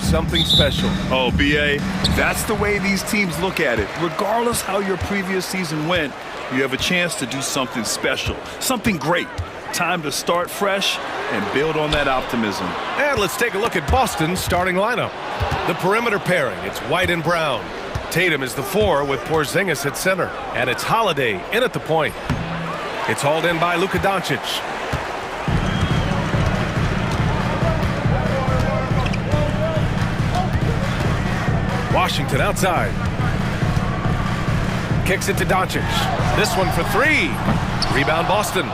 something special. Oh, BA, that's the way these teams look at it. Regardless how your previous season went, you have a chance to do something special, something great. Time to start fresh and build on that optimism. And let's take a look at Boston's starting lineup. The perimeter pairing, it's White and Brown. Tatum is the 4 with Porzingis at center. And it's Holiday in at the point. It's hauled in by Luka Doncic. Washington outside. Kicks it to Doncic. This one for 3. Rebound Boston.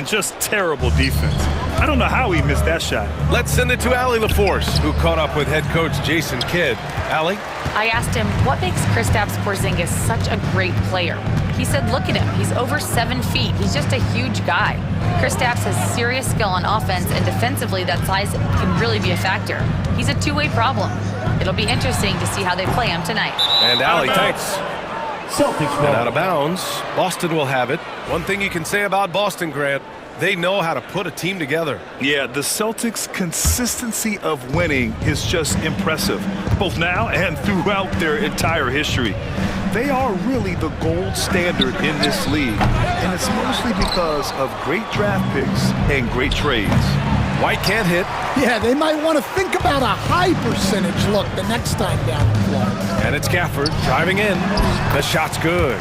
Just terrible defense. I don't know how he missed that shot. Let's send it to Allie LaForce, who caught up with head coach Jason Kidd. Allie? I asked him, what makes Kristaps Porzingis such a great player? He said, look at him. He's over 7 feet. He's just a huge guy. Kristaps has serious skill on offense, and defensively, that size can really be a factor. He's a two-way problem. It'll be interesting to see how they play him tonight. And Allie, thanks. Celtics And out of bounds. Boston will have it. One thing you can say about Boston, Grant, they know how to put a team together. Yeah, the Celtics' consistency of winning is just impressive, both now and throughout their entire history. They are really the gold standard in this league, and it's mostly because of great draft picks and great trades. White can't hit. Yeah, they might want to think about a high percentage look the next time down the floor. And it's Gafford driving in. The shot's good.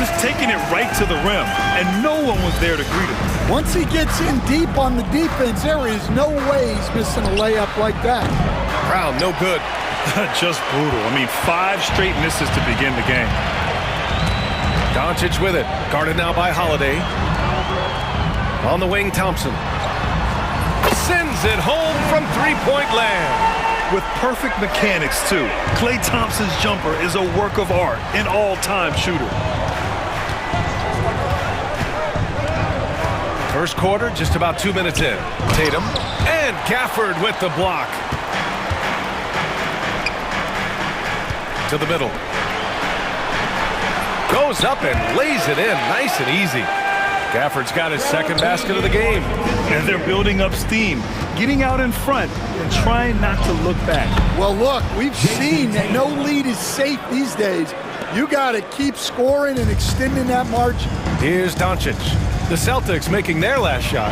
Just taking it right to the rim, and no one was there to greet him. Once he gets in deep on the defense, there is no way he's missing a layup like that. Brown, no good. Just brutal. I mean, 5 straight misses to begin the game. Doncic with it. Guarded now by Holiday. On the wing, Thompson. Sends it home from three-point land. With perfect mechanics, too. Klay Thompson's jumper is a work of art, an all-time shooter. First quarter, just about 2 minutes in. Tatum and Gafford with the block. To the middle. Goes up and lays it in, nice and easy. Gafford's got his second basket of the game. And they're building up steam, getting out in front and trying not to look back. Well, look, we've seen that no lead is safe these days. You got to keep scoring and extending that margin. Here's Doncic. The Celtics making their last shot.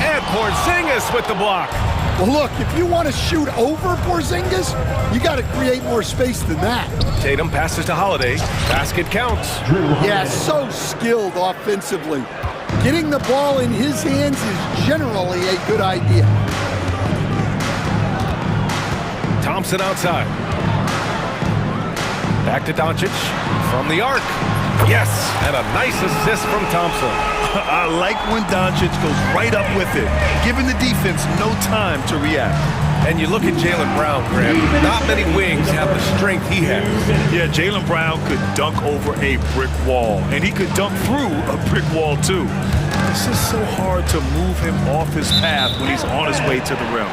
And Porzingis with the block. Well, look, if you want to shoot over Porzingis, you got to create more space than that. Tatum passes to Holiday. Basket counts. Yeah, so skilled offensively. Getting the ball in his hands is generally a good idea. Thompson outside. Back to Doncic. From the arc. Yes, and a nice assist from Thompson. I like when Doncic goes right up with it, giving the defense no time to react. And you look at Jaylen Brown, Graham. Not many wings have the strength he has. Yeah, Jaylen Brown could dunk over a brick wall, and he could dunk through a brick wall, too. This is so hard to move him off his path when he's on his way to the rim.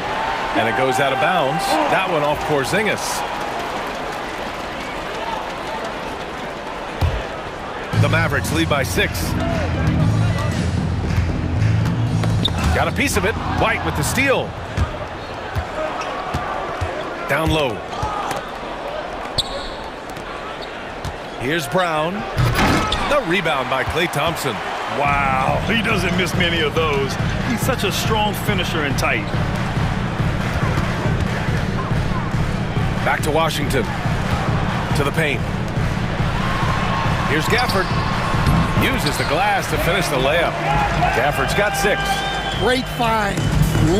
And it goes out of bounds. That one off Porzingis. The Mavericks lead by 6. Got a piece of it. White with the steal. Down low. Here's Brown. The rebound by Klay Thompson. Wow, he doesn't miss many of those. He's such a strong finisher and tight. Back to Washington. To the paint. Here's Gafford. Uses the glass to finish the layup. Gafford's got 6. Great find.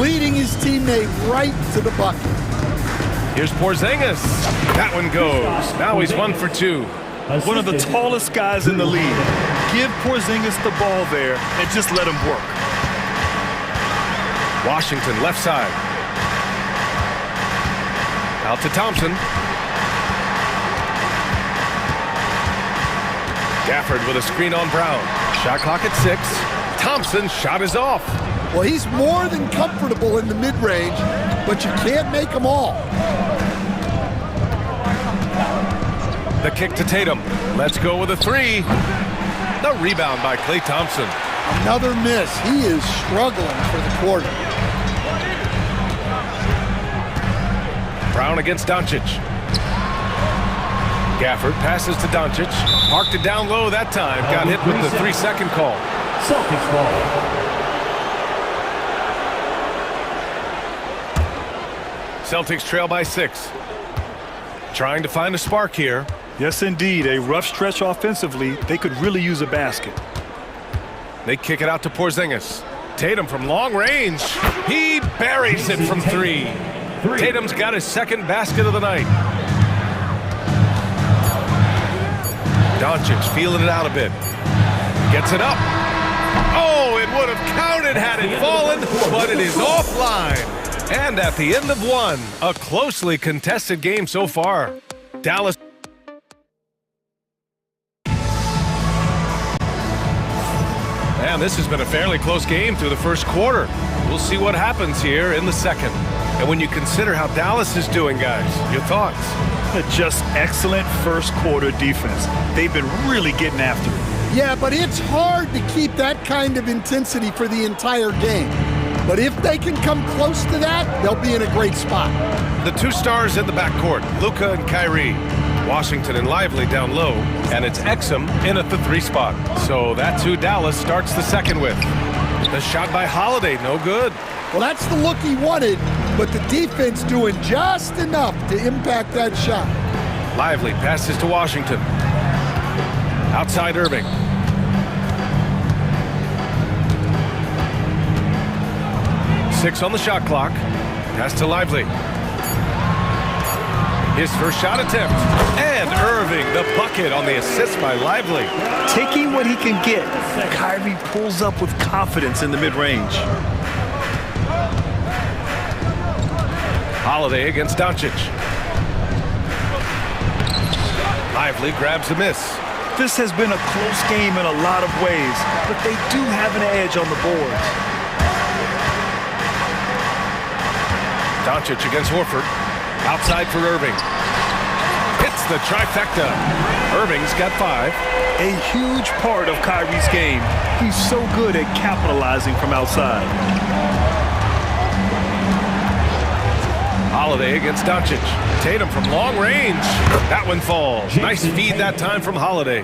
Leading his teammate right to the bucket. Here's Porzingis. That one goes. Now he's 1 for 2. One of the tallest guys in the league. Give Porzingis the ball there and just let him work. Washington left side. Out to Thompson. Gafford with a screen on Brown. Shot clock at 6. Thompson's shot is off. Well, he's more than comfortable in the mid-range, but you can't make them all. The kick to Tatum. Let's go with a 3. The rebound by Klay Thompson. Another miss. He is struggling for the quarter. Brown against Doncic. Gafford passes to Doncic. Parked it down low that time. Got hit with the 3-second call. Celtics ball. Celtics trail by 6. Trying to find a spark here. Yes, indeed. A rough stretch offensively. They could really use a basket. They kick it out to Porzingis. Tatum from long range. He buries it from 3. Tatum's got his second basket of the night. Doncic feeling it out a bit. Gets it up. Oh, it would have counted had it fallen, but it is offline. And at the end of 1, a closely contested game so far. Dallas. Man, this has been a fairly close game through the first quarter. We'll see what happens here in the second. And when you consider how Dallas is doing, guys, your thoughts? Just excellent first quarter defense. They've been really getting after it. Yeah, but it's hard to keep that kind of intensity for the entire game. But if they can come close to that, they'll be in a great spot. The 2 stars in the backcourt, Luka and Kyrie. Washington and Lively down low, and it's Exum in at the 3 spot. So that's who Dallas starts the second with. The shot by Holiday, no good. Well, that's the look he wanted, but the defense doing just enough to impact that shot. Lively passes to Washington. Outside Irving. Six on the shot clock. Pass to Lively. His first shot attempt. And Irving, the bucket on the assist by Lively. Taking what he can get, Kyrie pulls up with confidence in the mid-range. Holiday against Doncic. Lively grabs a miss. This has been a close game in a lot of ways, but they do have an edge on the boards. Doncic against Horford. Outside for Irving. Hits the trifecta. Irving's got 5. A huge part of Kyrie's game. He's so good at capitalizing from outside. Holiday against Doncic. Tatum from long range. That one falls. Nice feed that time from Holiday.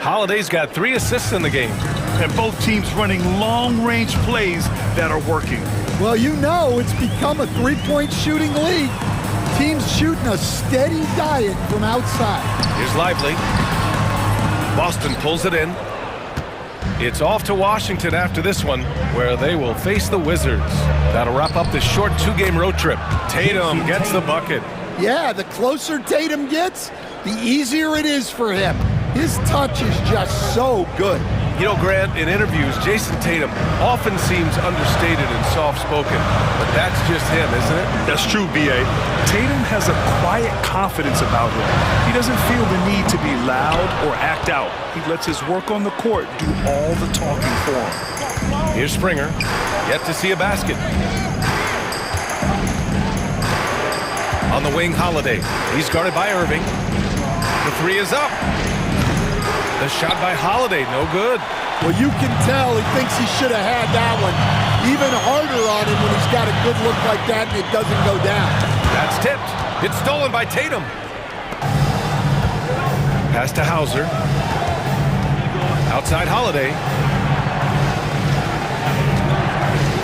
Holiday's got 3 assists in the game. And both teams running long-range plays that are working. Well, you know it's become a 3-point shooting league. Teams shooting a steady diet from outside. Here's Lively. Boston pulls it in. It's off to Washington after this one, where they will face the Wizards. That'll wrap up this short 2-game road trip. Tatum gets the bucket. Yeah, the closer Tatum gets, the easier it is for him. His touch is just so good. You know, Grant, in interviews, Jason Tatum often seems understated and soft-spoken, but that's just him, isn't it? That's true, B.A. Tatum has a quiet confidence about him. He doesn't feel the need to be loud or act out. He lets his work on the court do all the talking for him. Here's Springer, yet to see a basket. On the wing, Holiday. He's guarded by Irving. The 3 is up. The shot by Holiday, no good. Well, you can tell he thinks he should have had that one. Even harder on him when he's got a good look like that and it doesn't go down. That's tipped. It's stolen by Tatum. Pass to Hauser. Outside Holiday.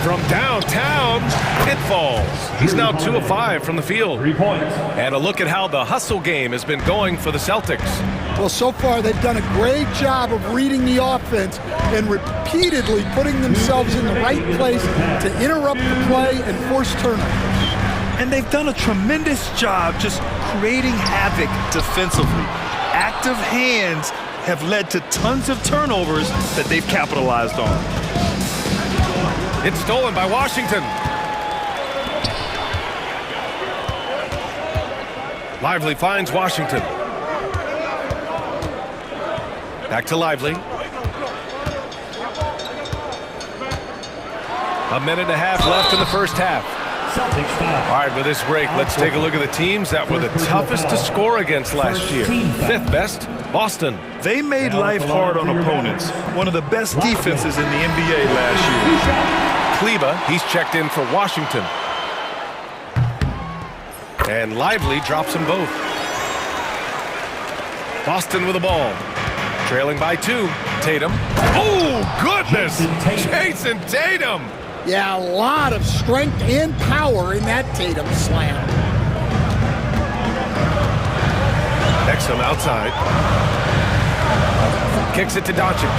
From downtown, it falls. He's now 2 of 5 from the field. 3 points. And a look at how the hustle game has been going for the Celtics. Well, so far they've done a great job of reading the offense and repeatedly putting themselves in the right place to interrupt the play and force turnovers. And they've done a tremendous job just creating havoc defensively. Active hands have led to tons of turnovers that they've capitalized on. It's stolen by Washington. Lively finds Washington. Back to Lively. A minute and a half left in the first half. All right, with this break, let's take a look at the teams that were the toughest to score against last year. 5th best, Boston. They made life hard on opponents. One of the best defenses in the NBA last year. Kleba, he's checked in for Washington. And Lively drops them both. Boston with the ball. Trailing by 2. Tatum. Oh, goodness! Jason Tatum! Yeah, a lot of strength and power in that Tatum slam. Exum outside. Kicks it to Doncic.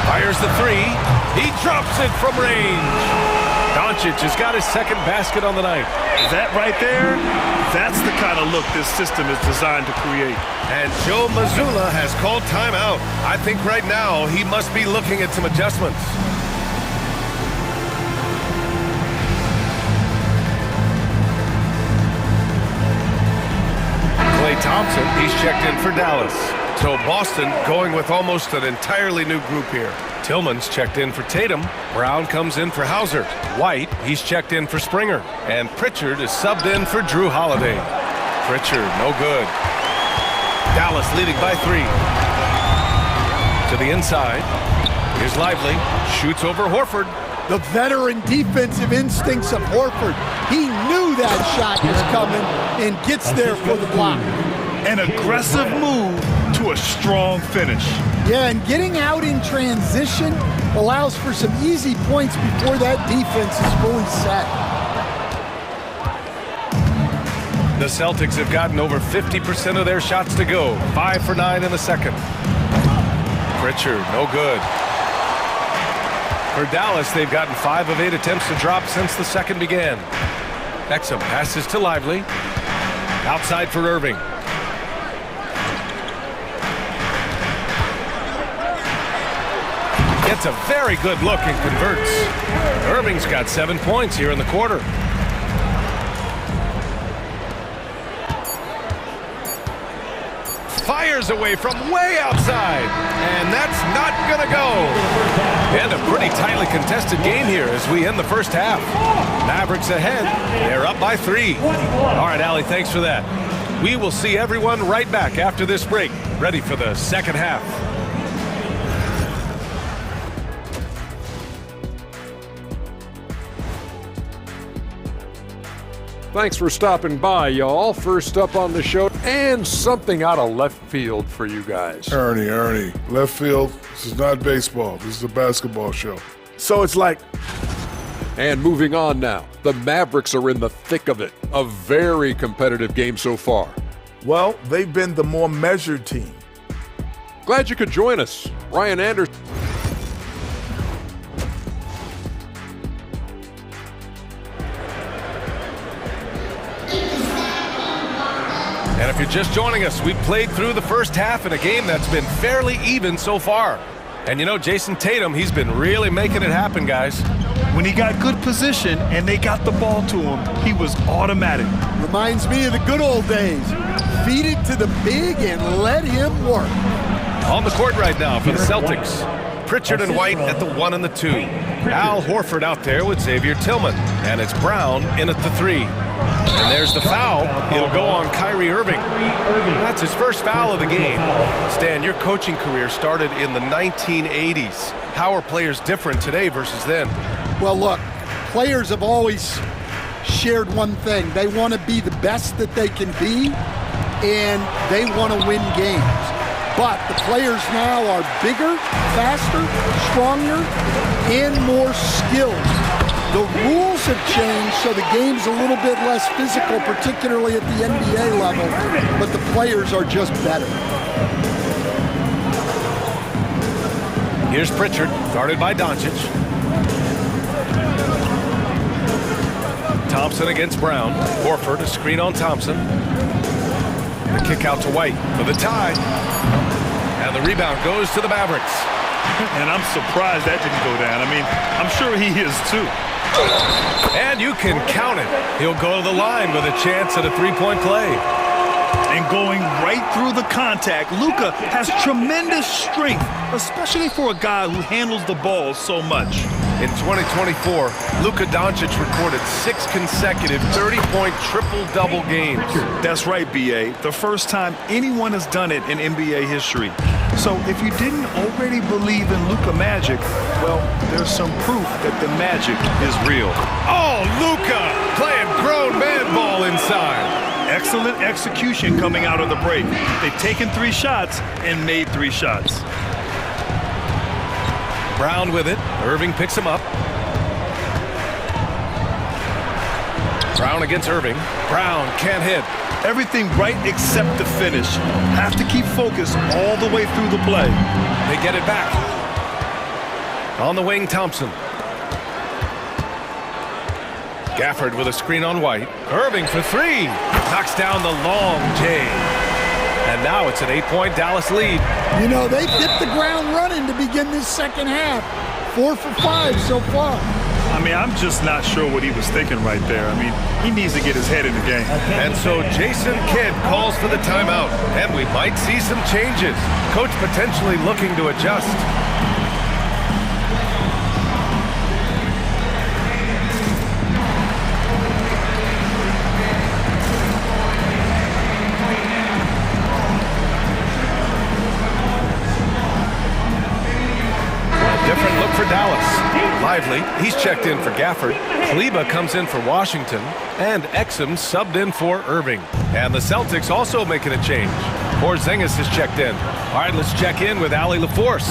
Fires the 3. He drops it from range. Doncic has got his second basket on the night. That right there, that's the kind of look this system is designed to create. And Joe Mazzulla has called timeout. I think right now he must be looking at some adjustments. Klay Thompson, he's checked in for Dallas. So Boston going with almost an entirely new group here. Tillman's checked in for Tatum. Brown comes in for Hauser. White, he's checked in for Springer. And Pritchard is subbed in for Drew Holiday. Pritchard, no good. Dallas leading by 3. To the inside. Here's Lively. Shoots over Horford. The veteran defensive instincts of Horford. He knew that shot was coming and gets there for the block. An aggressive move to a strong finish. Yeah, and getting out in transition allows for some easy points before that defense is fully set. The Celtics have gotten over 50% of their shots to go. 5 for 9 in the second. Pritchard, no good. For Dallas, they've gotten 5 of 8 attempts to drop since the second began. Exum passes to Lively. Outside for Irving. Gets a very good look and converts. Irving's got 7 points here in the quarter. Fires away from way outside. And that's not gonna go. And a pretty tightly contested game here as we end the first half. Mavericks ahead. They're up by 3. All right, Allie, thanks for that. We will see everyone right back after this break, ready for the second half. Thanks for stopping by, y'all. First up on the show, and something out of left field for you guys. Ernie, left field, this is not baseball. This is a basketball show. So it's like... And moving on now, the Mavericks are in the thick of it. A very competitive game so far. Well, they've been the more measured team. Glad you could join us. Ryan Anderson. And if you're just joining us, we've played through the first half in a game that's been fairly even so far. And you know, Jason Tatum, he's been really making it happen, guys. When he got good position and they got the ball to him, he was automatic. Reminds me of the good old days. Feed it to the big and let him work. On the court right now for the Celtics. Pritchard and White at the 1 and the 2. Al Horford out there with Xavier Tillman. And it's Brown in at the 3. And there's the foul. It'll go on Kyrie Irving. That's his first foul of the game. Stan, your coaching career started in the 1980s. How are players different today versus then? Well, look, players have always shared one thing. They want to be the best that they can be, and they want to win games. But the players now are bigger, faster, stronger, and more skilled. The rules have changed, so the game's a little bit less physical, particularly at the NBA level, but the players are just better. Here's Pritchard, guarded by Doncic. Thompson against Brown. Horford, a screen on Thompson. The kick out to White for the tie. And the rebound goes to the Mavericks. And I'm surprised that didn't go down. I mean, I'm sure he is too. And you can count it. He'll go to the line with a chance at a three-point play. And going right through the contact, Luka has tremendous strength, especially for a guy who handles the ball so much. In 2024, Luka Doncic recorded 6 consecutive 30-point triple-double games. That's right, B.A. The first time anyone has done it in NBA history. So if you didn't already believe in Luka magic, well, there's some proof that the magic is real. Oh, Luka playing grown man ball inside. Excellent execution coming out of the break. They've taken 3 shots and made 3 shots. Brown with it. Irving picks him up. Brown against Irving. Brown can't hit. Everything right except the finish. Have to keep focused all the way through the play. They get it back. On the wing, Thompson. Gafford with a screen on White. Irving for 3. Knocks down the long J. And now it's an 8-point Dallas lead. You know, they've hit the ground running to begin this second half. 4 for 5 so far. I mean, I'm just not sure what he was thinking right there. I mean, he needs to get his head in the game. And so Jason Kidd calls for the timeout. And we might see some changes. Coach potentially looking to adjust. Different look for Dallas. Lively, he's checked in for Gafford. Kleba comes in for Washington. And Exum subbed in for Irving. And the Celtics also making a change. Porzingis is checked in. All right, let's check in with Allie LaForce.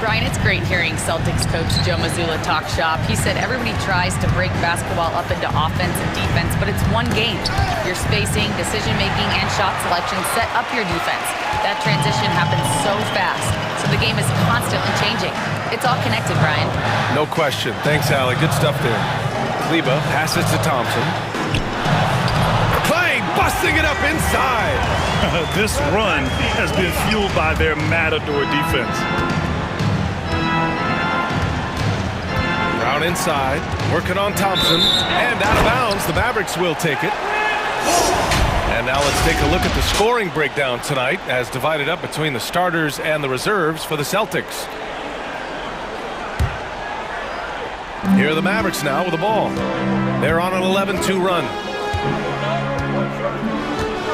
Brian, it's great hearing Celtics coach Joe Mazzulla talk shop. He said everybody tries to break basketball up into offense and defense, but it's one game. Your spacing, decision-making, and shot selection set up your defense. That transition happens so fast, so the game is constantly changing. It's all connected, Brian. No question. Thanks, Allie. Good stuff there. Kleba passes to Thompson. Clay busting it up inside. This run has been fueled by their matador defense. Brown inside, working on Thompson, and out of bounds. The Mavericks will take it. And now let's take a look at the scoring breakdown tonight as divided up between the starters and the reserves for the Celtics. Here are the Mavericks now with the ball. They're on an 11-2 run.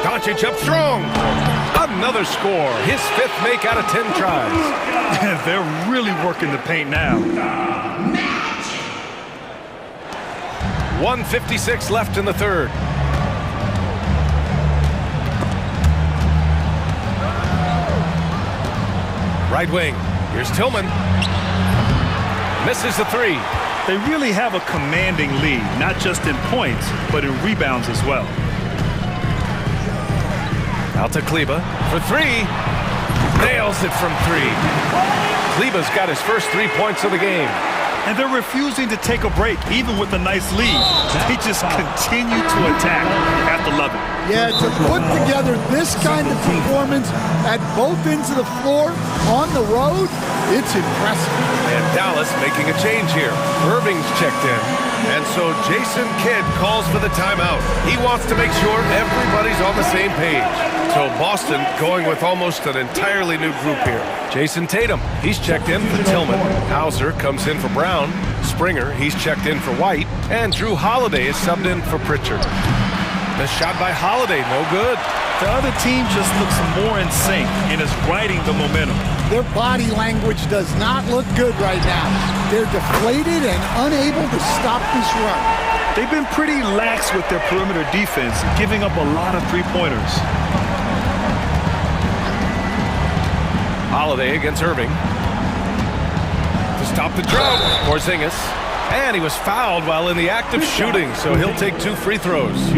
Doncic up strong. Another score. His 5th make out of 10 tries. They're really working the paint now. 1:56 left in the third. Right wing. Here's Tillman. Misses the 3. They really have a commanding lead, not just in points, but in rebounds as well. Out to Kleba for 3. Nails it from 3. Kleba's got his first 3 points of the game. And they're refusing to take a break, even with a nice lead. They just continue to attack. You have to love it. Yeah, to put together this kind of performance at both ends of the floor on the road, it's impressive. And Dallas making a change here. Irving's checked in. And so Jason Kidd calls for the timeout. He wants to make sure everybody's on the same page. So Boston going with almost an entirely new group here. Jason Tatum, he's checked in for Tillman. Hauser comes in for Brown. Springer, he's checked in for White. And Drew Holiday is subbed in for Pritchard. The shot by Holiday, no good. The other team just looks more in sync and is riding the momentum. Their body language does not look good right now. They're deflated and unable to stop this run. They've been pretty lax with their perimeter defense, giving up a lot of three-pointers. Holiday against Irving. To stop the drought, Porzingis. And he was fouled while in the act of shooting, so he'll take 2 free throws.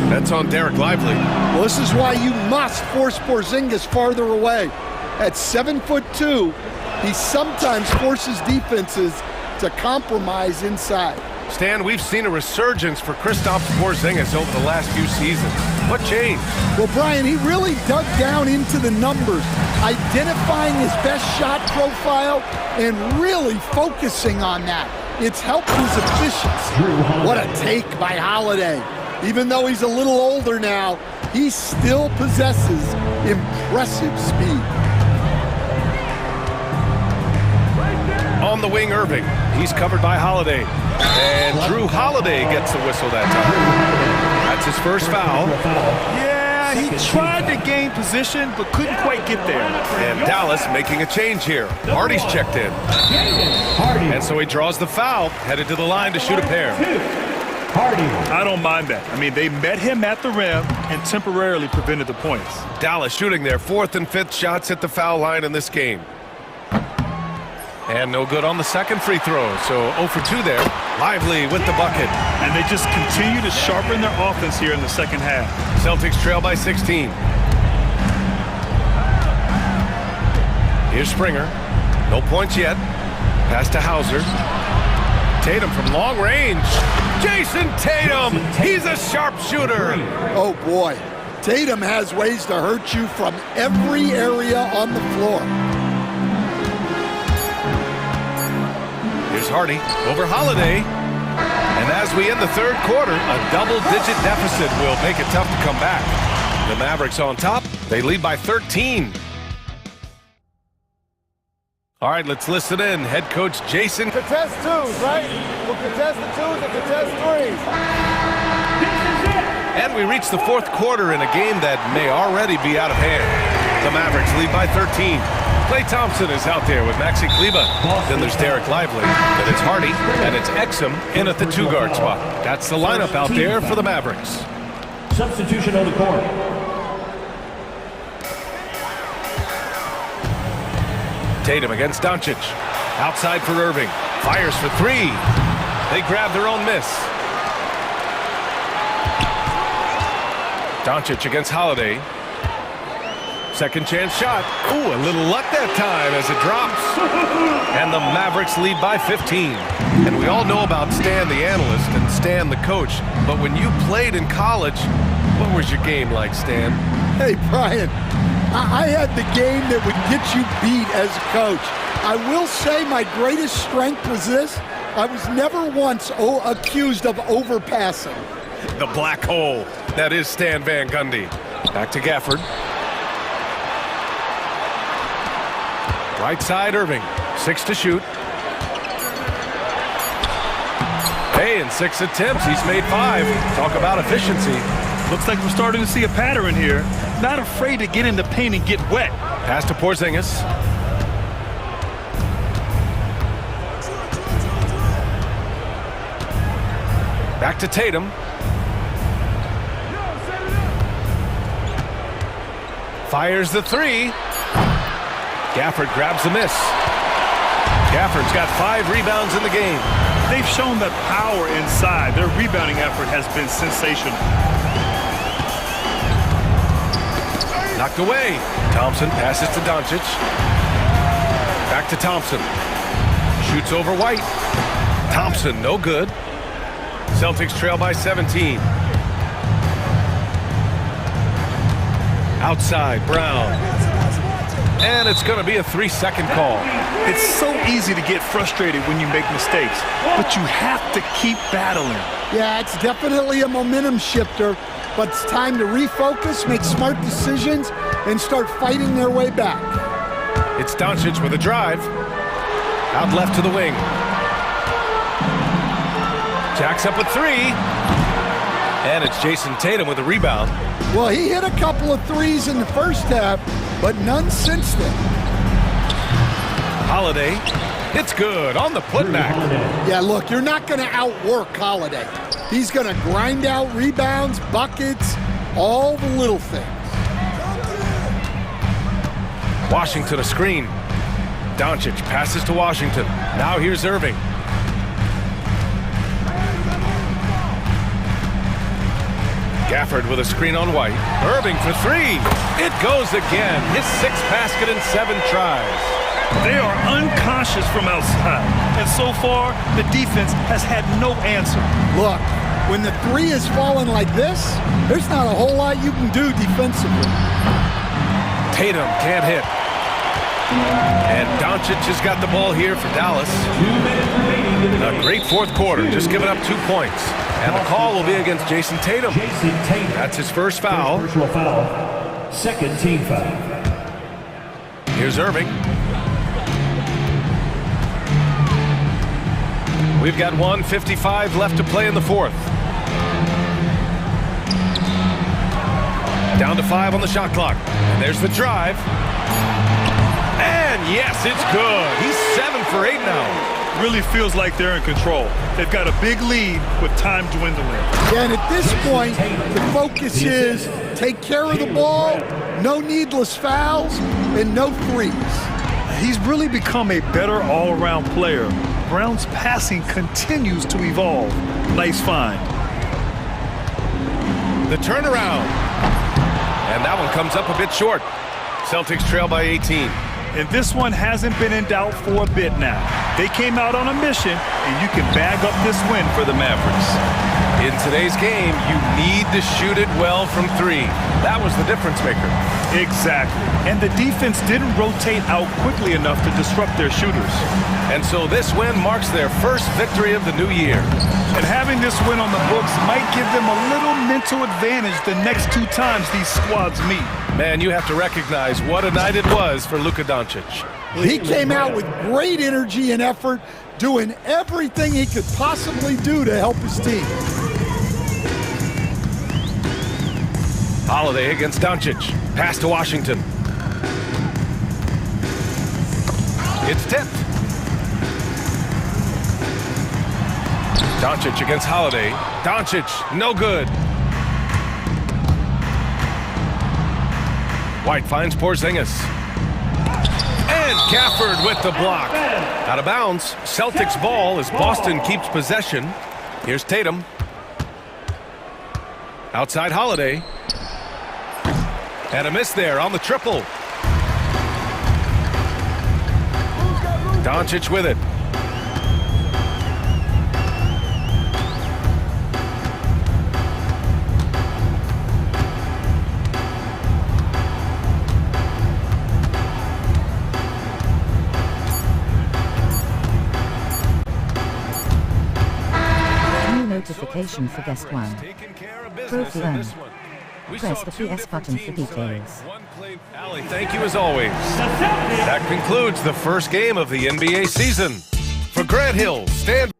That's on Derek Lively. Well, this is why you must force Porzingis farther away. At 7'2", he sometimes forces defenses to compromise inside. Stan, we've seen a resurgence for Kristaps Porzingis over the last few seasons. What changed? Well, Brian, he really dug down into the numbers, identifying his best shot profile and really focusing on that. It's helped his efficiency. What a take by Holiday. Even though he's a little older now, he still possesses impressive speed. On the wing, Irving. He's covered by Holiday. And Drew Holiday gets the whistle that time. That's his first foul. Yeah, he tried to gain position, but couldn't quite get there. And Dallas making a change here. Hardy's checked in. And so he draws the foul, headed to the line to shoot a pair. I don't mind that. I mean, they met him at the rim and temporarily prevented the points. Dallas shooting their 4th and 5th shots at the foul line in this game. And no good on the second free throw, so 0 for 2 there. Lively with the bucket. And they just continue to sharpen their offense here in the second half. Celtics trail by 16. Here's Springer. No points yet. Pass to Hauser. Tatum from long range. Jason Tatum! He's a sharpshooter! Oh, boy. Tatum has ways to hurt you from every area on the floor. Here's Hardy over Holiday. And as we end the third quarter, a double-digit deficit will make it tough to come back. The Mavericks on top. They lead by 13. All right, let's listen in. Head coach Jason. Contest twos, right? We'll contest the twos and contest threes. And we reach the fourth quarter in a game that may already be out of hand. The Mavericks lead by 13. Klay Thompson is out there with Maxi Kleber. Then there's Derek Lively. Then it's Hardy. And it's Exum in at the 2-guard spot. That's the lineup out there for the Mavericks. Substitution on the court. Tatum against Doncic. Outside for Irving. Fires for 3. They grab their own miss. Doncic against Holiday. Second chance shot. Ooh, a little luck that time as it drops. And the Mavericks lead by 15. And we all know about Stan the analyst and Stan the coach. But when you played in college, what was your game like, Stan? Hey, Brian, I had the game that would get you beat as a coach. I will say my greatest strength was this. I was never once accused of overpassing. The black hole. That is Stan Van Gundy. Back to Gafford. Right side, Irving. 6 to shoot. Hey, in 6 attempts, he's made 5. Talk about efficiency. Looks like we're starting to see a pattern here. Not afraid to get in the paint and get wet. Pass to Porzingis. Back to Tatum. Fires the 3. Gafford grabs the miss. Gafford's got 5 rebounds in the game. They've shown the power inside. Their rebounding effort has been sensational. Knocked away. Thompson passes to Doncic. Back to Thompson. Shoots over White. Thompson, no good. Celtics trail by 17. Outside, Brown. And it's going to be a 3-second call. It's so easy to get frustrated when you make mistakes, but you have to keep battling. Yeah, it's definitely a momentum shifter, but it's time to refocus, make smart decisions, and start fighting their way back. It's Doncic with a drive. Out left to the wing. Jacks up with 3. And it's Jason Tatum with a rebound. Well, he hit a couple of threes in the first half, but none since then. Holiday. It's good on the putback. Yeah, look, you're not going to outwork Holiday. He's going to grind out rebounds, buckets, all the little things. Washington a screen. Doncic passes to Washington. Now here's Irving. Gafford with a screen on White. Irving for 3. It goes again. His 6th basket in 7 tries. They are unconscious from outside. And so far, the defense has had no answer. Look, when the 3 is falling like this, there's not a whole lot you can do defensively. Tatum can't hit. And Doncic has got the ball here for Dallas. A great fourth quarter, just giving up 2 points. And the call will be against Jason Tatum. That's his first foul. Personal foul. Second team foul. Here's Irving. We've got 1:55 left to play in the fourth. Down to 5 on the shot clock. And there's the drive. And yes, it's good. He's 7 for 8 now. really feels like they're in control. They've got a big lead with time dwindling. Yeah, and at this point, the focus is take care of the ball, no needless fouls, and no threes. He's really become a better all-around player. Brown's passing continues to evolve. Nice find. The turnaround. And that one comes up a bit short. Celtics trail by 18. And this one hasn't been in doubt for a bit now. They came out on a mission, and you can bag up this win for the Mavericks. In today's game, you need to shoot it well from three. That was the difference maker. Exactly. And the defense didn't rotate out quickly enough to disrupt their shooters. And so this win marks their first victory of the new year. And having this win on the books might give them a little mental advantage the next two times these squads meet. Man, you have to recognize what a night it was for Luka Doncic. He came out with great energy and effort, doing everything he could possibly do to help his team. Holiday against Doncic. Pass to Washington. It's tipped. Doncic against Holiday. Doncic, no good. White finds Porzingis. And Gafford with the block. Out of bounds. Celtics ball as Boston keeps possession. Here's Tatum. Outside Holiday. And a miss there on the triple. Doncic with it. Notification for guest one. Growth learn. Press the PS button for details. Ali, thank you as always. That concludes the first game of the NBA season. For Grant Hill, stand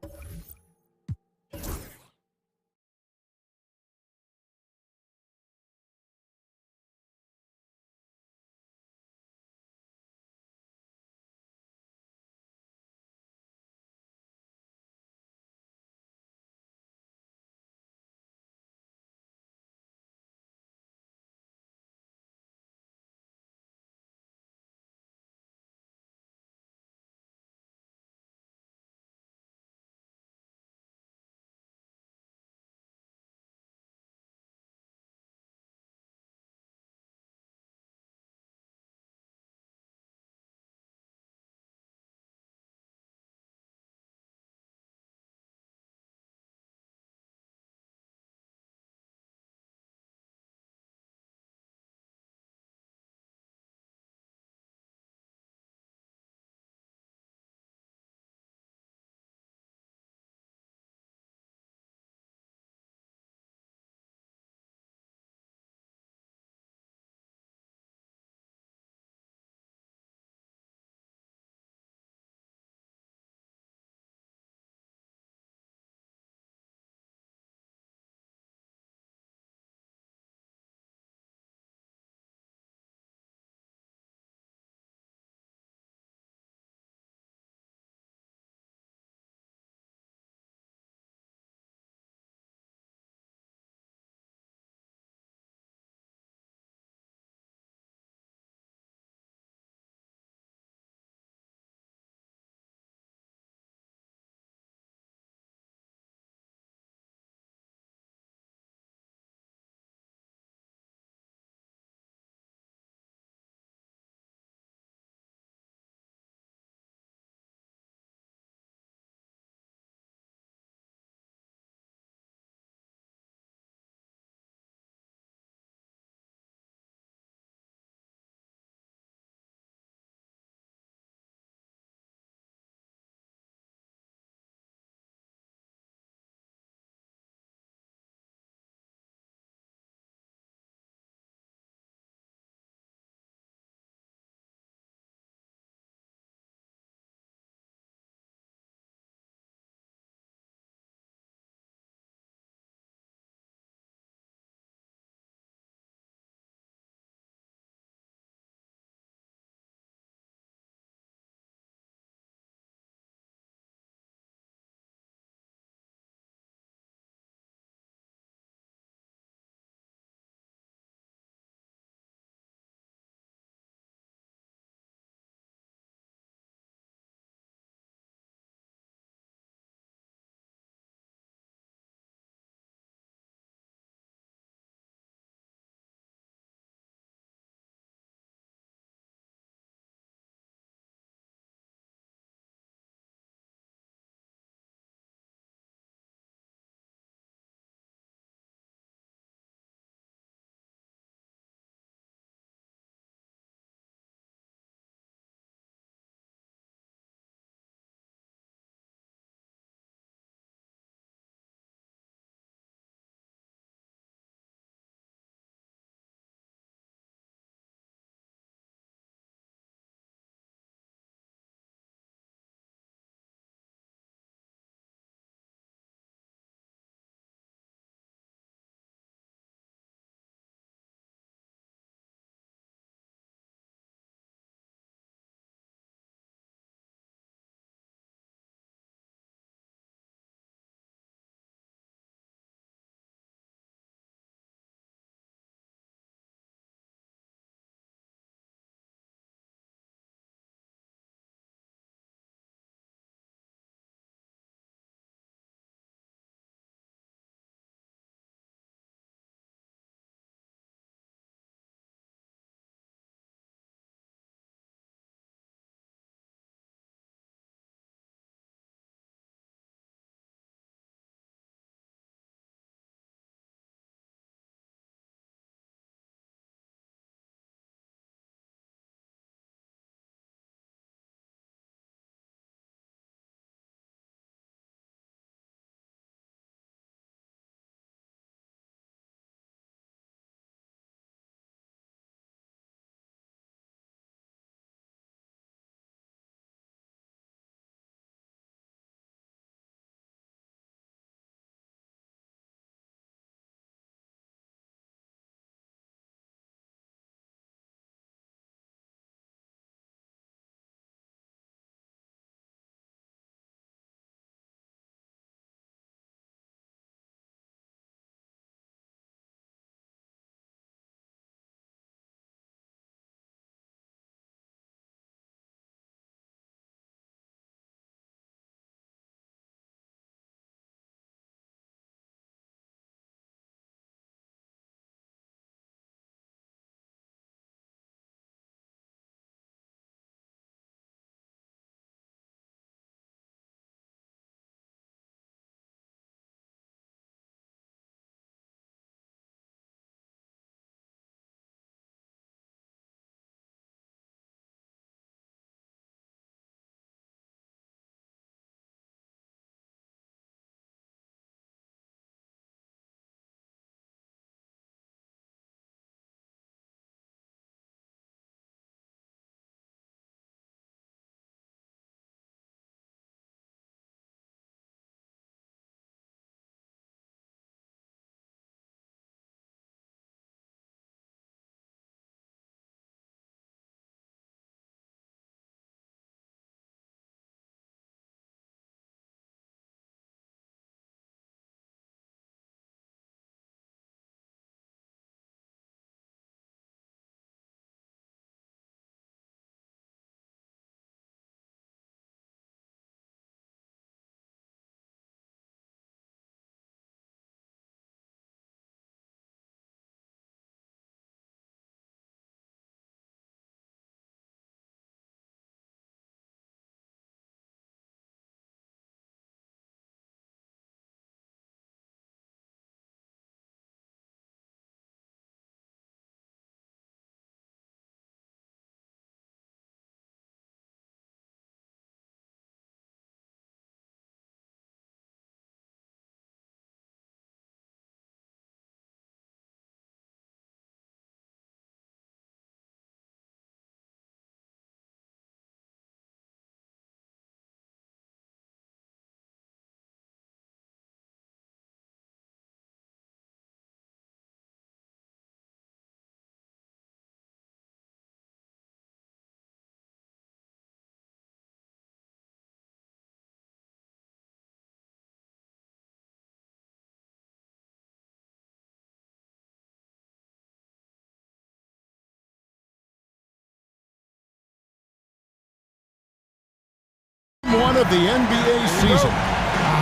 of the NBA season.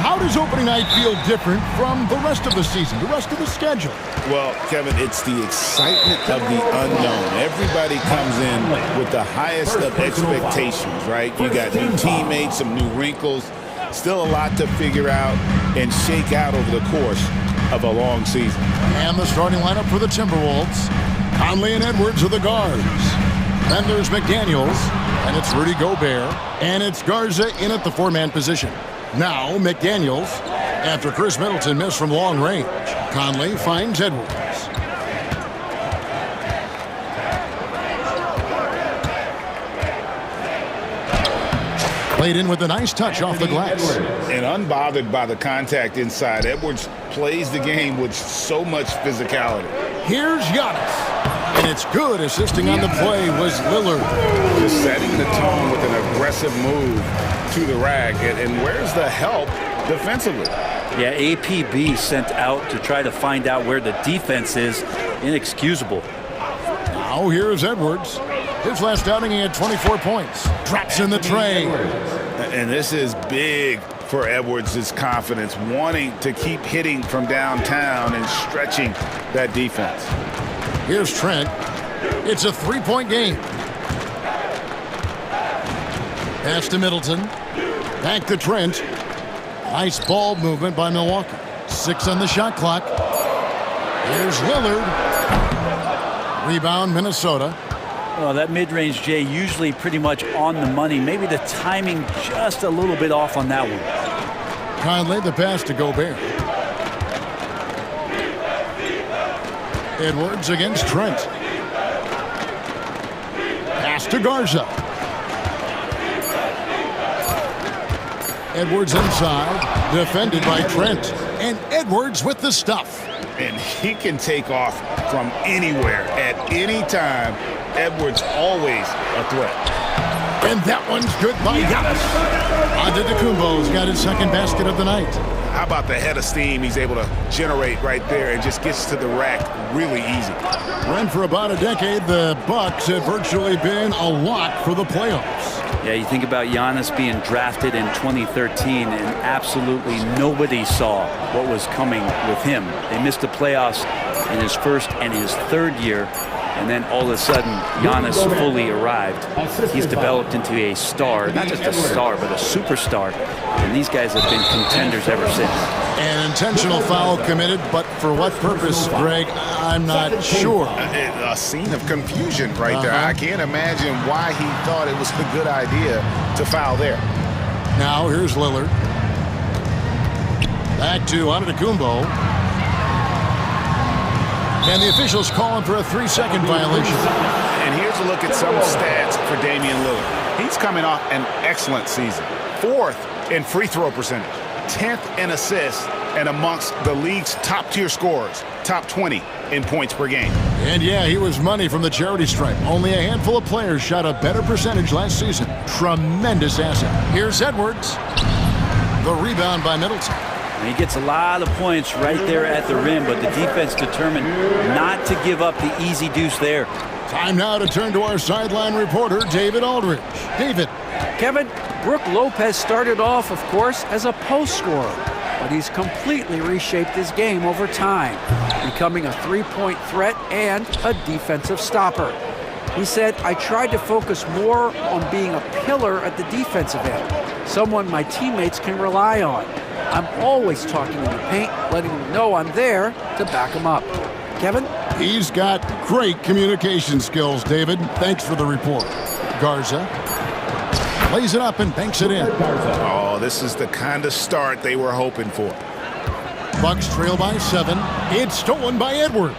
How does opening night feel different from the rest of the season, the rest of the schedule? Well, Kevin, it's the excitement of the unknown. Everybody comes in with the highest of expectations, right? You got new teammates, some new wrinkles, still a lot to figure out and shake out over the course of a long season. And the starting lineup for the Timberwolves. Conley and Edwards are the guards. Then there's McDaniels, and it's Rudy Gobert, and it's Garza in at the four-man position. Now McDaniels, after Chris Middleton missed from long range. Conley finds Edwards. Played in with a nice touch off the glass. And unbothered by the contact inside, Edwards plays the game with so much physicality. Here's Giannis. And it's good. Assisting on the play was Lillard. Just setting the tone with an aggressive move to the rack. And where's the help defensively? Yeah, APB sent out to try to find out where the defense is. Inexcusable. Now here's Edwards. His last outing, he had 24 points. Drops in the tray. And this is big for Edwards' confidence, wanting to keep hitting from downtown and stretching that defense. Here's Trent. It's a three-point game. Pass to Middleton. Back to Trent. Nice ball movement by Milwaukee. 6 on the shot clock. Here's Lillard. Rebound, Minnesota. Well, that mid-range, Jay, usually pretty much on the money. Maybe the timing just a little bit off on that one. Conley, the pass to Gobert. Edwards against Trent. Pass to Garza. Edwards inside, defended by Trent. And Edwards with the stuff. And he can take off from anywhere at any time. Edwards always a threat. And that one's good by Giannis. Antetokounmpo's got his second basket of the night. How about the head of steam he's able to generate right there and just gets to the rack really easy. Run for about a decade, the Bucks have virtually been a lock for the playoffs. Yeah, you think about Giannis being drafted in 2013, and absolutely nobody saw what was coming with him. They missed the playoffs in his first and his third year, and then all of a sudden, Giannis fully arrived. He's developed into a star, not just a star, but a superstar, and these guys have been contenders ever since. An intentional foul committed, but for what purpose, Greg, I'm not sure. A scene of confusion right there. I can't imagine why he thought it was a good idea to foul there. Now here's Lillard. Back to Antetokounmpo. And the officials calling for a 3-second violation. And here's a look at some stats for Damian Lillard. He's coming off an excellent season. 4th in free throw percentage, 10th in assists, and amongst the league's top-tier scorers, top 20 in points per game. And yeah, he was money from the charity stripe. Only a handful of players shot a better percentage last season. Tremendous asset. Here's Edwards. The rebound by Middleton. And he gets a lot of points right there at the rim, but the defense determined not to give up the easy deuce there. Time now to turn to our sideline reporter, David Aldridge. David. Kevin, Brook Lopez started off, of course, as a post scorer, but he's completely reshaped his game over time, becoming a three-point threat and a defensive stopper. He said, I tried to focus more on being a pillar at the defensive end, someone my teammates can rely on. I'm always talking in the paint, letting them know I'm there to back them up. Kevin? He's got great communication skills, David. Thanks for the report. Garza lays it up and banks it in. Oh, this is the kind of start they were hoping for. Bucks trail by 7. It's stolen by Edwards.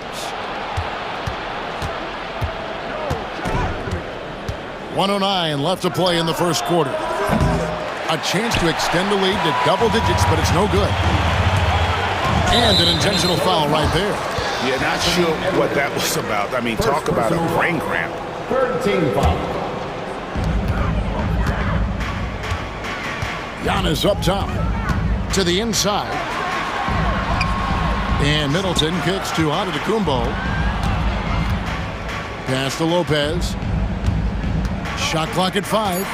.109 left to play in the first quarter. A chance to extend the lead to double digits, but it's no good. And an intentional foul right there. Yeah, not sure what that was about. I mean, talk about a brain cramp. Third team foul. Giannis up top to the inside. And Middleton kicks to Antetokounmpo. Pass to Lopez. Shot clock at 5.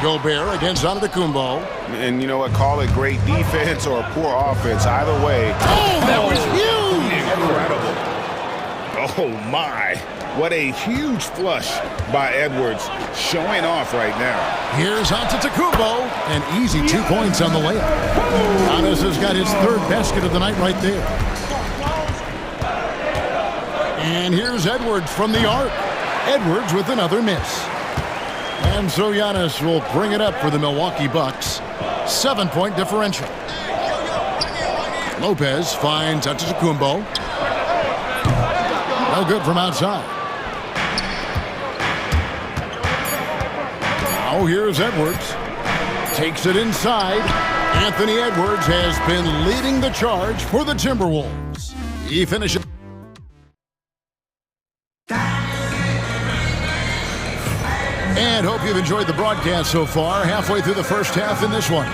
Gobert against Antetokounmpo. And you know what? Call it great defense or a poor offense. Either way. Oh, that was huge! Incredible. Oh, my. What a huge flush by Edwards, showing off right now. Here's Antetokounmpo, and easy 2 points on the layup. Giannis has got his third basket of the night right there. And here's Edwards from the arc. Edwards with another miss. And so Giannis will bring it up for the Milwaukee Bucks. 7-point differential. Lopez finds Antetokounmpo. No good from outside. Now here's Edwards. Takes it inside. Anthony Edwards has been leading the charge for the Timberwolves. He finishes. And hope you've enjoyed the broadcast so far. Halfway through the first half in this one.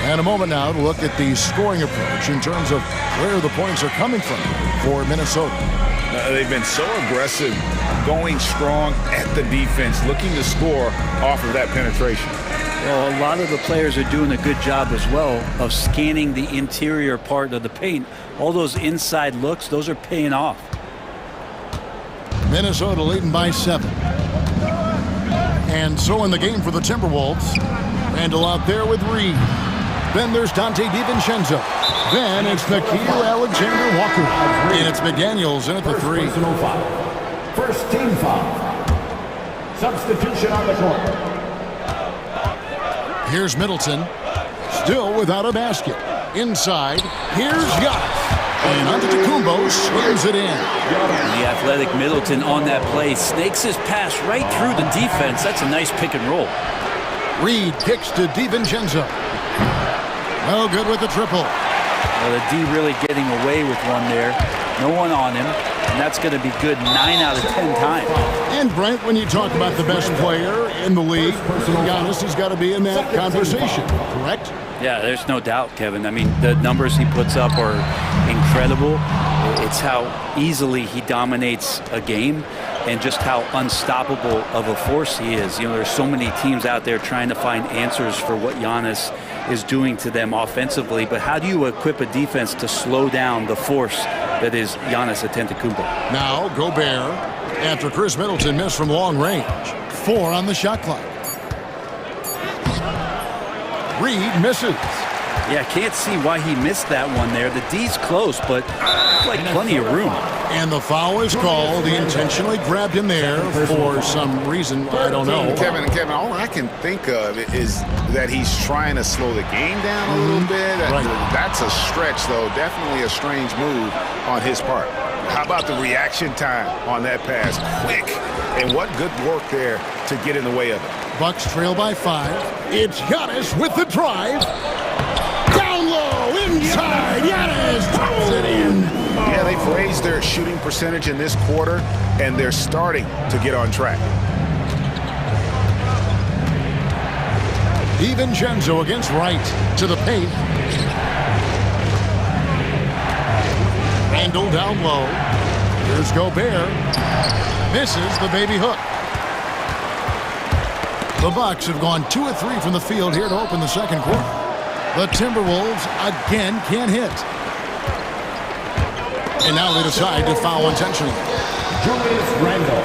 And a moment now to look at the scoring approach in terms of where the points are coming from for Minnesota. They've been so aggressive, going strong at the defense, looking to score off of that penetration. Well, a lot of the players are doing a good job as well of scanning the interior part of the paint. All those inside looks, those are paying off. Minnesota leading by 7. And so in the game for the Timberwolves, Randall out there with Reed. Then there's Dante DiVincenzo. Then it's Nickeil Alexander-Walker. And it's McDaniels in at the 3. Personal foul. First team foul. Substitution on the court. Here's Middleton. Still without a basket. Inside, here's Giannis. And Antetokounmpo slams it in. The athletic Middleton on that play snakes his pass right through the defense. That's a nice pick and roll. Reed kicks to DiVincenzo. No good with the triple. Well, the D really getting away with one there. No one on him. And that's going to be good 9 out of 10 times. And Brent, when you talk about the best player in the league, Giannis has got to be in that conversation, correct? Yeah, there's no doubt, Kevin. I mean, the numbers he puts up are incredible. It's how easily he dominates a game and just how unstoppable of a force he is. You know, there's so many teams out there trying to find answers for what Giannis is doing to them offensively, but how do you equip a defense to slow down the force that is Giannis Antetokounmpo? Now Gobert, after Chris Middleton missed from long range. 4 on the shot clock. Reed misses. Yeah, can't see why he missed that one there. The D's close, but like plenty of room. And the foul is called. He intentionally grabbed him there for some reason. I don't know. Kevin, all I can think of is that he's trying to slow the game down a little bit. That's a stretch, though. Definitely a strange move on his part. How about the reaction time on that pass? Quick. And what good work there to get in the way of it. Bucks trail by 5. It's Giannis with the drive. Down low, inside. Giannis drops it in. Yeah, they've raised their shooting percentage in this quarter, and they're starting to get on track. DiVincenzo against Wright to the paint. Randall down low. Here's Gobert. Misses the baby hook. The Bucks have gone 2 of 3 from the field here to open the second quarter. The Timberwolves again can't hit. And now they decide to foul intentionally. Julius Randle.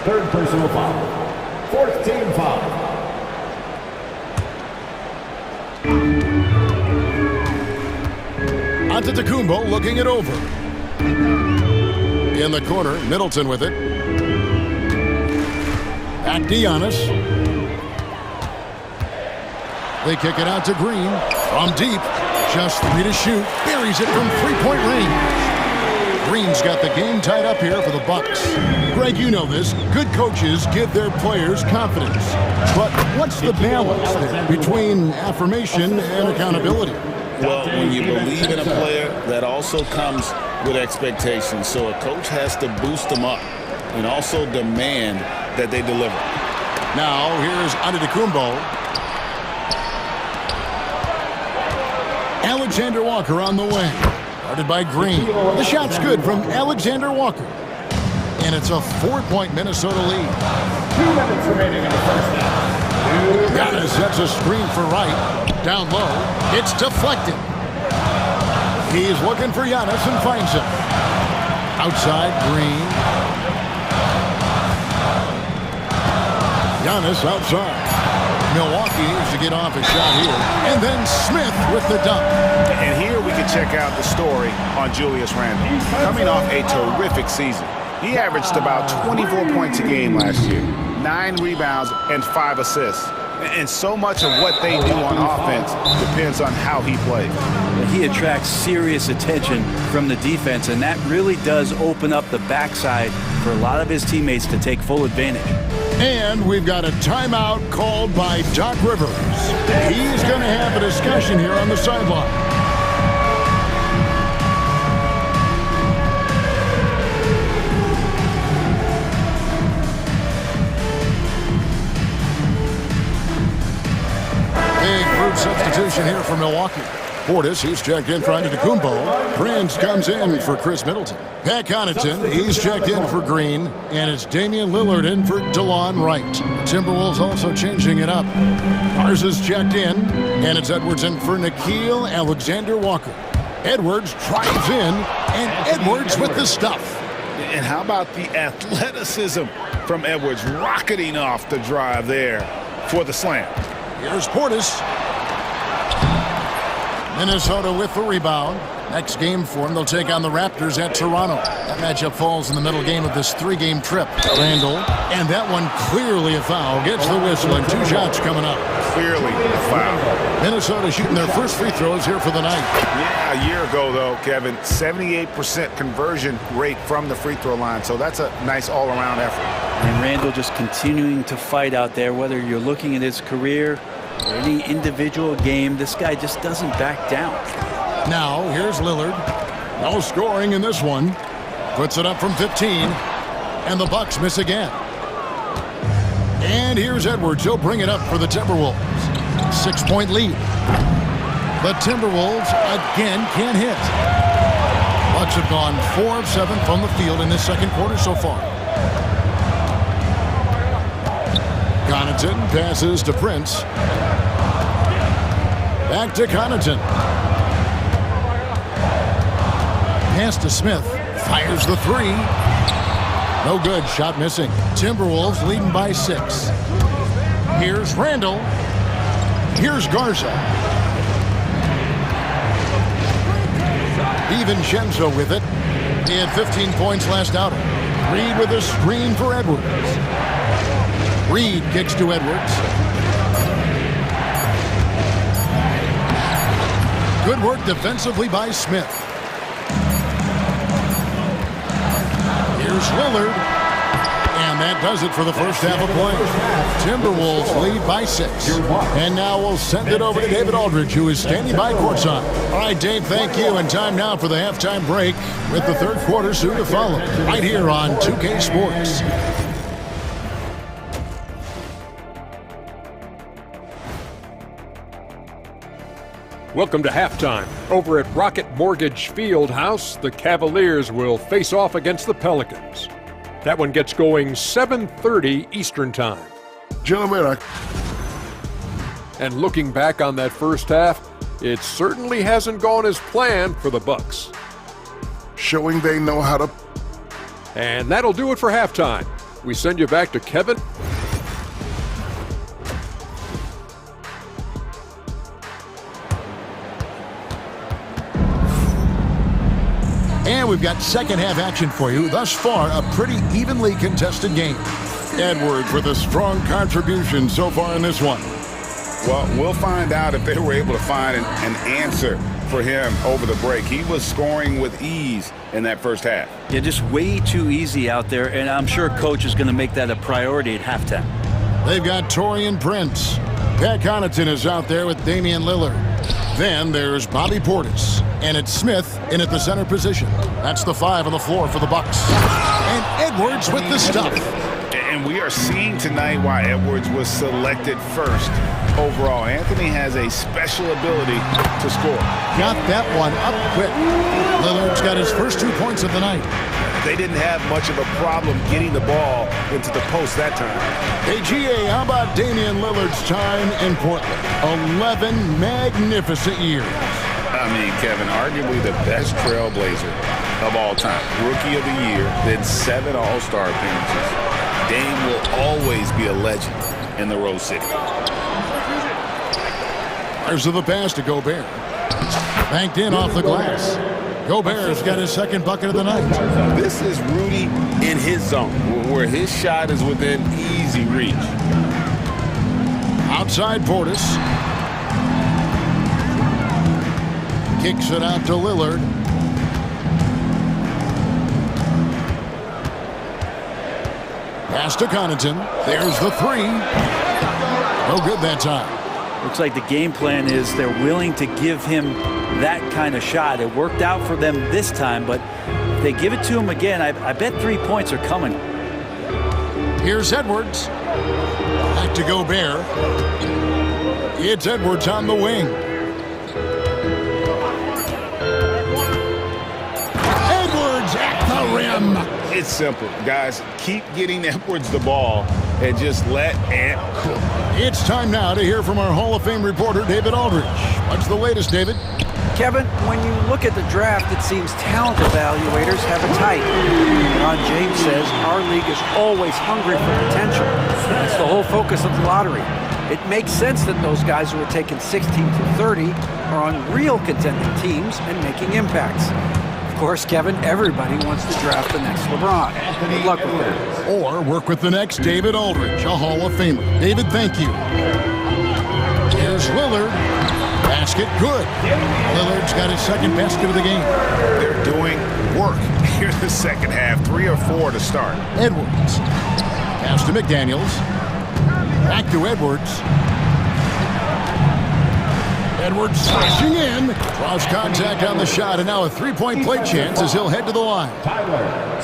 Third personal foul. Fourth team foul. Antetokounmpo looking it over. In the corner, Middleton with it. Back to Giannis. They kick it out to Green. From deep. Just 3 to shoot. Buries it from 3-point range. Green's got the game tied up here for the Bucks. Greg, you know this. Good coaches give their players confidence. But what's the balance there between affirmation and accountability? Well, when you believe in a player, that also comes with expectations. So a coach has to boost them up and also demand that they deliver. Now here's Antetokounmpo. Alexander Walker on the wing. Guarded by Green. The shot's good from Alexander Walker. And it's a 4-point Minnesota lead. 2 minutes remaining in the first half. Giannis sets a screen for Wright. Down low. It's deflected. He's looking for Giannis and finds him. Outside, Green. Giannis outside. Milwaukee needs to get off a shot here. And then Smith with the dunk. And here we can check out the story on Julius Randle. Coming off a terrific season. He averaged about 24 points a game last year, 9 rebounds and 5 assists. And so much of what they do on offense depends on how he plays. He attracts serious attention from the defense, and that really does open up the backside for a lot of his teammates to take full advantage. And we've got a timeout called by Doc Rivers. He's going to have a discussion here on the sideline. Big group substitution here for Milwaukee. Portis, he's checked in for Antetokounmpo. Prince comes in for Chris Middleton. Pat Connaughton, he's checked in for Green. And it's Damian Lillard in for DeLon Wright. Timberwolves also changing it up. Garza's checked in. And it's Edwards in for Nickeil Alexander-Walker. Edwards drives in. And Edwards with the stuff. And how about the athleticism from Edwards rocketing off the drive there for the slam. Here's Portis. Minnesota with the rebound. Next game for them, they'll take on the Raptors at Toronto. That matchup falls in the middle game of this 3-game trip. Randle, and that one clearly a foul. Gets the whistle, and 2 shots coming up. Clearly a foul. Minnesota shooting their first free throws here for the night. Yeah, a year ago, though, Kevin, 78% conversion rate from the free throw line. So that's a nice all-around effort. And Randle just continuing to fight out there, whether you're looking at his career or any individual game, this guy just doesn't back down. Now, here's Lillard. No scoring in this one. Puts it up from 15. And the Bucks miss again. And here's Edwards. He'll bring it up for the Timberwolves. 6-point lead. The Timberwolves again can't hit. Bucks have gone 4 of 7 from the field in this second quarter so far. Connaughton passes to Prince. Back to Connaughton. Pass to Smith. Fires the 3. No good. Shot missing. Timberwolves leading by 6. Here's Randle. Here's Garza. DiVincenzo with it. He had 15 points last outing. Reed with a screen for Edwards. Reed kicks to Edwards. Good work defensively by Smith. Here's Lillard. And that does it for the first half of play. Timberwolves lead by 6. And now we'll send it over to David Aldridge, who is standing by courtside. All right, Dave, thank you. And time now for the halftime break with the third quarter soon to follow. Right here on 2K Sports. Welcome to halftime. Over at Rocket Mortgage Fieldhouse, the Cavaliers will face off against the Pelicans. That one gets going 7:30 Eastern Time. Gentlemen, And looking back on that first half, it certainly hasn't gone as planned for the Bucks. showing they know how to. And that'll do it for halftime. We send you back to Kevin. And we've got second half action for you. Thus far, a pretty evenly contested game. Edwards with a strong contribution so far in this one. Well, we'll find out if they were able to find an answer for him over the break. He was scoring with ease in that first half. Yeah, just way too easy out there, and I'm sure Coach is going to make that a priority at halftime. They've got Taurean Prince. Pat Connaughton is out there with Damian Lillard. Then there's Bobby Portis. And it's Smith in at the center position. That's the 5 on the floor for the Bucks. And Edwards with the stuff. And we are seeing tonight why Edwards was selected first overall. Anthony has a special ability to score. Got that one up quick. Lillard's got his first 2 points of the night. they didn't have much of a problem getting the ball into the post that time. Hey, GA, how about Damian Lillard's time in Portland? 11 magnificent years. I mean, Kevin, arguably the best trailblazer of all time. Rookie of the year, then 7 All-Star appearances. Dame will always be a legend in the Rose City. There's the pass to Gobert. Banked in off the glass. Gobert's got his second bucket of the night. This is Rudy in his zone, where his shot is within easy reach. Outside Portis. Kicks it out to Lillard. Pass to Connaughton. There's the three. No good that time. Looks like the game plan is they're willing to give him that kind of shot. It worked out for them this time, but if they give it to him again, I bet 3 points are coming. Here's Edwards. Back to Gobert. It's Edwards on the wing. Edwards at the rim. It's simple, guys. Keep getting Edwards the ball and just let Ant cook. It's time now to hear from our Hall of Fame reporter, David Aldridge. What's the latest, David? Kevin, when you look at the draft, it seems talent evaluators have a type. Ron James says our league is always hungry for potential. That's the whole focus of the lottery. It makes sense that those guys who are taken 16 through 30 are on real contending teams and making impacts. Of course, Kevin, everybody wants to draft the next LeBron. Good luck with that. Or work with the next David Aldridge, a Hall of Famer. David, thank you. Here's Lillard. Basket good. Lillard's got his second basket of the game. They're doing work here in the second half. 3 or 4 to start. Edwards. Pass to McDaniels. Back to Edwards. Edwards slashing in. Draws contact on the shot, and now a three-point play chance as he'll head to the line.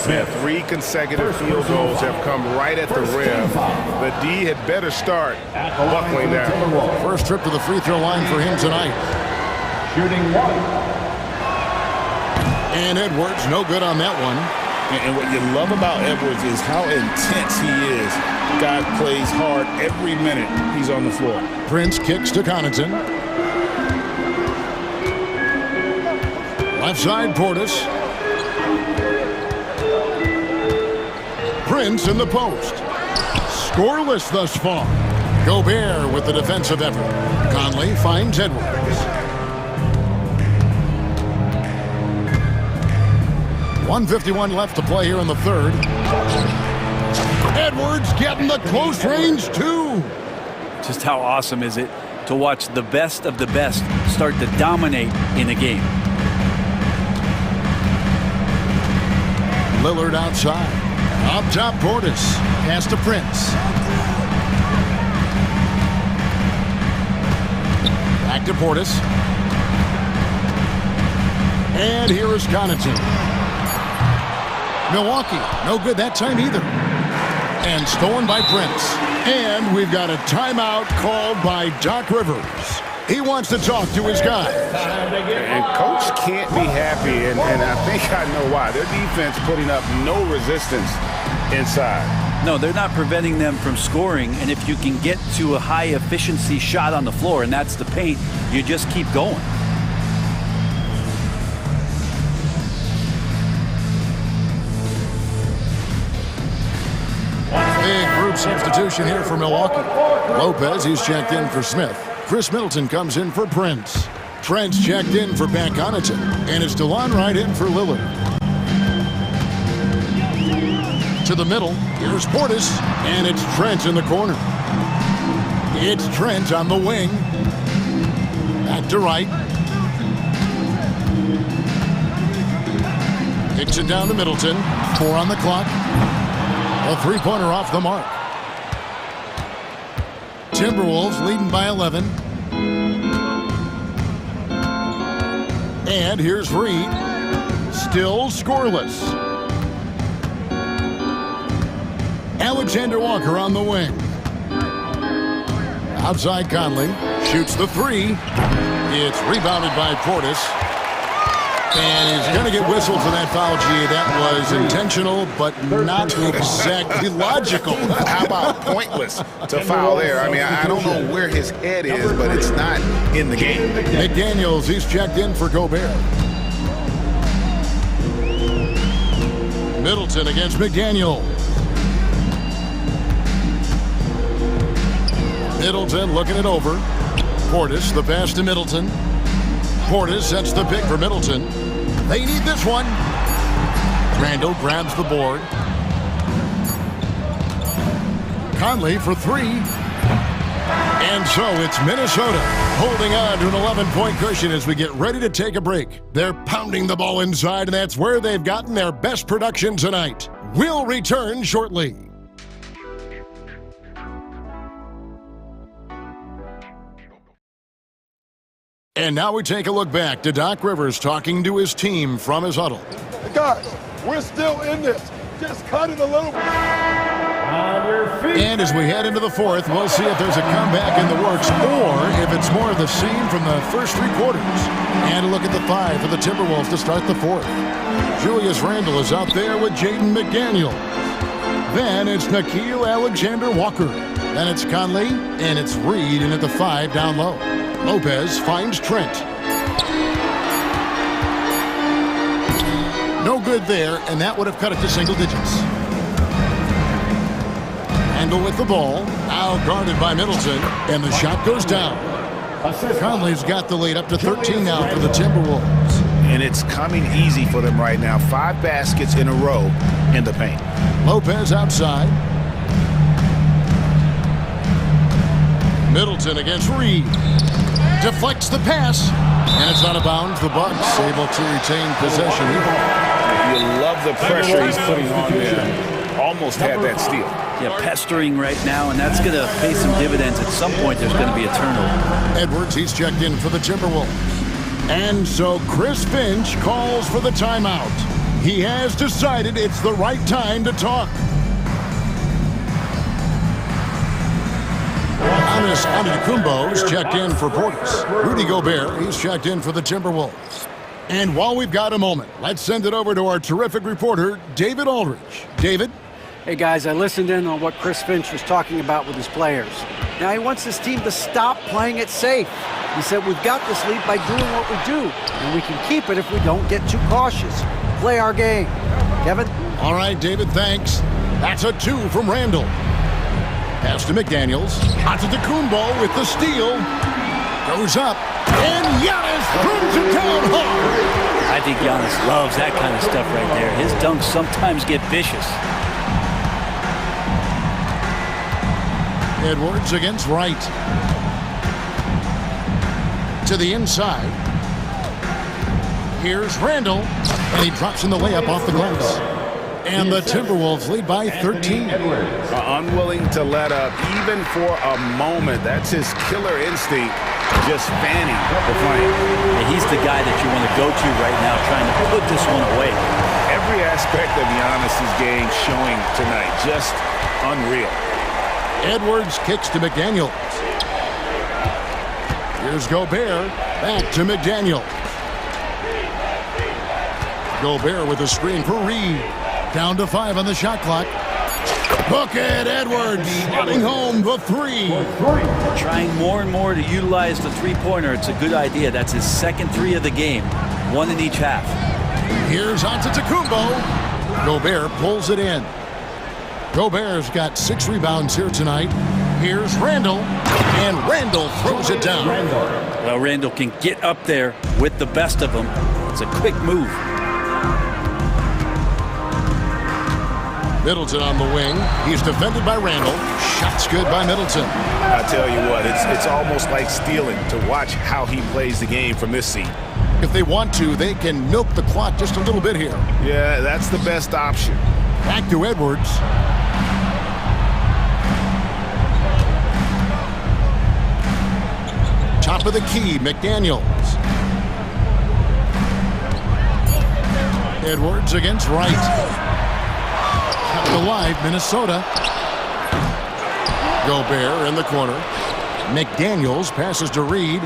Man, 3 consecutive field goals have come right at the rim. The D had better start buckling down. First trip to the free throw line for him tonight. Shooting 1. And Edwards, no good on that one. And what you love about Edwards is how intense he is. Guy plays hard every minute he's on the floor. Prince kicks to Connaughton. Left side, Portis. Prince in the post. Scoreless thus far. Gobert with the defensive effort. Conley finds Edwards. 1:51 left to play here in the third. Edwards getting the close range, too. Just how awesome is it to watch the best of the best start to dominate in a game? Lillard outside. Up top, Portis. Pass to Prince. Back to Portis. And here is Connaughton. Milwaukee, no good that time either. And stolen by Prince. And we've got a timeout called by Doc Rivers. He wants to talk to his guys. And Coach can't be happy, and I think I know why. Their defense putting up no resistance inside. No, they're not preventing them from scoring, and if you can get to a high-efficiency shot on the floor, and that's the paint, you just keep going. Big group substitution here for Milwaukee. Lopez, he's checked in for Smith. Chris Middleton comes in for Prince. Trent's checked in for Pat Connaughton. And it's DeLon Wright in for Lillard. To the middle, here's Portis. And it's Trent in the corner. It's Trent on the wing. Back to Wright. Kicks it down to Middleton. 4 on the clock. A three-pointer off the mark. Timberwolves leading by 11. And here's Reed. Still scoreless. Alexander Walker on the wing. Outside Conley. Shoots the three. It's rebounded by Portis. And he's going to get whistled for that foul, G. That was intentional, but not exactly logical. How about pointless to foul there? I mean, I don't know where his head is, but it's not in the game. McDaniels, he's checked in for Gobert. Middleton against McDaniel. Middleton looking it over. Portis, the pass to Middleton. Portis sets the pick for Middleton. They need this one. Randall grabs the board. Conley for three. And so it's Minnesota holding on to an 11-point cushion as we get ready to take a break. They're pounding the ball inside, and that's where they've gotten their best production tonight. We'll return shortly. And now we take a look back to Doc Rivers talking to his team from his huddle. Hey guys, we're still in this. Just cut it a little bit. And as we head into the fourth, we'll see if there's a comeback in the works or if it's more of the same from the first three quarters. And a look at the five for the Timberwolves to start the fourth. Julius Randle is out there with Jaden McDaniel. Then it's Nickeil Alexander-Walker. Then it's Conley, and it's Reed in at the five down low. Lopez finds Trent. No good there, and that would have cut it to single digits. Randle with the ball, now guarded by Middleton, and the shot goes down. Conley's got the lead up to 13 now for the Timberwolves. And it's coming easy for them right now. 5 baskets in a row in the paint. Lopez outside. Middleton against Reed. Deflects the pass, and it's out of bounds. The Bucks able to retain possession. You love the pressure he's putting on there. Almost had that steal. Yeah, pestering right now, and that's going to pay some dividends. At some point, there's going to be a turnover. Edwards, he's checked in for the Timberwolves. And so Chris Finch calls for the timeout. He has decided it's the right time to talk. Giannis Antetokounmpo's checked in for Portis. Rudy Gobert, he's checked in for the Timberwolves. And while we've got a moment, let's send it over to our terrific reporter, David Aldridge. David? Hey guys, I listened in on what Chris Finch was talking about with his players. Now he wants his team to stop playing it safe. He said we've got this lead by doing what we do, and we can keep it if we don't get too cautious. Play our game. Kevin? All right, David, thanks. That's a 2 from Randall. Pass to McDaniels. Antetokounmpo with the steal. Goes up. And Giannis throws it down hard. I think Giannis loves that kind of stuff right there. His dunks sometimes get vicious. Edwards against Wright. To the inside. Here's Randall. And he drops in the layup off the glass. And the Timberwolves lead by 13. Unwilling to let up even for a moment. That's his killer instinct, just fanning the flame. Yeah, he's the guy that you want to go to right now, trying to put this one away. Every aspect of Giannis's game showing tonight, just unreal. Edwards kicks to McDaniels. Here's Gobert, back to McDaniels. Gobert with a screen for Reed. Down to 5 on the shot clock. Look at Edwards getting home the 3. Trying more and more to utilize the three-pointer. It's a good idea. That's his second 3 of the game. 1 in each half. Here's Antetokounmpo. Gobert pulls it in. Gobert's got 6 rebounds here tonight. Here's Randall. And Randall throws it down. Well, Randall can get up there with the best of them. It's a quick move. Middleton on the wing. He's defended by Randall. Shots good by Middleton. I tell you what, it's almost like stealing to watch how he plays the game from this seat. If they want to, they can milk the clock just a little bit here. Yeah, that's the best option. Back to Edwards. Top of the key, McDaniels. Edwards against Wright. Kept alive, Minnesota. Gobert in the corner. McDaniels passes to Reed.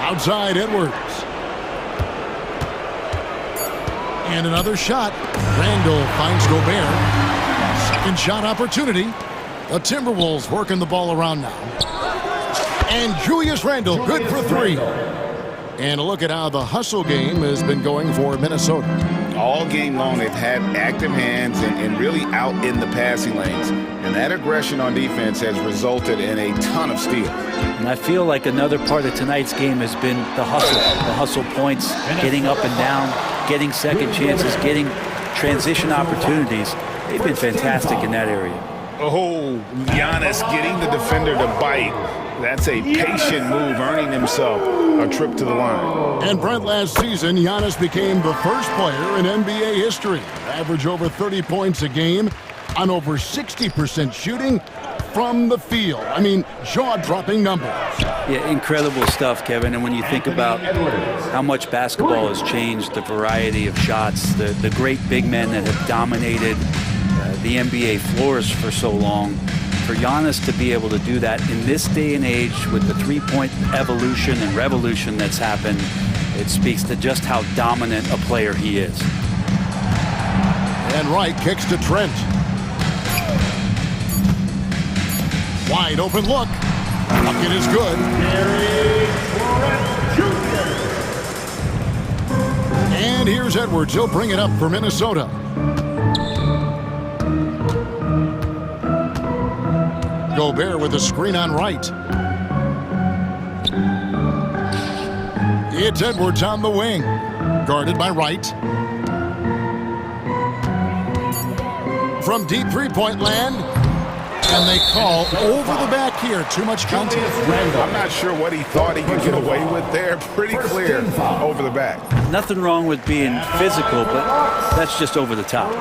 Outside Edwards. And another shot. Randall finds Gobert. Second shot opportunity. The Timberwolves working the ball around now. And Julius Randle, good for three. And a look at how the hustle game has been going for Minnesota. All game long, they've had active hands and really out in the passing lanes. And that aggression on defense has resulted in a ton of steals. And I feel like another part of tonight's game has been the hustle points, getting up and down, getting second chances, getting transition opportunities. They've been fantastic in that area. Oh, Giannis getting the defender to bite. That's a patient move, earning himself a trip to the line. And Brent, last season, Giannis became the first player in NBA history to average over 30 points a game on over 60% shooting from the field. I mean, jaw-dropping numbers. Yeah, incredible stuff, Kevin. And when you think about how much basketball has changed, the variety of shots, the great big men that have dominated the NBA floors for so long, for Giannis to be able to do that in this day and age with the three-point evolution and revolution that's happened, it speaks to just how dominant a player he is. And Wright kicks to Trent. Wide open look. Bucket is good. And here's Edwards. He'll bring it up for Minnesota. Gobert with a screen on Wright. It's Edwards on the wing. Guarded by Wright. From deep three-point land. And they call over the back here. Too much contact. I'm not sure what he thought he could get away with there. Pretty clear over the back. Nothing wrong with being physical, but that's just over the top.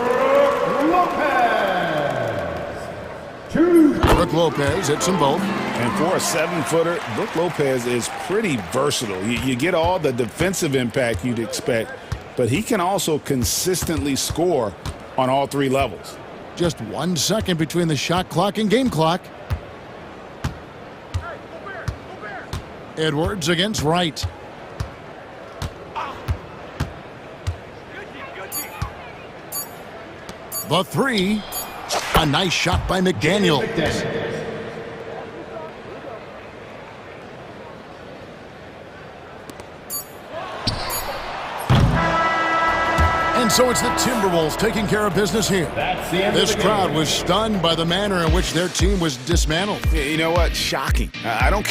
Brook Lopez hits them both. And for a 7-footer, Brook Lopez is pretty versatile. You get all the defensive impact you'd expect, but he can also consistently score on all three levels. Just 1 second between the shot clock and game clock. Edwards against Wright. The three. A nice shot by McDaniel. And so it's the Timberwolves taking care of business here. This crowd was stunned by the manner in which their team was dismantled. You know what? Shocking. I don't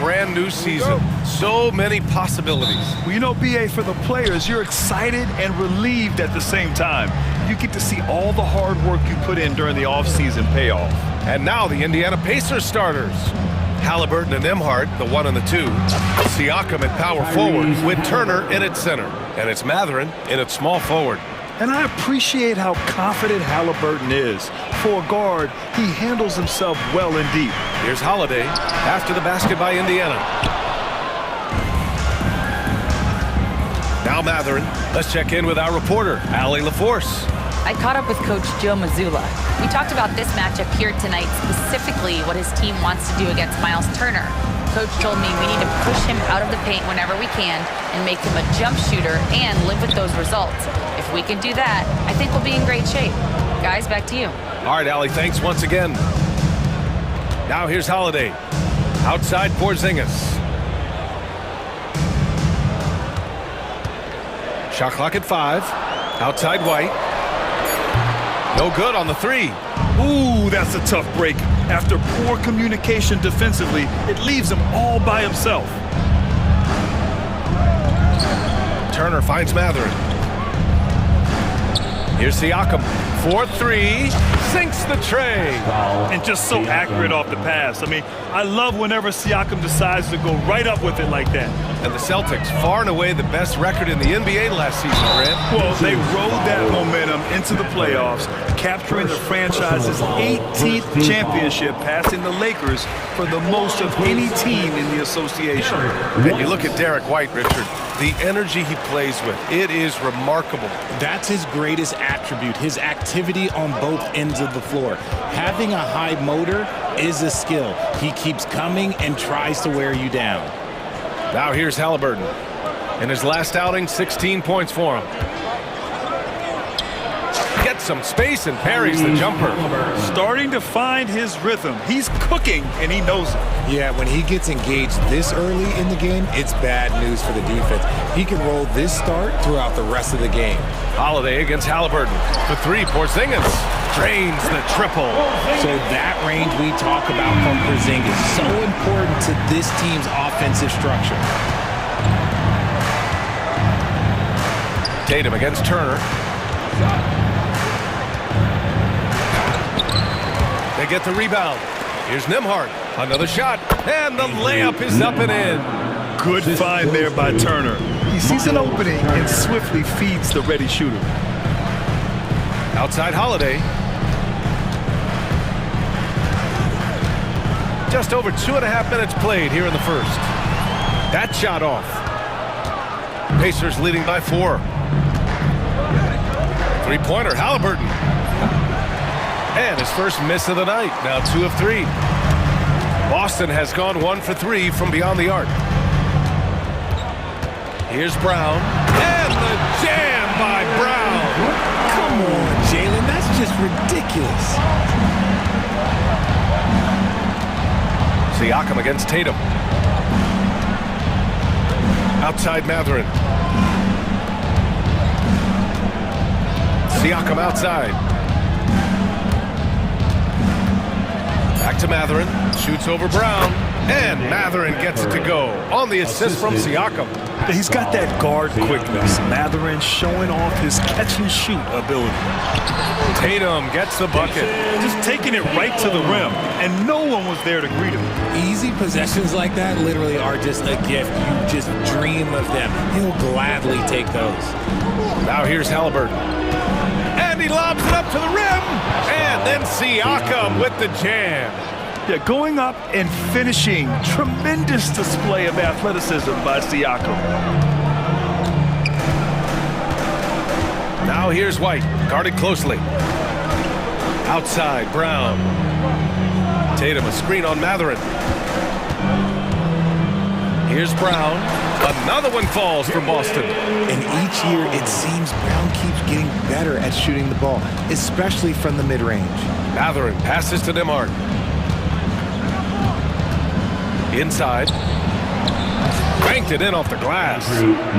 brand new season. So many possibilities. Well, you know, BA, for the players, you're excited and relieved at the same time. You get to see all the hard work you put in during the offseason pay off. And now the Indiana Pacers starters. Halliburton and Emhart, the 1 and the 2. Siakam at power forward with Turner in at center. And it's Mathurin in at small forward. And I appreciate how confident Halliburton is. For a guard, he handles himself well and deep. Here's Holiday after the basket by Indiana. Now Mathurin. Let's check in with our reporter, Allie LaForce. I caught up with Coach Joe Mazzulla. We talked about this matchup here tonight, specifically what his team wants to do against Miles Turner. Coach told me we need to push him out of the paint whenever we can and make him a jump shooter and live with those results. If we can do that, I think we'll be in great shape. Guys, back to you. All right, Allie, thanks once again. Now here's Holiday. Outside Porzingis. Shot clock at 5. Outside White. No good on the 3. Ooh, that's a tough break. After poor communication defensively, it leaves him all by himself. Turner finds Mathurin. Here's Siakam. 4-3. Sinks the tray. And just so accurate off the pass. I mean, I love whenever Siakam decides to go right up with it like that. And the Celtics, far and away the best record in the NBA last season, Grant. Well, they rode that momentum into the playoffs, capturing the franchise's 18th championship, passing the Lakers for the most of any team in the association. And you look at Derek White, Richard, the energy he plays with, it is remarkable. That's his greatest attribute, his activity on both ends of the floor. Having a high motor is a skill. He keeps coming and tries to wear you down. Now here's Halliburton. In his last outing, 16 points for him. Gets some space and parries the jumper. Starting to find his rhythm. He's cooking, and he knows it. Yeah, when he gets engaged this early in the game, it's bad news for the defense. He can roll this start throughout the rest of the game. Holiday against Halliburton. The 3, Porzingis drains the triple. So that range we talk about from Porzingis, so important to this team's offensive structure. Tatum against Turner. They get the rebound. Here's Nembhard. Another shot. And the layup is up and in. Good find there by Turner. He sees an opening and swiftly feeds the ready shooter. Outside Holiday. Just over 2.5 minutes played here in the first. That shot off. Pacers leading by 4. Three-pointer, Halliburton. And his first miss of the night. Now 2 of 3. Boston has gone 1 for 3 from beyond the arc. Here's Brown. And the jam by Brown. Come on, Jalen. That's just ridiculous. Siakam against Tatum. Outside Mathurin. Siakam outside. Back to Mathurin. Shoots over Brown. And Mathurin gets it to go on the assist from Siakam. He's got that guard quickness. Mathurin showing off his catch-and-shoot ability. Tatum gets the bucket. Just taking it right to the rim, and no one was there to greet him. Easy possessions like that literally are just a gift. You just dream of them. He'll gladly take those. Now here's Halliburton. And he lobs it up to the rim. And then Siakam with the jam. Yeah, going up and finishing. Tremendous display of athleticism by Siakam. Now here's White, guarded closely. Outside, Brown. Tatum, a screen on Mathurin. Here's Brown. Another one falls from Boston. And each year, it seems Brown keeps getting better at shooting the ball, especially from the mid-range. Mathurin passes to Nembhard. Inside. Banked it in off the glass.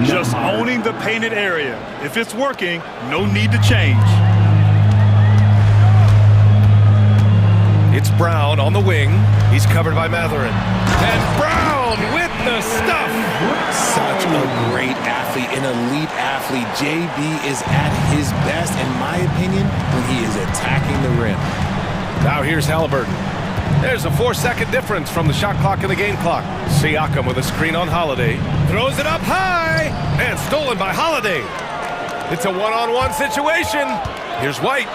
Just owning the painted area. If it's working, no need to change. It's Brown on the wing. He's covered by Matherin. And Brown with the stuff. Such a great athlete, an elite athlete. JB is at his best, in my opinion, when he is attacking the rim. Now here's Halliburton. There's a 4-second difference from the shot clock and the game clock. Siakam with a screen on Holiday. Throws it up high. And stolen by Holiday. It's a one-on-one situation. Here's White.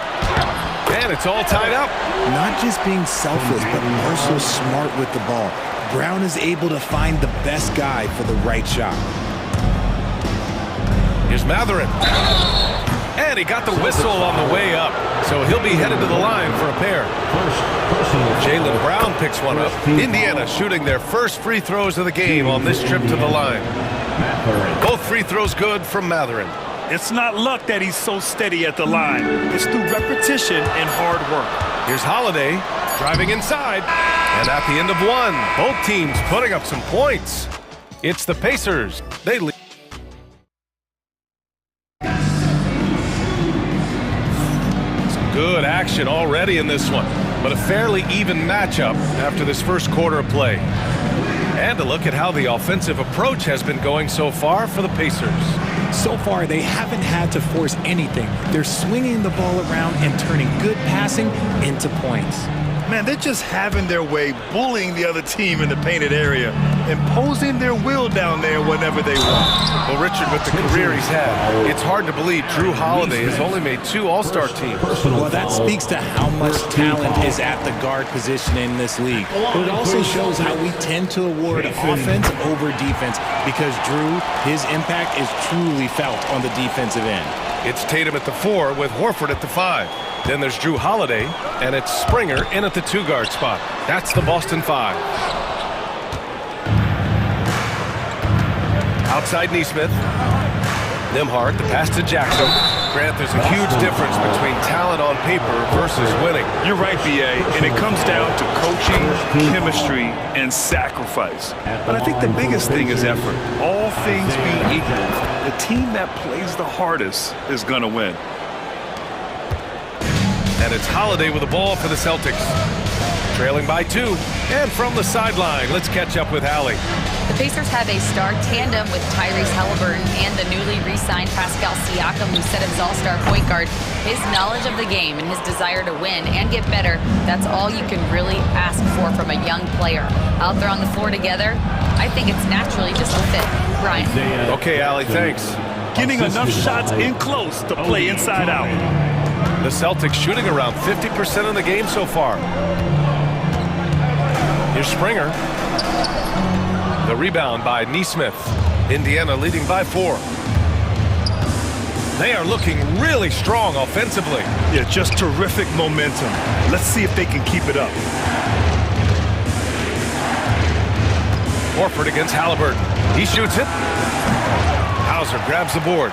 And it's all tied up. Not just being selfless, but also smart with the ball. Brown is able to find the best guy for the right shot. Here's Matherin. And he got the whistle on the way up. So he'll be headed to the line for a pair. Jaylen Brown picks one up. Indiana shooting their first free throws of the game on this trip to the line. Both free throws good from Matherin. It's not luck that he's so steady at the line. It's through repetition and hard work. Here's Holiday driving inside. And at the end of one, both teams putting up some points. It's the Pacers. They lead. Some good action already in this one, but a fairly even matchup after this first quarter of play. And a look at how the offensive approach has been going so far for the Pacers. So far, they haven't had to force anything. They're swinging the ball around and turning good passing into points. Man, they're just having their way, bullying the other team in the painted area, imposing their will down there whenever they want. Well, Richard, with the career he's had, it's hard to believe Drew Holiday has only made 2 All-Star teams. Well, that speaks to how much talent is at the guard position in this league. But it also shows how we tend to award offense over defense because Drew, his impact is truly felt on the defensive end. It's Tatum at the 4 with Horford at the 5. Then there's Drew Holiday, and it's Springer in at the 2-guard spot. That's the Boston 5. Outside Neesmith. Nembhard, the pass to Jackson. Grant, there's a huge difference between talent on paper versus winning. You're right, B.A., and it comes down to coaching, chemistry, and sacrifice. But I think the biggest thing is effort. All things being equal, the team that plays the hardest is going to win. And it's Holiday with the ball for the Celtics. Trailing by 2. And from the sideline, let's catch up with Allie. The Pacers have a star tandem with Tyrese Halliburton and the newly re-signed Pascal Siakam, who set his all-star point guard. His knowledge of the game and his desire to win and get better, that's all you can really ask for from a young player. Out there on the floor together, I think it's naturally just a fit. Brian. Okay, Allie, thanks. Getting enough shots in close to play inside out. The Celtics shooting around 50% of the game so far. Here's Springer. The rebound by Neesmith. Indiana leading by 4. They are looking really strong offensively. Yeah, just terrific momentum. Let's see if they can keep it up. Horford against Halliburton. He shoots it. Hauser grabs the board.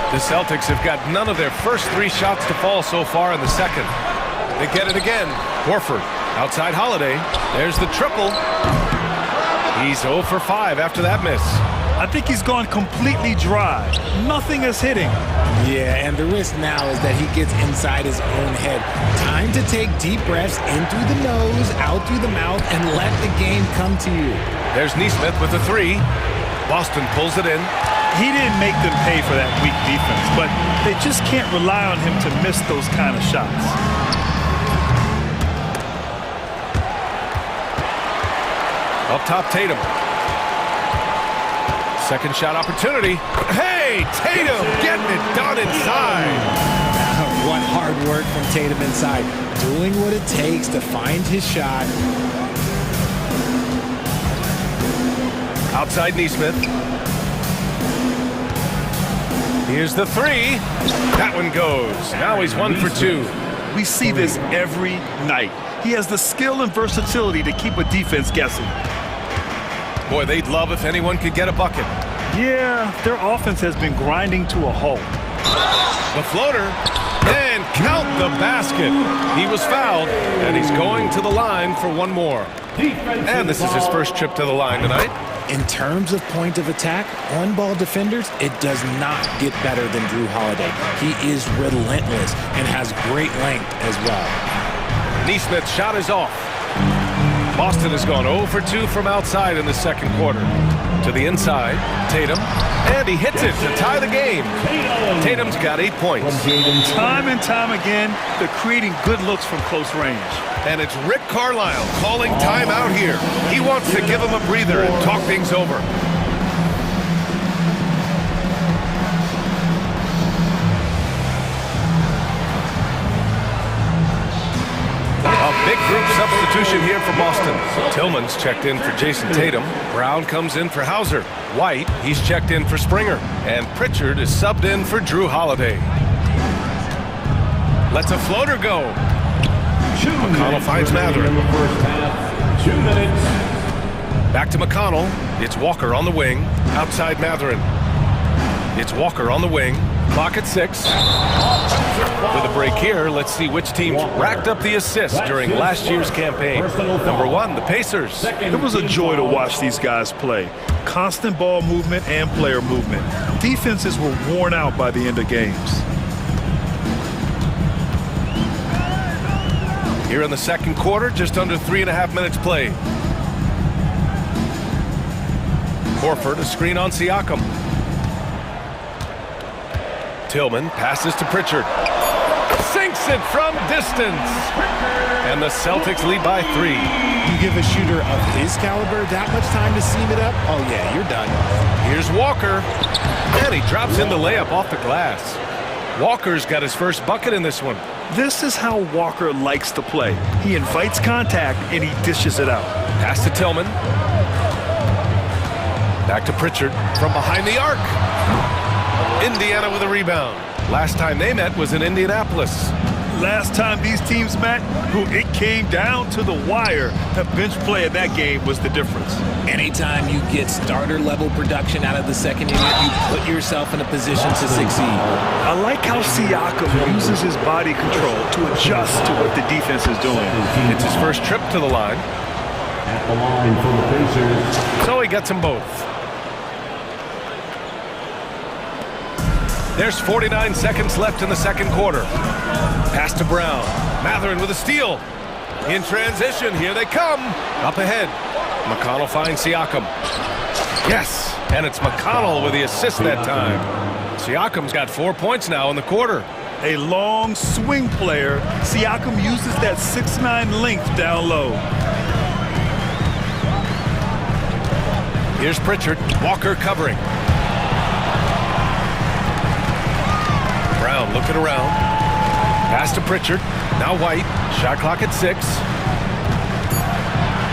The Celtics have got none of their first 3 shots to fall so far in the second. They get it again. Horford outside Holiday. There's the triple. He's 0 for 5 after that miss. I think he's gone completely dry. Nothing is hitting. Yeah, and the risk now is that he gets inside his own head. Time to take deep breaths in through the nose, out through the mouth, and let the game come to you. There's Neesmith with the 3. Boston pulls it in. He didn't make them pay for that weak defense, but they just can't rely on him to miss those kind of shots. Up top, Tatum. Second shot opportunity. Hey, Tatum getting it done inside. What hard work from Tatum inside. Doing what it takes to find his shot. Outside Neesmith. Here's the 3. That one goes. Now he's 1 for 2. We see this every night. He has the skill and versatility to keep a defense guessing. Boy, they'd love if anyone could get a bucket. Yeah, their offense has been grinding to a halt. The floater, and count the basket. He was fouled, and he's going to the line for one more. And this is his first trip to the line tonight. In terms of point of attack, on-ball defenders, it does not get better than Drew Holiday. He is relentless and has great length as well. Neesmith's shot is off. Boston has gone 0 for 2 from outside in the second quarter. To the inside, Tatum, and he hits it to tie the game. Tatum's got 8 points. Time and time again, they're creating good looks from close range. And it's Rick Carlisle calling timeout here. He wants to give him a breather and talk things over. A big group substitution here for Boston. Tillman's checked in for Jason Tatum. Brown comes in for Hauser. White, he's checked in for Springer. And Pritchard is subbed in for Drew Holiday. Lets a floater go. McConnell finds Mathurin. 2 minutes. Back to McConnell. It's Walker on the wing. Outside Mathurin. It's Walker on the wing. Clock at 6. With a break here, let's see which teams racked up the assists during last year's campaign. Number 1, the Pacers. It was a joy to watch these guys play. Constant ball movement and player movement. Defenses were worn out by the end of games. Here in the second quarter, just under 3.5 minutes played. Horford, a screen on Siakam. Tillman passes to Pritchard. Sinks it from distance. And the Celtics lead by 3. You give a shooter of his caliber that much time to seam it up, oh yeah, you're done. Here's Walker. And he drops in the layup off the glass. Walker's got his first bucket in this one. This is how Walker likes to play. He invites contact and he dishes it out. Pass to Tillman. Back to Pritchard from behind the arc. Indiana with a rebound. Last time they met was in Indianapolis. Last time these teams met, it came down to the wire. The bench play in that game was the difference. Anytime you get starter level production out of the second unit, you put yourself in a position to succeed. I like how Siakam uses his body control to adjust to what the defense is doing. It's his first trip to the line. At the line for the Pacers. So he gets them both. There's 49 seconds left in the second quarter. Pass to Brown. Mathurin with a steal. In transition, here they come. Up ahead. McConnell finds Siakam. Yes, and it's McConnell with the assist that time. Siakam's got 4 points now in the quarter. A long swing player. Siakam uses that 6'9" length down low. Here's Pritchard. Walker covering. Brown looking around. Pass to Pritchard. Now White. Shot clock at 6.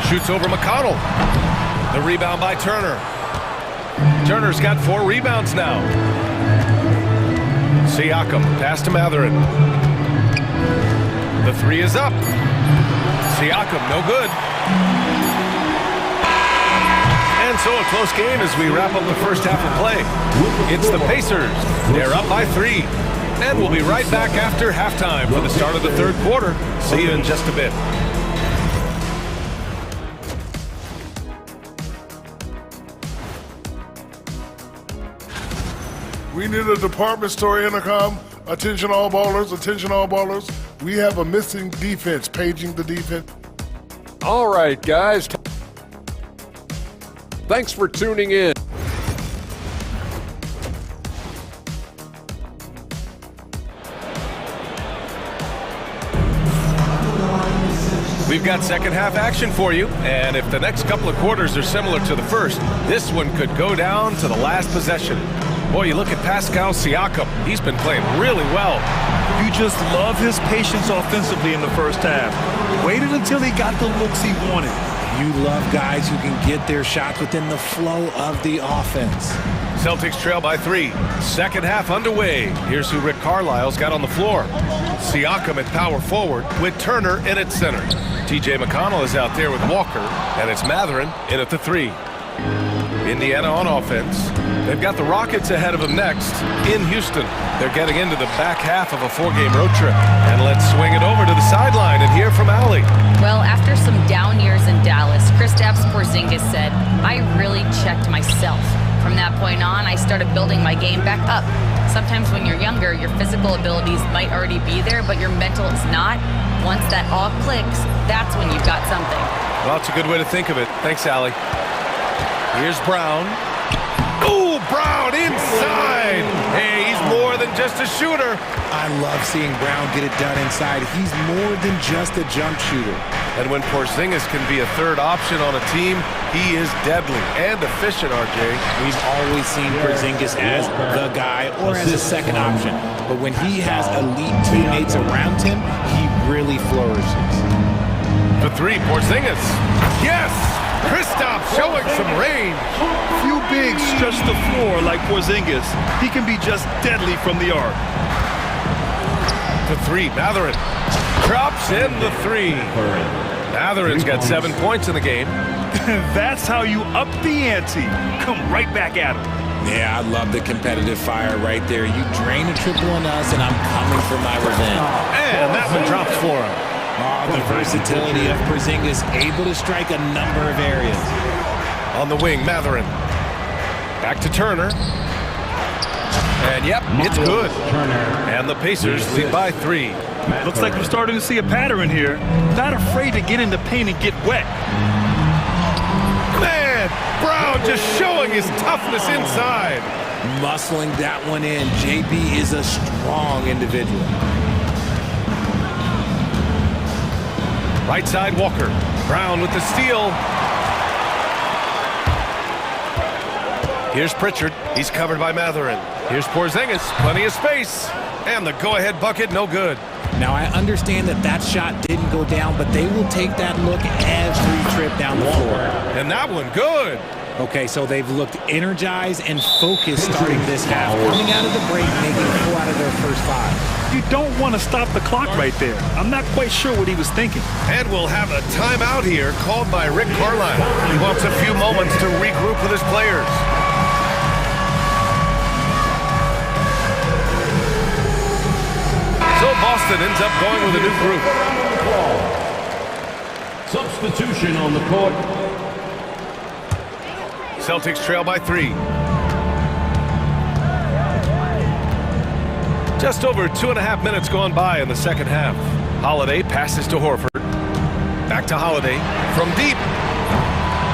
Shoots over McConnell. The rebound by Turner. Turner's got 4 rebounds now. Siakam. Pass to Mathurin. The 3 is up. Siakam, no good. And so a close game as we wrap up the first half of play. It's the Pacers. They're up by 3. And we'll be right back after halftime for the start of the third quarter. See you in just a bit. We need a department store intercom. Attention all ballers, attention all ballers. We have a missing defense, paging the defense. All right, guys. Thanks for tuning in. We've got second half action for you, and if the next couple of quarters are similar to the first, this one could go down to the last possession. Boy, you look at Pascal Siakam. He's been playing really well. You just love his patience offensively in the first half. Waited until he got the looks he wanted. You love guys who can get their shots within the flow of the offense. Celtics trail by 3. Second half underway. Here's who Rick Carlisle's got on the floor. Siakam at power forward with Turner in at center. TJ McConnell is out there with Walker, and it's Mathurin in at the 3. Indiana on offense. They've got the Rockets ahead of them next in Houston. They're getting into the back half of a 4-game road trip. And let's swing it over to the sideline and hear from Allie. Well, after some down years in Dallas, Kristaps Porzingis said, I really checked myself. From that point on, I started building my game back up. Sometimes when you're younger, your physical abilities might already be there, but your mental is not. Once that all clicks, that's when you've got something. Well, it's a good way to think of it. Thanks, Allie. Here's Brown. Ooh, Brown inside. Hey, he's more than just a shooter. I love seeing Brown get it done inside. He's more than just a jump shooter. And when Porzingis can be a third option on a team, he is deadly and efficient, RJ. We've always seen Porzingis as the guy or as a second option. But when he has elite teammates around him, he really flourishes. The three, Porzingis. Yes! Kristaps showing some range. Few bigs stretch the floor like Porzingis. He can be just deadly from the arc. The three, Matherin. Drops in the three. Matherin's got 7 points in the game. That's how you up the ante. Come right back at him. Yeah, I love the competitive fire right there. You drain a triple on us, and I'm coming for my revenge. And that one drops for him. Oh, the versatility of Porzingis, able to strike a number of areas. On the wing, Matherin. Back to Turner. And yep, it's good. And the Pacers lead by 3. Looks like we're starting to see a pattern here. Not afraid to get in the paint and get wet. Man, Brown just showing his toughness inside. Muscling that one in. JB is a strong individual. Right side, Walker. Brown with the steal. Here's Pritchard. He's covered by Matherin. Here's Porzingis. Plenty of space. And the go-ahead bucket, no good. Now, I understand that that shot didn't go down, but they will take that look every trip down the floor. And that one, good. Okay, so they've looked energized and focused starting this half. Coming out of the break, making 4 out of their first 5. You don't want to stop the clock right there. I'm not quite sure what he was thinking. And we'll have a timeout here called by Rick Carlisle. He wants a few moments to regroup with his players. So Boston ends up going with a new group. Substitution on the court. Celtics trail by 3. Just over 2.5 minutes gone by in the second half. Holiday passes to Horford. Back to Holiday from deep.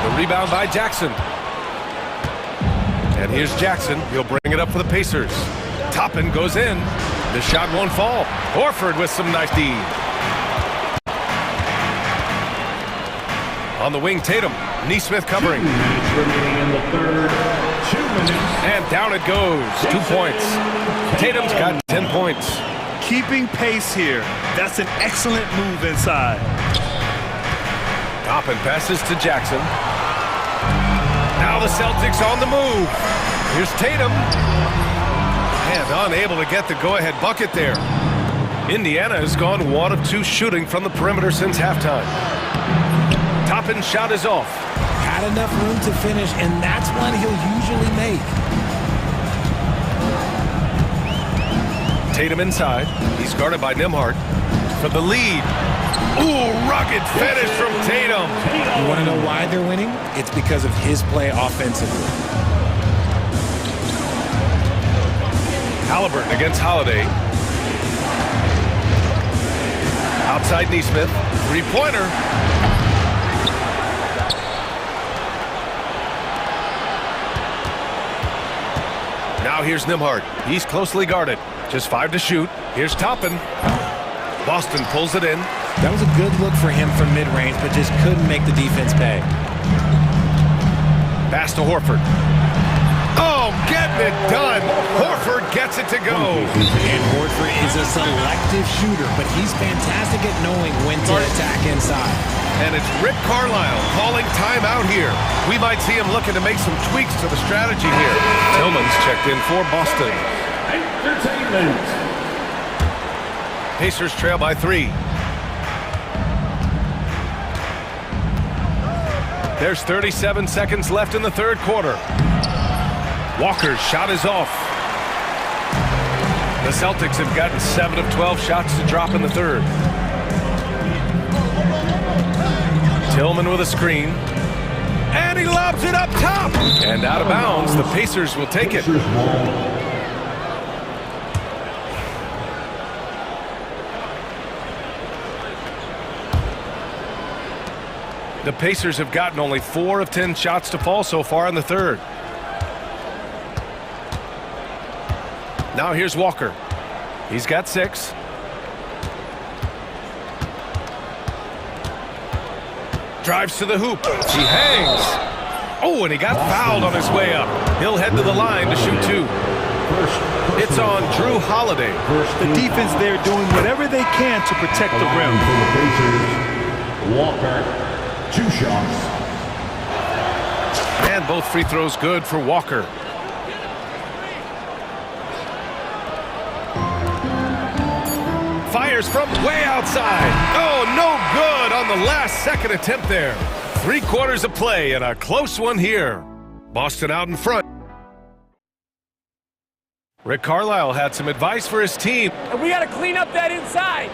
The rebound by Jackson. And here's Jackson. He'll bring it up for the Pacers. Toppin goes in. The shot won't fall. Horford with some nice D. On the wing, Tatum. Neesmith covering. 2 minutes remaining in the third. 2 minutes. And down it goes. 2 points. Tatum's got 10 points. Keeping pace here. That's an excellent move inside. Toppin passes to Jackson. Now the Celtics on the move. Here's Tatum. And unable to get the go-ahead bucket there. Indiana has gone 1 of 2 shooting from the perimeter since halftime. Toppin's shot is off. Had enough room to finish, and that's one he'll usually make. Tatum inside. He's guarded by Nembhard. For the lead. Ooh, rugged finish from Tatum. You want to know why they're winning? It's because of his play offensively. Halliburton against Holiday. Outside Neesmith. 3-pointer. Now here's Nembhard. He's closely guarded. Just 5 to shoot. Here's Toppin. Boston pulls it in. That was a good look for him from mid-range, but just couldn't make the defense pay. Pass to Horford. Oh, getting it done. Horford gets it to go. And Horford is a selective shooter, but he's fantastic at knowing when to attack inside. And it's Rick Carlisle calling timeout here. We might see him looking to make some tweaks to the strategy here. Tillman's checked in for Boston. Entertainment. Pacers trail by 3. There's 37 seconds left in the third quarter. Walker's shot is off. The Celtics have gotten 7 of 12 shots to drop in the third. Tillman with a screen. And he lobs it up top. And out of bounds, the Pacers will take it. The Pacers have gotten only 4 of 10 shots to fall so far in the third. Now here's Walker. He's got 6. Drives to the hoop. He hangs. Oh, and he got fouled on his way up. He'll head to the line to shoot 2. It's on Drew Holiday. The defense there doing whatever they can to protect the rim. Walker, 2 shots. And both free throws good for Walker. Fires from way outside. Oh, no good on the last second attempt there. 3 quarters of play and a close one here. Boston out in front. Rick Carlisle had some advice for his team. And we got to clean up that inside.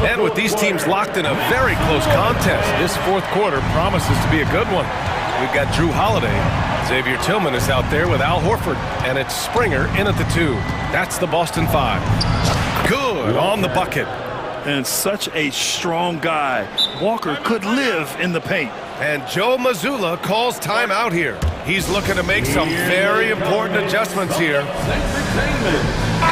And with these teams locked in a very close contest, this 4th quarter promises to be a good one. We've got Drew Holiday. Xavier Tillman is out there with Al Horford. And it's Springer in at the 2. That's the Boston 5. Good on the bucket. And such a strong guy. Walker could live in the paint. And Joe Mazzulla calls timeout here. He's looking to make some very important adjustments here.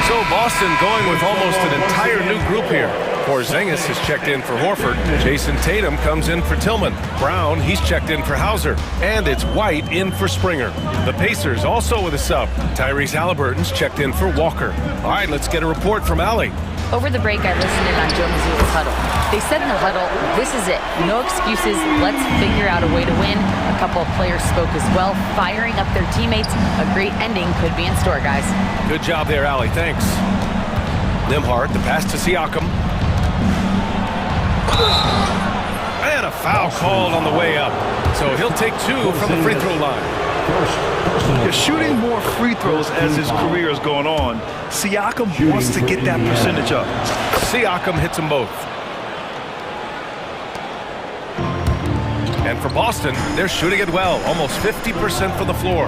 So Boston going with almost an entire new group here. Porzingis has checked in for Horford. Jason Tatum comes in for Tillman. Brown, he's checked in for Hauser. And it's White in for Springer. The Pacers also with a sub. Tyrese Halliburton's checked in for Walker. All right, let's get a report from Allie. Over the break, I listened in on Joe Mazzulla's huddle. They said in the huddle, this is it. No excuses. Let's figure out a way to win. A couple of players spoke as well, firing up their teammates. A great ending could be in store, guys. Good job there, Allie. Thanks. Nembhard, the pass to Siakam. And a foul called on the way up. So he'll take 2 from the free throw line. You're shooting more free throws as his career is going on. Siakam wants to get that percentage up. Siakam hits them both. And for Boston, they're shooting it well, almost 50% from the floor.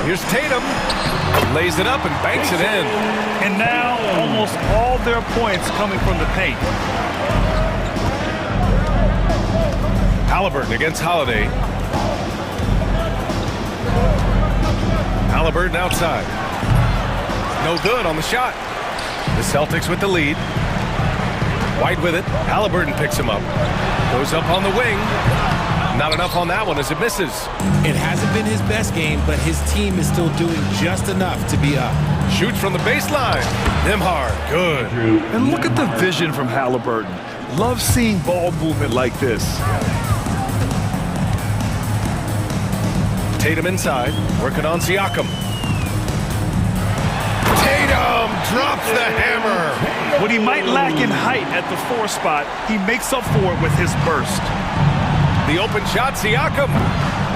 Here's Tatum. Lays it up and banks it in. And now almost all their points coming from the paint. Halliburton against Holiday. Halliburton outside. No good on the shot. The Celtics with the lead. White with it. Halliburton picks him up. Goes up on the wing. Not enough on that one as it misses. It hasn't been his best game, but his team is still doing just enough to be up. Shoots from the baseline. Nembhard, good. And look at the vision from Halliburton. Love seeing ball movement like this. Tatum inside, working on Siakam. Tatum drops the hammer. What he might lack in height at the 4 spot, he makes up for it with his burst. The open shot, Siakam.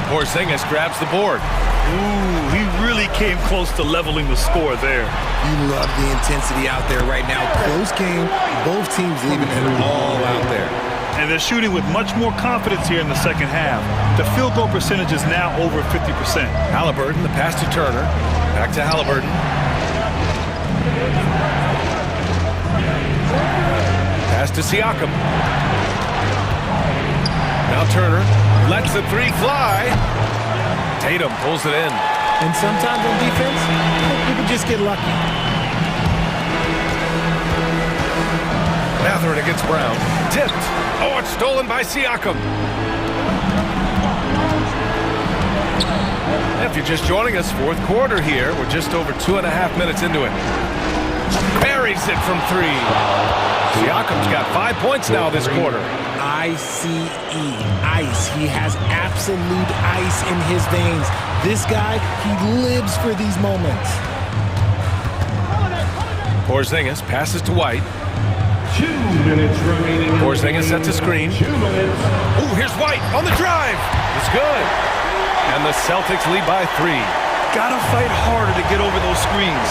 Porzingis grabs the board. Ooh, he really came close to leveling the score there. You love the intensity out there right now. Close game, both teams leaving it all out there. And they're shooting with much more confidence here in the second half. The field goal percentage is now over 50%. Halliburton, the pass to Turner. Back to Halliburton. Pass to Siakam. Now Turner lets the 3 fly. Tatum pulls it in. And sometimes on defense, you can just get lucky. Matherin against Brown. Tipped. Oh, it's stolen by Siakam. If you're just joining us, 4th quarter here. We're just over 2.5 minutes into it. Buries it from 3. Siakam's got 5 points now this quarter. I-C-E, ice. He has absolute ice in his veins. This guy, he lives for these moments. Porzingis passes to White. 2 minutes remaining. Porzingis sets a screen. 2 minutes. Ooh, here's White on the drive. It's good. And the Celtics lead by 3. Gotta fight harder to get over those screens.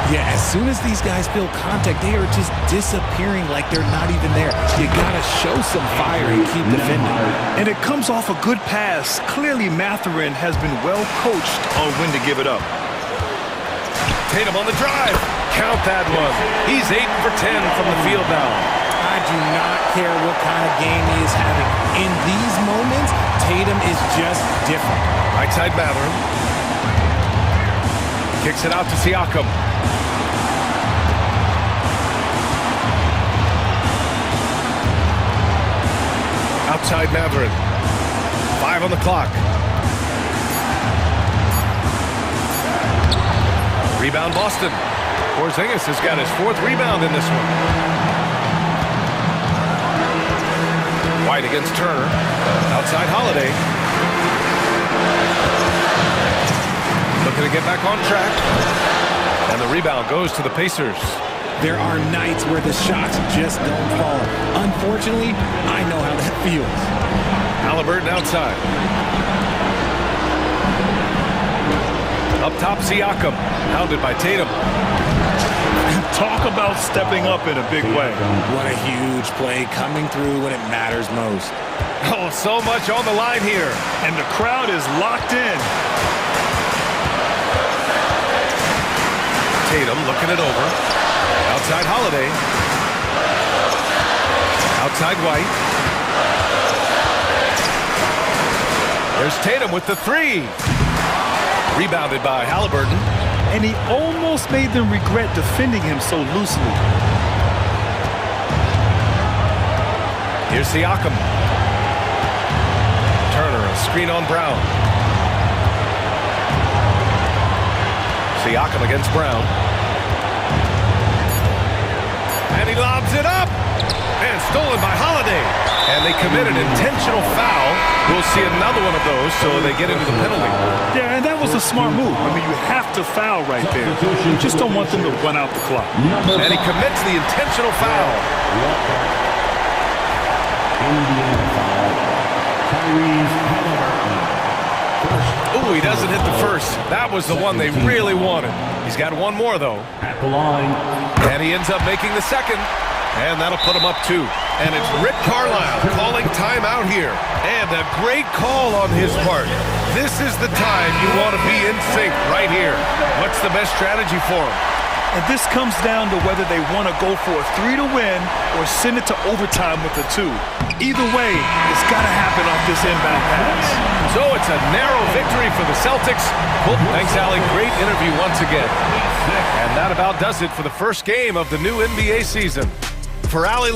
Yeah, as soon as these guys feel contact, they are just disappearing like they're not even there. You gotta show some fire and keep defending. And it comes off a good pass. Clearly, Matherin has been well coached on when to give it up. Tatum on the drive. Count that one. He's 8 for 10 from the field now. I do not care what kind of game he is having. In these moments, Tatum is just different. Right side Mathurin. Kicks it out to Siakam. Outside Mathurin. 5 on the clock. Rebound Boston. Porzingis has got his 4th rebound in this one. White against Turner. Outside Holiday. Looking to get back on track. And the rebound goes to the Pacers. There are nights where the shots just don't fall. Unfortunately, I know how that feels. Halliburton outside. Up top, Siakam. Hounded by Tatum. Talk about stepping up in a big way. What a huge play coming through when it matters most. Oh, so much on the line here. And the crowd is locked in. Tatum looking it over. Outside Holiday. Outside White. There's Tatum with the 3. Rebounded by Halliburton. And he almost made them regret defending him so loosely. Here's Siakam. Turner, a screen on Brown. Siakam against Brown. And he lobs it up. And stolen by Holiday. And they committed intentional foul. We'll see another one of those, so they get into the penalty. Yeah, and that was a smart move. I mean, you have to foul right there. You just don't want them to run out the clock. And he commits the intentional foul. Ooh, he doesn't hit the first. That was the one they really wanted. He's got one more, though. At the line. And he ends up making the second. And that'll put him up 2. And it's Rick Carlisle calling timeout here. And a great call on his part. This is the time you want to be in sync right here. What's the best strategy for him? And this comes down to whether they want to go for a 3 to win or send it to overtime with a 2. Either way, it's got to happen off this inbound pass. So it's a narrow victory for the Celtics. Well, thanks, Allie. Great interview once again. And that about does it for the first game of the new NBA season. For Allie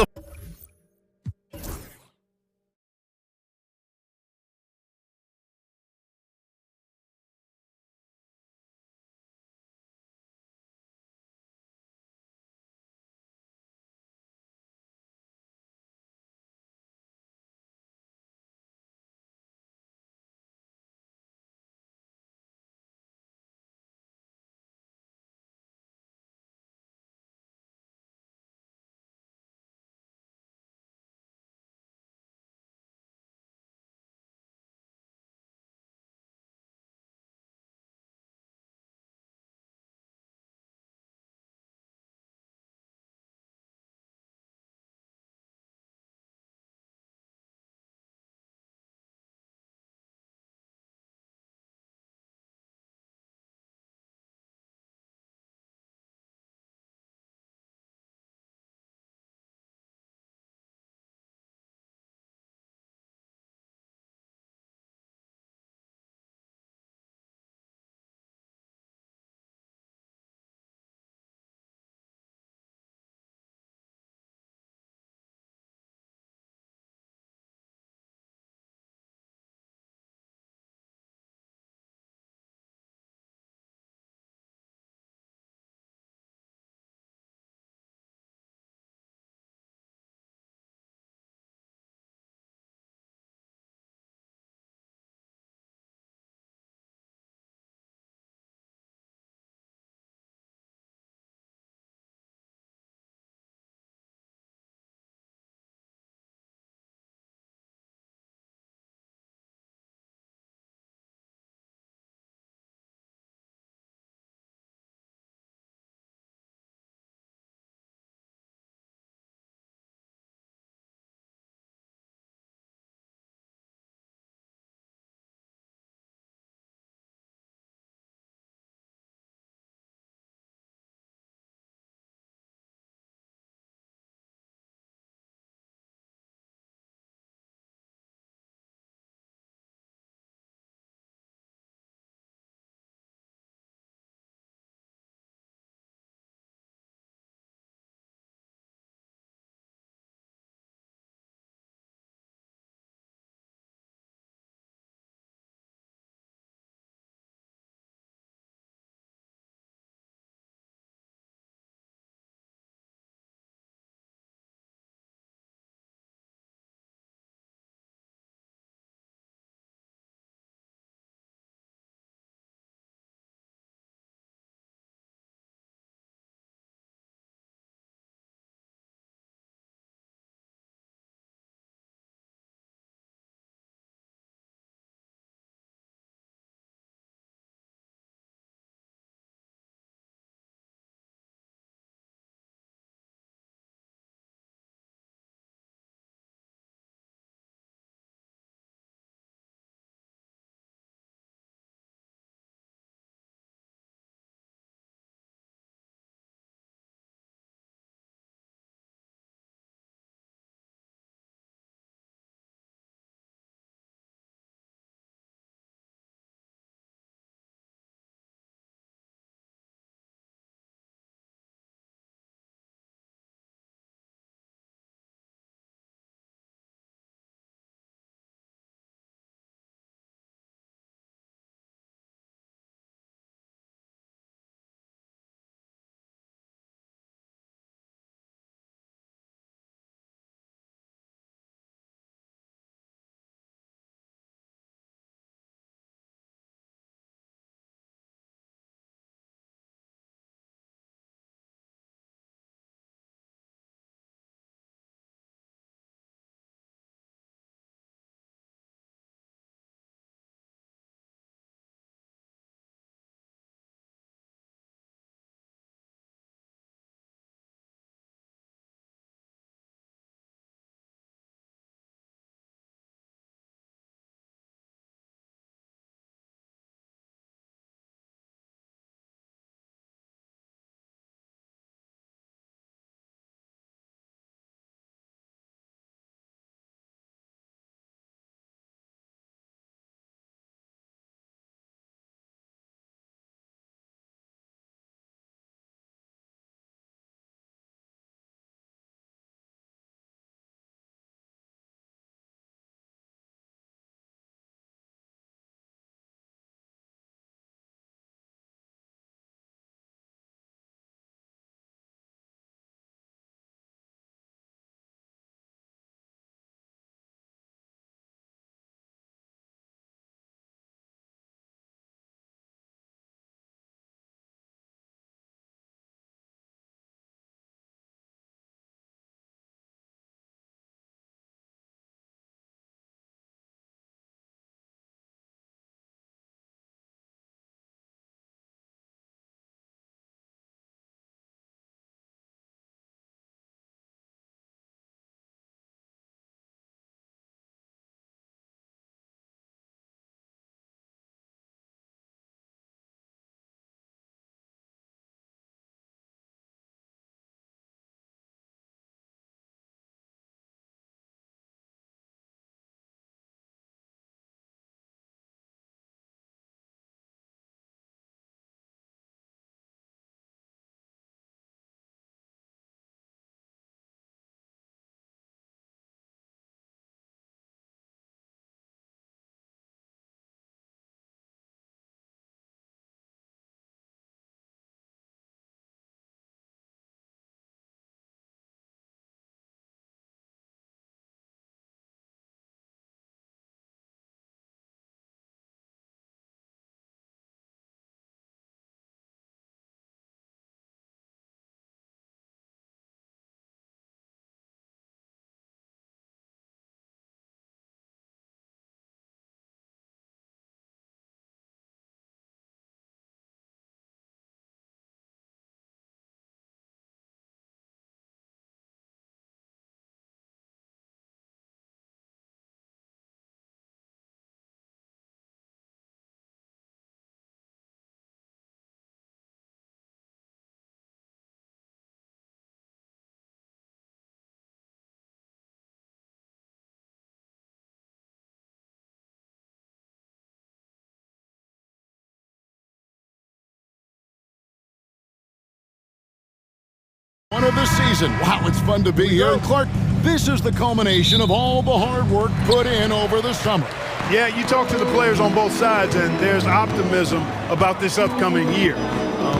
of the season. Wow, it's fun to be here. And Clark, this is the culmination of all the hard work put in over the summer. Yeah, you talk to the players on both sides, and there's optimism about this upcoming year.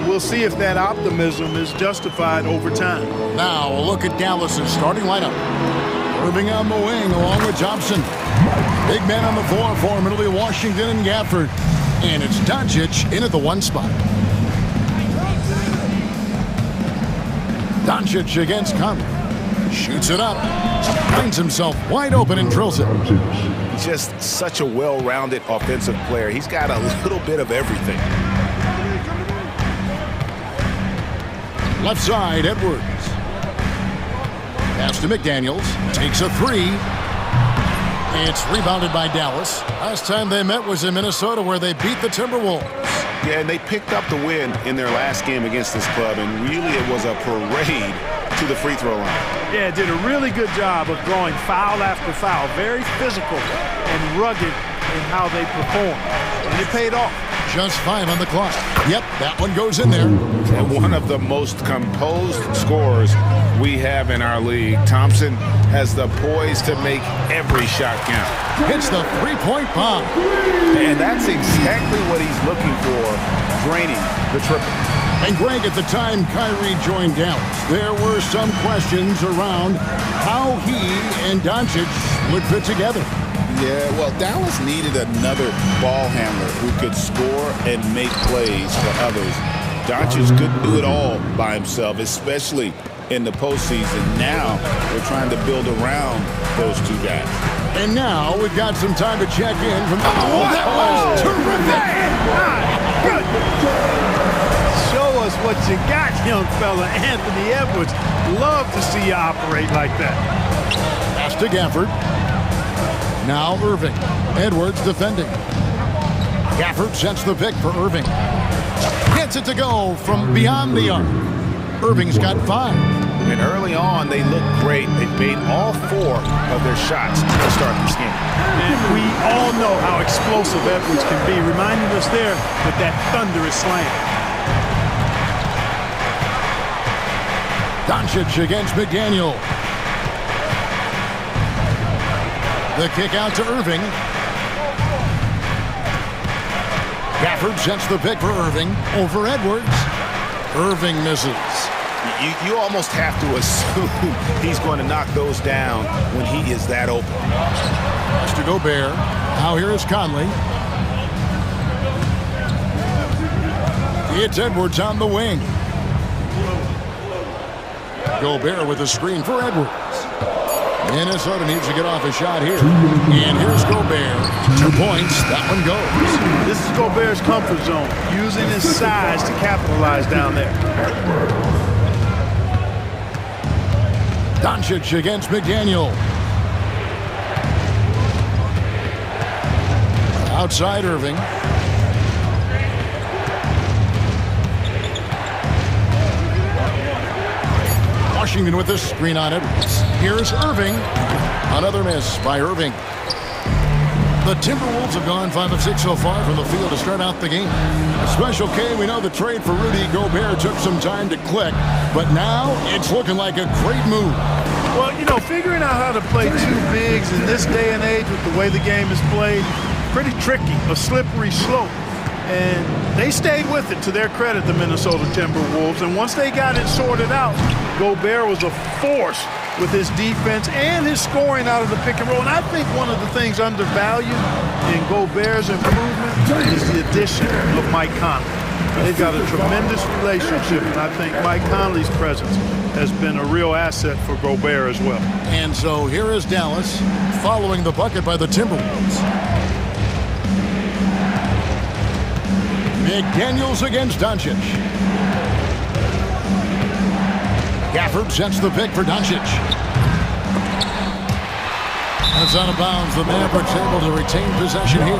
We'll see if that optimism is justified over time. Now, a look at Dallas's starting lineup. Irving on the wing along with Thompson. Big man on the floor for Middle Washington and Gafford. And it's Doncic in at the 1 spot. Doncic against Conley. Shoots it up. Finds himself wide open and drills it. Just such a well-rounded offensive player. He's got a little bit of everything. Left side, Edwards. Pass to McDaniels. Takes a 3. It's rebounded by Dallas. Last time they met was in Minnesota, where they beat the Timberwolves. Yeah, and they picked up the win in their last game against this club, and really it was a parade to the free throw line. Yeah, did a really good job of drawing foul after foul. Very physical and rugged in how they performed. And it paid off. Just 5 on the clock. Yep, that one goes in there. And one of the most composed scorers we have in our league. Thompson has the poise to make every shot count. Hits the 3-point bomb. And that's exactly what he's looking for, draining the triple. And Greg, at the time Kyrie joined Dallas, there were some questions around how he and Doncic would fit together. Yeah, well, Dallas needed another ball handler who could score and make plays for others. Doncic couldn't do it all by himself, especially in the postseason. Now we're trying to build around those two guys. And now we've got some time to check in from... Oh, that was terrific! Good. Show us what you got, young fella. Anthony Edwards. Love to see you operate like that. Pass to Gafford. Now Irving. Edwards defending. Gafford sets the pick for Irving. Gets it to go from beyond the arc. Irving's got 5. And early on, they looked great. They made all 4 of their shots to start this game. And we all know how explosive Edwards can be, reminding us there with that thunderous slam. Doncic against McDaniel. The kick out to Irving. Gafford sets the pick for Irving over Edwards. Irving misses. You almost have to assume he's going to knock those down when he is that open. Pass to Gobert. Now here is Conley. It's Edwards on the wing. Gobert with a screen for Edwards. Minnesota needs to get off a shot here. And here's Gobert. 2 points. That one goes. This is Gobert's comfort zone, using his size to capitalize down there. Doncic against McDaniel. Outside Irving. Washington with the screen on Edwards. Here's Irving. Another miss by Irving. The Timberwolves have gone 5 of 6 so far from the field to start out the game. Special K, we know the trade for Rudy Gobert took some time to click, but now it's looking like a great move. Well, you know, figuring out how to play 2 bigs in this day and age with the way the game is played, pretty tricky, a slippery slope. And they stayed with it, to their credit, the Minnesota Timberwolves. And once they got it sorted out, Gobert was a force with his defense and his scoring out of the pick and roll. And I think one of the things undervalued in Gobert's improvement is the addition of Mike Conley. They've got a tremendous relationship, and I think Mike Conley's presence has been a real asset for Gobert as well. And so here is Dallas following the bucket by the Timberwolves. McDaniels against Doncic. Gafford sets the pick for Doncic. That's out of bounds. The Mavericks able to retain possession here.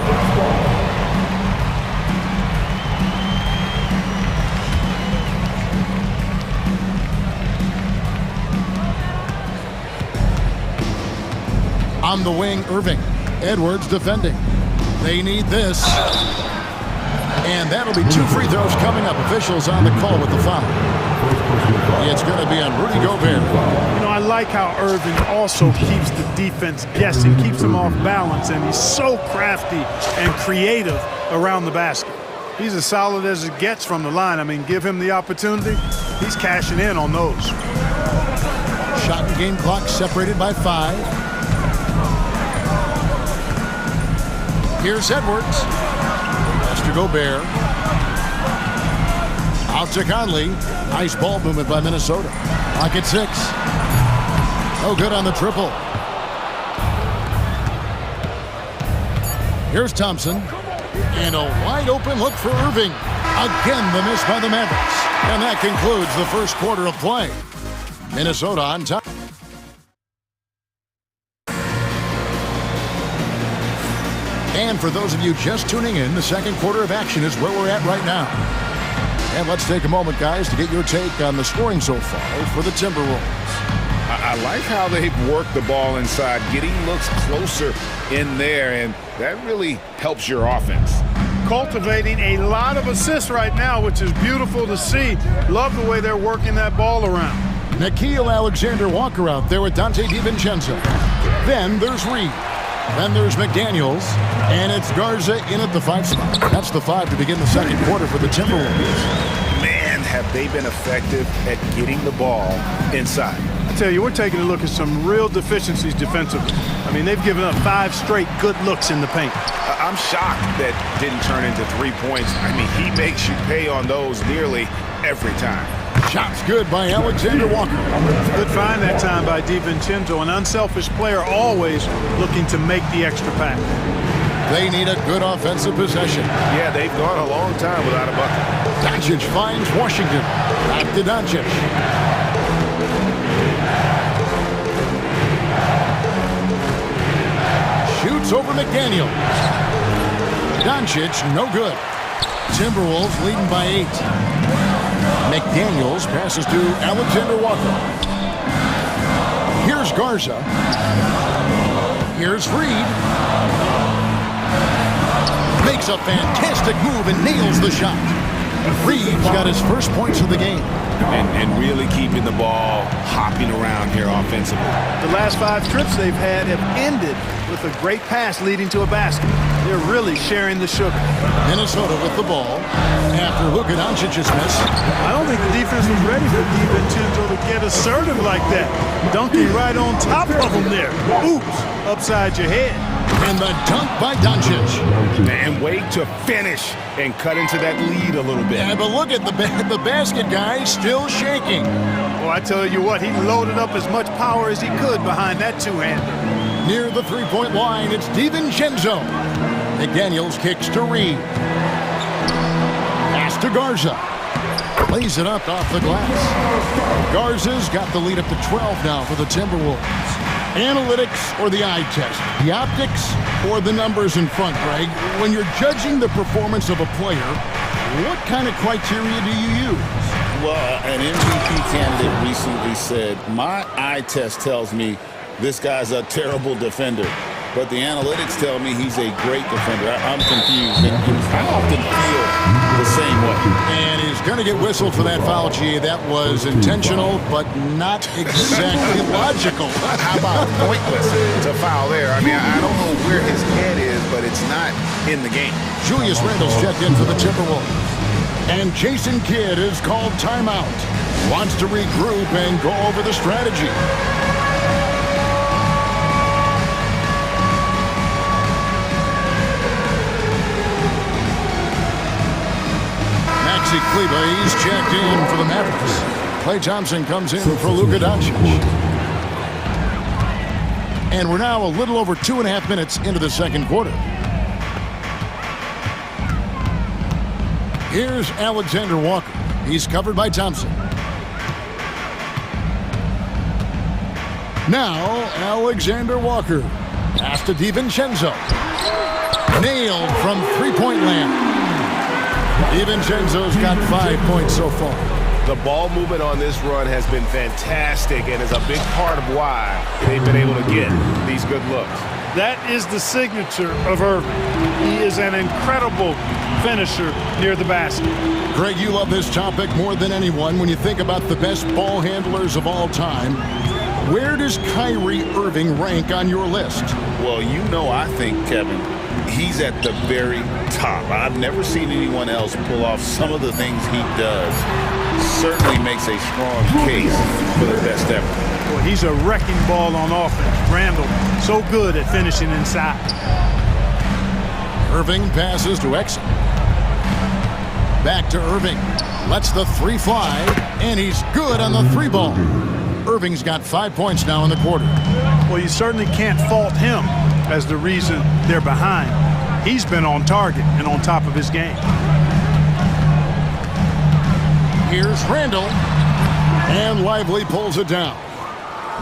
On the wing, Irving. Edwards defending. They need this. And that'll be 2 free throws coming up. Officials on the call with the foul. It's going to be on Rudy Gobert. You know, I like how Irving also keeps the defense guessing, keeps them off balance, and he's so crafty and creative around the basket. He's as solid as it gets from the line. I mean, give him the opportunity, he's cashing in on those. Shot and game clock separated by 5. Here's Edwards. Pass to Gobert. Out to Conley. Nice ball movement by Minnesota. Clock at 6. No good on the triple. Here's Thompson. And a wide open look for Irving. Again, the miss by the Mavericks. And that concludes the first quarter of play. Minnesota on top. And for those of you just tuning in, the second quarter of action is where we're at right now. And let's take a moment, guys, to get your take on the scoring so far for the Timberwolves. I like how they've worked the ball inside, getting looks closer in there, and that really helps your offense. Cultivating a lot of assists right now, which is beautiful to see. Love the way they're working that ball around. Nickeil Alexander-Walker out there with Dante DiVincenzo. Then there's Reed. Then there's McDaniels. And it's Garza in at the 5 spot. That's the 5 to begin the second quarter for the Timberwolves. Man, have they been effective at getting the ball inside. I tell you, we're taking a look at some real deficiencies defensively. I mean, they've given up 5 straight good looks in the paint. I'm shocked that didn't turn into 3 points. I mean, he makes you pay on those nearly every time. Shots good by Alexander Walker. Good find that time by DiVincenzo, an unselfish player always looking to make the extra pass. They need a good offensive possession. Yeah, they've gone a long time without a bucket. Doncic finds Washington. Back to Doncic. Shoots over McDaniels. Doncic, no good. Timberwolves leading by 8. McDaniels passes to Alexander Walker. Here's Garza. Here's Reed. Makes a fantastic move and nails the shot. Reed's got his first points of the game. And really keeping the ball hopping around here offensively. The last 5 trips they've had have ended with a great pass leading to a basket. They're really sharing the sugar. Minnesota with the ball after Luka Doncic's miss. I don't think the defense was ready for DiVincenzo to get assertive like that. Dunking right on top of him there. Oops, upside your head. And the dunk by Doncic. And wait to finish and cut into that lead a little bit. Yeah, but look at the basket guy still shaking. Well, I tell you what, he loaded up as much power as he could behind that two-hander. Near the three-point line, it's DiVincenzo. McDaniels kicks to Reed. Pass to Garza. Plays it up off the glass. Garza's got the lead up to 12 now for the Timberwolves. Analytics or the eye test? The optics or the numbers in front, Greg? When you're judging the performance of a player, what kind of criteria do you use? Well, an MVP candidate recently said, my eye test tells me this guy's a terrible defender, but the analytics tell me he's a great defender. I'm confused, and I often feel the same way. And he's going to get whistled for that foul, G. That was intentional, but not exactly logical. How about pointless to foul there? I mean, I don't know where his head is, but it's not in the game. Julius Randle's checked in for the Timberwolves. And Jason Kidd is called timeout. Wants to regroup and go over the strategy. Maxi Kleber, he's checked in for the Mavericks. Klay Thompson comes in for Luka Doncic. And we're now a little over 2.5 minutes into the second quarter. Here's Alexander Walker. He's covered by Thompson. Now, Alexander Walker. Pass to DiVincenzo. Nailed from three-point land. DiVincenzo's got 5 points so far. The ball movement on this run has been fantastic and is a big part of why they've been able to get these good looks. That is the signature of Irving. He is an incredible finisher near the basket. Greg, you love this topic more than anyone. When you think about the best ball handlers of all time, where does Kyrie Irving rank on your list? Well, you know, I think, Kevin, he's at the very top. I've never seen anyone else pull off some of the things he does. Certainly makes a strong case for the best ever. Well, he's a wrecking ball on offense. Randall, so good at finishing inside. Irving passes to Exum. Back to Irving. Lets the three fly, and he's good on the three ball. Irving's got 5 points now in the quarter. Well, you certainly can't fault him as the reason they're behind. He's been on target and on top of his game. Here's Randall, and Lively pulls it down.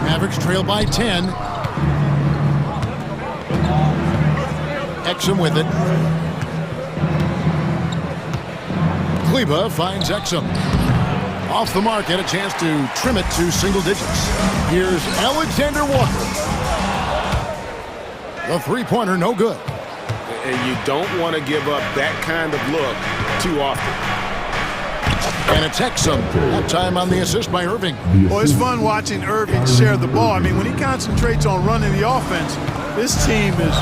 Mavericks trail by 10. Exum with it. Kleba finds Exum. Off the mark, had a chance to trim it to single digits. Here's Alexander Walker. The three-pointer, no good. And you don't want to give up that kind of look too often. And it's Exum. That time on the assist by Irving. Well, it's fun watching Irving share the ball. I mean, when he concentrates on running the offense, this team is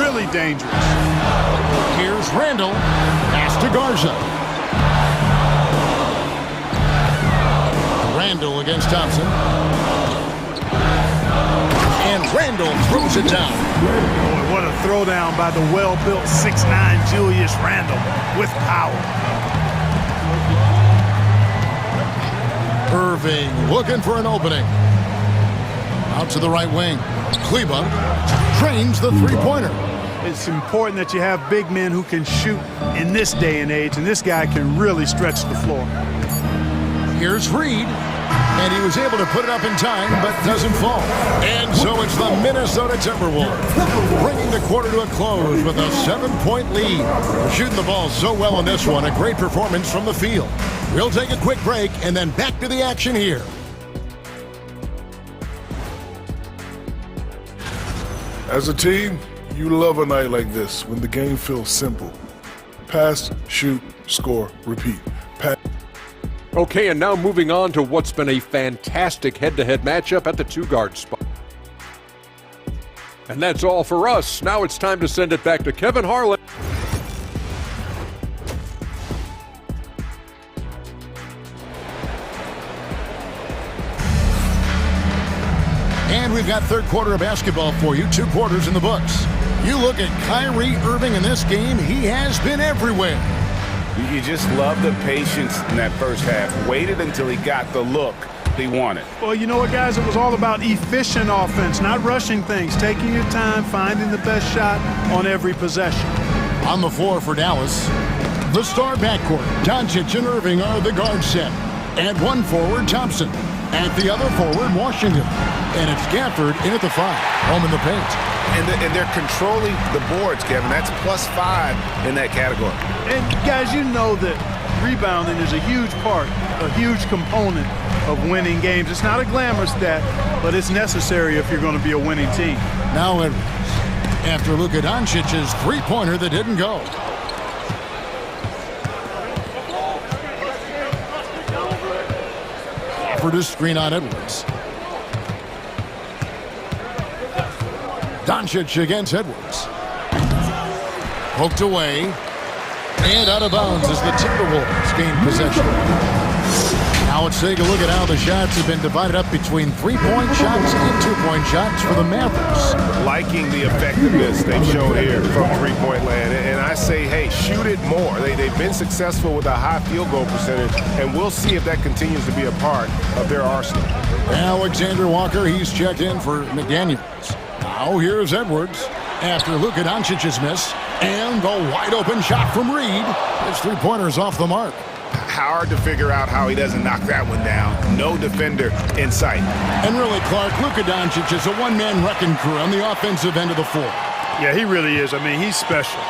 really dangerous. Here's Randall. Pass to Garza. Randall against Thompson. And Randall throws it down. Boy, what a throwdown by the well-built 6'9" Julius Randall with power. Irving looking for an opening. Out to the right wing. Kleba trains the three-pointer. It's important that you have big men who can shoot in this day and age, and this guy can really stretch the floor. Here's Reed, and he was able to put it up in time, but doesn't fall. And so it's the Minnesota Timberwolves bringing the quarter to a close with a 7-point lead. They're shooting the ball so well in this one, a great performance from the field. We'll take a quick break and then back to the action here. As a team, you love a night like this when the game feels simple. Pass, shoot, score, repeat. Pass. Okay, and now moving on to what's been a fantastic head-to-head matchup at the two-guard spot. And that's all for us. Now it's time to send it back to Kevin Harlan. And we've got third quarter of basketball for you, 2 quarters in the books. You look at Kyrie Irving in this game, he has been everywhere. You just love the patience in that first half. Waited until he got the look he wanted. Well, you know what, guys? It was all about efficient offense, not rushing things, taking your time, finding the best shot on every possession. On the floor for Dallas, the star backcourt, Doncic and Irving are the guard set. At one forward, Thompson. At the other forward, Washington. And it's Gafford in at the 5, home in the paint. And they're controlling the boards, Kevin. That's +5 in that category. And guys, you know that rebounding is a huge part, a huge component of winning games. It's not a glamour stat, but it's necessary if you're going to be a winning team. Now Edwards, after Luka Doncic's three-pointer that didn't go. Offered a screen on Edwards. Doncic against Edwards. Poked away. And out of bounds as the Timberwolves gain possession. Now let's take a look at how the shots have been divided up between 3-point shots and 2-point shots for the Mavericks. Liking the effectiveness they've shown here from three-point land. And I say, hey, shoot it more. They've been successful with a high field goal percentage, and we'll see if that continues to be a part of their arsenal. Alexander Walker, he's checked in for McDaniels. Now here's Edwards after Luka Doncic's miss. And the wide-open shot from Reed. His three-pointer's off the mark. Hard to figure out how he doesn't knock that one down. No defender in sight. And really, Clark, Luka Doncic is a one-man wrecking crew on the offensive end of the floor. Yeah, he really is. I mean, he's special.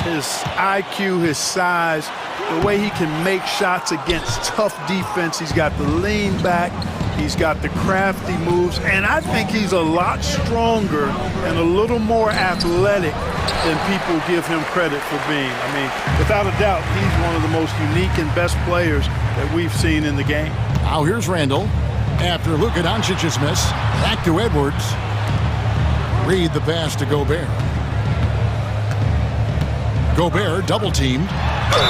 His IQ, his size, the way he can make shots against tough defense. He's got the lean back. He's got the crafty moves, and I think he's a lot stronger and a little more athletic than people give him credit for being. I mean, without a doubt, he's one of the most unique and best players that we've seen in the game. Now here's Randall. After Luka Doncic's miss, back to Edwards. Reed the pass to Gobert. Gobert double-teamed.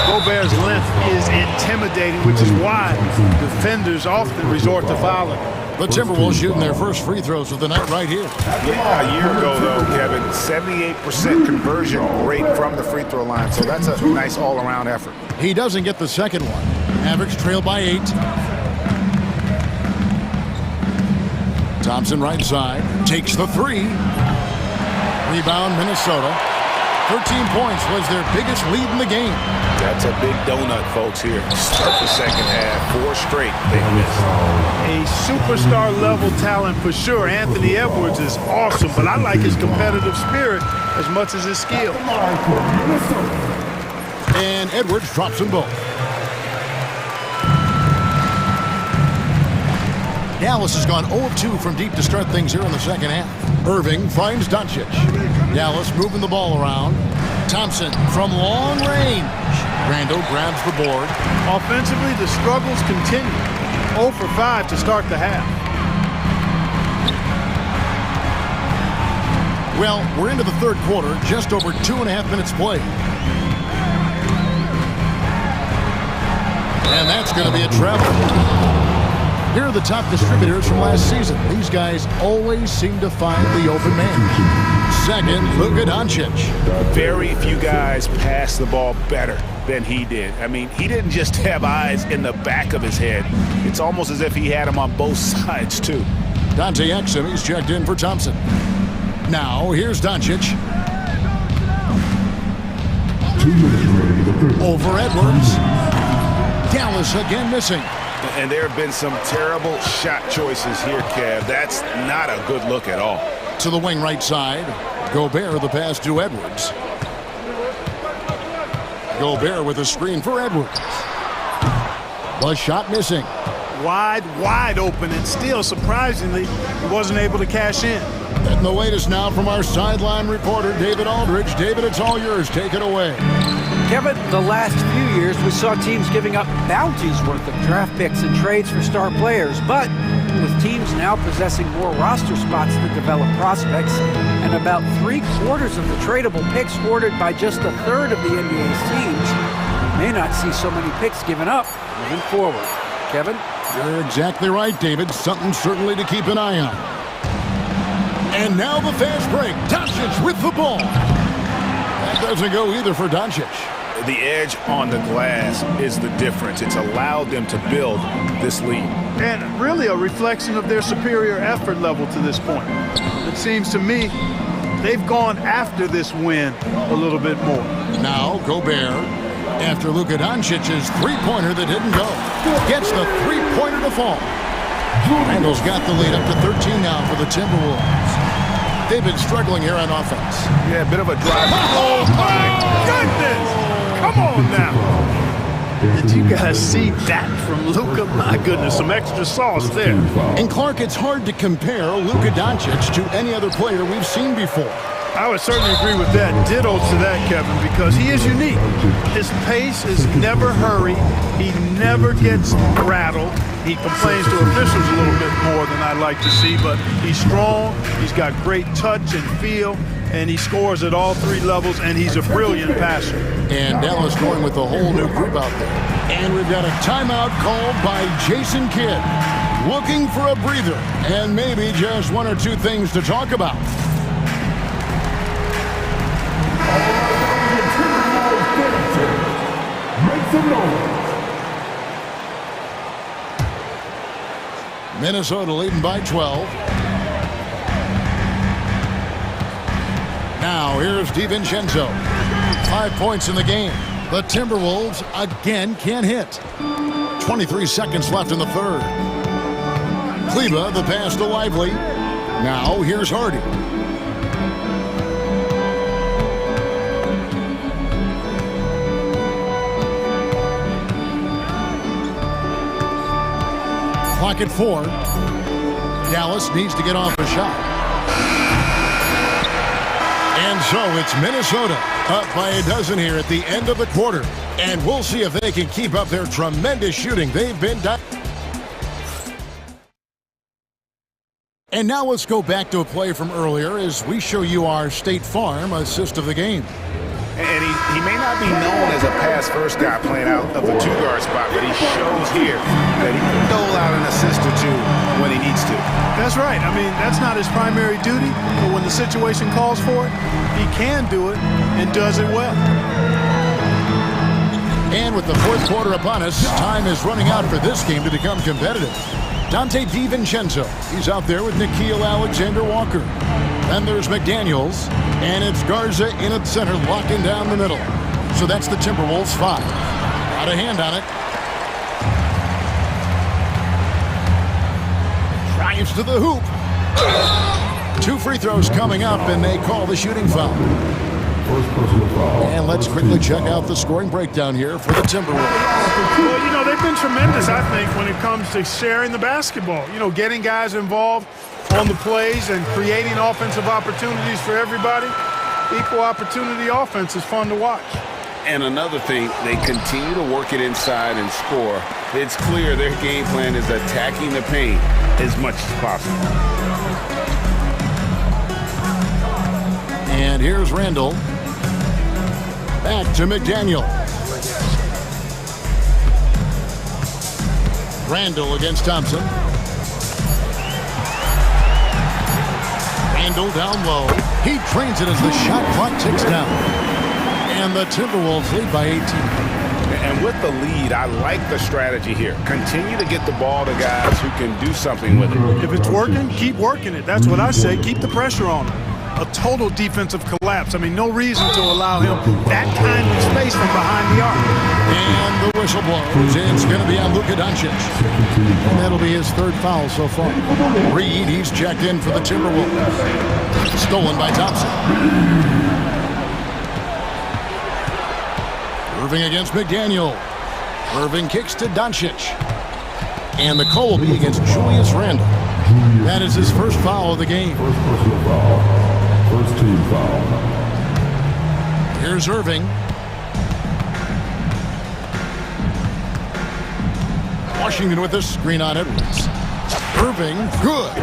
Gobert's length is intimidating, which is why defenders often resort to fouling. The Timberwolves shooting their first free throws of the night right here. Yeah, a year ago, though, Kevin, 78% conversion rate from the free throw line, so that's a nice all-around effort. He doesn't get the second one. Mavericks trail by 8. Thompson right side, takes the 3. Rebound, Minnesota. 13 points was their biggest lead in the game. That's a big donut, folks, here. Start the second half, 4 straight. They missed. A superstar-level talent for sure. Anthony Edwards is awesome, but I like his competitive spirit as much as his skill. And Edwards drops them both. Dallas has gone 0 of 2 from deep to start things here in the second half. Irving finds Doncic. Dallas moving the ball around. Thompson from long range. Randall grabs the board. Offensively, the struggles continue. 0 for 5 to start the half. Well, we're into the third quarter, just over 2.5 minutes played. And that's going to be a travel. Here are the top distributors from last season. These guys always seem to find the open man. Second, Luka Doncic. Very few guys pass the ball better than he did. I mean, he didn't just have eyes in the back of his head. It's almost as if he had them on both sides, too. Dante Exum, he's checked in for Thompson. Now, here's Doncic. Over Edwards. Dallas again missing. And there have been some terrible shot choices here, Kev. That's not a good look at all. To the wing right side. Gobert the pass to Edwards. Gobert with a screen for Edwards. The shot missing. Wide open, and still, surprisingly, he wasn't able to cash in. And the latest now from our sideline reporter, David Aldridge. David, it's all yours. Take it away. Kevin, the last few years we saw teams giving up bounties worth of draft picks and trades for star players, but with teams now possessing more roster spots to develop prospects and about 3/4 of the tradable picks ordered by just a third of the NBA's teams, we may not see so many picks given up moving forward. Kevin? You're exactly right, David. Something certainly to keep an eye on. And now the fast break. Doncic with the ball. That doesn't go either for Doncic. The edge on the glass is the difference. It's allowed them to build this lead. And really a reflection of their superior effort level to this point. It seems to me they've gone after this win a little bit more. Now Gobert, after Luka Doncic's three-pointer that didn't go, gets the three-pointer to fall. Randall's got the lead up to 13 now for the Timberwolves. They've been struggling here on offense. Yeah, a bit of a drive. Oh, my goodness! Come on now. Did you guys see that from Luka? My goodness, some extra sauce there. And Clark, it's hard to compare Luka Doncic to any other player we've seen before. I would certainly agree with that. Ditto to that, Kevin, because he is unique. His pace is never hurried. He never gets rattled. He complains to officials a little bit more than I'd like to see, but he's strong. He's got great touch and feel, and he scores at all 3 levels, and he's a brilliant passer. And Dallas going with a whole new group out there. And we've got a timeout called by Jason Kidd, looking for a breather and maybe just 1 or 2 things to talk about. Make some noise. Minnesota leading by 12. Now here's DiVincenzo. 5 points in the game. The Timberwolves again can't hit. 23 seconds left in the third. Kleba the pass to Lively. Now here's Hardy. Clock at 4. Dallas needs to get off a shot. And so it's Minnesota up by a dozen here at the end of the quarter. And we'll see if they can keep up their tremendous shooting. They've been done. And now let's go back to a play from earlier as we show you our State Farm assist of the game. And he may not be known as a pass-first guy playing out of the two-guard spot, but he shows here that he can dole out an assist or two when he needs to. That's right. I mean, that's not his primary duty, but when the situation calls for it, he can do it and does it well. And with the fourth quarter upon us, time is running out for this game to become competitive. Dante DiVincenzo, he's out there with Nickeil Alexander-Walker. Then there's McDaniels, and it's Garza in at center, locking down the middle. So that's the Timberwolves 5. Got a hand on it. Drives to the hoop. 2 free throws coming up, and they call the shooting foul. And let's quickly check out the scoring breakdown here for the Timberwolves. Well, you know, they've been tremendous, I think, when it comes to sharing the basketball. You know, getting guys involved on the plays and creating offensive opportunities for everybody. Equal opportunity offense is fun to watch. And another thing, they continue to work it inside and score. It's clear their game plan is attacking the paint as much as possible. And here's Randall. Back to McDaniel. Randall against Thompson. Randall down low. He trains it as the shot clock ticks down. And the Timberwolves lead by 18. And with the lead, I like the strategy here. Continue to get the ball to guys who can do something with it. If it's working, keep working it. That's what I say. Keep the pressure on him. A total defensive collapse. I mean, no reason to allow him that kind of space from behind the arc. And the whistle blows. It's going to be on Luka Doncic. And that'll be his 3rd foul so far. Reed, he's checked in for the Timberwolves. Stolen by Thompson. Irving against McDaniel. Irving kicks to Doncic. And the call will be against Julius Randle. That is his 1st foul of the game. First team foul. Here's Irving. Washington with the screen on Edwards. Irving, good.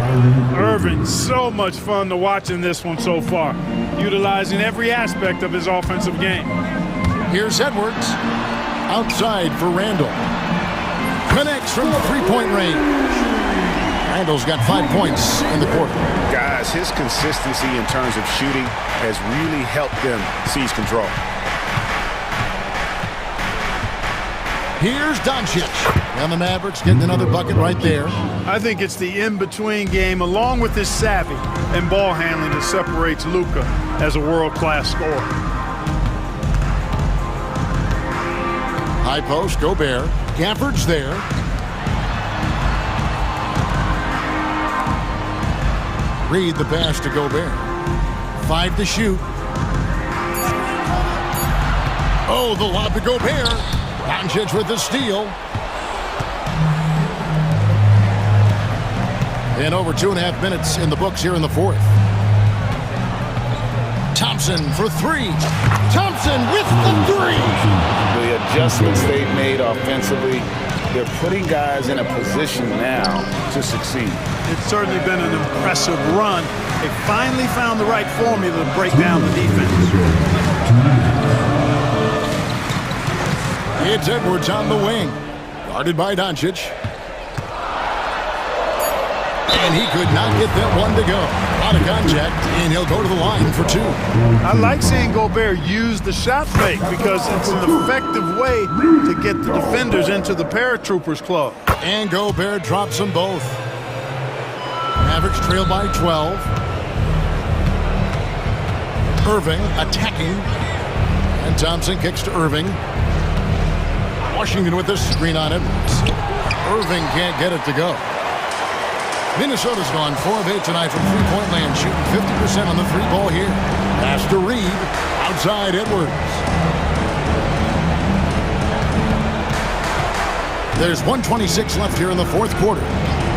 Irving, so much fun to watch in this one so far, utilizing every aspect of his offensive game. Here's Edwards. Outside for Randall. Connects from the 3-point range. Randall's got 5 points in the quarter. Guys, his consistency in terms of shooting has really helped them seize control. Here's Doncic. And the Mavericks getting another bucket right there. I think it's the in-between game, along with his savvy and ball handling, that separates Luka as a world-class scorer. High post, Gobert. Gafford's there. Reed the pass to Gobert. 5 to shoot. Oh, the lob to Gobert. Doncic with the steal. And over 2.5 minutes in the books here in the 4th. Thompson for 3. Thompson with the 3. The adjustments they've made offensively, they're putting guys in a position now to succeed. It's certainly been an impressive run. They finally found the right formula to break down the defense. It's Edwards on the wing. Guarded by Doncic. And he could not get that one to go. Out of contact, and he'll go to the line for 2. I like seeing Gobert use the shot fake because it's an effective way to get the defenders into the paratroopers club. And Gobert drops them both. Mavericks trail by 12. Irving attacking. And Thompson kicks to Irving. Washington with the screen on Edwards. Irving can't get it to go. Minnesota's gone 4 of 8 tonight from 3-point land, shooting 50% on the 3-ball here. Pass to Reed. Outside Edwards. There's 1:26 left here in the 4th quarter.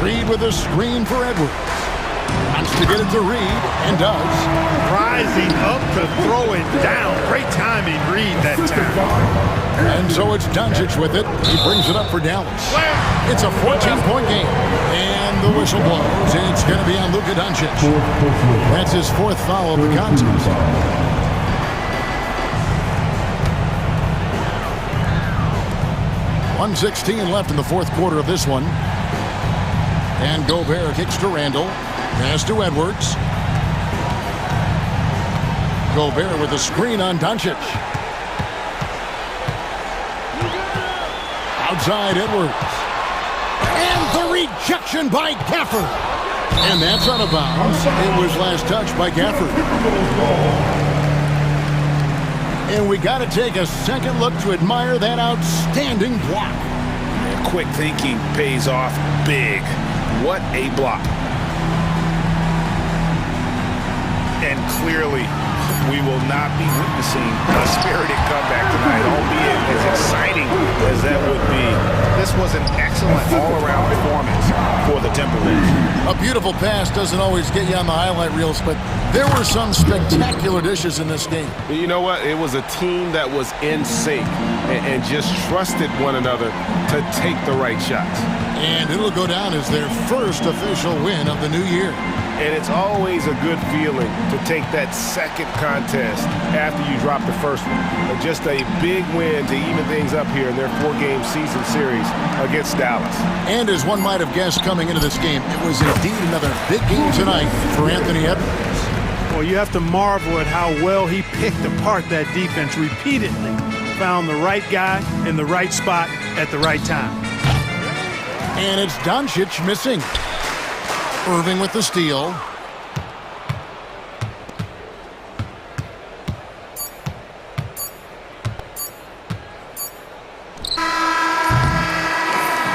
Reed with a screen for Edwards. Wants to get it to Reed, and does. Rising up to throw it down. Great timing, Reed, that time. And so it's Doncic with it. He brings it up for Dallas. It's a 14-point game. And the whistle blows. It's going to be on Luka Doncic. That's his fourth foul of the contest. .116 left in the fourth quarter of this one. And Gobert kicks to Randall. Pass to Edwards. Gobert with a screen on Doncic. Outside Edwards. And the rejection by Gafford. And that's out of bounds. It was last touched by Gafford. And we got to take a second look to admire that outstanding block. Quick thinking pays off big. What a block. And clearly, we will not be witnessing a spirited comeback tonight, albeit as exciting as that would be. This was an excellent all-around performance for the Timberwolves. A beautiful pass doesn't always get you on the highlight reels, but there were some spectacular dishes in this game. You know what? It was a team that was in sync and just trusted one another to take the right shots. And it'll go down as their first official win of the new year. And it's always a good feeling to take that second contest after you drop the first one. But just a big win to even things up here in their four-game season series against Dallas. And as one might have guessed coming into this game, it was indeed another big game tonight for Anthony Edwards. Well, you have to marvel at how well he picked apart that defense repeatedly. Found the right guy in the right spot at the right time. And it's Doncic missing. Irving with the steal.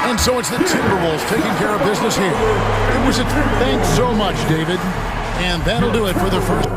And so it's the Timberwolves taking care of business here. It was a thanks so much, David. And that'll do it for the first.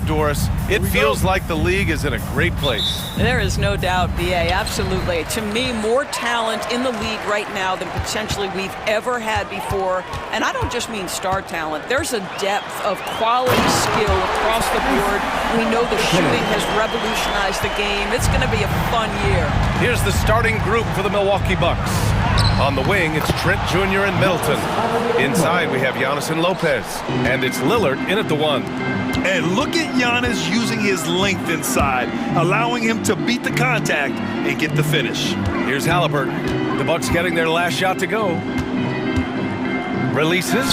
Doris, it feels like the league is in a great place. There is no doubt, BA, absolutely. To me, more talent in the league right now than potentially we've ever had before. And I don't just mean star talent. There's a depth of quality skill across the board. We know the shooting has revolutionized the game. It's going to be a fun year. Here's the starting group for the Milwaukee Bucks. On the wing, it's Trent Jr. and Middleton. Inside, we have Giannis and Lopez. And it's Lillard in at the 1. And look at Giannis using his length inside, allowing him to beat the contact and get the finish. Here's Halliburton. The Bucks getting their last shot to go. Releases.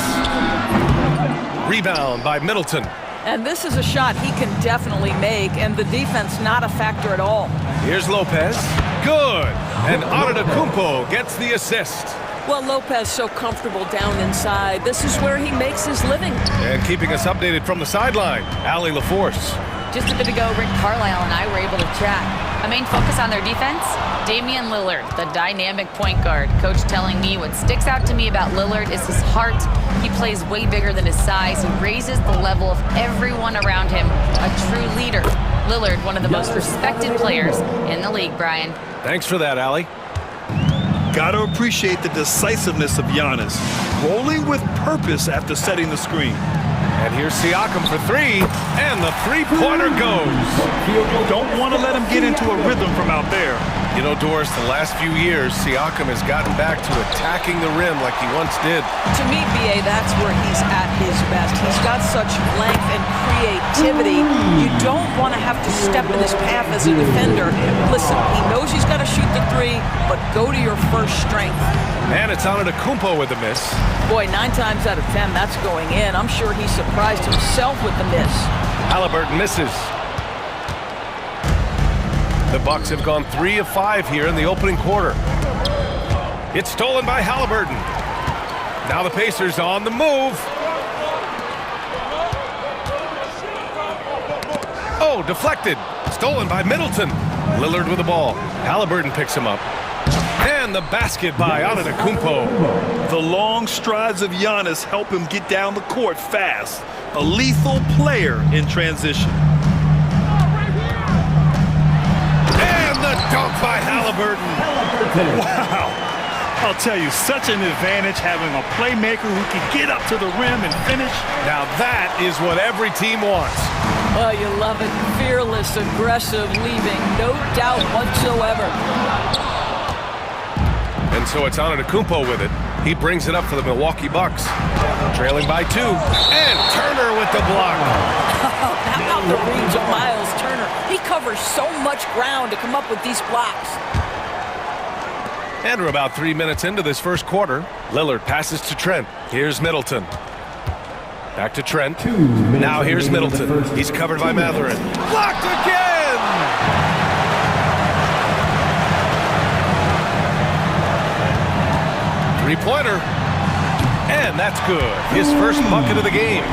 Rebound by Middleton. And this is a shot he can definitely make, and the defense not a factor at all. Here's Lopez. Good. And Antetokounmpo gets the assist. Well, Lopez so comfortable down inside. This is where he makes his living. And keeping us updated from the sideline, Allie LaForce. Just a bit ago, Rick Carlisle and I were able to chat. A main focus on their defense, Damian Lillard, the dynamic point guard. Coach telling me what sticks out to me about Lillard is his heart. He plays way bigger than his size. He raises the level of everyone around him. A true leader. Lillard, one of the most respected players in the league, Brian. Thanks for that, Allie. Gotta appreciate the decisiveness of Giannis, rolling with purpose after setting the screen. And here's Siakam for 3, and the three-pointer goes. Don't want to let him get into a rhythm from out there. You know, Doris, the last few years, Siakam has gotten back to attacking the rim like he once did. To me, BA, that's where he's at his best. He's got such length and creativity. You don't want to have to step in his path as a defender. Listen, he knows he's got to shoot the 3, but go to your first strength. And it's Antetokounmpo with the miss. Boy, 9 times out of 10, that's going in. I'm sure he surprised himself with the miss. Halliburton misses. The Bucks have gone 3 of 5 here in the opening quarter. It's stolen by Halliburton. Now the Pacers on the move. Oh, deflected. Stolen by Middleton. Lillard with the ball. Halliburton picks him up. And the basket by Antetokounmpo. The long strides of Giannis help him get down the court fast. A lethal player in transition. And the dunk by Halliburton. Wow. I'll tell you, such an advantage having a playmaker who can get up to the rim and finish. Now that is what every team wants. Oh, you love it. Fearless, aggressive, leaving no doubt whatsoever. And so it's Antetokounmpo with it. He brings it up for the Milwaukee Bucks. Trailing by 2. And Turner with the block. How about the reach of Miles Turner? He covers so much ground to come up with these blocks. And we're about 3 minutes into this first quarter. Lillard passes to Trent. Here's Middleton. Back to Trent. Now here's Middleton. He's covered by Mathurin. Blocked again! Three-pointer. And that's good. His first bucket of the game.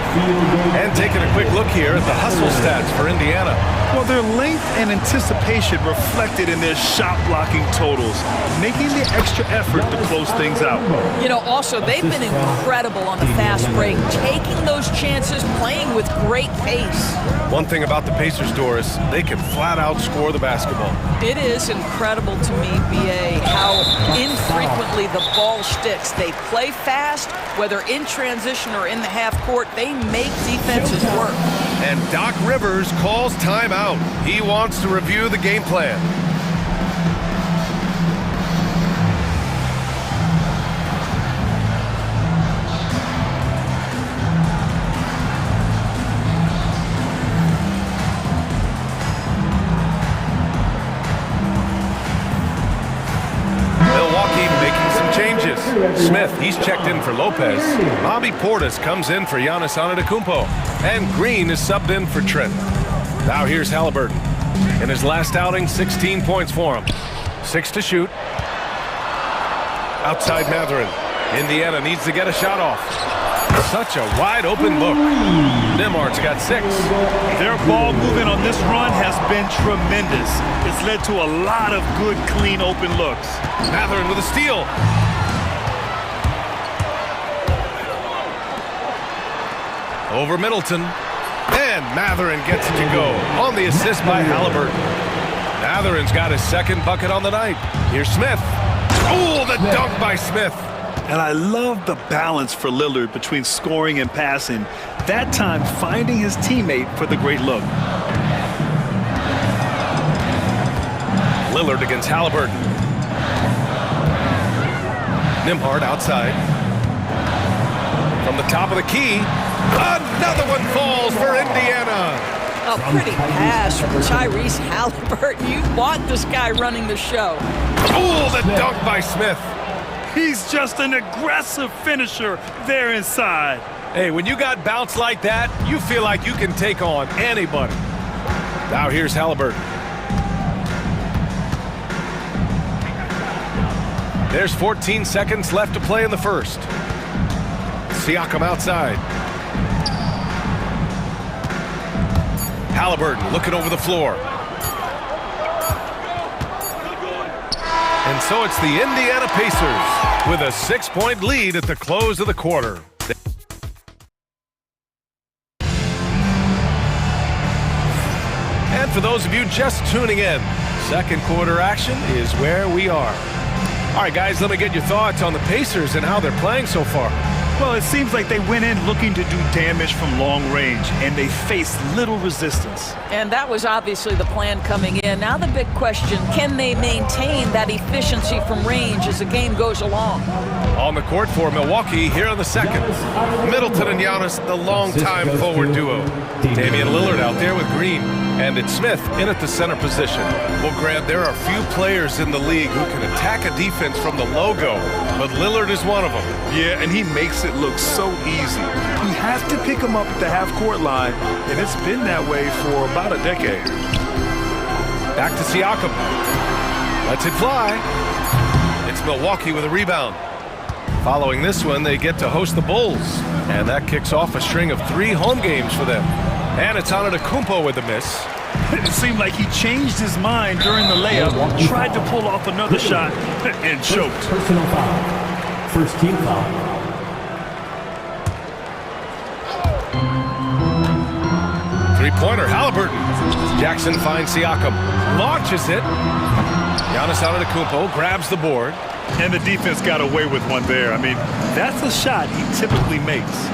And taking a quick look here at the hustle stats for Indiana. Well, their length and anticipation reflected in their shot blocking totals, making the extra effort to close things out. You know, also, they've been incredible on the fast break, taking those chances, playing with great pace. One thing about the Pacers, Doris, they can flat out score the basketball. It is incredible to me, BA, how infrequently the ball sticks. They play fast, whether in transition or in the half court, they make defenses work. And Doc Rivers calls timeout. He wants to review the game plan. Smith, he's checked in for Lopez. Bobby Portis comes in for Giannis Antetokounmpo. And Green is subbed in for Trent. Now here's Halliburton. In his last outing, 16 points for him. 6 to shoot. Outside Mathurin. Indiana needs to get a shot off. Such a wide open look. Nemart's got 6. Their ball movement on this run has been tremendous. It's led to a lot of good, clean, open looks. Mathurin with a steal. Over Middleton. And Matherin gets it to go on the assist by Halliburton. Matherin's got his second bucket on the night. Here's Smith. Oh, the dunk by Smith. And I love the balance for Lillard between scoring and passing. That time finding his teammate for the great look. Lillard against Halliburton. Nimhard outside. From the top of the key, another one falls for Indiana. A pretty pass from Tyrese Halliburton. You want this guy running the show. Oh, the dunk by Smith. He's just an aggressive finisher there inside. Hey, when you got bounce like that, you feel like you can take on anybody. Now here's Halliburton. There's 14 seconds left to play in the first. Siakam outside. Halliburton looking over the floor. And so it's the Indiana Pacers with a 6-point lead at the close of the quarter. And for those of you just tuning in, second quarter action is where we are. All right, guys, let me get your thoughts on the Pacers and how they're playing so far. Well, it seems like they went in looking to do damage from long range, and they faced little resistance. And that was obviously the plan coming in. Now the big question, can they maintain that efficiency from range as the game goes along? On the court for Milwaukee here in the second. Middleton and Giannis, the longtime forward duo. Damian Lillard out there with Green. And it's Smith in at the center position. Well, Grant, there are few players in the league who can attack a defense from the logo, but Lillard is one of them. Yeah, and he makes it look so easy. You have to pick him up at the half-court line, and it's been that way for about a decade. Back to Siakam. Lets it fly. It's Milwaukee with a rebound. Following this one, they get to host the Bulls, and that kicks off a string of 3 home games for them. And it's Antetokounmpo with the miss. It seemed like he changed his mind during the layup, tried to pull off another shot, and choked. Personal foul. First team foul. Three-pointer, Halliburton. Jackson finds Siakam. Launches it. Giannis Antetokounmpo grabs the board. And the defense got away with one there. I mean, that's a shot he typically makes.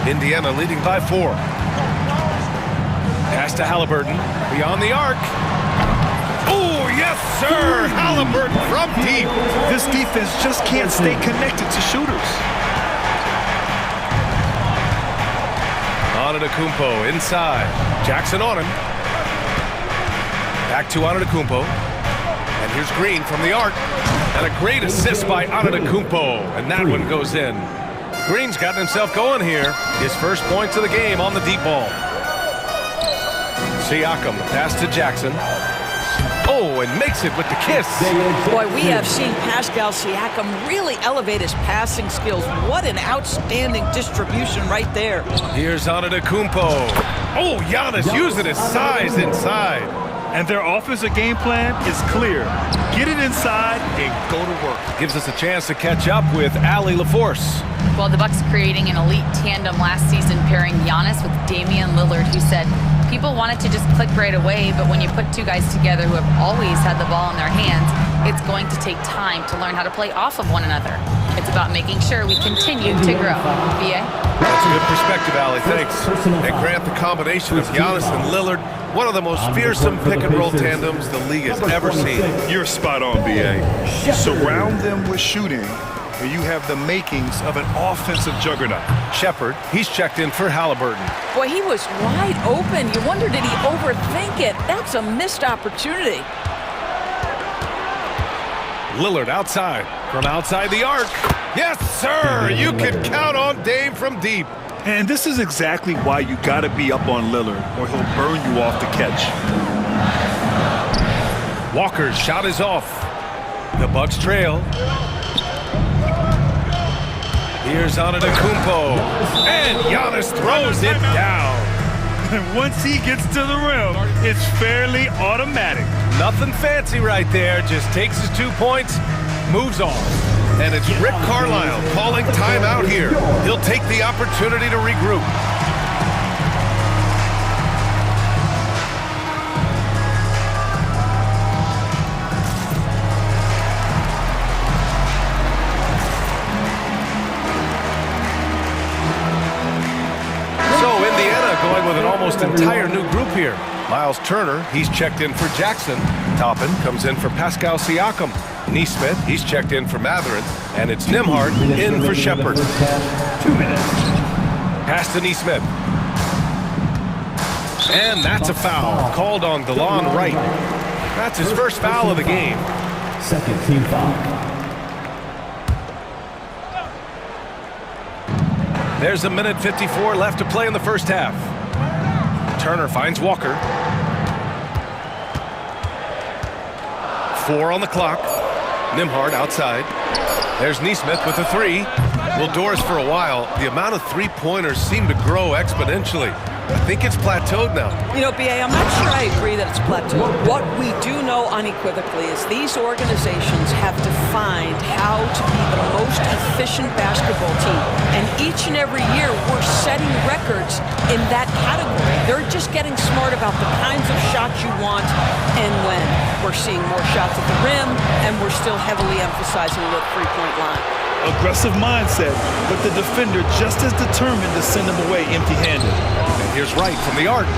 Indiana leading by 4. Pass to Halliburton. Beyond the arc. Oh, yes, sir! Halliburton from deep. This defense just can't stay connected to shooters. Antetokounmpo inside. Jackson on him. Back to Antetokounmpo. And here's Green from the arc. And a great assist by Antetokounmpo. And that one goes in. Green's gotten himself going here. His first points of the game on the deep ball. Siakam, pass to Jackson. Oh, and makes it with the kiss. Boy, we have seen Pascal Siakam really elevate his passing skills. What an outstanding distribution right there. Here's Antetokounmpo. Oh, Giannis using his size inside. And their offensive game plan is clear. Get it inside and go to work. Gives us a chance to catch up with Allie LaForce. Well, the Bucks creating an elite tandem last season, pairing Giannis with Damian Lillard, who said people wanted to just click right away, but when you put two guys together who have always had the ball in their hands, it's going to take time to learn how to play off of one another. It's about making sure we continue to grow. BA? That's a good perspective, Allie. Thanks. And Grant, the combination of Giannis and Lillard, one of the most fearsome pick-and-roll tandems the league has ever seen. You're spot on, BA. Surround them with shooting, and you have the makings of an offensive juggernaut. Shepard, he's checked in for Halliburton. Boy, he was wide open. You wonder, did he overthink it? That's a missed opportunity. Lillard outside, from outside the arc. Yes, sir! You can count on Dame from deep. And this is exactly why you got to be up on Lillard, or he'll burn you off the catch. Walker's shot is off. The Bucks trail. Here's Antetokounmpo. And Giannis throws it down. And once he gets to the rim, it's fairly automatic. Nothing fancy right there. Just takes his 2 points, moves on. And it's Rick Carlisle calling timeout here. He'll take the opportunity to regroup. Going with an almost entire new group here. Miles Turner, he's checked in for Jackson. Toppin comes in for Pascal Siakam. Neesmith, he's checked in for Matherin. And it's Nembhard in for Shepard. 2 minutes. Pass to Neesmith. And that's a foul called on DeLon Wright. That's his first foul of the game. Second team foul. There's a minute 54 left to play in the first half. Turner finds Walker. 4 on the clock. Nembhard outside. There's Neesmith with a 3. Well, Doris, for a while, the amount of three-pointers seem to grow exponentially. I think it's plateaued now. You know, B.A., I'm not sure I agree that it's plateaued. What we do know unequivocally is these organizations have defined how to be the most efficient basketball team. And each and every year, we're setting records in that category. They're just getting smart about the kinds of shots you want and when. We're seeing more shots at the rim, and we're still heavily emphasizing the three-point line. Aggressive mindset, but the defender just as determined to send him away empty-handed. And here's Wright from the arc.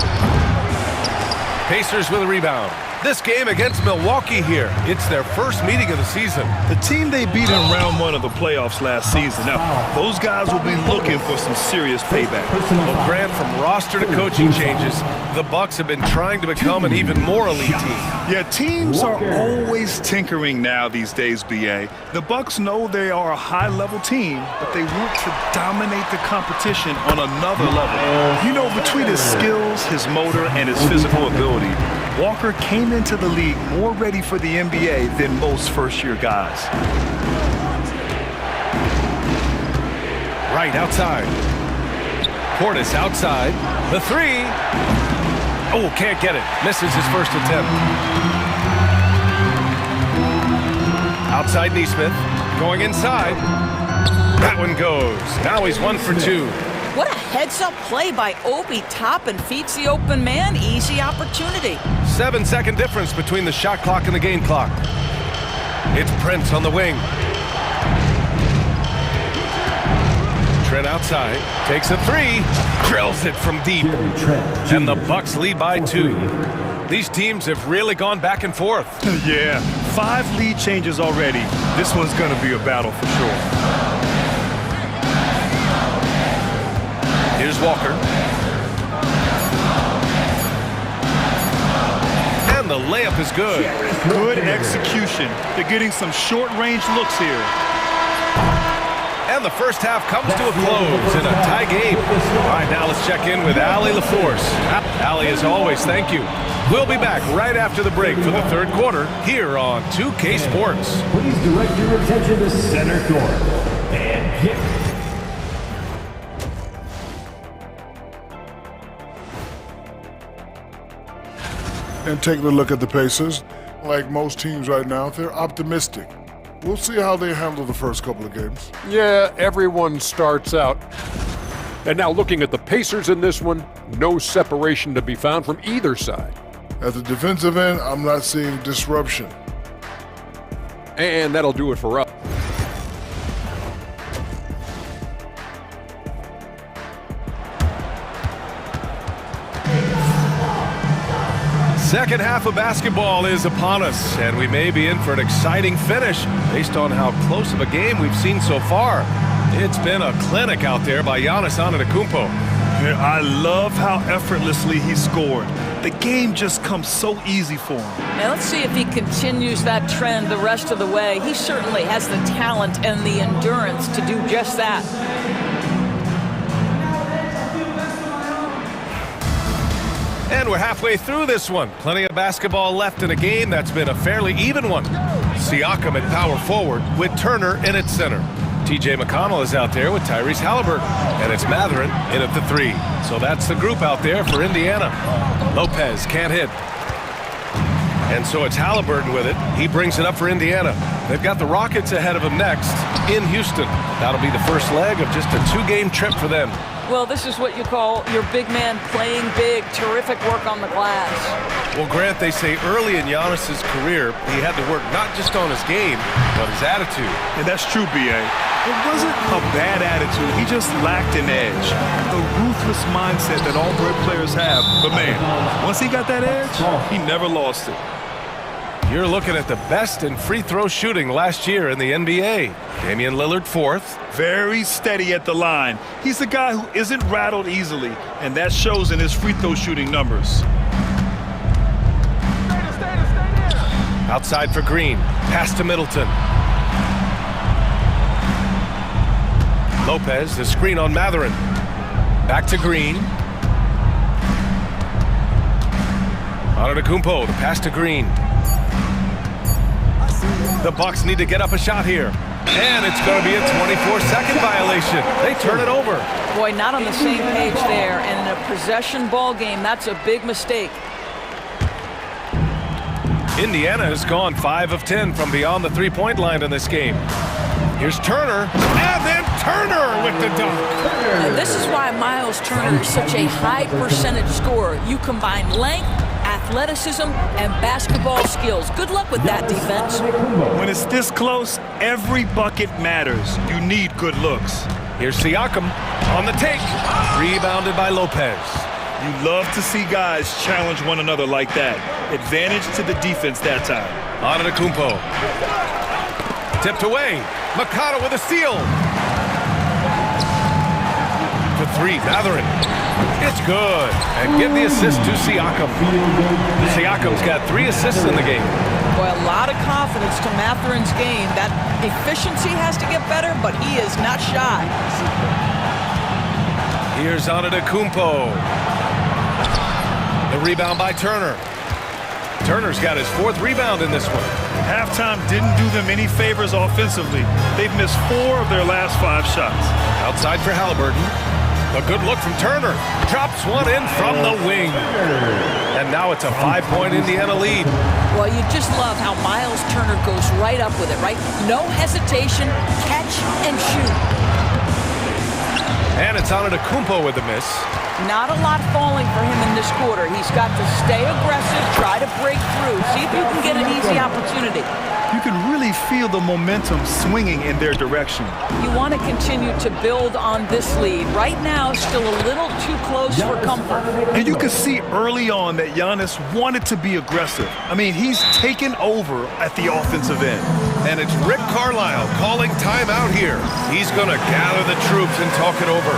Pacers with a rebound. This game against Milwaukee here. It's their first meeting of the season. The team they beat in round 1 of the playoffs last season. Now, those guys will be looking for some serious payback. Well, Grant, from roster to coaching changes, the Bucks have been trying to become an even more elite team. Yeah, teams are always tinkering now these days, B.A. The Bucks know they are a high-level team, but they want to dominate the competition on another level. You know, between his skills, his motor, and his physical ability, Walker came into the league more ready for the NBA than most first-year guys. Right outside. Portis outside. The 3. Oh, can't get it. Misses his first attempt. Outside Neesmith. Going inside. That one goes. Now he's 1 for 2. What a heads-up play by Obi. Toppin feeds the open man. Easy opportunity. 7-second difference between the shot clock and the game clock. It's Prince on the wing. Trent outside. Takes a 3. Drills it from deep. And the Bucks lead by 2. These teams have really gone back and forth. Yeah, 5 lead changes already. This one's going to be a battle for sure. Here's Walker. And the layup is good. Good execution. They're getting some short-range looks here. And the first half comes to a close in a tie game. All right, now let's check in with Allie LaForce. Allie, as always, thank you. We'll be back right after the break for the third quarter here on 2K Sports. Please direct your attention to center court. And kick. And taking a look at the Pacers, like most teams right now, they're optimistic. We'll see how they handle the first couple of games. Yeah, everyone starts out. And now looking at the Pacers in this one, no separation to be found from either side. At the defensive end, I'm not seeing disruption. And that'll do it for us. Second half of basketball is upon us, and we may be in for an exciting finish based on how close of a game we've seen so far. It's been a clinic out there by Giannis Antetokounmpo. I love how effortlessly he scored. The game just comes so easy for him. Now let's see if he continues that trend the rest of the way. He certainly has the talent and the endurance to do just that. And we're halfway through this one. Plenty of basketball left in a game that's been a fairly even one. Siakam at power forward with Turner in at center. TJ McConnell is out there with Tyrese Halliburton. And it's Matherin in at the 3. So that's the group out there for Indiana. Lopez can't hit. And so it's Halliburton with it. He brings it up for Indiana. They've got the Rockets ahead of them next in Houston. That'll be the first leg of just a 2-game trip for them. Well, this is what you call your big man playing big. Terrific work on the glass. Well, Grant, they say early in Giannis's career, he had to work not just on his game, but his attitude. And that's true, B.A. It wasn't a bad attitude. He just lacked an edge. The ruthless mindset that all great players have. But, man, once he got that edge, he never lost it. You're looking at the best in free throw shooting last year in the NBA. Damian Lillard, 4th. Very steady at the line. He's the guy who isn't rattled easily, and that shows in his free throw shooting numbers. Outside for Green. Pass to Middleton. Lopez, the screen on Mathurin. Back to Green. Antetokounmpo, the pass to Green. The Bucks need to get up a shot here. And it's going to be a 24-second violation. They turn it over. Boy, not on the same page there. And in a possession ball game, that's a big mistake. Indiana has gone 5 of 10 from beyond the three-point line in this game. Here's Turner, and then Turner with the dunk. And this is why Miles Turner is such a high percentage scorer. You combine length, athleticism, and basketball skills. Good luck with that defense. When it's this close, every bucket matters. You need good looks. Here's Siakam on the take. Rebounded by Lopez. You love to see guys challenge one another like that. Advantage to the defense that time. Antetokounmpo. Tipped away. Mikata with a steal. For 3, Mathurin. It's good. And give the assist to Siakam. Siakam's got 3 assists in the game. Boy, a lot of confidence to Mathurin's game. That efficiency has to get better, but he is not shy. Here's Antetokounmpo. The rebound by Turner. Turner's got his 4th rebound in this one. Halftime didn't do them any favors offensively. They've missed 4 of their last 5 shots. Outside for Halliburton. A good look from Turner. Drops one in from the wing. And now it's a 5-point Indiana lead. Well, you just love how Miles Turner goes right up with it, right? No hesitation, catch and shoot. And it's Antetokounmpo with the miss. Not a lot falling for him in this quarter. He's got to stay aggressive, try to break through, see if you can get an easy opportunity. You can really feel the momentum swinging in their direction. You want to continue to build on this lead. Right now, still a little too close for comfort. And you can see early on that Giannis wanted to be aggressive. I mean, he's taken over at the offensive end. And it's Rick Carlisle calling timeout here. He's going to gather the troops and talk it over.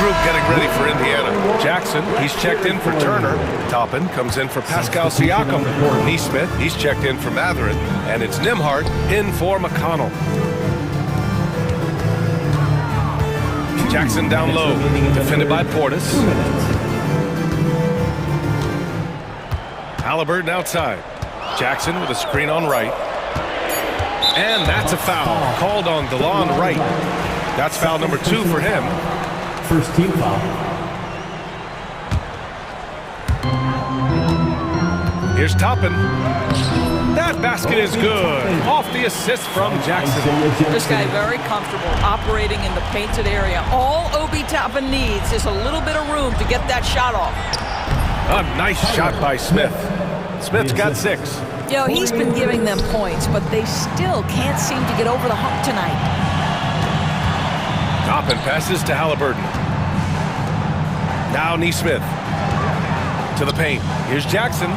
Group getting ready for Indiana. Jackson, he's checked in for Turner. Toppin comes in for Pascal Siakam. Neesmith, he's checked in for Mathurin. And it's Nembhard in for McConnell. Jackson down low, defended by Portis. Halliburton outside. Jackson with a screen on right. And that's a foul called on DeLon Wright. That's foul number 2 for him. First team foul. Here's Toppin. That basket is good. Off the assist from Jackson. This guy very comfortable operating in the painted area. All Obi Toppin needs is a little bit of room to get that shot off. A nice shot by Smith. Smith's got 6. You know, he's been giving them points, but they still can't seem to get over the hump tonight. Toppin passes to Halliburton. Now Neesmith to the paint. Here's Jackson.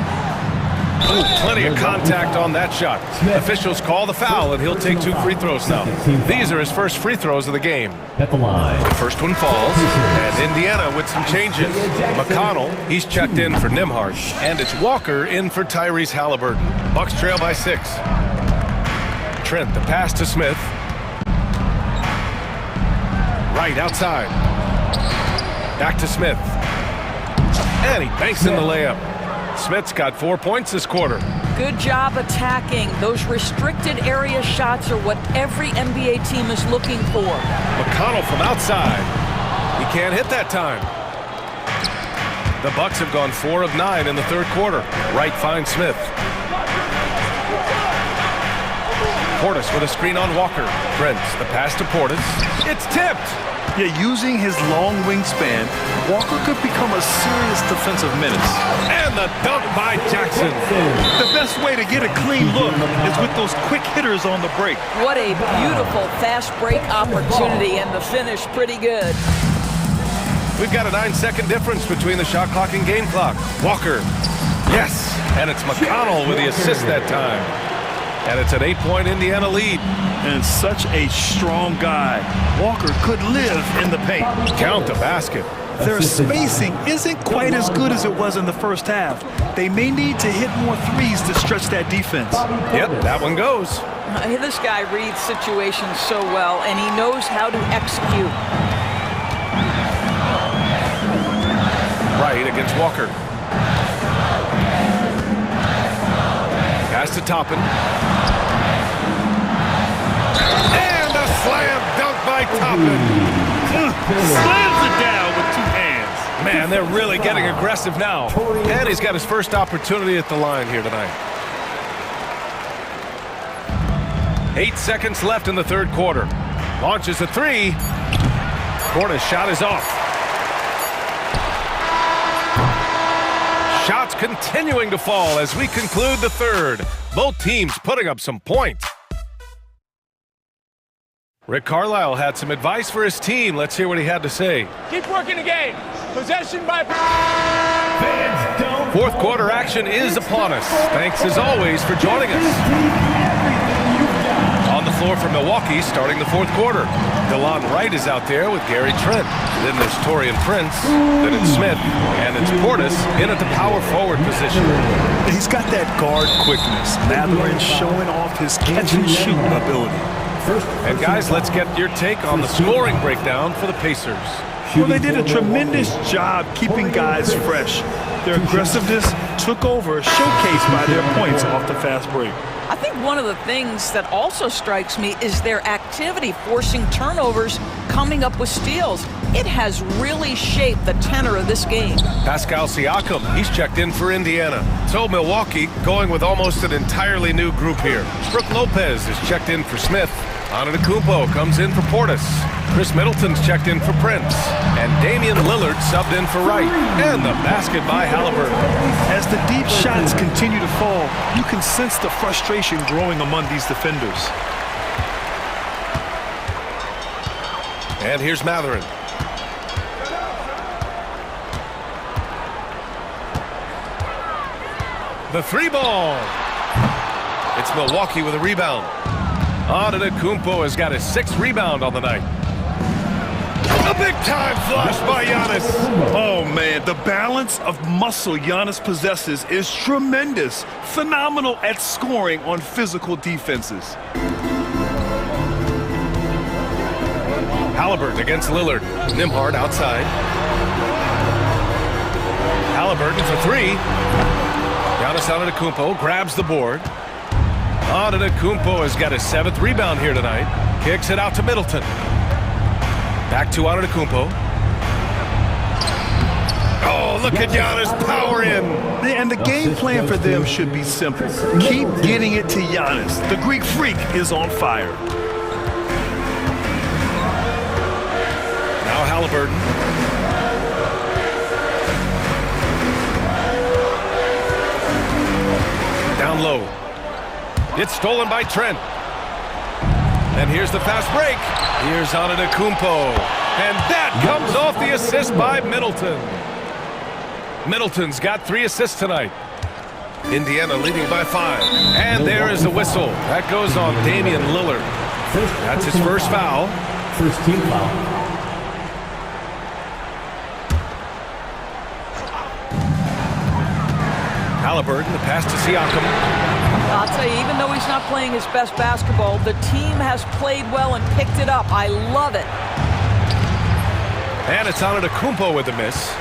Ooh, plenty of contact on that shot. Officials call the foul, and he'll take 2 free throws now. These are his first free throws of the game. At the line. The first one falls, and Indiana with some changes. McConnell, he's checked in for Nembhard, and it's Walker in for Tyrese Halliburton. Bucks trail by 6. Trent, the pass to Smith. Right outside. Back to Smith. And he banks in the layup. Smith's got 4 points this quarter. Good job attacking. Those restricted area shots are what every NBA team is looking for. McConnell from outside. He can't hit that time. The Bucks have gone 4 of 9 in the third quarter. Wright finds Smith. Portis with a screen on Walker. Prince, the pass to Portis. It's tipped. Yeah, using his long wingspan, Walker could become a serious defensive menace. And the dunk by Jackson. The best way to get a clean look is with those quick hitters on the break. What a beautiful fast break opportunity, and the finish pretty good. We've got a 9-second difference between the shot clock and game clock. Walker, yes, and it's McConnell with the assist that time. And it's an 8-point Indiana lead. And such a strong guy. Walker could live in the paint. Count the basket. Their spacing isn't quite as good as it was in the first half. They may need to hit more threes to stretch that defense. Yep, that one goes. This guy reads situations so well, and he knows how to execute. Right against Walker. Pass to Toppin. And a slam dunk by Toppin. Slams it down with 2 hands. Man, they're really getting aggressive now. And he's got his first opportunity at the line here tonight. 8 seconds left in the third quarter. Launches a 3. Portis' shot is off. Shots continuing to fall as we conclude the third. Both teams putting up some points. Rick Carlisle had some advice for his team. Let's hear what he had to say. Keep working the game. Possession by... Fourth quarter action is upon us. Thanks as always for joining us. On the floor for Milwaukee, starting the fourth quarter. DeLon Wright is out there with Gary Trent. Then there's Taurean Prince. Then it's Smith. And it's Portis in at the power forward position. He's got that guard quickness. Mathurin showing off his catch and shoot ability. And guys, let's get your take on the scoring breakdown for the Pacers. Well, they did a tremendous job keeping guys fresh. Their aggressiveness took over, showcased by their points off the fast break. I think one of the things that also strikes me is their activity, forcing turnovers, coming up with steals. It has really shaped the tenor of this game. Pascal Siakam, he's checked in for Indiana. So Milwaukee going with almost an entirely new group here. Brook Lopez is checked in for Smith. Antetokounmpo comes in for Portis. Chris Middleton's checked in for Prince. And Damian Lillard subbed in for Wright. And the basket by Halliburton. As the deep shots continue to fall, you can sense the frustration growing among these defenders. And here's Mathurin. The 3 ball. It's Milwaukee with a rebound. Antetokounmpo has got his 6th rebound on the night. A big-time flush by Giannis. Oh, man, the balance of muscle Giannis possesses is tremendous. Phenomenal at scoring on physical defenses. Halliburton against Lillard. Nembhard outside. Halliburton for 3. Giannis Antetokounmpo grabs the board. Antetokounmpo has got his 7th rebound here tonight. Kicks it out to Middleton. Back to Antetokounmpo. Oh, look at Giannis power in. And the game plan for them should be simple. Keep getting it to Giannis. The Greek freak is on fire. Now Halliburton. Down low. It's stolen by Trent. And here's the fast break. Here's Antetokounmpo. And that comes off the assist by Middleton. Middleton's got 3 assists tonight. Indiana leading by 5. And there is the whistle. That goes on Damian Lillard. That's his first foul. First team foul. Halliburton, the pass to Siakam. I'll tell you, even though he's not playing his best basketball, the team has played well and picked it up. I love it. And it's Antetokounmpo with the miss.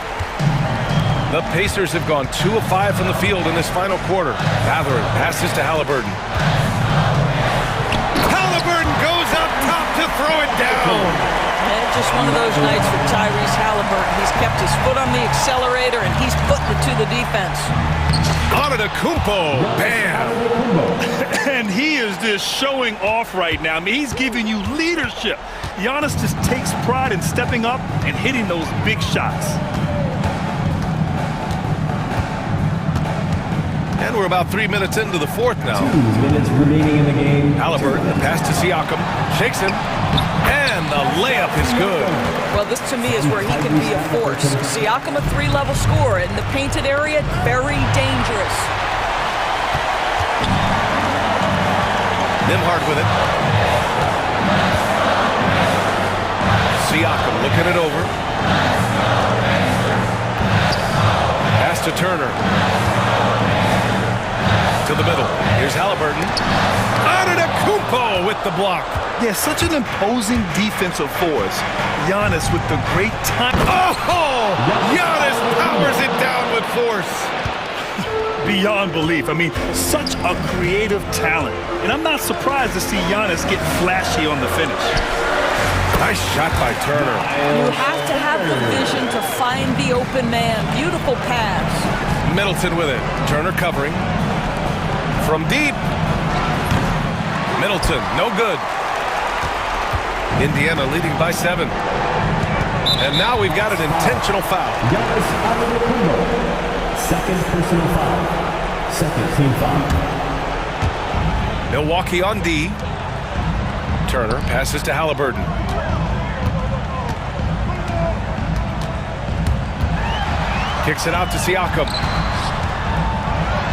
The Pacers have gone 2 of 5 from the field in this final quarter. Mathurin passes to Halliburton. Halliburton goes up top to throw it down. And just one of those nights for Tyrese Halliburton. He's kept his foot on the accelerator, and he's putting it to the defense. Antetokounmpo, bam! And he is just showing off right now. I mean, he's giving you leadership. Giannis just takes pride in stepping up and hitting those big shots. And we're about 3 minutes into the fourth now. 2 minutes remaining in the game. Halliburton, the pass to Siakam, shakes him, and the layup is good. Well, this to me is where he can be a force. Siakam, a 3-level scorer in the painted area, very dangerous. Nimhard with it. Siakam looking it over. Pass to Turner. To the middle. Here's Halliburton. Antetokounmpo with the block. Yeah, such an imposing defensive force. Giannis with the great time. Oh! Giannis powers it down with force. Beyond belief. I mean, such a creative talent. And I'm not surprised to see Giannis get flashy on the finish. Nice shot by Turner. You have to have the vision to find the open man. Beautiful pass. Middleton with it. Turner covering. From deep. Middleton, no good. Indiana leading by 7. And now we've got an intentional foul. Second personal foul. Second team foul. Milwaukee on D. Turner passes to Halliburton. Kicks it out to Siakam.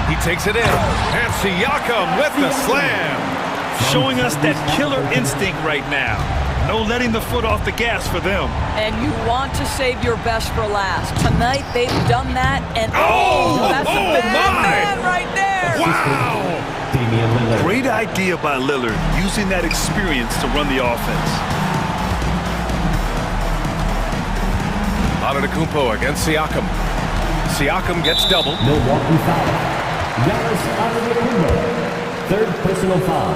He takes it in. And Siakam with the slam. Showing us that killer instinct right now. No letting the foot off the gas for them. And you want to save your best for last. Tonight, they've done that, and that's a big man right there. Wow! Great idea by Lillard, using that experience to run the offense. Antetokounmpo against Siakam. Siakam gets doubled. Milwaukee foul. Giannis Antetokounmpo. Third personal foul.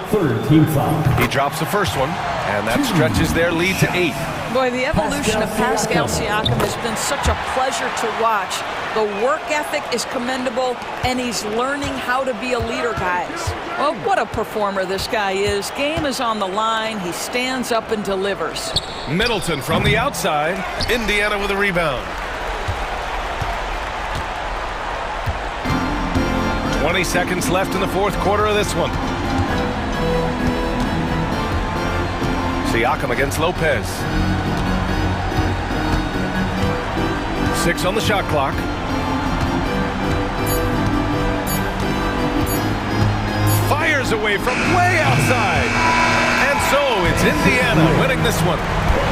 Third team foul. He drops the first one, and that stretches their lead to 8. Boy, the evolution of Pascal Siakam has been such a pleasure to watch. The work ethic is commendable, and he's learning how to be a leader, guys. Well, what a performer this guy is. Game is on the line. He stands up and delivers. Middleton from the outside. Indiana with a rebound. 20 seconds left in the fourth quarter of this one. Siakam against Lopez. 6 on the shot clock. Fires away from way outside. And so it's Indiana winning this one.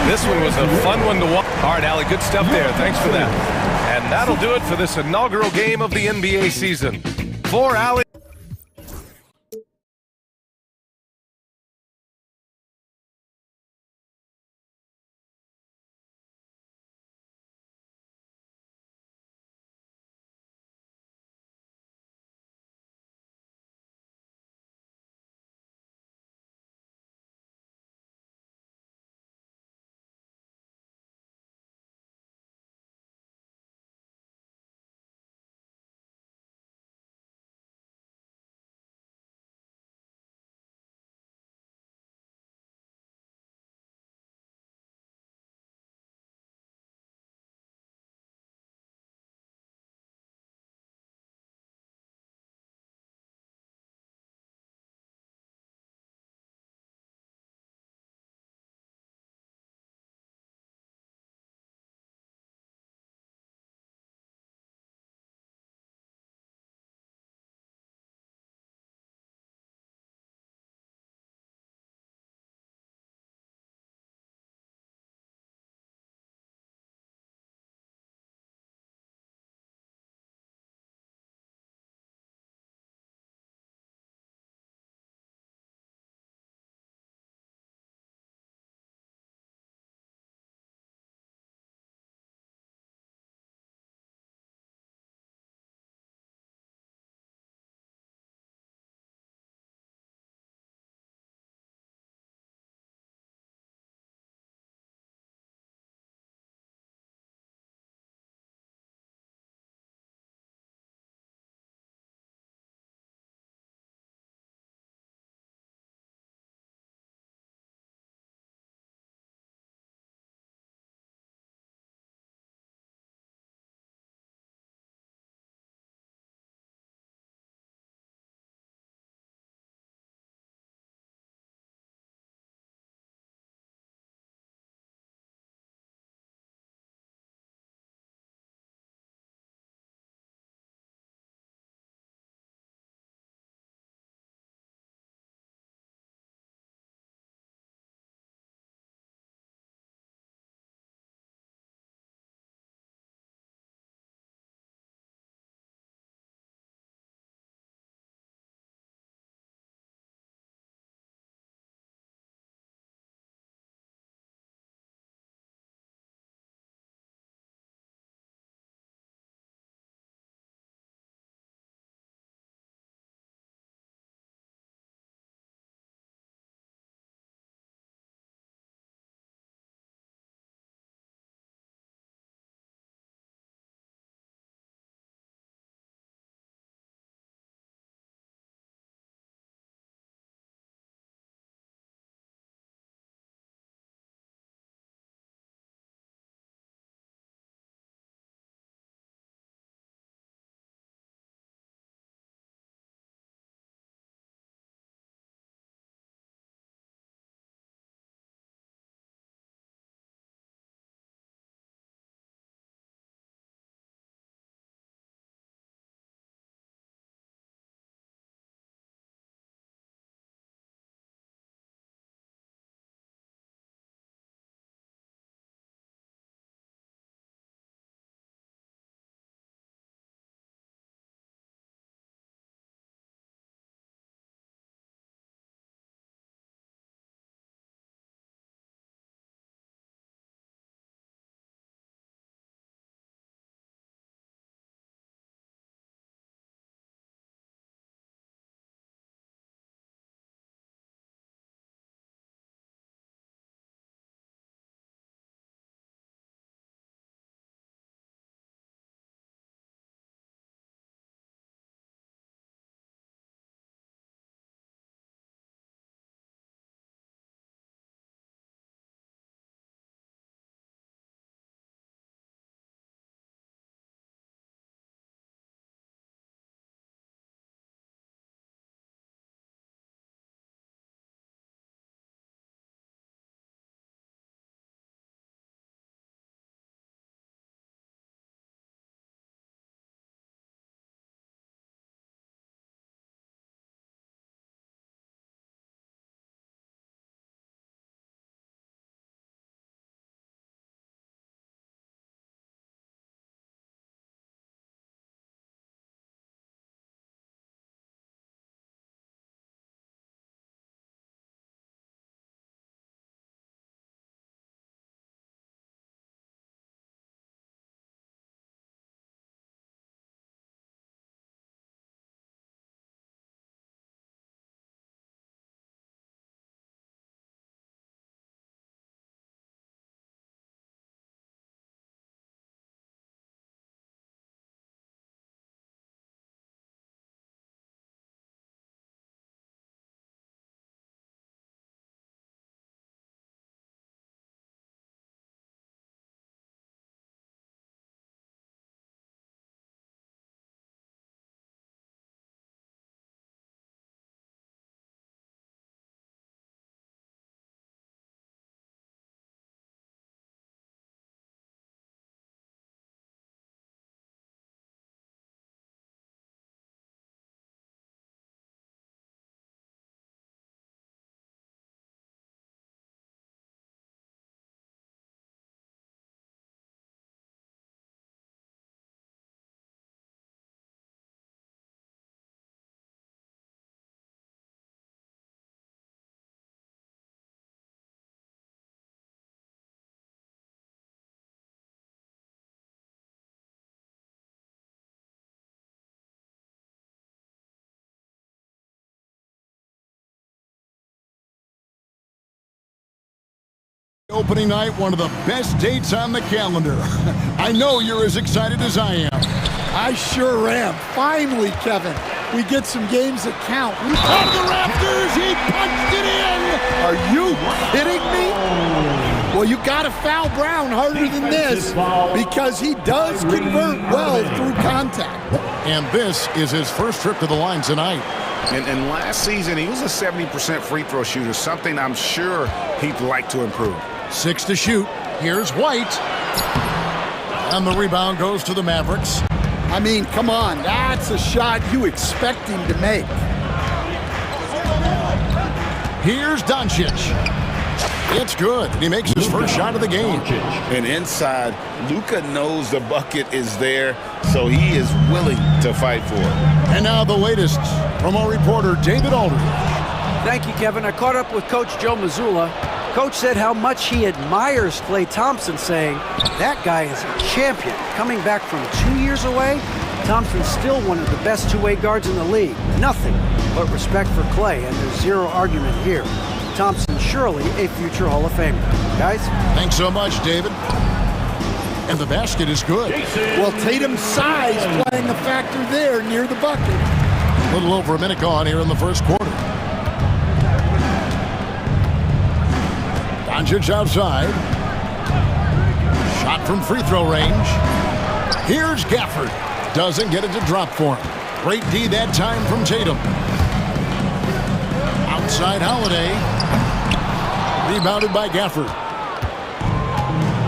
This one was a fun one to watch. All right, Allie, good stuff there. Thanks for that. And that'll do it for this inaugural game of the NBA season. For Allie. Opening night, one of the best dates on the calendar. I know you're as excited as I am. I sure am. Finally, Kevin, we get some games that count. Out of the rafters, he punched it in! Are you kidding me? Well, you got to foul Brown harder than this because he does convert well through contact. And this is his first trip to the line tonight. And last season, he was a 70% free throw shooter, something I'm sure he'd like to improve. 6 to shoot. Here's White. And the rebound goes to the Mavericks. I mean, come on. That's a shot you expect him to make. Here's Doncic. It's good. He makes his first shot of the game. And inside, Luka knows the bucket is there, so he is willing to fight for it. And now the latest from our reporter, David Aldridge. Thank you, Kevin. I caught up with Coach Joe Mazzulla. Coach said how much he admires Klay Thompson, saying, that guy is a champion. Coming back from 2 years away, Thompson's still one of the best two-way guards in the league. Nothing but respect for Klay, and there's zero argument here. Thompson surely a future Hall of Famer. Guys? Thanks so much, David. And the basket is good. Well, Tatum's size playing a factor there near the bucket. A little over a minute gone here in the first quarter. Doncic outside. Shot from free throw range. Here's Gafford. Doesn't get it to drop for him. Great D that time from Tatum. Outside Holiday. Rebounded by Gafford.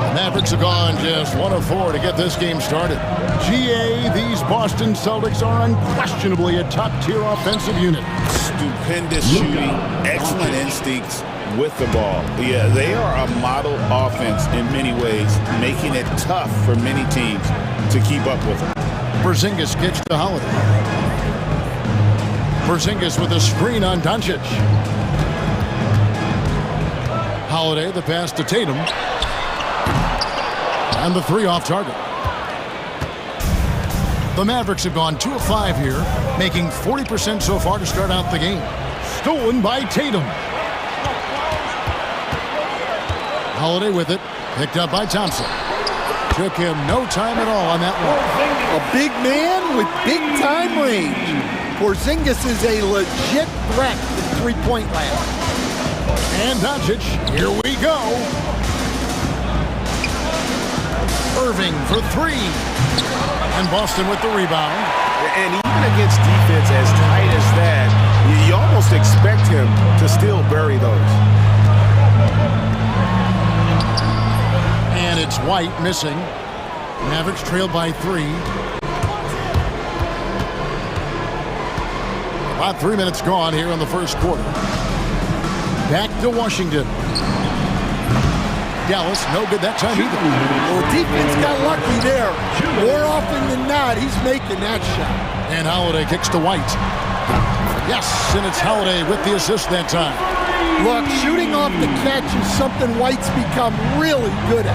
The Mavericks have gone just 1 of 4 to get this game started. GA, these Boston Celtics are unquestionably a top-tier offensive unit. Stupendous shooting, excellent instincts with the ball. Yeah, they are a model offense in many ways, making it tough for many teams to keep up with them. Porzingis gets to Holiday. Porzingis with a screen on Doncic. Holiday, the pass to Tatum. And the 3 off target. The Mavericks have gone 2 of 5 here, making 40% so far to start out the game. Stolen by Tatum. Holiday with it, picked up by Thompson. Took him no time at all on that one. A big man with big-time range. Porzingis is a legit threat to the three-point land. And Doncic, here we go. Irving for 3. And Boston with the rebound. And even against defense as tight as that, you almost expect him to still bury those. And it's White missing. Mavericks trailed by 3. About 3 minutes gone here in the first quarter. Back to Washington. Dallas, no good that time either. Well, defense got lucky there. More often than not, he's making that shot. And Holiday kicks to White. Yes, and it's Holiday with the assist that time. Look, shooting off the catch is something White's become really good at.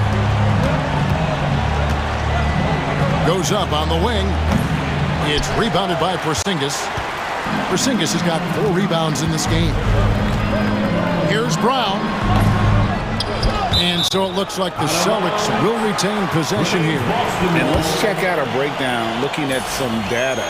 Goes up on the wing. It's rebounded by Porzingis. Porzingis has got 4 rebounds in this game. Here's Brown. And so it looks like the Celtics will retain possession here. And let's check out a breakdown looking at some data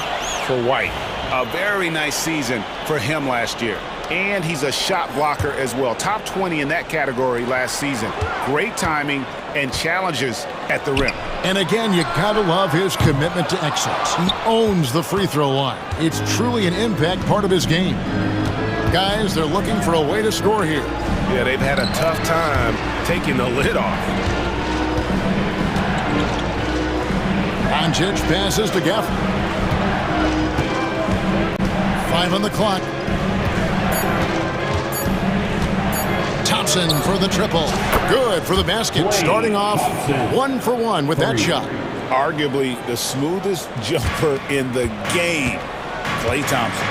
for White. A very nice season for him last year. And he's a shot blocker as well. Top 20 in that category last season. Great timing and challenges at the rim. And again, you gotta love his commitment to excellence. He owns the free throw line. It's truly an impact part of his game. Guys, they're looking for a way to score here. Yeah, they've had a tough time taking the lid off. Doncic passes to Gafford. 5 on the clock. Thompson for the triple. Good for the basket. Starting off 1 for 1 with that shot. Arguably the smoothest jumper in the game, Klay Thompson.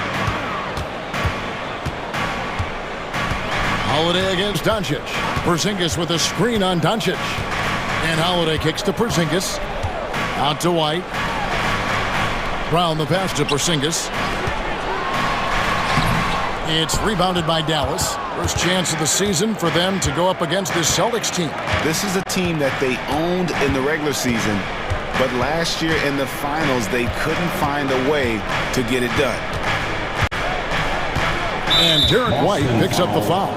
Holiday against Doncic. Porzingis with a screen on Doncic. And Holiday kicks to Porzingis. Out to White. Brown the pass to Porzingis. It's rebounded by Dallas. First chance of the season for them to go up against this Celtics team. This is a team that they owned in the regular season, but last year in the finals, they couldn't find a way to get it done. And Derek White picks up the foul.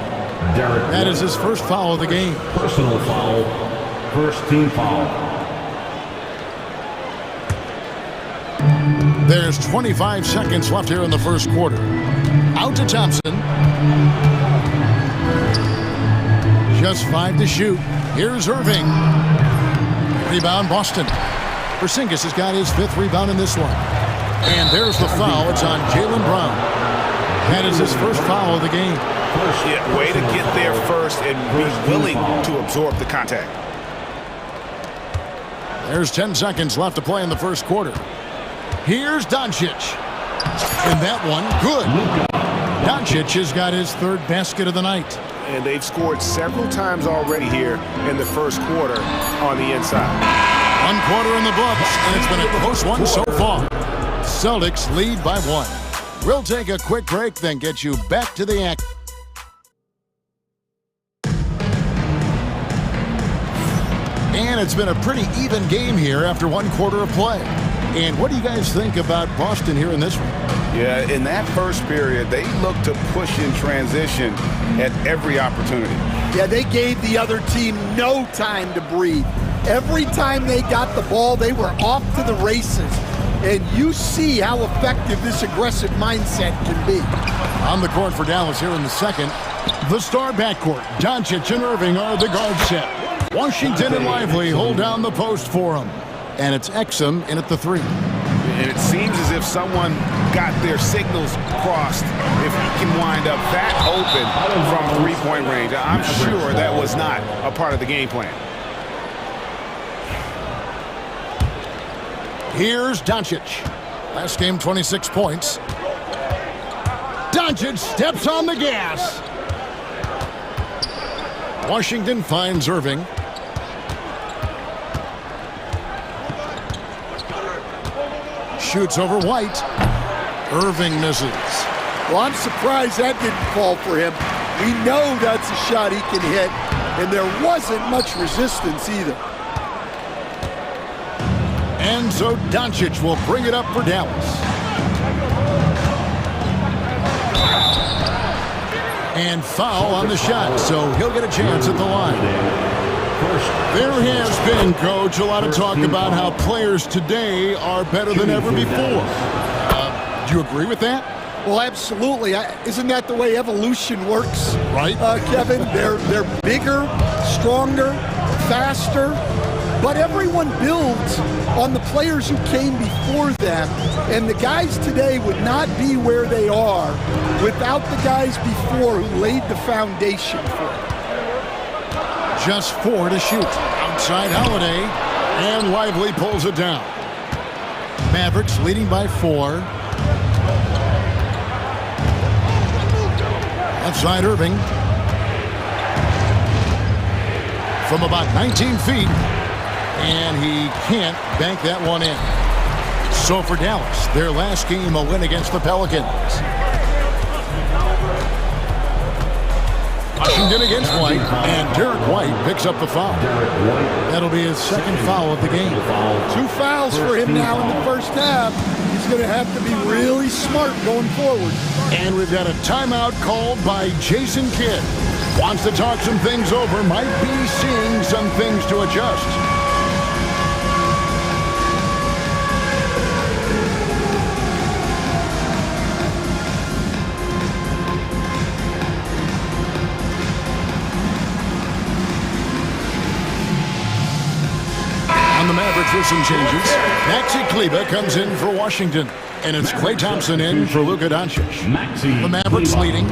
That is his first foul of the game. Personal foul. First team foul. There's 25 seconds left here in the first quarter. Out to Thompson. Just 5 to shoot. Here's Irving. Rebound Boston. Porzingis has got his 5th rebound in this one. And there's the foul. It's on Jaylen Brown. That is his first foul of the game. Yeah, way to get there first and be willing to absorb the contact. There's 10 seconds left to play in the first quarter. Here's Doncic. And that one, good. Doncic has got his 3rd basket of the night. And they've scored several times already here in the first quarter on the inside. 1 quarter in the books, and it's been a close one so far. Celtics lead by 1. We'll take a quick break, then get you back to the act. And it's been a pretty even game here after 1 quarter of play. And what do you guys think about Boston here in this one? Yeah, in that first period, they looked to push in transition at every opportunity. Yeah, they gave the other team no time to breathe. Every time they got the ball, they were off to the races. And you see how effective this aggressive mindset can be. On the court for Dallas here in the second, the star backcourt, Doncic and Irving are the guard set. Washington and Lively hold down the post for him. And it's Exum in at the 3. And it seems as if someone got their signals crossed. If he can wind up that open from 3-point range, I'm sure that was not a part of the game plan. Here's Doncic. Last game, 26 points. Doncic steps on the gas. Washington finds Irving. Shoots over White. Irving misses. Well, I'm surprised that didn't fall for him. We know that's a shot he can hit, and there wasn't much resistance either. And so Doncic will bring it up for Dallas. And foul on the shot, so he'll get a chance at the line. There has been, Coach, a lot of talk about how players today are better than ever before. Do you agree with that? Well, absolutely. Isn't that the way evolution works? Right. Kevin, they're bigger, stronger, faster, but everyone builds on the players who came before them, and the guys today would not be where they are without the guys before who laid the foundation for it. Just 4 to shoot. Outside Holiday, and Lively pulls it down. Mavericks leading by 4. Outside Irving. From about 19 feet. And he can't bank that one in. So for Dallas, their last game, a win against the Pelicans. Washington against White, and Derek White picks up the foul. That'll be his 2nd foul of the game. 2 fouls for him now in the first half. He's going to have to be really smart going forward. And we've got a timeout called by Jason Kidd. Wants to talk some things over, might be seeing some things to adjust. The Mavericks with some changes. Maxi Kleber comes in for Washington, and it's Klay Thompson in for Luka Doncic. The Mavericks leading.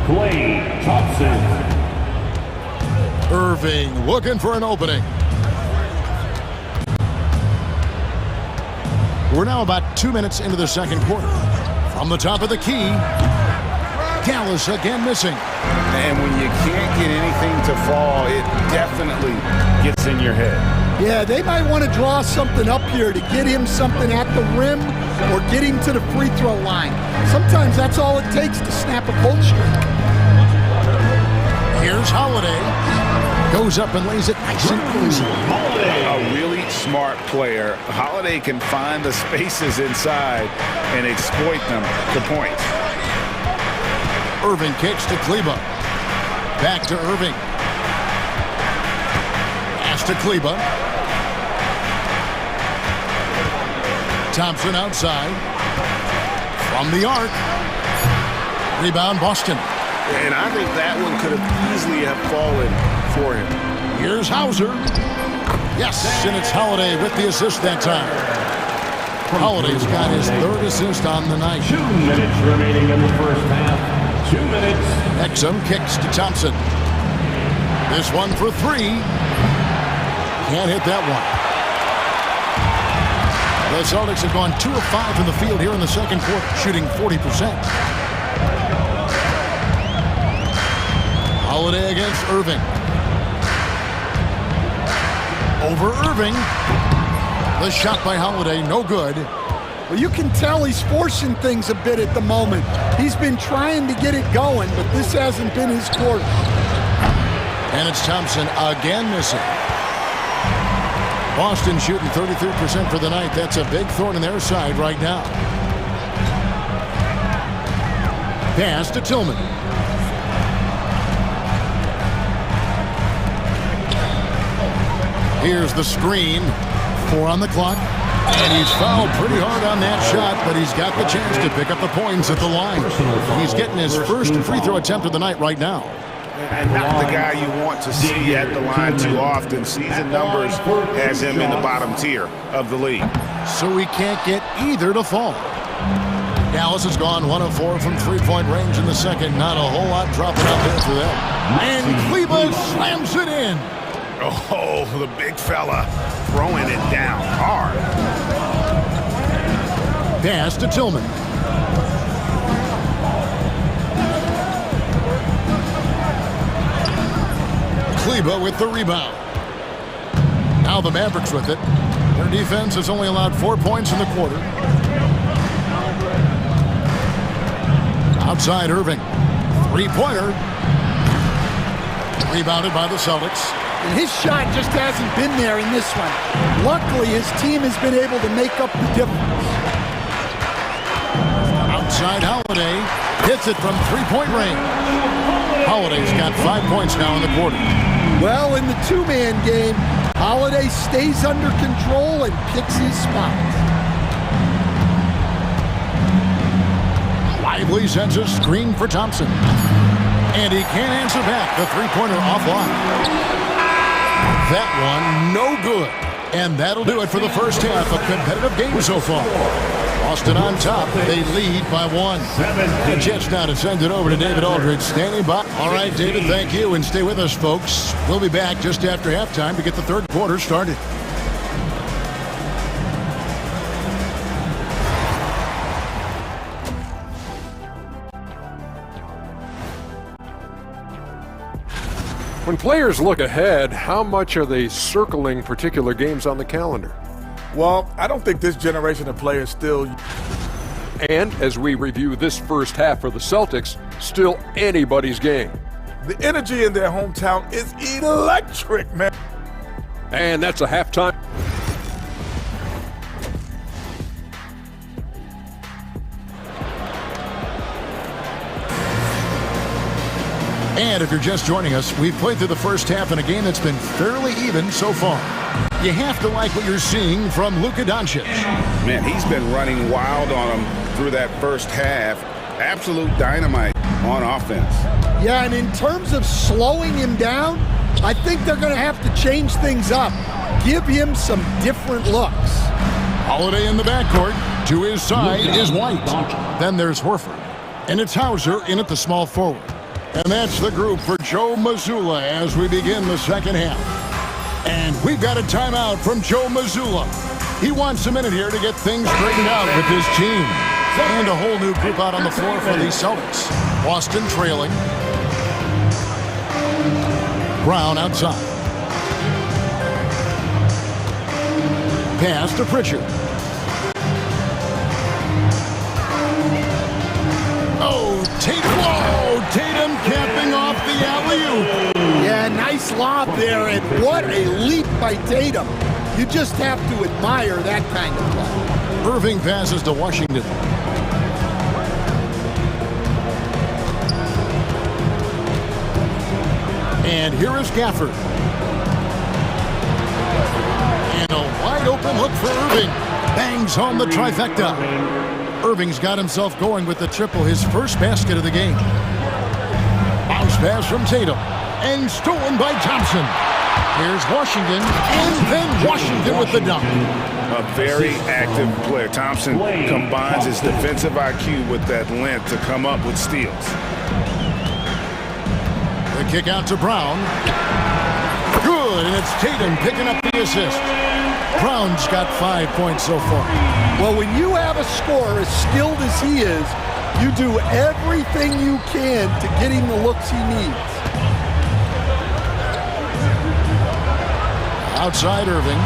Klay Thompson. Irving looking for an opening. We're now about 2 minutes into the second quarter. From the top of the key, Dallas again missing. And when you can't get anything to fall, it definitely gets in your head. Yeah, they might want to draw something up here to get him something at the rim or get him to the free throw line. Sometimes that's all it takes to snap a cold streak. Here's Holiday. Goes up and lays it nice and easy. A really smart player. Holiday can find the spaces inside and exploit them to points. Irving kicks to Kleba. Back to Irving. Pass to Kleba. Thompson outside. From the arc. Rebound Boston. And I think that one could have easily have fallen for him. Here's Hauser. Yes, and it's Holiday with the assist that time. Holiday's got his third assist on the night. 2 minutes remaining in the first half. 2 minutes. Exum kicks to Thompson. This one for three. Can't hit that one. The Celtics have gone 2 of 5 from the field here in the second quarter, shooting 40%. Holiday against Irving. Over Irving. The shot by Holiday, no good. Well, you can tell he's forcing things a bit at the moment. He's been trying to get it going, but this hasn't been his quarter. And it's Thompson again missing. Boston shooting 33% for the night. That's a big thorn in their side right now. Pass to Tillman. Here's the screen. 4 on the clock. And he's fouled pretty hard on that shot, but he's got the chance to pick up the points at the line. He's getting his first free throw attempt of the night right now. And not the guy you want to see at the line too often. Season numbers has him in the bottom tier of the league. So he can't get either to fall. Dallas has gone 1 of 4 from three-point range in the second. Not a whole lot dropping out there for them. And Cleveland slams it in. Oh, the big fella throwing it down hard. Pass to Tillman. Kleba with the rebound. Now the Mavericks with it. Their defense has only allowed 4 points in the quarter. Outside Irving. Three-pointer. Rebounded by the Celtics. And his shot just hasn't been there in this one. Luckily, his team has been able to make up the difference. Outside Holiday. Hits it from three-point range. Holiday's got 5 points now in the quarter. Well, in the two-man game, Holiday stays under control and picks his spots. Lively sends a screen for Thompson. And he can't answer back. The three-pointer offline. That one, no good. And that'll do it for the first half. A competitive game so far. Boston on top. They lead by 1. The Jets now to send it over to David Aldridge, standing by. All right, David, thank you. And stay with us, folks. We'll be back just after halftime to get the third quarter started. When players look ahead, how much are they circling particular games on the calendar? Well, I don't think this generation of players still... And as we review this first half for the Celtics, still anybody's game. The energy in their hometown is electric, man. And that's a halftime. And if you're just joining us, we've played through the first half in a game that's been fairly even so far. You have to like what you're seeing from Luka Doncic. Man, he's been running wild on him through that first half. Absolute dynamite on offense. Yeah, and in terms of slowing him down, I think they're going to have to change things up. Give him some different looks. Holiday in the backcourt. To his side is White. Then there's Horford. And it's Hauser in at the small forward. And that's the group for Joe Mazzulla as we begin the second half. And we've got a timeout from Joe Mazzulla. He wants a minute here to get things straightened out with his team. And a whole new group out on the floor for the Celtics. Boston trailing. Brown outside. Pass to Pritchard. Oh, Tatum capping off the alley-oop. nice lob there, and what a leap by Tatum. You just have to admire that kind of play. Irving passes to Washington. And here is Gafford. And a wide open look for Irving. Bangs home the trifecta. Irving's got himself going with the triple, his first basket of the game. Bounce pass from Tatum. And stolen by Thompson. Here's Washington. And then Washington with the dunk. A very active player. Thompson combines his defensive IQ with that length to come up with steals. The kick out to Brown. Good, and it's Tatum picking up the assist. Brown's got 5 points so far. Well, when you have a scorer as skilled as he is, you do everything you can to get him the looks he needs. Outside Irving.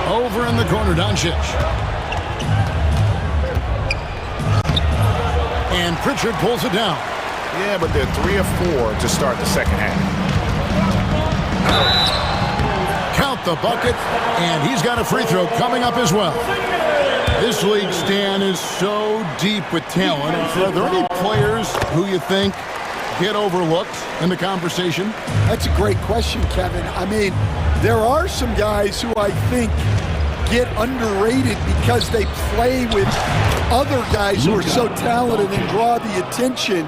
Over in the corner, Doncic. And Pritchard pulls it down. Yeah, but they're 3 of 4 to start the second half. Count the bucket, and he's got a free throw coming up as well. This league, Stan, is so deep with talent. Are there any players who you think get overlooked in the conversation? That's a great question, Kevin. I mean, there are some guys who I think get underrated because they play with other guys who are so talented and draw the attention.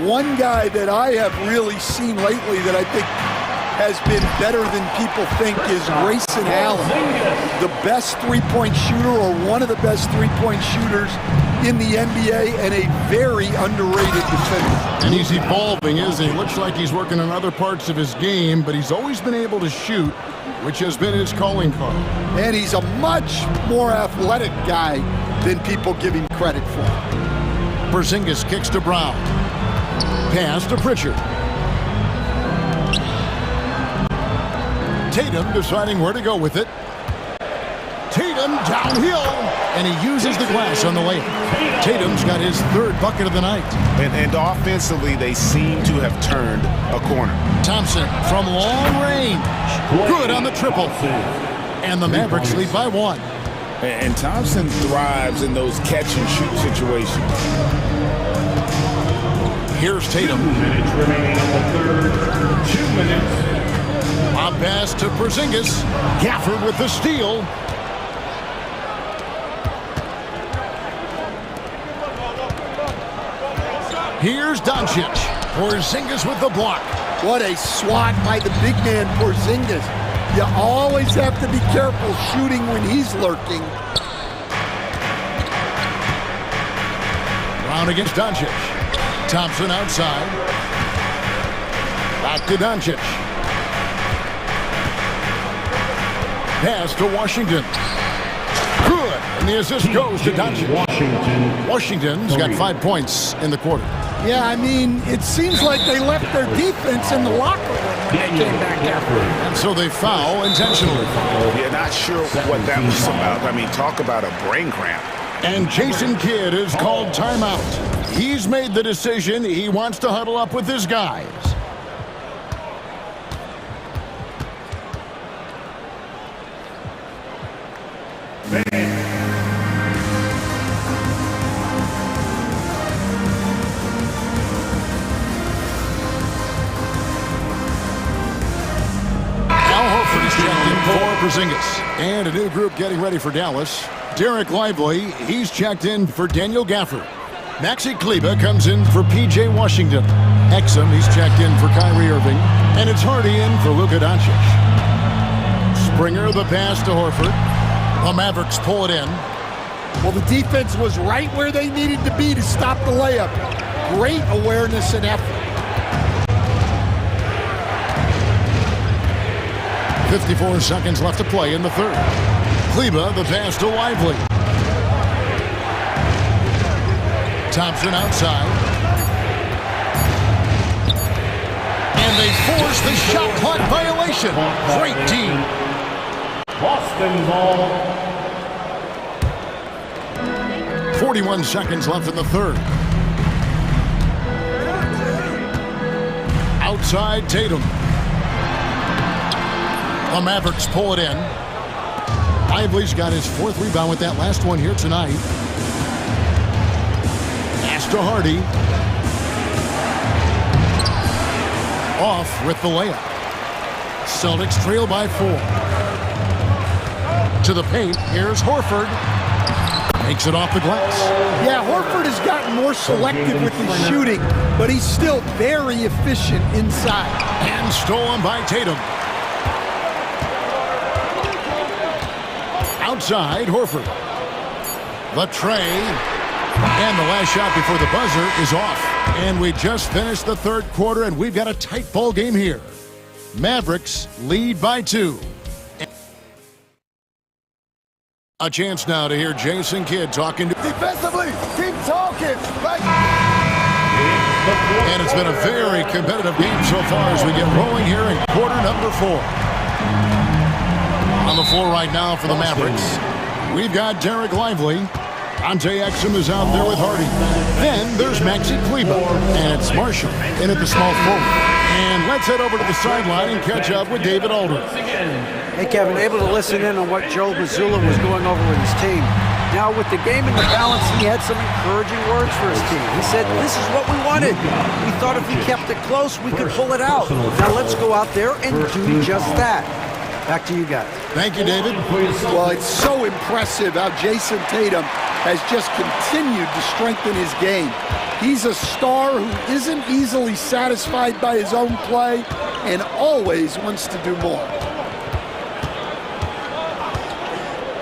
One guy that I have really seen lately that I think has been better than people think is Grayson Allen, the best three-point shooter or one of the best three-point shooters in the NBA and a very underrated defender. And he's evolving, isn't he? Looks like he's working on other parts of his game, but he's always been able to shoot, which has been his calling card. And he's a much more athletic guy than people give him credit for. Porzingis kicks to Brown. Pass to Pritchard. Tatum deciding where to go with it. Tatum downhill, and he uses the glass on the layup. Tatum's got his third bucket of the night. And offensively, they seem to have turned a corner. Thompson from long range. Good on the triple. And the Mavericks lead by 1. And Thompson thrives in those catch-and-shoot situations. Here's Tatum. 2 minutes remaining on the third. 2 minutes. A pass to Porzingis. Gafford with the steal. Here's Doncic. Porzingis with the block. What a swat by the big man Porzingis. You always have to be careful shooting when he's lurking. Brown against Doncic. Thompson outside. Back to Doncic. Pass to Washington. Good. And the assist goes to Doncic. Washington's got 5 points in the quarter. Yeah, I mean, it seems like they left their defense in the locker room when they came back out. And so they foul intentionally. You're not sure what that was about. I mean, talk about a brain cramp. And Jason Kidd is called timeout. He's made the decision. He wants to huddle up with his guys. Porzingis. And a new group getting ready for Dallas. Derek Lively, he's checked in for Daniel Gafford. Maxi Kleber comes in for P.J. Washington. Exum, he's checked in for Kyrie Irving. And it's Hardy in for Luka Doncic. Springer, the pass to Horford. The Mavericks pull it in. Well, the defense was right where they needed to be to stop the layup. Great awareness and effort. 54 seconds left to play in the third. Kleber, the pass to Lively. Thompson outside. And they force the shot clock violation. Great team. Boston ball. 41 seconds left in the third. Outside Tatum. The Mavericks pull it in. Lively's got his 4th rebound with that last one here tonight. Pass to Hardy. Off with the layup. Celtics trail by 4. To the paint. Here's Horford. Makes it off the glass. Yeah, Horford has gotten more selective with his shooting, but he's still very efficient inside. And stolen by Tatum. Outside, Horford. The tray. And the last shot before the buzzer is off. And we just finished the 3rd quarter, and we've got a tight ball game here. Mavericks lead by 2. A chance now to hear Jason Kidd talking to... Defensively, keep talking. And it's been a very competitive game so far as we get rolling here in quarter number 4. On the floor right now for the Mavericks, we've got Derek Lively. Ante Exum is out there with Hardy. Then there's Maxi Kleba. And it's Marshall in at the small forward. And let's head over to the sideline and catch up with David Aldridge. Hey, Kevin, able to listen in on what Joe Mazzulla was going over with his team. Now, with the game in the balance, he had some encouraging words for his team. He said, this is what we wanted. We thought if we kept it close, we could pull it out. Now, let's go out there and do just that. Back to you guys. Thank you, David. Well, it's so impressive how Jason Tatum has just continued to strengthen his game. He's a star who isn't easily satisfied by his own play and always wants to do more.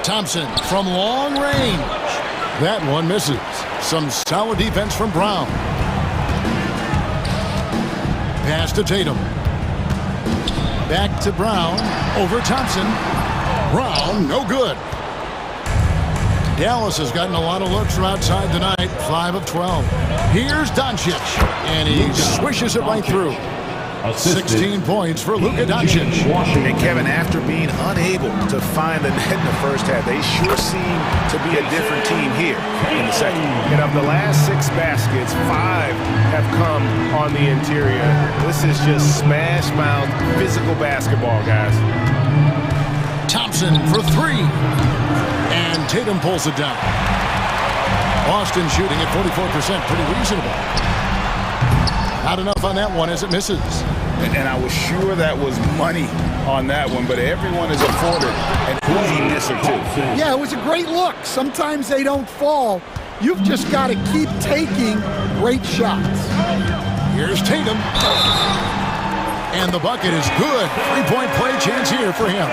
Thompson from long range. That one misses. Some solid defense from Brown. Pass to Tatum. Back to Brown. Over Thompson. Brown, no good. Dallas has gotten a lot of looks from outside tonight. 5 of 12. Here's Doncic. And he swishes it right through. 16 points for Luka Doncic. And Kevin, after being unable to find the net in the first half, they sure seem to be a different team here in the second. And of the last 6 baskets, 5 have come on the interior. This is just smash mouth physical basketball, guys. Thompson for 3. And Tatum pulls it down. Boston shooting at 44%, pretty reasonable. Not enough on that one as it misses. And I was sure that was money on that one, but everyone is afforded an easy misser too. Yeah, it was a great look. Sometimes they don't fall. You've just got to keep taking great shots. Here's Tatum. And the bucket is good. 3-point play chance here for him.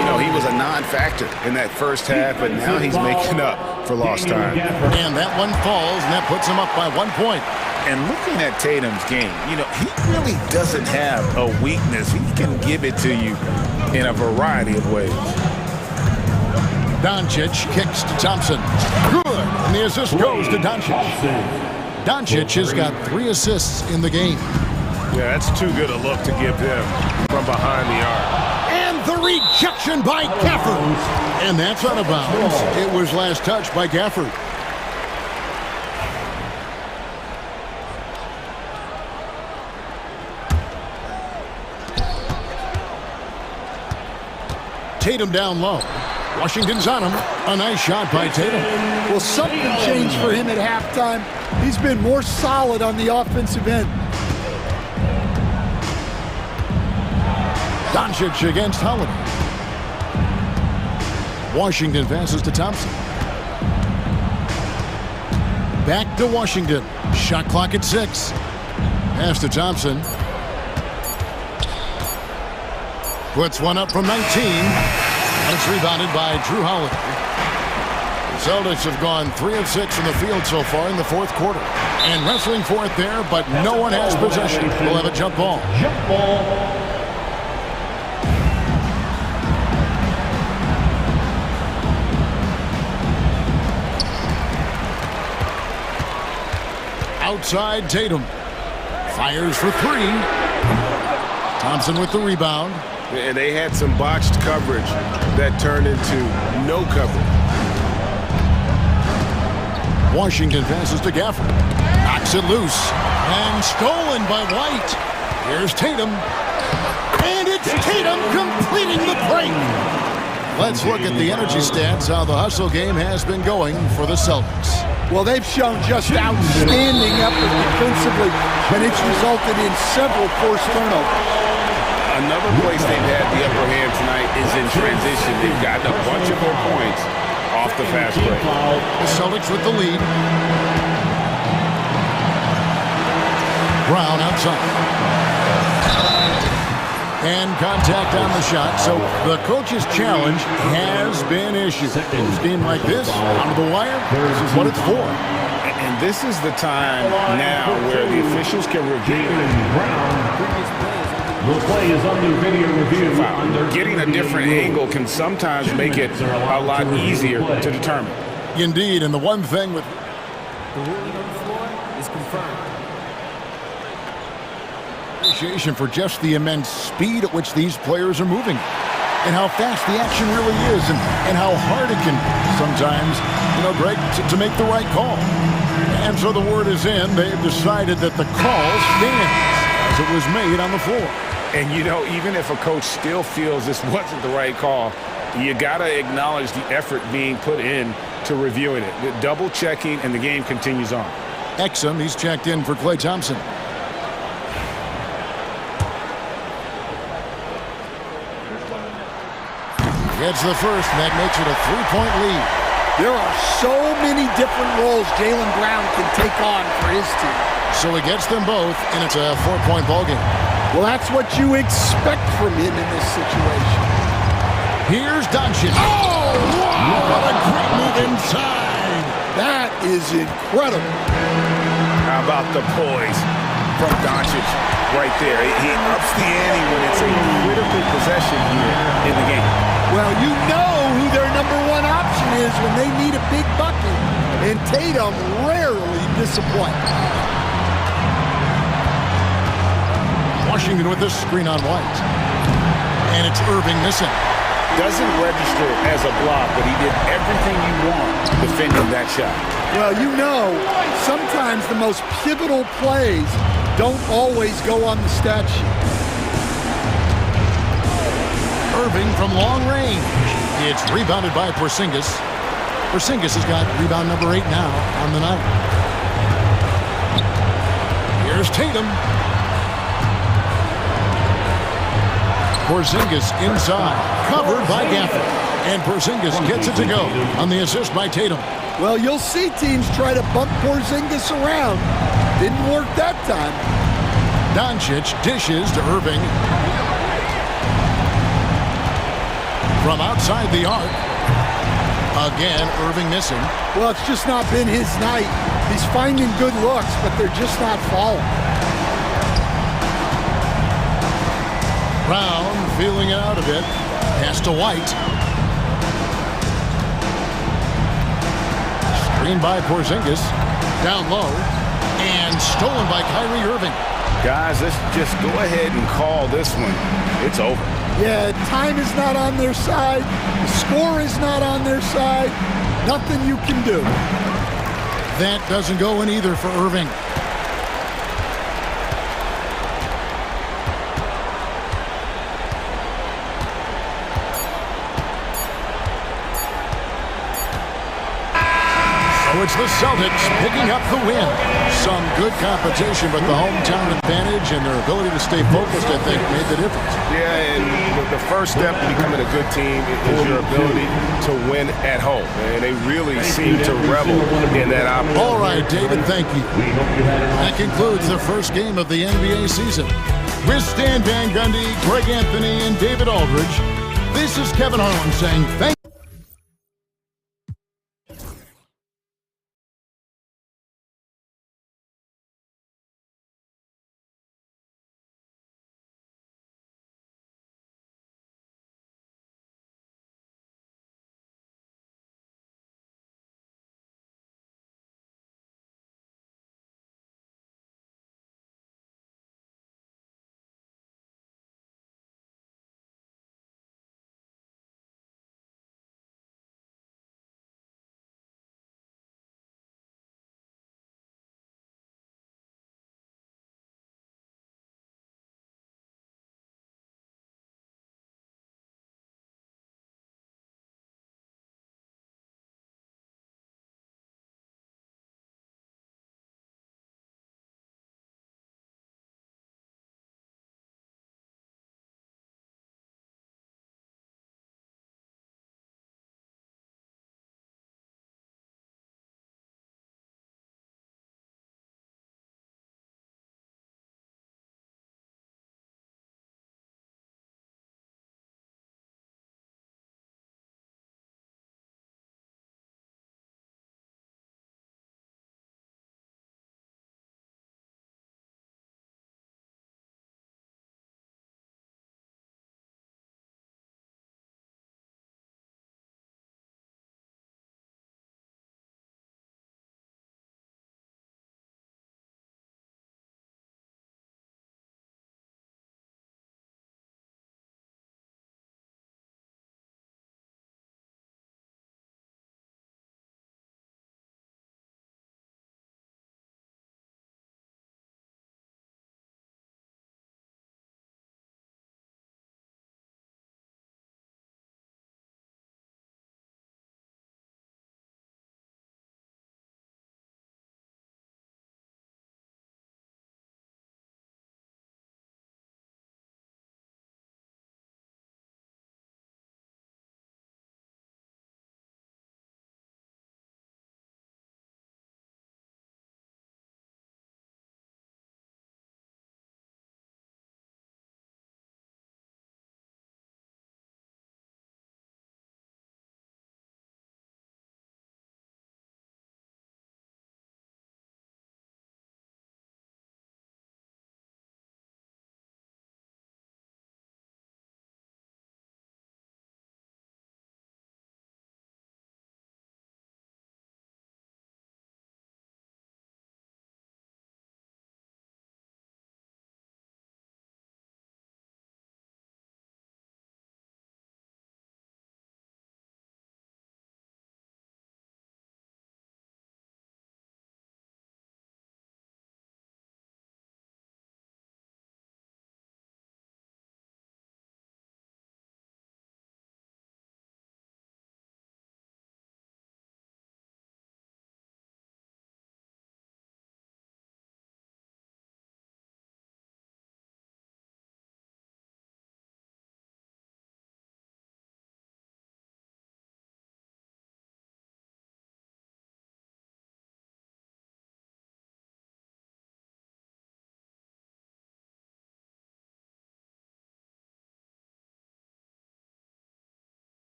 You know, he was a non-factor in that first half, but now he's making up for lost time. And that one falls, and that puts him up by 1 point. And looking at Tatum's game, you know, he really doesn't have a weakness. He can give it to you in a variety of ways. Doncic kicks to Thompson. Good. And the assist goes to Doncic. Doncic has got 3 assists in the game. Yeah, that's too good a look to give him from behind the arc. And the rejection by Gafford. And that's out of bounds. It was last touched by Gafford. Tatum down low. Washington's on him. A nice shot by Tatum. Well, something changed for him at halftime. He's been more solid on the offensive end. Doncic against Holiday. Washington passes to Thompson. Back to Washington. Shot clock at 6. Pass to Thompson. Puts one up from 19. And it's rebounded by Drew Holiday. The Celtics have gone 3 of 6 from the field so far in the 4th quarter. And wrestling for it there, but no one has possession. We'll have a jump ball. Jump ball. Outside Tatum. Fires for 3. Thompson with the rebound. And they had some botched coverage that turned into no coverage. Washington passes to Gafford. Knocks it loose. And stolen by White. Here's Tatum. And it's Tatum completing the break. Let's look at the energy stats, how the hustle game has been going for the Celtics. Well, they've shown just outstanding effort defensively, but it's resulted in several forced turnovers. Another place they've had the upper hand tonight is in transition. They've gotten a bunch of their points off the fast break. The Celtics with the lead. Brown outside. And contact on the shot, so the coach's challenge has been issued. A game like this, onto the wire, this is what it's for. And this is the time now where the officials can review. The play is under video review. Getting a different angle can sometimes make it a lot easier to determine. Indeed, and the one thing with... The ruling on the floor is confirmed. Appreciation for just the immense speed at which these players are moving and how fast the action really is and how hard it can sometimes, Greg, to make the right call. And so the word is in. They've decided that the call stands as it was made on the floor. And, even if a coach still feels this wasn't the right call, you got to acknowledge the effort being put in to reviewing it. The double checking, and the game continues on. Exum, he's checked in for Klay Thompson. Gets the first, and that makes it a three-point lead. There are so many different roles Jaylen Brown can take on for his team. So he gets them both, and it's a 4-point ballgame. Well, that's what you expect from him in this situation. Here's Doncic. Oh, wow! What a great move inside. That is incredible. How about the poise from Doncic right there? He ups the ante when it's a critical possession here in the game. Well, you know who their number one option is when they need a big bucket, and Tatum rarely disappoints. Washington with this screen on White. And it's Irving missing. Doesn't register as a block, but he did everything you want defending that shot. Well, sometimes the most pivotal plays don't always go on the stat sheet. Irving from long range. It's rebounded by Porzingis. Porzingis has got rebound number 8 now on the night. Here's Tatum. Porzingis inside, covered by Gafford. And Porzingis gets it to go on the assist by Tatum. Well, you'll see teams try to bump Porzingis around. Didn't work that time. Doncic dishes to Irving. From outside the arc. Again, Irving missing. Well, it's just not been his night. He's finding good looks, but they're just not falling. Brown feeling it out a bit. Pass to White. Screened by Porzingis. Down low. And stolen by Kyrie Irving. Guys, let's just go ahead and call this one. It's over. Yeah, time is not on their side. The score is not on their side. Nothing you can do. That doesn't go in either for Irving. So it's the Celtics picking up the win. Some good competition, but the hometown advantage and their ability to stay focused, I think, made the difference. Yeah, and the first step to becoming a good team is your ability to win at home. And they really seem to revel in that opportunity. All right, David, thank you. That concludes the first game of the NBA season. With Stan Van Gundy, Greg Anthony, and David Aldridge, this is Kevin Harlan saying thank you.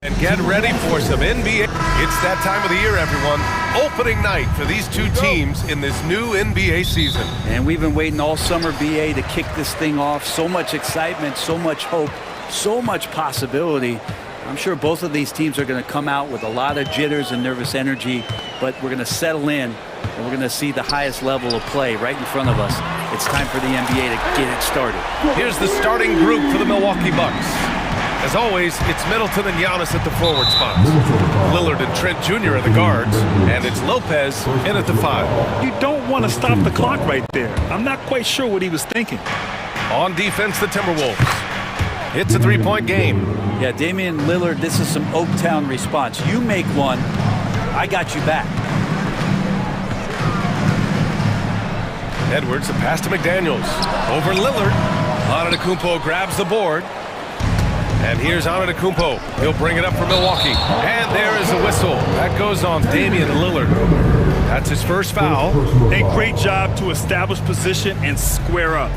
And get ready for some NBA. It's that time of the year, everyone. Opening night for these two teams in this new NBA season. And we've been waiting all summer, BA, to kick this thing off. So much excitement, so much hope, so much possibility. I'm sure both of these teams are going to come out with a lot of jitters and nervous energy, but we're going to settle in, and we're going to see the highest level of play right in front of us. It's time for the NBA to get it started. Here's the starting group for the Milwaukee Bucks. As always, it's Middleton and Giannis at the forward spots. Lillard and Trent Jr. are the guards, and it's Lopez in at the 5. You don't want to stop the clock right there. I'm not quite sure what he was thinking. On defense, the Timberwolves. It's a three-point game. Yeah, Damian Lillard, this is some Oaktown response. You make one, I got you back. Edwards, a pass to McDaniels. Over Lillard. Antetokounmpo grabs the board. And here's Antetokounmpo. He'll bring it up for Milwaukee. And there is a whistle. That goes on Damian Lillard. That's his first foul. A great job to establish position and square up.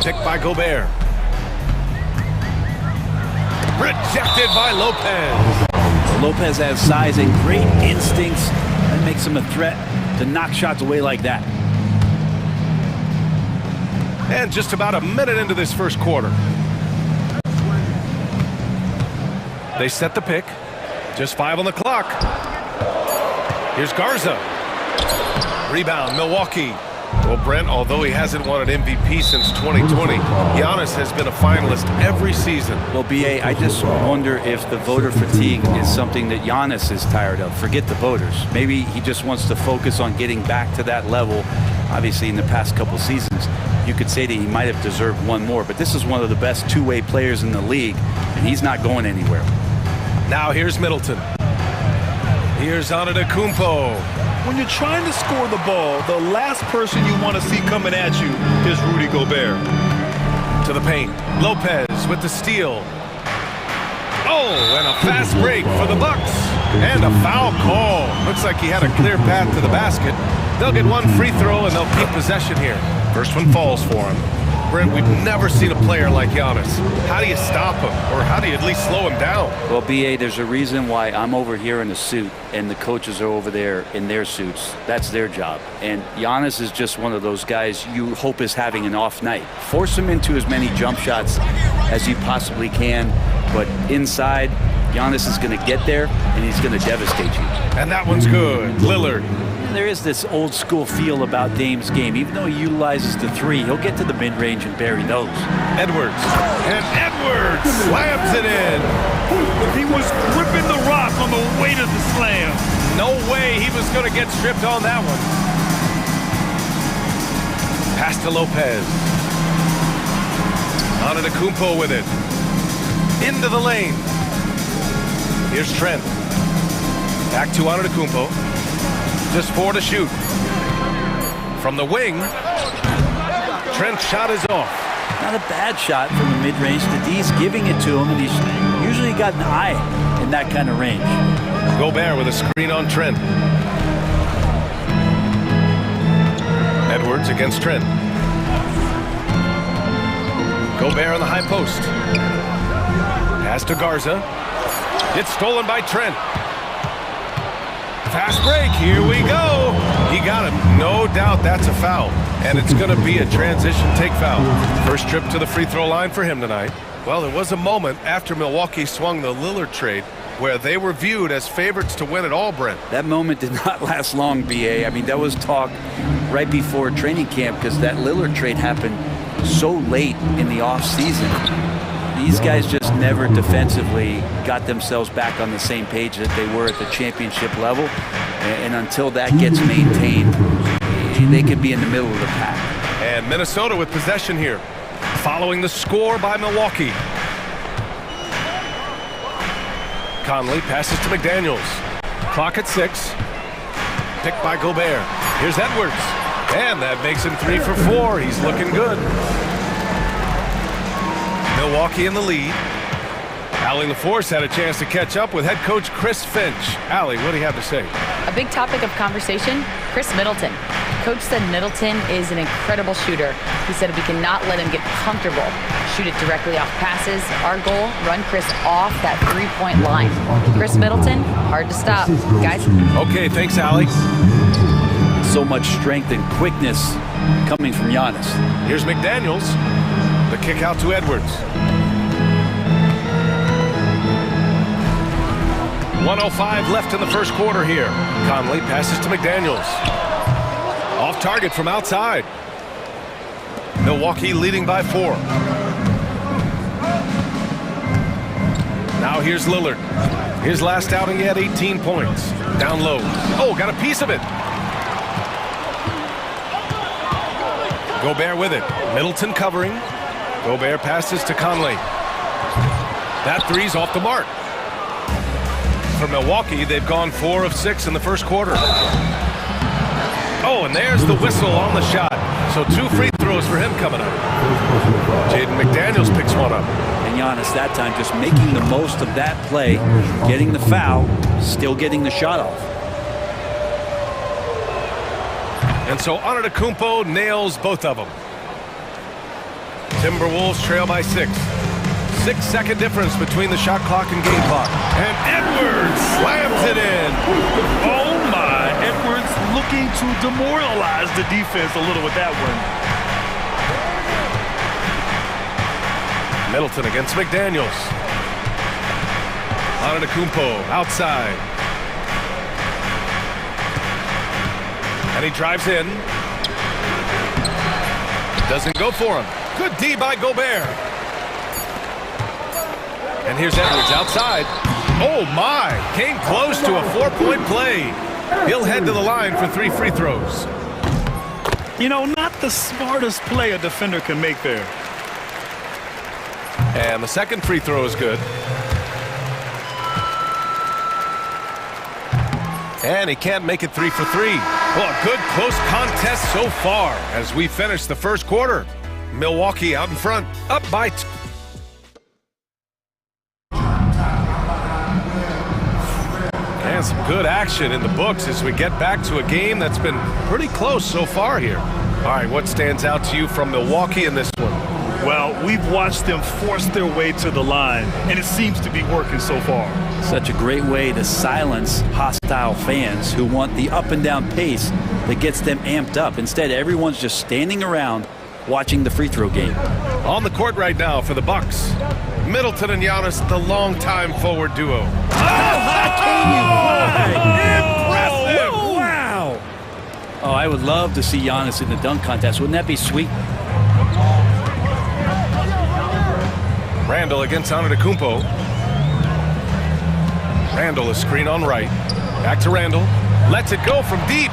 Pick by Gobert. Rejected by Lopez. Lopez has size and great instincts. That makes him a threat to knock shots away like that. And just about a minute into this first quarter. They set the pick. Just 5 on the clock. Here's Garza. Rebound, Milwaukee. Well, Brent, although he hasn't won an MVP since 2020, Giannis has been a finalist every season. Well, BA, I just wonder if the voter fatigue is something that Giannis is tired of. Forget the voters. Maybe he just wants to focus on getting back to that level. Obviously, in the past couple seasons, you could say that he might have deserved one more, but this is one of the best two-way players in the league, and he's not going anywhere. Now here's Middleton. Here's Antetokounmpo. When you're trying to score the ball, the last person you want to see coming at you is Rudy Gobert. To the paint. Lopez with the steal. Oh, and a fast break for the Bucks. And a foul call. Looks like he had a clear path to the basket. They'll get one free throw and they'll keep possession here. First one falls for him. Brent, we've never seen a player like Giannis. How do you stop him? Or how do you at least slow him down? Well, BA, there's a reason why I'm over here in a suit and the coaches are over there in their suits. That's their job. And Giannis is just one of those guys you hope is having an off night. Force him into as many jump shots as you possibly can. But inside, Giannis is going to get there and he's going to devastate you. And that one's good. Lillard. There is this old school feel about Dame's game. Even though he utilizes the three, he'll get to the mid-range and bury those. Edwards. And Edwards slams it in. He was gripping the rock on the weight of the slam. No way he was going to get stripped on that one. Pass to Lopez. Antetokounmpo with it. Into the lane. Here's Trent. Back to Antetokounmpo. Just 4 to shoot. From the wing, Trent's shot is off. Not a bad shot from the mid-range. The D's giving it to him, and he's usually got an eye in that kind of range. Gobert with a screen on Trent. Edwards against Trent. Gobert on the high post. Pass to Garza. It's stolen by Trent. Fast break, here we go. He got him. No doubt that's a foul. And it's going to be a transition take foul. First trip to the free throw line for him tonight. Well, there was a moment after Milwaukee swung the Lillard trade where they were viewed as favorites to win it all, Brent. That moment did not last long, BA. I mean, that was talk right before training camp because that Lillard trade happened so late in the offseason. These guys just never defensively got themselves back on the same page that they were at the championship level. And until that gets maintained, they could be in the middle of the pack. And Minnesota with possession here, following the score by Milwaukee. Conley passes to McDaniels. Clock at 6. Picked by Gobert. Here's Edwards. And that makes him 3 for 4. He's looking good. Milwaukee in the lead. Allie LaForce had a chance to catch up with head coach Chris Finch. Allie, what do you have to say? A big topic of conversation, Chris Middleton. Coach said Middleton is an incredible shooter. He said we cannot let him get comfortable. Shoot it directly off passes. Our goal, run Chris off that three-point line. Chris Middleton, hard to stop. Guys? Okay, thanks, Allie. So much strength and quickness coming from Giannis. Here's McDaniels. The kick out to Edwards. 1:05 left in the first quarter here. Conley passes to McDaniels. Off target from outside. Milwaukee leading by 4. Now here's Lillard. His last outing, he had 18 points. Down low. Oh, got a piece of it. Gobert with it. Middleton covering. Gobert passes to Conley. That three's off the mark. For Milwaukee, they've gone 4 of 6 in the first quarter. Oh, and there's the whistle on the shot. So 2 free throws for him coming up. Jaden McDaniels picks one up. And Giannis that time just making the most of that play, getting the foul, still getting the shot off. And so Antetokounmpo nails both of them. Timberwolves trail by 6. 6-second difference between the shot clock and game clock. And Edwards slams it in. Oh my, Edwards looking to demoralize the defense a little with that one. Middleton against McDaniels. Antetokounmpo outside. And he drives in. Doesn't go for him. Good D by Gobert. And here's Edwards outside. Oh my, came close to a 4-point play. He'll head to the line for 3 free throws. You know, not the smartest play a defender can make there. And the second free throw is good. And he can't make it 3 for 3. Well, a good close contest so far as we finish the first quarter. Milwaukee out in front, up by 2. And some good action in the books as we get back to a game that's been pretty close so far here. All right, what stands out to you from Milwaukee in this one? Well, we've watched them force their way to the line, and it seems to be working so far. Such a great way to silence hostile fans who want the up and down pace that gets them amped up. Instead, everyone's just standing around watching the free throw game. On the court right now for the Bucks, Middleton and Giannis, the longtime forward duo. Impressive! Wow! Oh, I would love to see Giannis in the dunk contest. Wouldn't that be sweet? Randall against Antetokounmpo. Randall, a screen on right. Back to Randall. Lets it go from deep.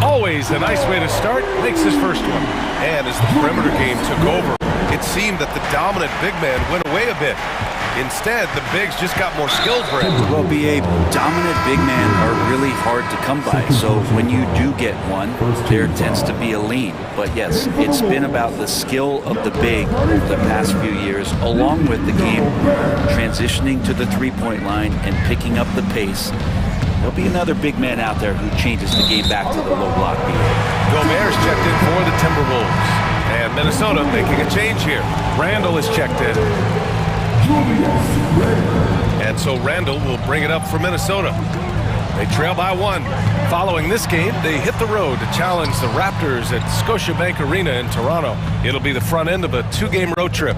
Always a nice way to start. Makes his first one. And as the perimeter game took over, it seemed that the dominant big man went away a bit. Instead, the bigs just got more skilled for it. Well, BA, dominant big men are really hard to come by. So when you do get one, there tends to be a lean. But yes, it's been about the skill of the big over the past few years, along with the game transitioning to the three-point line and picking up the pace. There'll be another big man out there who changes the game back to the low block BA. Gobert's checked in for the Timberwolves. And Minnesota making a change here. Randall is checked in. And so Randall will bring it up for Minnesota. They trail by 1. Following this game, they hit the road to challenge the Raptors at Scotiabank Arena in Toronto. It'll be the front end of a 2-game road trip.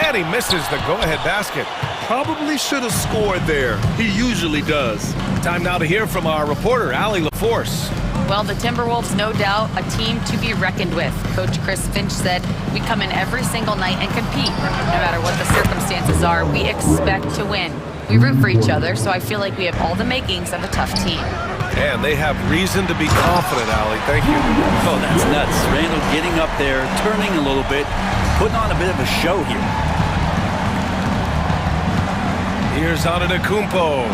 And he misses the go-ahead basket. Probably should have scored there. He usually does. Time now to hear from our reporter, Allie LaForce. Well, the Timberwolves, no doubt, a team to be reckoned with. Coach Chris Finch said, we come in every single night and compete. No matter what the circumstances are, we expect to win. We root for each other, so I feel like we have all the makings of a tough team. And they have reason to be confident, Allie. Thank you. Oh, that's nuts. Randall getting up there, turning a little bit, putting on a bit of a show here. Here's Antetokounmpo.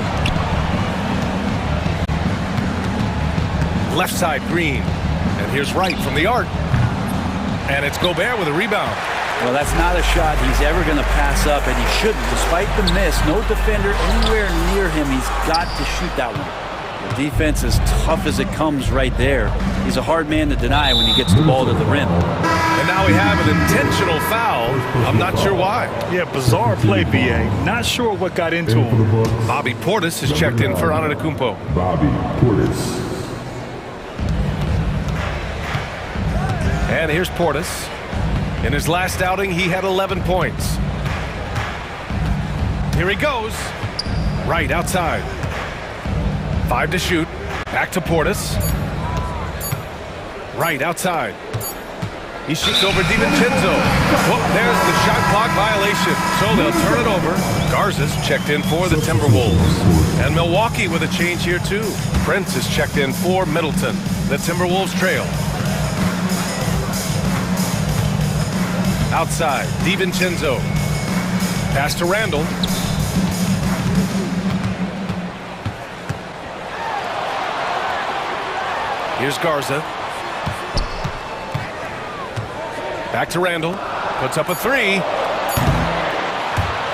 Left side, Green. And here's Wright from the arc. And it's Gobert with a rebound. Well, that's not a shot he's ever going to pass up, and he shouldn't. Despite the miss, no defender anywhere near him. He's got to shoot that one. The defense is tough as it comes right there. He's a hard man to deny when he gets the ball to the rim. And now we have an intentional foul. I'm not sure why. Yeah, bizarre play, BA. Not sure what got into him. Bobby Portis is checked in for Antetokounmpo. Bobby Portis. And here's Portis. In his last outing, he had 11 points. Here he goes. Right outside. 5 to shoot. Back to Portis. Right outside. He shoots over DiVincenzo. Oh, there's the shot clock violation. So they'll turn it over. Garza's checked in for the Timberwolves. And Milwaukee with a change here too. Prince is checked in for Middleton. The Timberwolves trail. Outside, DiVincenzo. Pass to Randall. Here's Garza. Back to Randall. Puts up a three.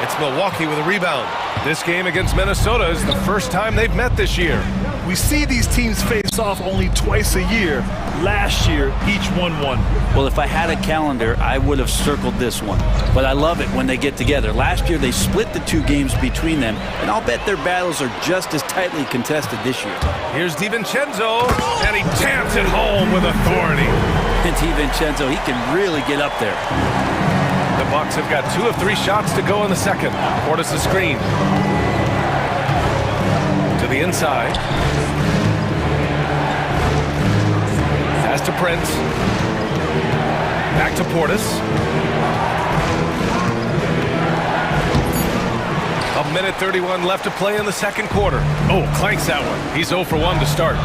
It's Milwaukee with a rebound. This game against Minnesota is the first time they've met this year. We see these teams face off only twice a year. Last year, each won one. Well, if I had a calendar, I would have circled this one. But I love it when they get together. Last year, they split the two games between them, and I'll bet their battles are just as tightly contested this year. Here's DiVincenzo, and he jams it home with authority. And DiVincenzo, he can really get up there. The Bucks have got 2 of 3 shots to go in the second. Portis' screen. To the inside. Pass to Prince. Back to Portis. A minute 31 left to play in the second quarter. Oh, clanks that one. He's 0 for 1 to start.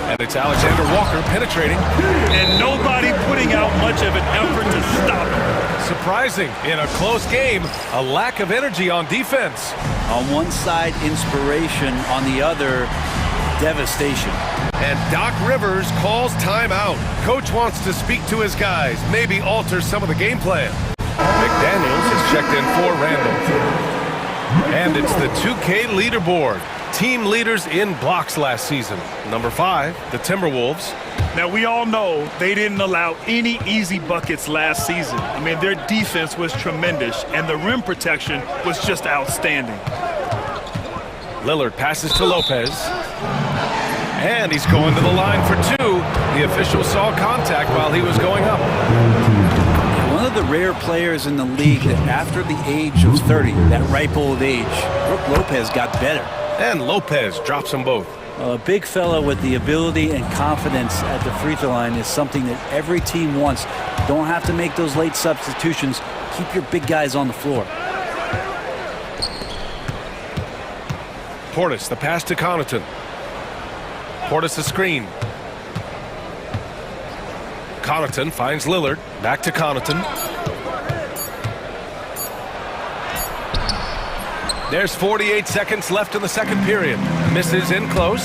And it's Alexander Walker penetrating. And nobody putting out much of an effort to stop him. Surprising, in a close game, a lack of energy on defense. On one side, inspiration. On the other, devastation. And Doc Rivers calls timeout. Coach wants to speak to his guys, maybe alter some of the game plan. McDaniels is checked in for Randall. And it's the 2K leaderboard. Team leaders in blocks last season. Number 5, the Timberwolves. Now, we all know they didn't allow any easy buckets last season. I mean, their defense was tremendous, and the rim protection was just outstanding. Lillard passes to Lopez. And he's going to the line for 2. The official saw contact while he was going up. One of the rare players in the league that after the age of 30, that ripe old age, Brook Lopez got better. And Lopez drops them both. A big fella with the ability and confidence at the free throw line is something that every team wants. Don't have to make those late substitutions. Keep your big guys on the floor. Portis, the pass to Connaughton. Portis, the screen. Connaughton finds Lillard. Back to Connaughton. There's 48 seconds left in the second period. Misses in close.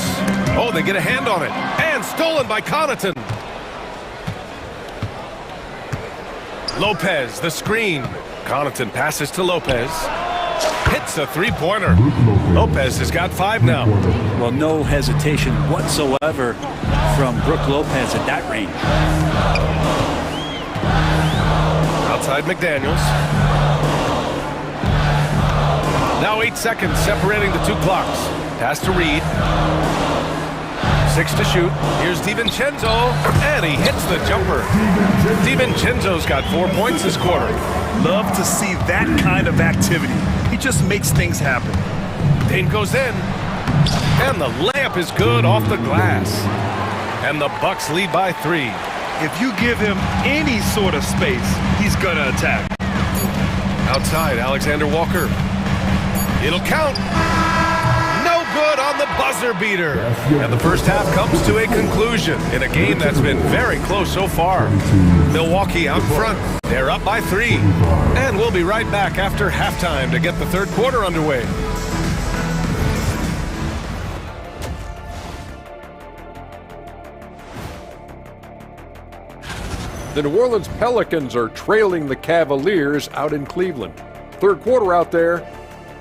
Oh, they get a hand on it. And stolen by Connaughton. Lopez, the screen. Connaughton passes to Lopez. Hits a three-pointer. Lopez has got 5 now. Well, no hesitation whatsoever from Brook Lopez at that range. Outside McDaniels. Now 8 seconds separating the 2 clocks. Pass to Reed. 6 to shoot. Here's DiVincenzo, and he hits the jumper. DiVincenzo's got 4 points this quarter. Love to see that kind of activity. He just makes things happen. Dane goes in, and the layup is good off the glass. And the Bucks lead by 3. If you give him any sort of space, he's gonna attack. Outside, Alexander Walker. It'll count. No good on the buzzer beater. And the first half comes to a conclusion in a game that's been very close so far. Milwaukee out front. They're up by 3. And we'll be right back after halftime to get the third quarter underway. The New Orleans Pelicans are trailing the Cavaliers out in Cleveland. Third quarter out there,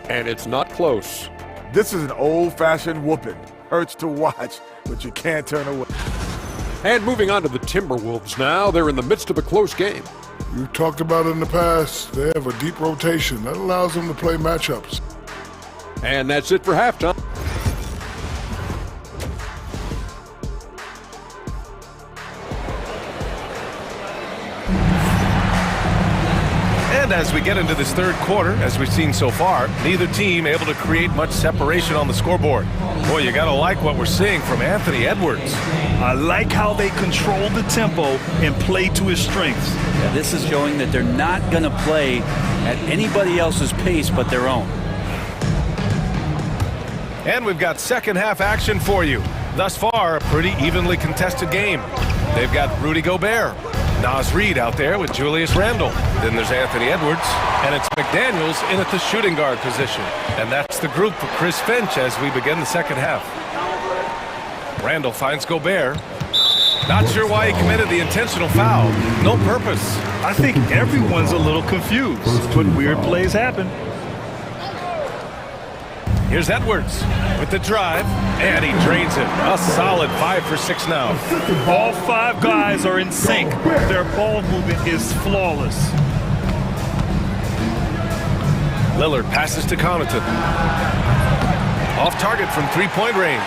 and it's not close. This is an old-fashioned whooping. Hurts to watch, but you can't turn away. And moving on to the Timberwolves now. They're in the midst of a close game. You've talked about it in the past. They have a deep rotation. That allows them to play matchups. And that's it for halftime. And as we get into this third quarter, as we've seen so far, neither team able to create much separation on the scoreboard. Boy, you gotta like what we're seeing from Anthony Edwards. I like how they control the tempo and play to his strengths. Yeah, this is showing that they're not going to play at anybody else's pace but their own. And we've got second half action for you. Thus far, a pretty evenly contested game. They've got Rudy Gobert, Naz Reid out there with Julius Randle. Then there's Anthony Edwards, and it's McDaniels in at the shooting guard position. And that's the group for Chris Finch as we begin the second half. Randle finds Gobert. Not sure why he committed the intentional foul. No purpose. I think everyone's a little confused, but weird plays happen. Here's Edwards with the drive, and he drains it. A solid 5 for 6 now. All five guys are in sync. Their ball movement is flawless. Lillard passes to Connaughton. Off target from three-point range.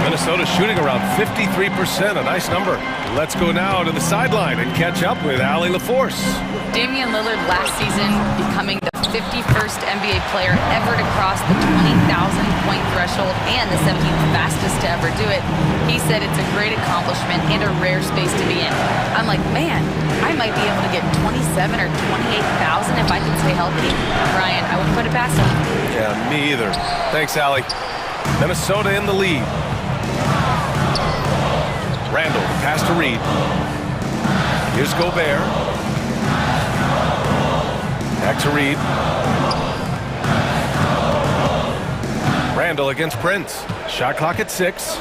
Minnesota shooting around 53%, a nice number. Let's go now to the sideline and catch up with Allie LaForce. Damian Lillard last season becoming the 51st NBA player ever to cross the 20,000-point threshold and the 17th fastest to ever do it. He said it's a great accomplishment and a rare space to be in. I'm like, man, I might be able to get 27 or 28,000 if I can stay healthy. Ryan, I wouldn't put it past him. Yeah, me either. Thanks, Allie. Minnesota in the lead. Randle, pass to Reid. Here's Gobert. Back to Reid. Randle against Prince. Shot clock at 6.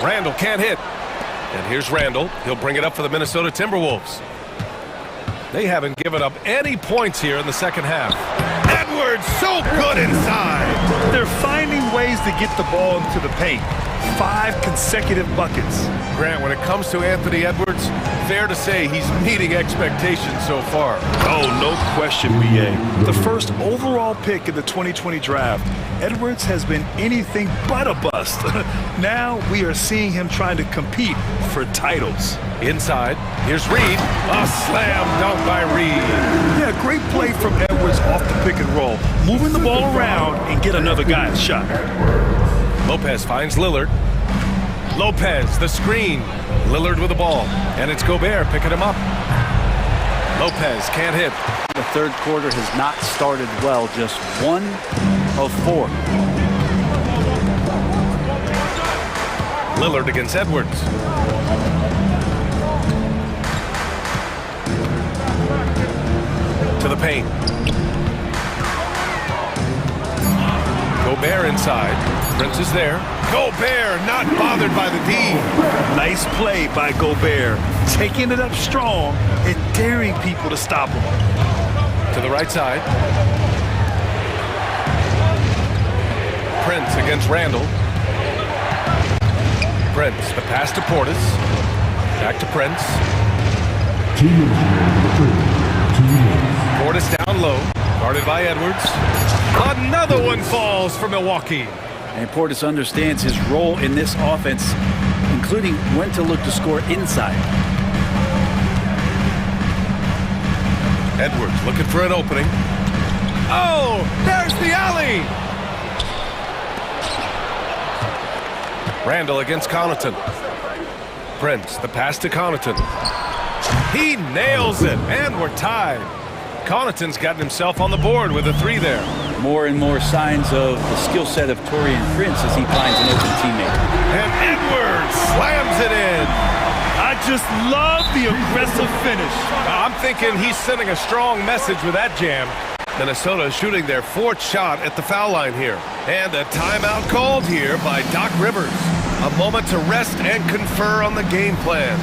Randle can't hit. And here's Randle. He'll bring it up for the Minnesota Timberwolves. They haven't given up any points here in the second half. Edwards, so good inside. They're finding ways to get the ball into the paint. 5 consecutive buckets. Grant, when it comes to Anthony Edwards, fair to say he's meeting expectations so far. Oh, no question, B.A. The first overall pick in the 2020 draft, Edwards has been anything but a bust. Now we are seeing him trying to compete for titles. Inside, here's Reid. A slam dunk by Reid. Yeah, great play from Edwards off the pick and roll. Moving the ball around and get another guy a shot. Lopez finds Lillard. Lopez, the screen. Lillard with the ball. And it's Gobert picking him up. Lopez can't hit. The third quarter has not started well. Just 1 of 4. Lillard against Edwards. To the paint. Gobert inside. Prince is there. Gobert not bothered by the D. Nice play by Gobert. Taking it up strong and daring people to stop him. To the right side. Prince against Randle. Prince, the pass to Portis. Back to Prince. Portis down low. Guarded by Edwards. Another one falls for Milwaukee. And Portis understands his role in this offense, including when to look to score inside. Edwards looking for an opening. Oh, there's the alley! Randle against Connaughton. Prince, the pass to Connaughton. He nails it, and we're tied. Connaughton's gotten himself on the board with a 3 there. More and more signs of the skill set of Taurean Prince as he finds an open teammate. And Edwards slams it in. I just love the aggressive finish. I'm thinking he's sending a strong message with that jam. Minnesota shooting their 4th shot at the foul line here. And a timeout called here by Doc Rivers. A moment to rest and confer on the game plan.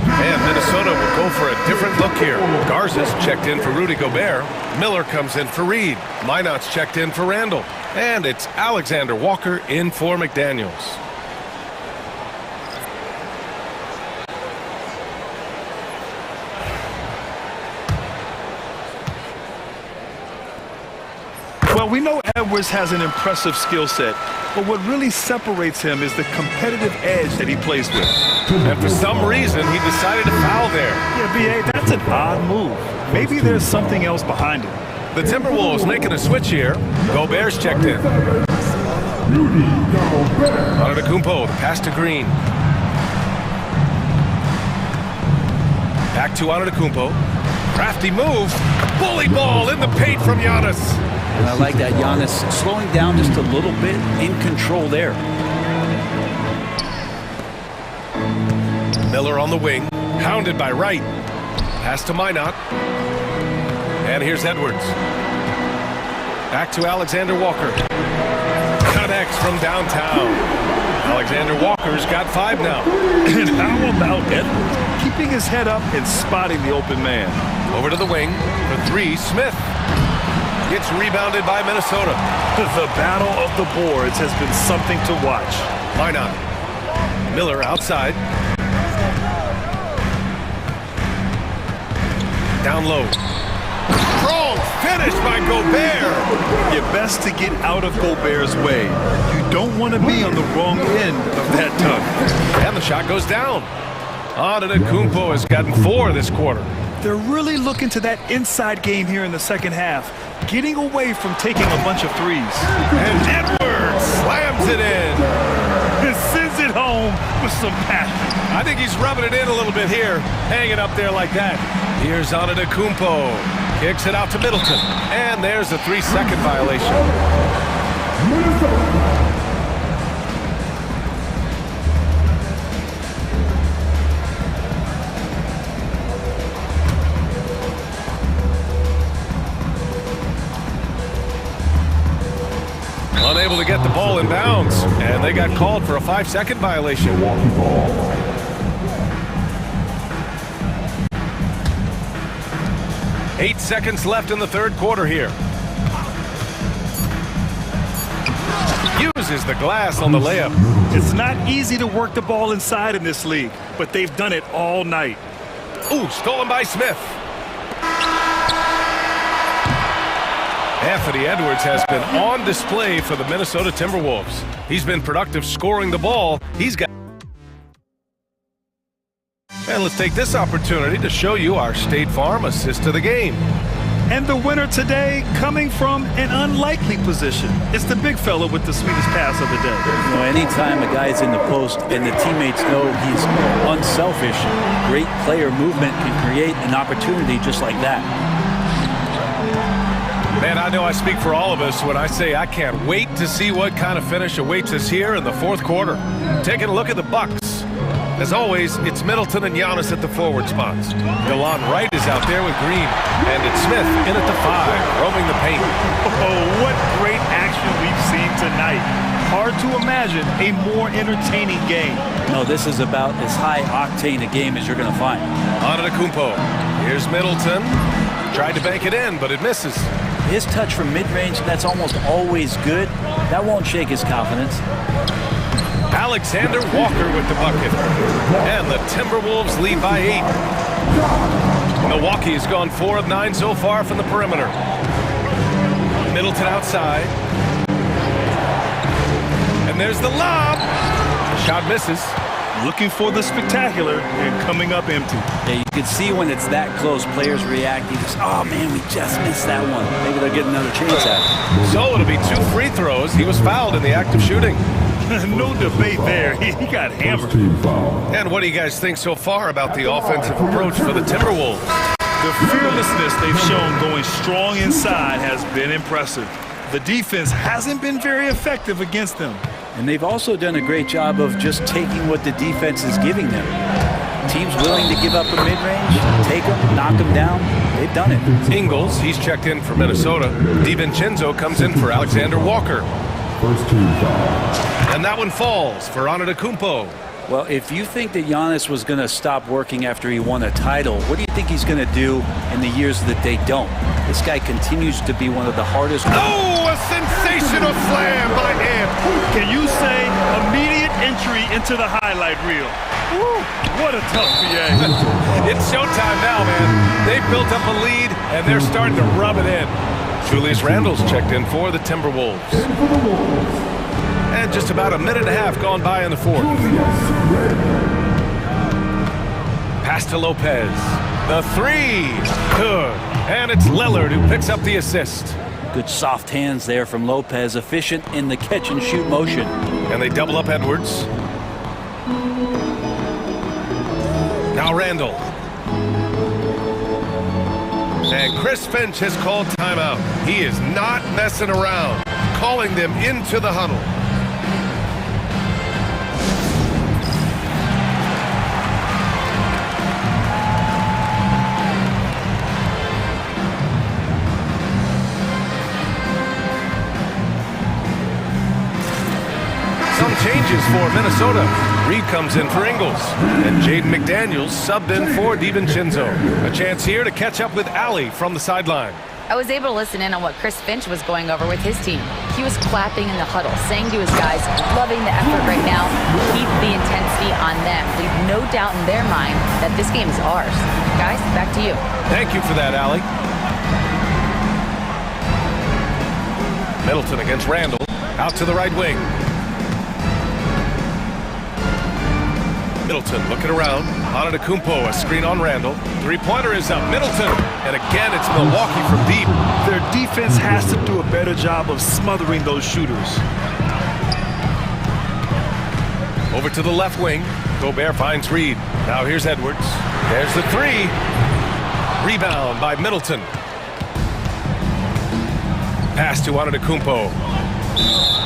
And Minnesota will go for a different look here. Garza's checked in for Rudy Gobert. Miller comes in for Reed. Minot's checked in for Randall. And it's Alexander Walker in for McDaniels. Well, we know Edwards has an impressive skill set, but what really separates him is the competitive edge that he plays with. And for some reason, he decided to foul there. Yeah, B.A., that's an odd move. Maybe there's something else behind it. The Timberwolves making a switch here. Gobert's checked in. Antetokounmpo, the pass to Green. Back to Antetokounmpo. Crafty move. Bully ball in the paint from Giannis. And I like that Giannis slowing down just a little bit, in control there. Miller on the wing, hounded by Wright. Pass to Minot. And here's Edwards. Back to Alexander Walker. Connects from downtown. Alexander Walker's got 5 now. And how about Edwards keeping his head up and spotting the open man? Over to the wing for 3, Smith. Gets rebounded by Minnesota. The battle of the boards has been something to watch. Minot. Miller outside. Down low. Strong finish by Gobert. You're best to get out of Gobert's way. You don't want to be on the wrong end of that tunnel. And the shot goes down. Antetokounmpo has gotten 4 this quarter. They're really looking to that inside game here in the second half, getting away from taking a bunch of threes. And Edwards slams it in. And sends it home with some passion. I think he's rubbing it in a little bit here, hanging up there like that. Here's Antetokounmpo. Kicks it out to Middleton. And there's a 3-second violation. Unable to get the ball in bounds, and they got called for a 5-second violation. 8 seconds left in the third quarter here. Uses the glass on the layup. It's not easy to work the ball inside in this league, but they've done it all night. Ooh, stolen by Smith. Anthony Edwards has been on display for the Minnesota Timberwolves. He's been productive scoring the ball. He's got... And let's take this opportunity to show you our State Farm assist to the game. And the winner today coming from an unlikely position. It's the big fella with the sweetest pass of the day. You know, anytime a guy's in the post and the teammates know he's unselfish, great player movement can create an opportunity just like that. Man, I know I speak for all of us when I say I can't wait to see what kind of finish awaits us here in the fourth quarter. Taking a look at the Bucks. As always, it's Middleton and Giannis at the forward spots. Delon Wright is out there with Green. And it's Smith in at the 5, roaming the paint. Oh, what great action we've seen tonight. Hard to imagine a more entertaining game. No, this is about as high-octane a game as you're going to find. Antetokounmpo. Here's Middleton. Tried to bank it in, but it misses. His touch from mid-range, that's almost always good. That won't shake his confidence. Alexander Walker with the bucket. And the Timberwolves lead by 8. Milwaukee has gone 4 of 9 so far from the perimeter. Middleton outside. And there's the lob. Shot misses. Looking for the spectacular and coming up empty. Yeah, you can see when it's that close, players react. You just, oh man, we just missed that one. Maybe they'll get another chance at it. So it'll be 2 free throws. He was fouled in the act of shooting. No debate there. He got hammered. And what do you guys think so far about the offensive approach for the Timberwolves? The fearlessness they've shown going strong inside has been impressive. The defense hasn't been very effective against them. And they've also done a great job of just taking what the defense is giving them. Teams willing to give up a mid-range, take them, knock them down. They've done it. Ingles, he's checked in for Minnesota. DiVincenzo comes in for Alexander Walker. First team foul. And that one falls for Antetokounmpo. Well, if you think that Giannis was going to stop working after he won a title, what do you think he's going to do in the years that they don't? This guy continues to be one of the hardest. Oh, a sensational slam by Ant. Can you say immediate entry into the highlight reel? Woo, what a tough PA. It's showtime now, man. They've built up a lead, and they're starting to rub it in. Julius Randle's checked in for the Timberwolves. And just about a minute and a half gone by in the fourth. Pass to Lopez. The three. Good. And it's Lillard who picks up the assist. Good soft hands there from Lopez, efficient in the catch and shoot motion. And they double up Edwards. Now Randle. And Chris Finch has called timeout. He is not messing around, calling them into the huddle. Some changes for Minnesota. Reed comes in for Ingles, and Jaden McDaniels subbed in for DiVincenzo. A chance here to catch up with Allie from the sideline. I was able to listen in on what Chris Finch was going over with his team. He was clapping in the huddle, saying to his guys, loving the effort right now, keep the intensity on them. Leave no doubt in their mind that this game is ours. Guys, back to you. Thank you for that, Allie. Middleton against Randle, out to the right wing. Middleton looking around. Antetokounmpo, a screen on Randle. Three-pointer is up. Middleton. And again, it's Milwaukee from deep. Their defense has to do a better job of smothering those shooters. Over to the left wing. Gobert finds Reed. Now here's Edwards. There's the three. Rebound by Middleton. Pass to Antetokounmpo.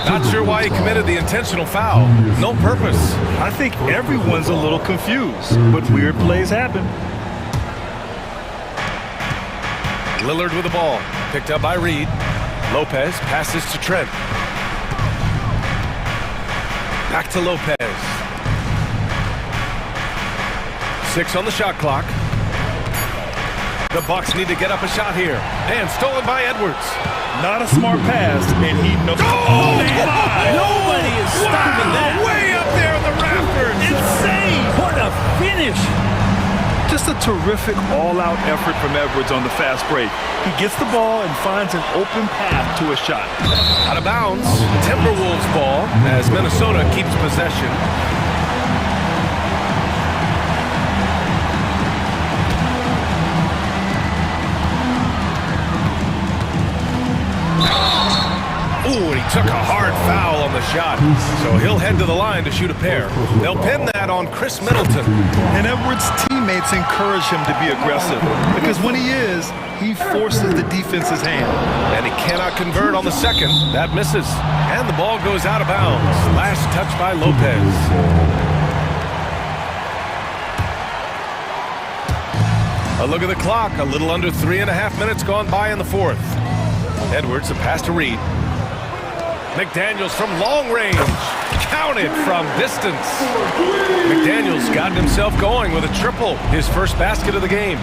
Not sure why he committed the intentional foul. No purpose. I think everyone's a little confused, but weird plays happen. Lillard with the ball. Picked up by Reed. Lopez passes to Trent. Back to Lopez. 6 on the shot clock. The Bucks need to get up a shot here. And stolen by Edwards. Not a smart pass, and he knows. Oh, Nobody is stopping that. Way up there in the rafters. Insane! What a finish! Just a terrific all-out effort from Edwards on the fast break. He gets the ball and finds an open path to a shot. Out of bounds. Timberwolves ball as Minnesota keeps possession. Ooh, and he took a hard foul on the shot. So he'll head to the line to shoot a pair. They'll pin that on Chris Middleton. And Edwards' teammates encourage him to be aggressive because when he is, he forces the defense's hand. And he cannot convert on the second. That misses. And the ball goes out of bounds. Last touch by Lopez. A look at the clock. A little under 3.5 minutes gone by in the fourth. Edwards, a pass to Reed. McDaniels from long range. Counted from distance. McDaniels got himself going with a triple. His first basket of the game.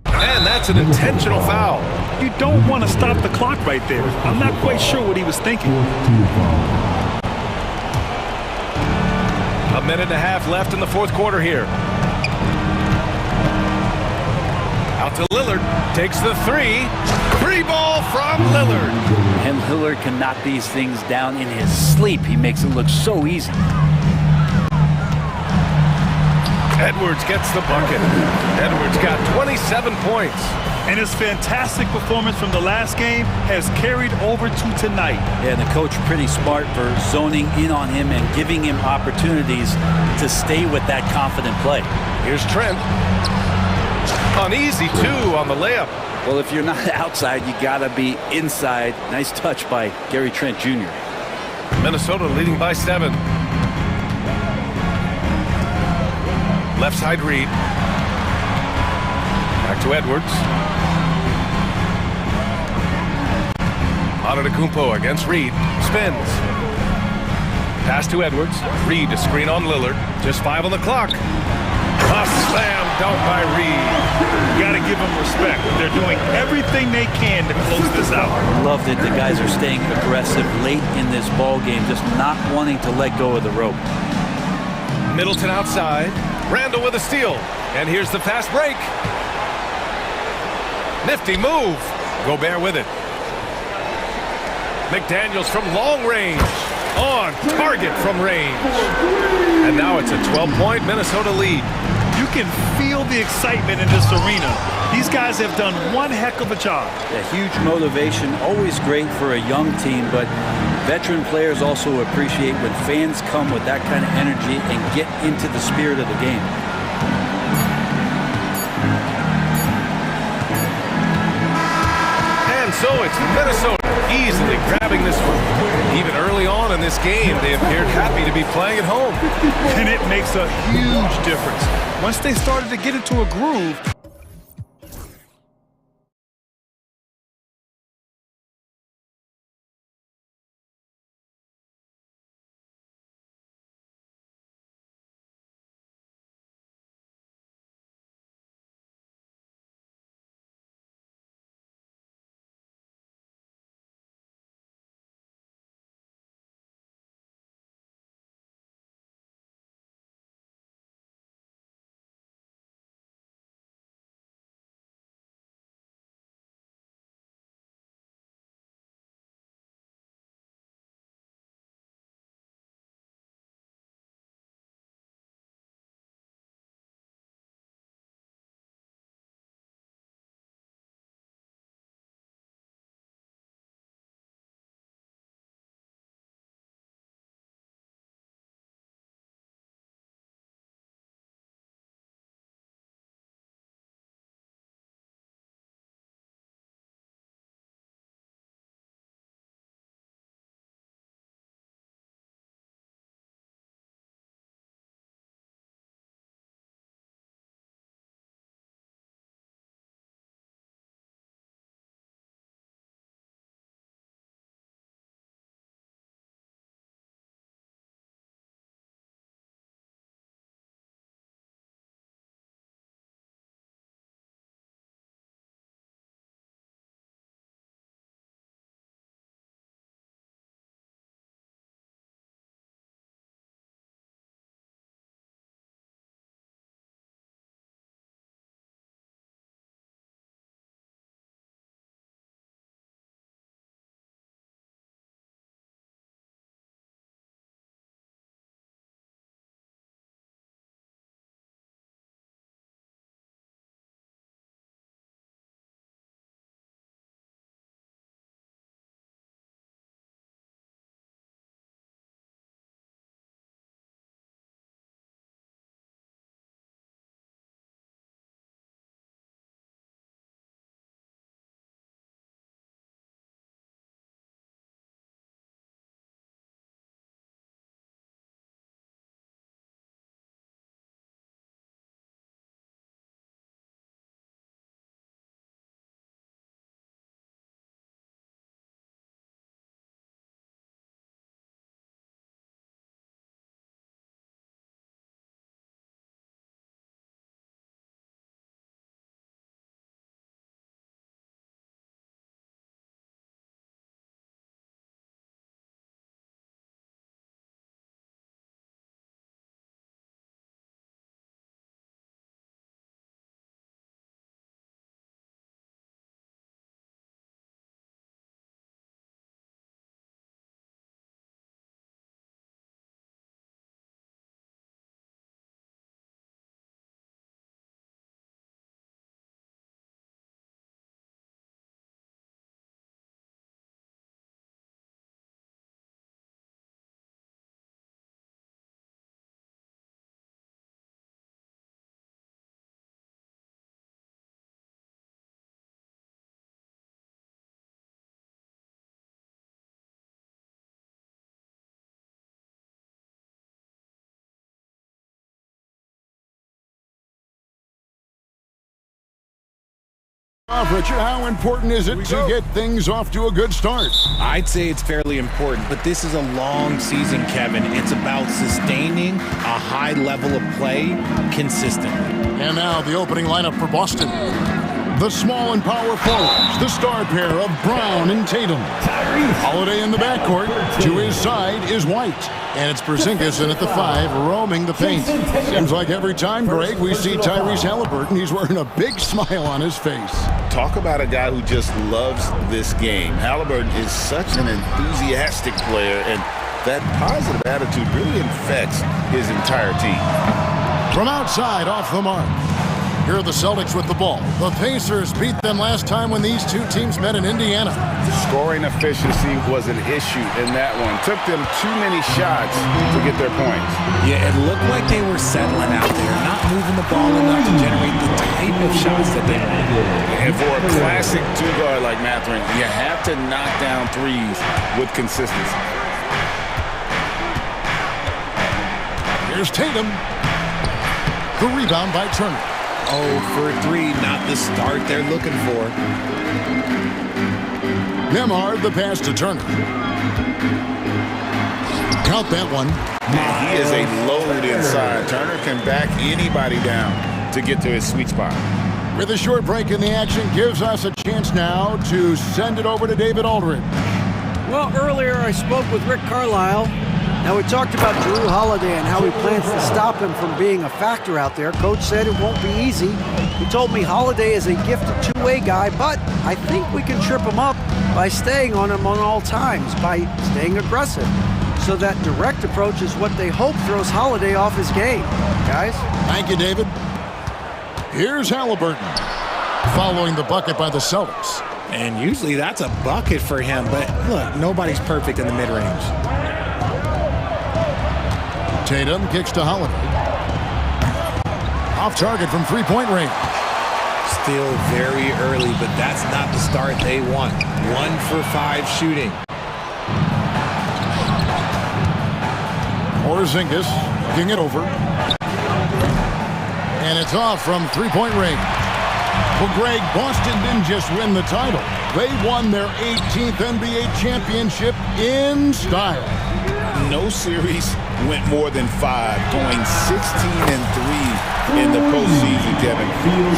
And that's an intentional foul. You don't want to stop the clock right there. I'm not quite sure what he was thinking. A minute and a half left in the fourth quarter here. Out to Lillard. Takes the three. Free ball from Lillard. And Lillard can knock these things down in his sleep. He makes it look so easy. Edwards gets the bucket. Edwards got 27 points. And his fantastic performance from the last game has carried over to tonight. Yeah, and the coach pretty smart for zoning in on him and giving him opportunities to stay with that confident play. Here's Trent. Uneasy, too, on the layup. Well, if you're not outside, you got to be inside. Nice touch by Gary Trent Jr. Minnesota leading by 7. Left side Reed. Back to Edwards. Antetokounmpo against Reed. Spins. Pass to Edwards. Reed to screen on Lillard. Just 5 on the clock. A slam dunk by Reed. You got to give them respect. They're doing everything they can to close this out. Loved it. The guys are staying aggressive late in this ball game, just not wanting to let go of the rope. Middleton outside. Randall with a steal. And here's the fast break. Nifty move. Gobert with it. McDaniels from long range. On target from range. And now it's a 12-point Minnesota lead. You can feel the excitement in this arena. These guys have done one heck of a job. A huge motivation, always great for a young team, but veteran players also appreciate when fans come with that kind of energy and get into the spirit of the game. And so it's Minnesota easily grabbing this one. Even early on in this game, they appeared happy to be playing at home. And it makes a huge difference. Once they started to get into a groove, Richard, how important is it to get things off to a good start? I'd say it's fairly important, but this is a long season, Kevin. It's about sustaining a high level of play consistently. And now the opening lineup for Boston. The small and power forwards, the star pair of Brown and Tatum. Holiday in the backcourt. To his side is White. And it's Porzingis in at the 5, roaming the paint. Seems like every time, Greg, we see Tyrese Halliburton, he's wearing a big smile on his face. Talk about a guy who just loves this game. Halliburton is such an enthusiastic player, and that positive attitude really infects his entire team. From outside, off the mark. Here are the Celtics with the ball. The Pacers beat them last time when these two teams met in Indiana. Scoring efficiency was an issue in that one. Took them too many shots to get their points. Yeah, it looked like they were settling out there, not moving the ball enough to generate the type of shots that they wanted. And for a classic two-guard like Mathurin, you have to knock down threes with consistency. Here's Tatum. The rebound by Turner. 0 for 3, not the start they're looking for. Nembhard, the pass to Turner. Count that one. He is a load inside. Turner can back anybody down to get to his sweet spot. With a short break in the action, gives us a chance now to send it over to David Aldridge. Well, earlier I spoke with Rick Carlisle. Now, we talked about Jrue Holiday and how he plans to stop him from being a factor out there. Coach said it won't be easy. He told me Holiday is a gifted two-way guy, but I think we can trip him up by staying on him on all times, by staying aggressive. So that direct approach is what they hope throws Holiday off his game. Guys? Thank you, David. Here's Halliburton, following the bucket by the Celtics. And usually that's a bucket for him, but look, nobody's perfect in the mid-range. Tatum kicks to Holiday. Off target from three-point range. Still very early, but that's not the start they want. 1 for 5 shooting. Porzingis looking it over. And it's off from three-point range. Well, Greg, Boston didn't just win the title. They won their 18th NBA championship in style. No series went more than 5, going 16-3 in the postseason, Kevin.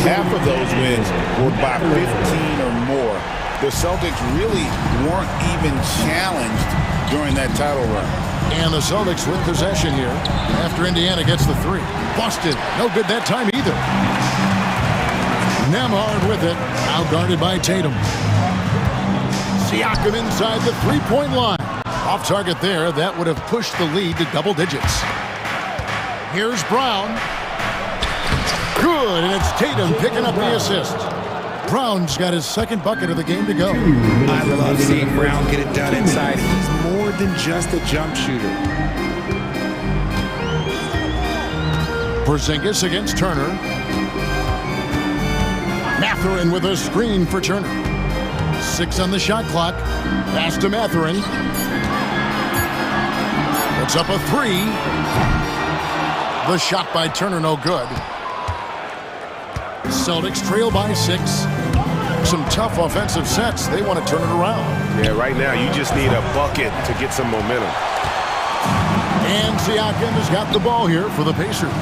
Half of those wins were by 15 or more. The Celtics really weren't even challenged during that title run. And the Celtics with possession here after Indiana gets the 3. Boston, no good that time either. Nembhard with it, outguarded by Tatum. Siakam inside the three-point line. Off target there, that would have pushed the lead to double digits. Here's Brown. Good, and it's Tatum picking up the assist. Brown's got his second bucket of the game to go. I love seeing Brown get it done inside. He's more than just a jump shooter. Porzingis against Turner. Mathurin with a screen for Turner. 6 on the shot clock. Pass to Mathurin. Puts up a 3. The shot by Turner, no good. Celtics trail by 6. Some tough offensive sets. They want to turn it around. Yeah, right now you just need a bucket to get some momentum. And Siakam has got the ball here for the Pacers.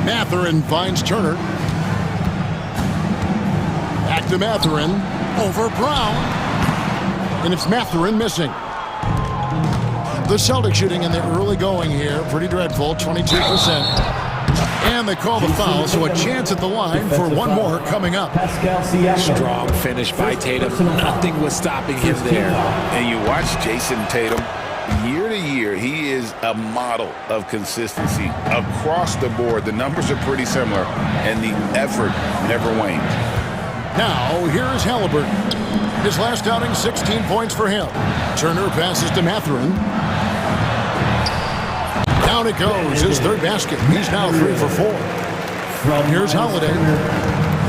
Mathurin finds Turner. Back to Mathurin. Over Brown. And it's Mathurin missing. The Celtics shooting in the early going here. Pretty dreadful, 22%. And they call the foul, so a chance at the line for one more coming up. Strong finish by Tatum. Nothing was stopping him there. And you watch Jason Tatum. Year to year, he is a model of consistency across the board. The numbers are pretty similar, and the effort never wanes. Now, here's Halliburton. His last outing, 16 points for him. Turner passes to Mathurin. Down it goes, his third basket. He's now 3 for 4. Here's Holiday.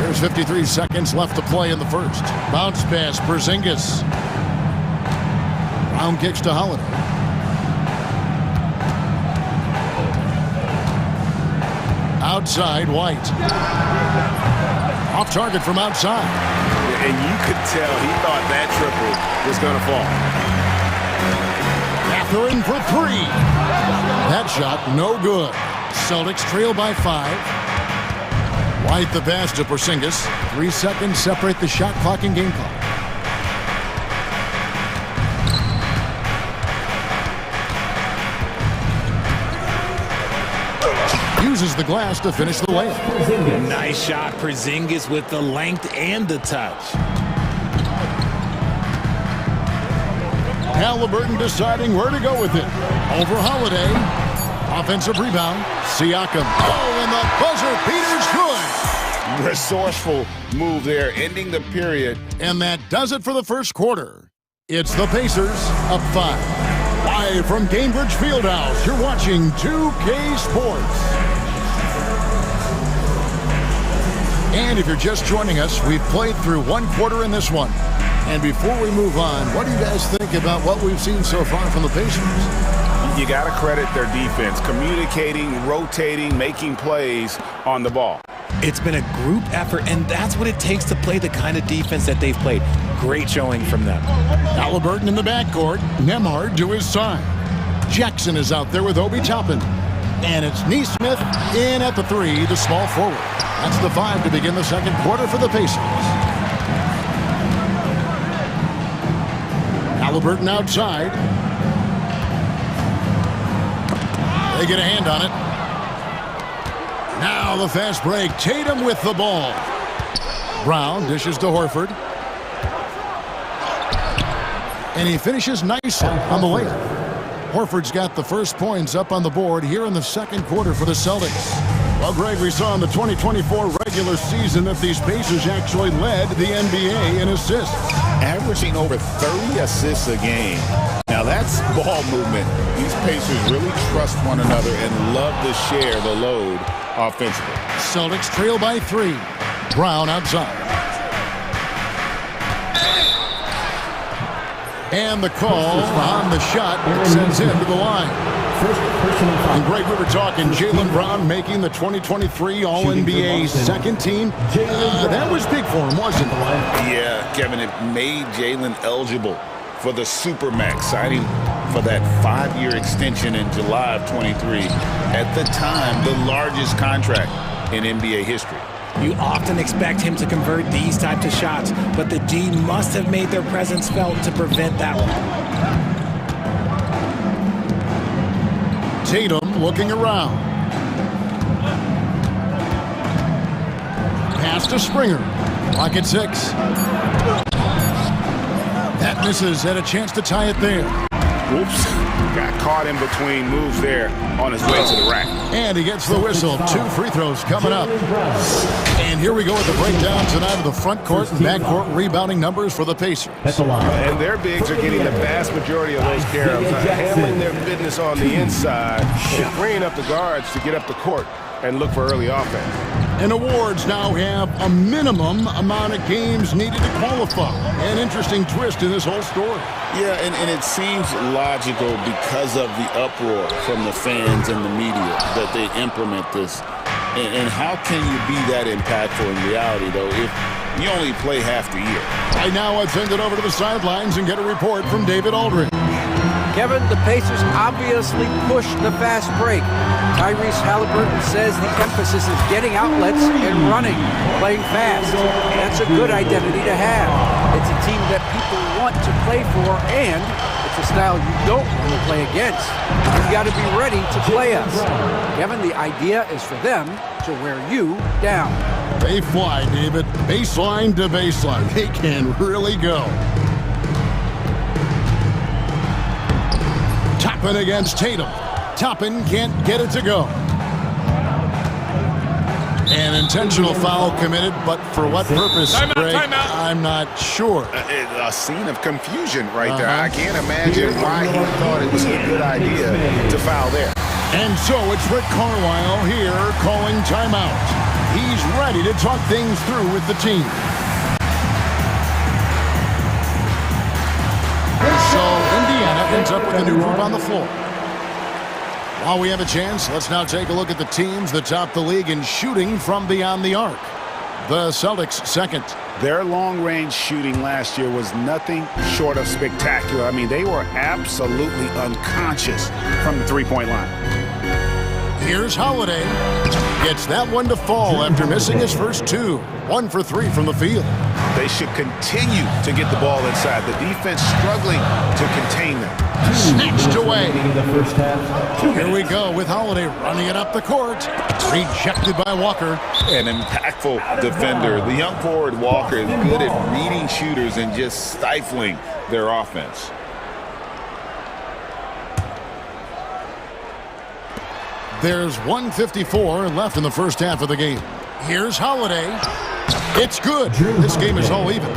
There's 53 seconds left to play in the first. Bounce pass, Porzingis. Brown kicks to Holiday. Outside, White. Off target from outside. And you could tell he thought that triple was going to fall. Catherine for three. That shot, no good. Celtics trail by 5. White the pass to Porzingis. 3 seconds separate the shot clock and game clock. Uses the glass to finish the layup. Nice shot, Porzingis with the length and the touch. Halliburton deciding where to go with it. Over Holiday. Offensive rebound. Siakam. Oh, and the buzzer beater's good. Resourceful move there, ending the period. And that does it for the first quarter. It's the Pacers up 5. Live from Cambridge Fieldhouse, you're watching 2K Sports. And if you're just joining us, we've played through 1 quarter in this one. And before we move on, what do you guys think about what we've seen so far from the Pacers? You got to credit their defense, communicating, rotating, making plays on the ball. It's been a group effort, and that's what it takes to play the kind of defense that they've played. Great showing from them. Halliburton in the backcourt, Nembhard to his side. Jackson is out there with Obi Toppin. And it's Neesmith in at the 3, the small forward. That's the 5 to begin the second quarter for the Pacers. Halliburton outside. They get a hand on it. Now the fast break. Tatum with the ball. Brown dishes to Horford. And he finishes nicely on the layup. Horford's got the first points up on the board here in the second quarter for the Celtics. Well, Greg, we saw in the 2024 regular season that these Pacers actually led the NBA in assists. Averaging over 30 assists a game. Now that's ball movement. These Pacers really trust one another and love to share the load offensively. Celtics trail by 3. Brown outside. And the call on the shot sends him to the line. And Greg, we were talking Jaylen Brown making the 2023 All-NBA second team. That was big for him, wasn't it? Yeah, Kevin, it made Jaylen eligible for the Supermax, signing for that 5-year extension in July of 23. At the time, the largest contract in NBA history. You often expect him to convert these types of shots, but the D must have made their presence felt to prevent that one. Tatum looking around. Pass to Springer. Clock at 6. That misses. Had a chance to tie it there. Whoops. Got caught in between moves there on his way to the rack. And he gets the whistle. 2 free throws coming up. And here we go with the breakdown tonight of the front court and back court rebounding numbers for the Pacers. And their bigs are getting the vast majority of those caroms, handling their business on the inside and freeing up the guards to get up the court and look for early offense. And awards now have a minimum amount of games needed to qualify. An interesting twist in this whole story. Yeah, and it seems logical because of the uproar from the fans and the media that they implement this. And how can you be that impactful in reality, though, if you only play half the year? Right now, I'd send it over to the sidelines and get a report from David Aldridge. Kevin, the Pacers obviously pushed the fast break. Tyrese Halliburton says the emphasis is getting outlets and running, playing fast. That's a good identity to have. It's a team that people want to play for, and it's a style you don't want to play against. You've got to be ready to play us. Kevin, the idea is for them to wear you down. They fly, David. Baseline to baseline. They can really go. Toppin against Tatum. Toppin can't get it to go. An intentional foul committed, but for what purpose, Greg, I'm not sure. A scene of confusion right there. I can't imagine why he thought it was a good idea to foul there. And so it's Rick Carlisle here calling timeout. He's ready to talk things through with the team. So Indiana ends up with a new group on the floor. While we have a chance, let's now take a look at the teams that top the league in shooting from beyond the arc. The Celtics second. Their long-range shooting last year was nothing short of spectacular. I mean, they were absolutely unconscious from the three-point line. Here's Holiday. Gets that one to fall after missing his first two. 1 for 3 from the field. They should continue to get the ball inside. The defense struggling to contain them. Snatched away. Here we go with Holiday running it up the court. Rejected by Walker. An impactful defender. The young forward Walker is good at reading shooters and just stifling their offense. There's 1:54 left in the first half of the game. Here's Holiday. It's good. This game is all even.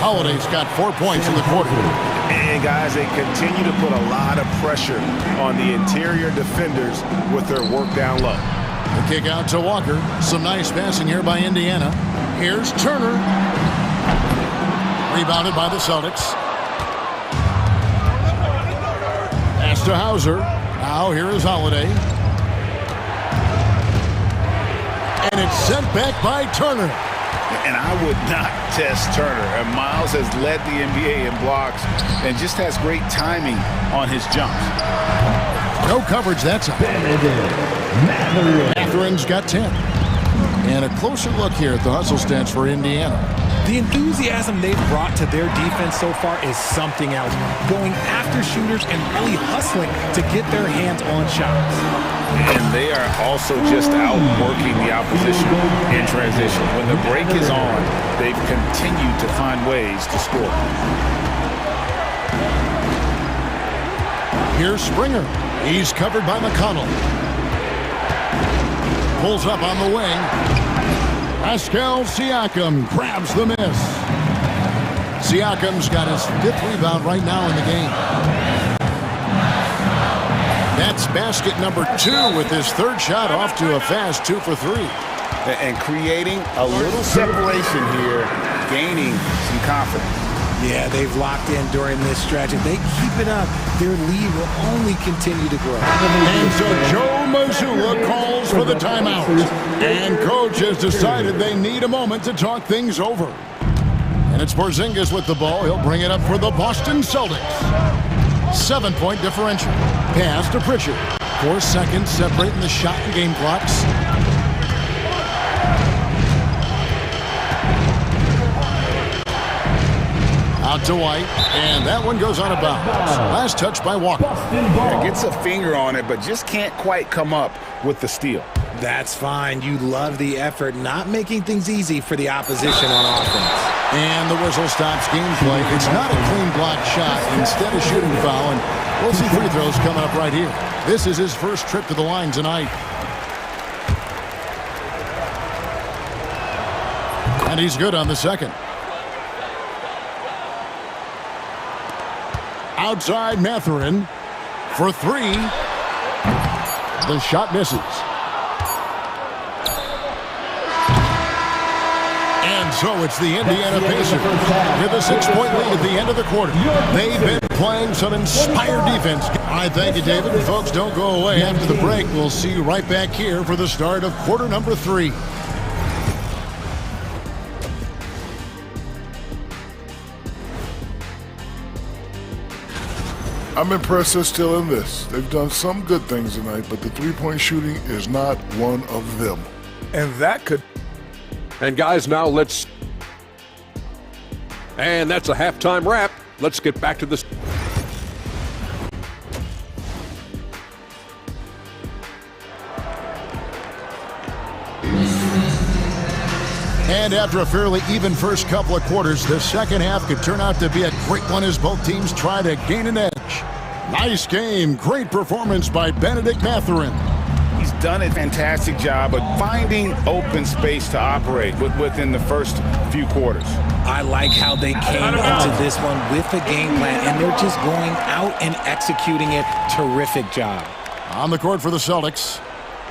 Holiday's got 4 points in the quarter. And guys, they continue to put a lot of pressure on the interior defenders with their work down low. The kick out to Walker. Some nice passing here by Indiana. Here's Turner. Rebounded by the Celtics. Pass to Hauser. Now here is Holiday. And it's sent back by Turner. And I would not test Turner. And Miles has led the NBA in blocks and just has great timing on his jumps. No coverage that time. Matherin's got 10. And a closer look here at the hustle stats for Indiana. The enthusiasm they've brought to their defense so far is something else. Going after shooters and really hustling to get their hands on shots. And they are also just outworking the opposition in transition. When the break is on, they've continued to find ways to score. Here's Springer. He's covered by McConnell. Pulls up on the wing. Pascal Siakam grabs the miss. Siakam's got his 5th rebound right now in the game. That's basket number 2 with his 3rd shot off to a fast 2 for 3. And creating a little separation here, gaining some confidence. Yeah, they've locked in during this stretch. If they keep it up, their lead will only continue to grow. And so Joe Mazzulla calls for the timeout. And coach has decided they need a moment to talk things over. And it's Porzingis with the ball. He'll bring it up for the Boston Celtics. 7-point differential. Pass to Pritchard. 4 seconds separating the shot and game clocks. Out to White, and that one goes out of bounds. Last touch by Walker. Yeah, gets a finger on it, but just can't quite come up with the steal. That's fine. You love the effort, not making things easy for the opposition on offense. And the whistle stops gameplay. It's not a clean block shot. Instead of shooting foul, and we'll see free throws coming up right here. This is his first trip to the line tonight. And he's good on the second. Outside Matherin for 3. The shot misses. And so it's the Indiana Pacers with a 6-point lead at the end of the quarter. They've been playing some inspired defense. I thank you, David. Folks, don't go away. After the break, we'll see you right back here for the start of quarter number 3. I'm impressed they're still in this. They've done some good things tonight, but the three-point shooting is not one of them. And that could... And guys, now let's... And that's a halftime wrap. Let's get back to this. And after a fairly even first couple of quarters, the second half could turn out to be a great one as both teams try to gain an edge. Nice game. Great performance by Benedict Matherin. He's done a fantastic job of finding open space to operate within the first few quarters. I like how they came into this one with a game plan, and they're just going out and executing it. Terrific job. On the court for the Celtics,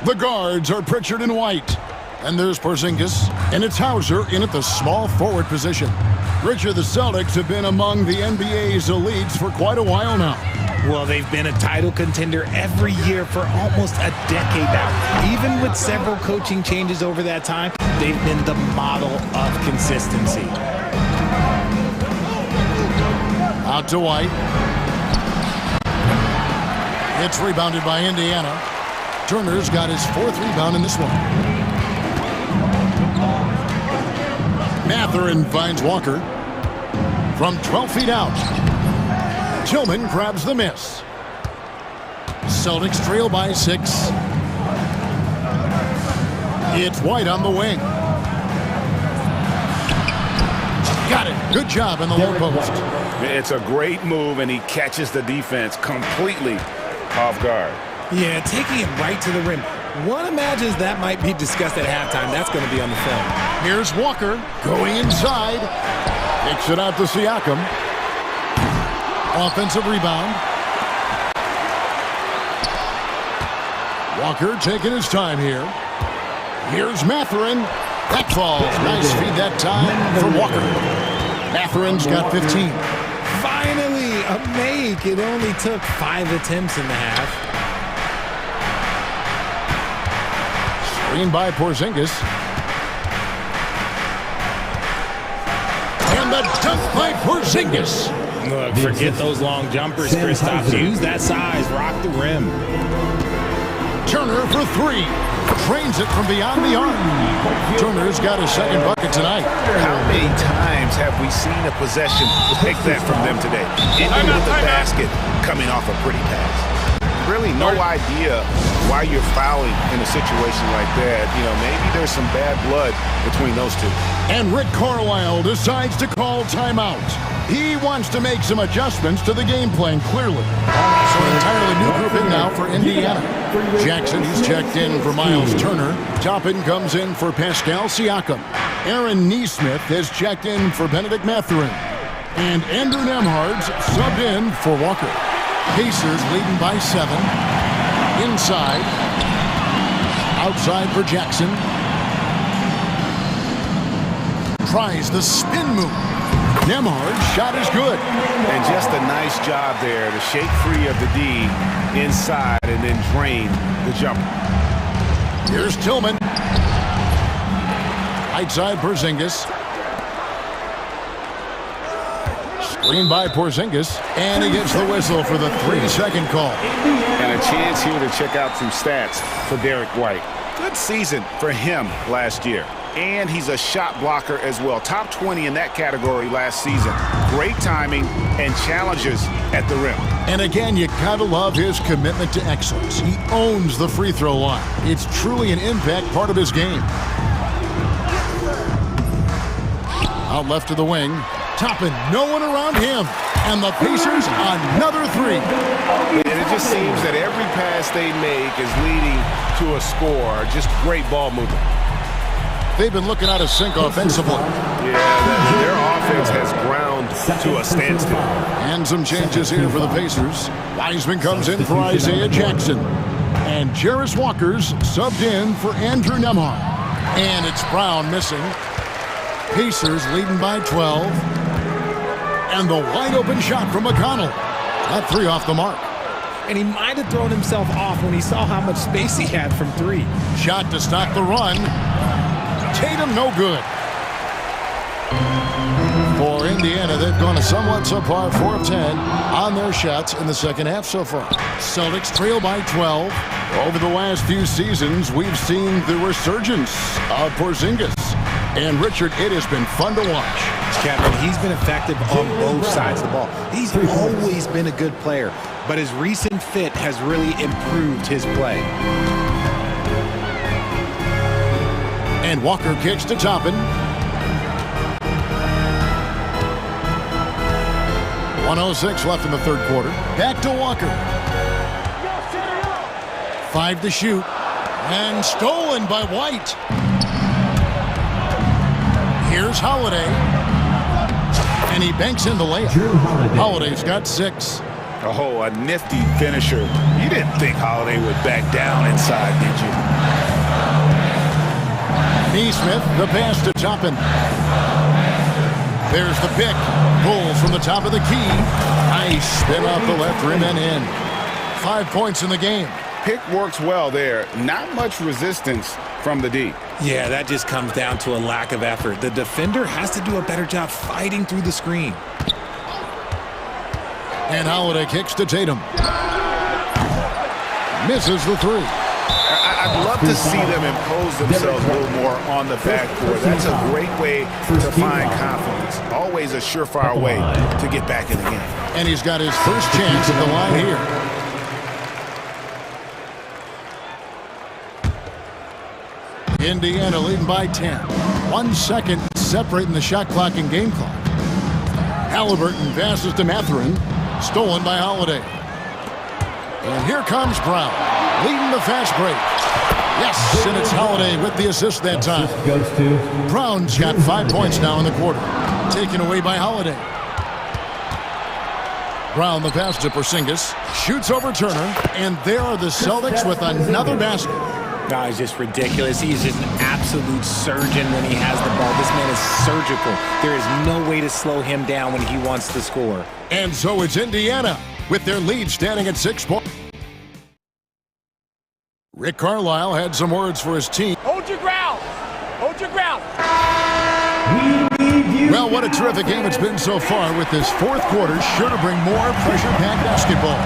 the guards are Pritchard and White. And there's Porzingis, and it's Hauser in at the small forward position. Richard, the Celtics have been among the NBA's elites for quite a while now. Well, they've been a title contender every year for almost a decade now. Even with several coaching changes over that time, they've been the model of consistency. Out to White. It's rebounded by Indiana. Turner's got his 4th rebound in this one. Mathurin finds Walker. From 12 feet out. Tillman grabs the miss. Celtics trail by 6. It's White on the wing. Got it. Good job in the low post. It's a great move, and he catches the defense completely off guard. Yeah, taking it right to the rim. One imagines that might be discussed at halftime. That's going to be on the film. Here's Walker going inside. Kicks it out to Siakam. Offensive rebound. Walker taking his time here. Here's Mathurin. That falls. Nice feed that time for Walker. Mathurin's got 15. Finally, a make. It only took 5 attempts in the half. Screen by Porzingis. And the dunk by Porzingis. Look, forget those long jumpers, Kristaps. Use that size. Rock the rim. Turner for 3. Trains it from beyond the arc. Turner's got his 2nd bucket tonight. How many times have we seen a possession take that from them today? Ending with the basket coming off a pretty pass. Really no idea why you're fouling in a situation like that. You know, maybe there's some bad blood between those two. And Rick Carlisle decides to call timeout. He wants to make some adjustments to the game plan, clearly. So an entirely new grouping now for Indiana. Jackson, he's checked in for Miles Turner. Toppin comes in for Pascal Siakam. Aaron Neesmith has checked in for Benedict Mathurin. And Andrew Nembhard's subbed in for Walker. Pacers leading by 7. Inside. Outside for Jackson. Tries the spin move. Nembhard's shot is good. And just a nice job there to shake free of the D inside and then drain the jumper. Here's Tillman. Outside Porzingis. Screen by Porzingis. And he gets the whistle for the 3-second call. And a chance here to check out some stats for Derek White. Good season for him last year. And he's a shot blocker as well. Top 20 in that category last season. Great timing and challenges at the rim. And again, you gotta love his commitment to excellence. He owns the free throw line. It's truly an impact part of his game. Out left to the wing. Toppin, no one around him. And the Pacers, another 3. And it just seems that every pass they make is leading to a score. Just great ball movement. They've been looking out of sync offensively. Yeah, their offense has ground to a standstill. And some changes here for the Pacers. Wiseman comes in for Isaiah Jackson. And Jarris Walker's subbed in for Andrew Nembhard. And it's Brown missing. Pacers leading by 12. And the wide open shot from McConnell. That 3 off the mark. And he might have thrown himself off when he saw how much space he had from 3. Shot to stop the run. Tatum, no good. For Indiana, they've gone a somewhat subpar 4 of 10 on their shots in the second half so far. Celtics trail by 12. Over the last few seasons, we've seen the resurgence of Porzingis. And Richard, it has been fun to watch. Kevin, he's been effective on both sides of the ball. He's always been a good player, but his recent fit has really improved his play. And Walker kicks to Toppin. 1:06 left in the third quarter. Back to Walker. 5 to shoot. And stolen by White. Here's Holiday. And he banks in the layup. Holiday's got 6. Oh, a nifty finisher. You didn't think Holiday would back down inside, did you? Neesmith, the pass to Toppin. There's the pick. Pull from the top of the key. Nice spin off the left rim and in. 5 points in the game. Pick works well there. Not much resistance from the D. Yeah, that just comes down to a lack of effort. The defender has to do a better job fighting through the screen. And Holiday kicks to Tatum. Misses the three. I'd love to see them impose themselves a little more on the backcourt. That's a great way to find confidence. Always a surefire way to get back in the game. And he's got his first chance at the line here. Indiana leading by 10. 1 second separating the shot clock and game clock. Halliburton passes to Mathurin. Stolen by Holiday. And here comes Brown, leading the fast break. Yes, and it's Holiday with the assist that time. Brown's got 5 points now in the quarter. Taken away by Holiday. Brown the pass to Porzingis. Shoots over Turner. And there are the Celtics with another basket. No, it's just ridiculous. He's just an absolute surgeon when he has the ball. This man is surgical. There is no way to slow him down when he wants to score. And so it's Indiana with their lead standing at 6 points. Rick Carlisle had some words for his team. Hold your ground. Hold your ground. Well, what a terrific game it's been so far, with this fourth quarter sure to bring more pressure-packed basketball.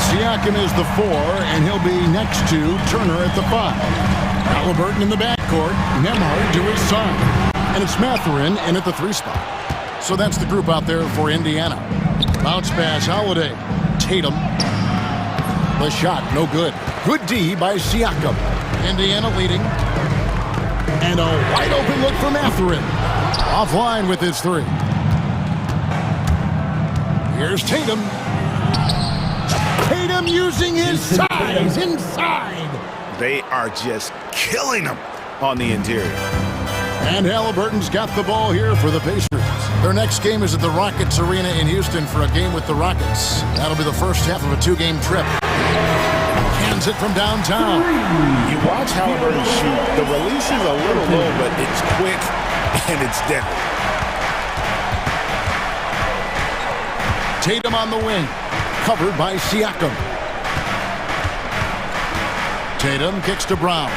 Siakam is the 4, and he'll be next to Turner at the 5. Halliburton in the backcourt, Nembhard to his side. And it's Mathurin in at the 3 spot. So that's the group out there for Indiana. Bounce pass, Holiday. Tatum. The shot, no good. Good D by Siakam. Indiana leading. And a wide open look for Mathurin. Offline with his 3. Here's Tatum. Tatum using his size inside. They are just killing them on the interior. And Halliburton's got the ball here for the Pacers. Their next game is at the Rockets Arena in Houston for a game with the Rockets. That'll be the first half of a 2-game trip. Cans it from downtown. You watch Halliburton shoot. The release is a little low, but it's quick and it's deadly. Tatum on the wing. Covered by Siakam. Tatum kicks to Brown.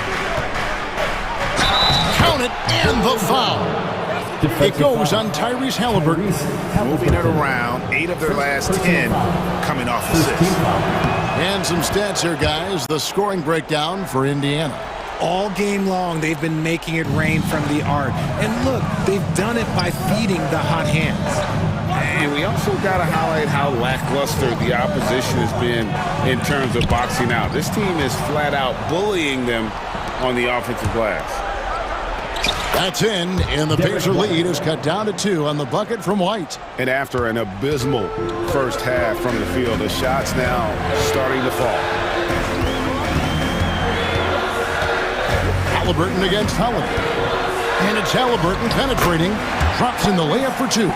Count it, and the foul. It goes on Tyrese Halliburton. Moving it around, 8 of their last 10 coming off assists. And some stats here, guys. The scoring breakdown for Indiana. All game long, they've been making it rain from the arc. And look, they've done it by feeding the hot hands. And we also got to highlight how lackluster the opposition has been in terms of boxing out. This team is flat out bullying them on the offensive glass. That's in, and the Pacer lead is cut down to 2 on the bucket from White. And after an abysmal first half from the field, the shots now starting to fall. Halliburton against Holiday. And it's Halliburton penetrating. Drops in the layup for 2.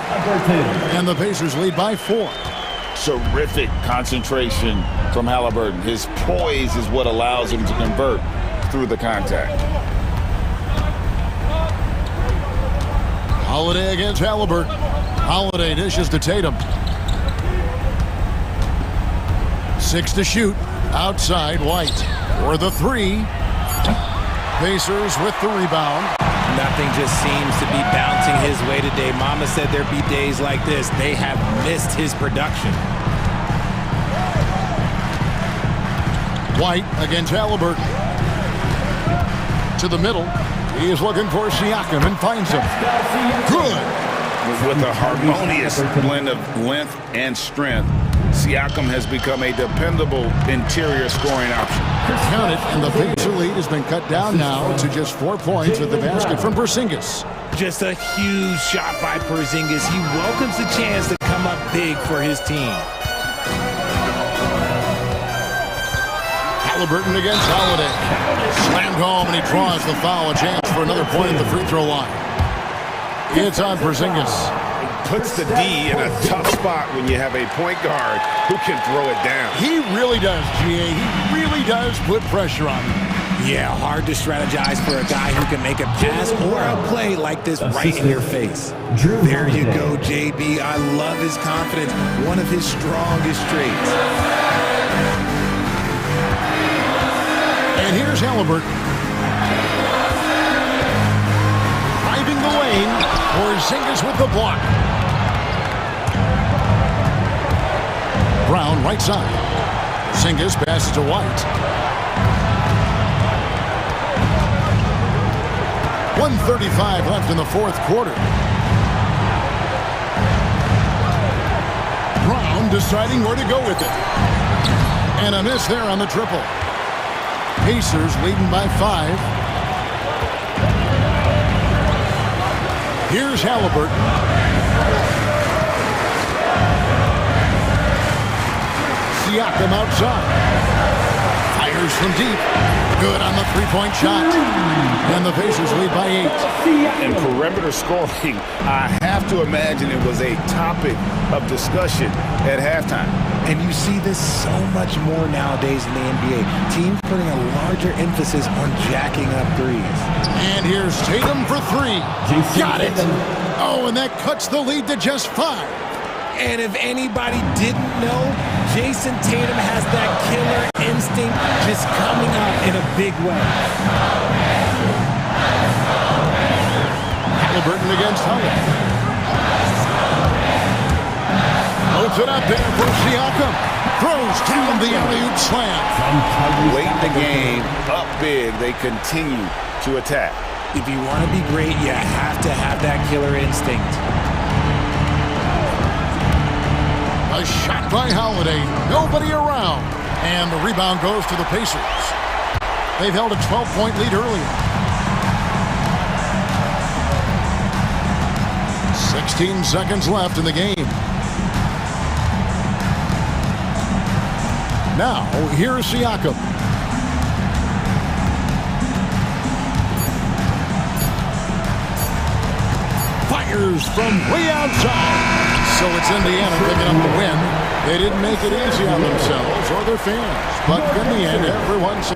And the Pacers lead by 4. Terrific concentration from Halliburton. His poise is what allows him to convert through the contact. Holiday against Halliburton. Holiday dishes to Tatum. 6 to shoot. Outside, White. For the 3. Pacers with the rebound. Nothing just seems to be bouncing his way today. Mama said there'd be days like this. They have missed his production. White against Halliburton. To the middle. He is looking for Siakam and finds him. Good. With a harmonious blend of length and strength, Siakam has become a dependable interior scoring option. Count it, and the Pacer lead has been cut down now to just 4 points with the basket from Porzingis. Just a huge shot by Porzingis. He welcomes the chance to come up big for his team. Halliburton against Holiday. Slammed home, and he draws the foul. A chance for another point at the free throw line. It's on Porzingis. Puts the D in a tough spot when you have a point guard who can throw it down. He really does, GA. He really does put pressure on him. Yeah, hard to strategize for a guy who can make a pass or a play like this right in your face. There you go, JB. I love his confidence. One of his strongest traits. And here's Halliburton. Driving the lane. Porzingis with the block. Brown right side. Porzingis passes to White. 1:35 left in the fourth quarter. Brown deciding where to go with it. And a miss there on the triple. Pacers leading by 5. Here's Halliburton. Siakam outside. Fires from deep. Good on the three-point shot. And the Pacers lead by 8. And perimeter scoring, I have to imagine it was a topic of discussion at halftime. And you see this so much more nowadays in the NBA. Teams putting a larger emphasis on jacking up threes. And here's Tatum for 3. Got it. Oh, and that cuts the lead to just 5. And if anybody didn't know, Jason Tatum has that killer instinct just coming out in a big way. Halliburton against Howard. Loads it up there for Siakam. Throws down the alley-oop slam. Late in the game, up big, they continue to attack. If you want to be great, you have to have that killer instinct. A shot by Holiday. Nobody around. And the rebound goes to the Pacers. They've held a 12-point lead earlier. 16 seconds left in the game. Now, here's Siakam. Fires from way outside. So it's Indiana picking up the win. They didn't make it easy on themselves or their fans. But in the end, everyone's...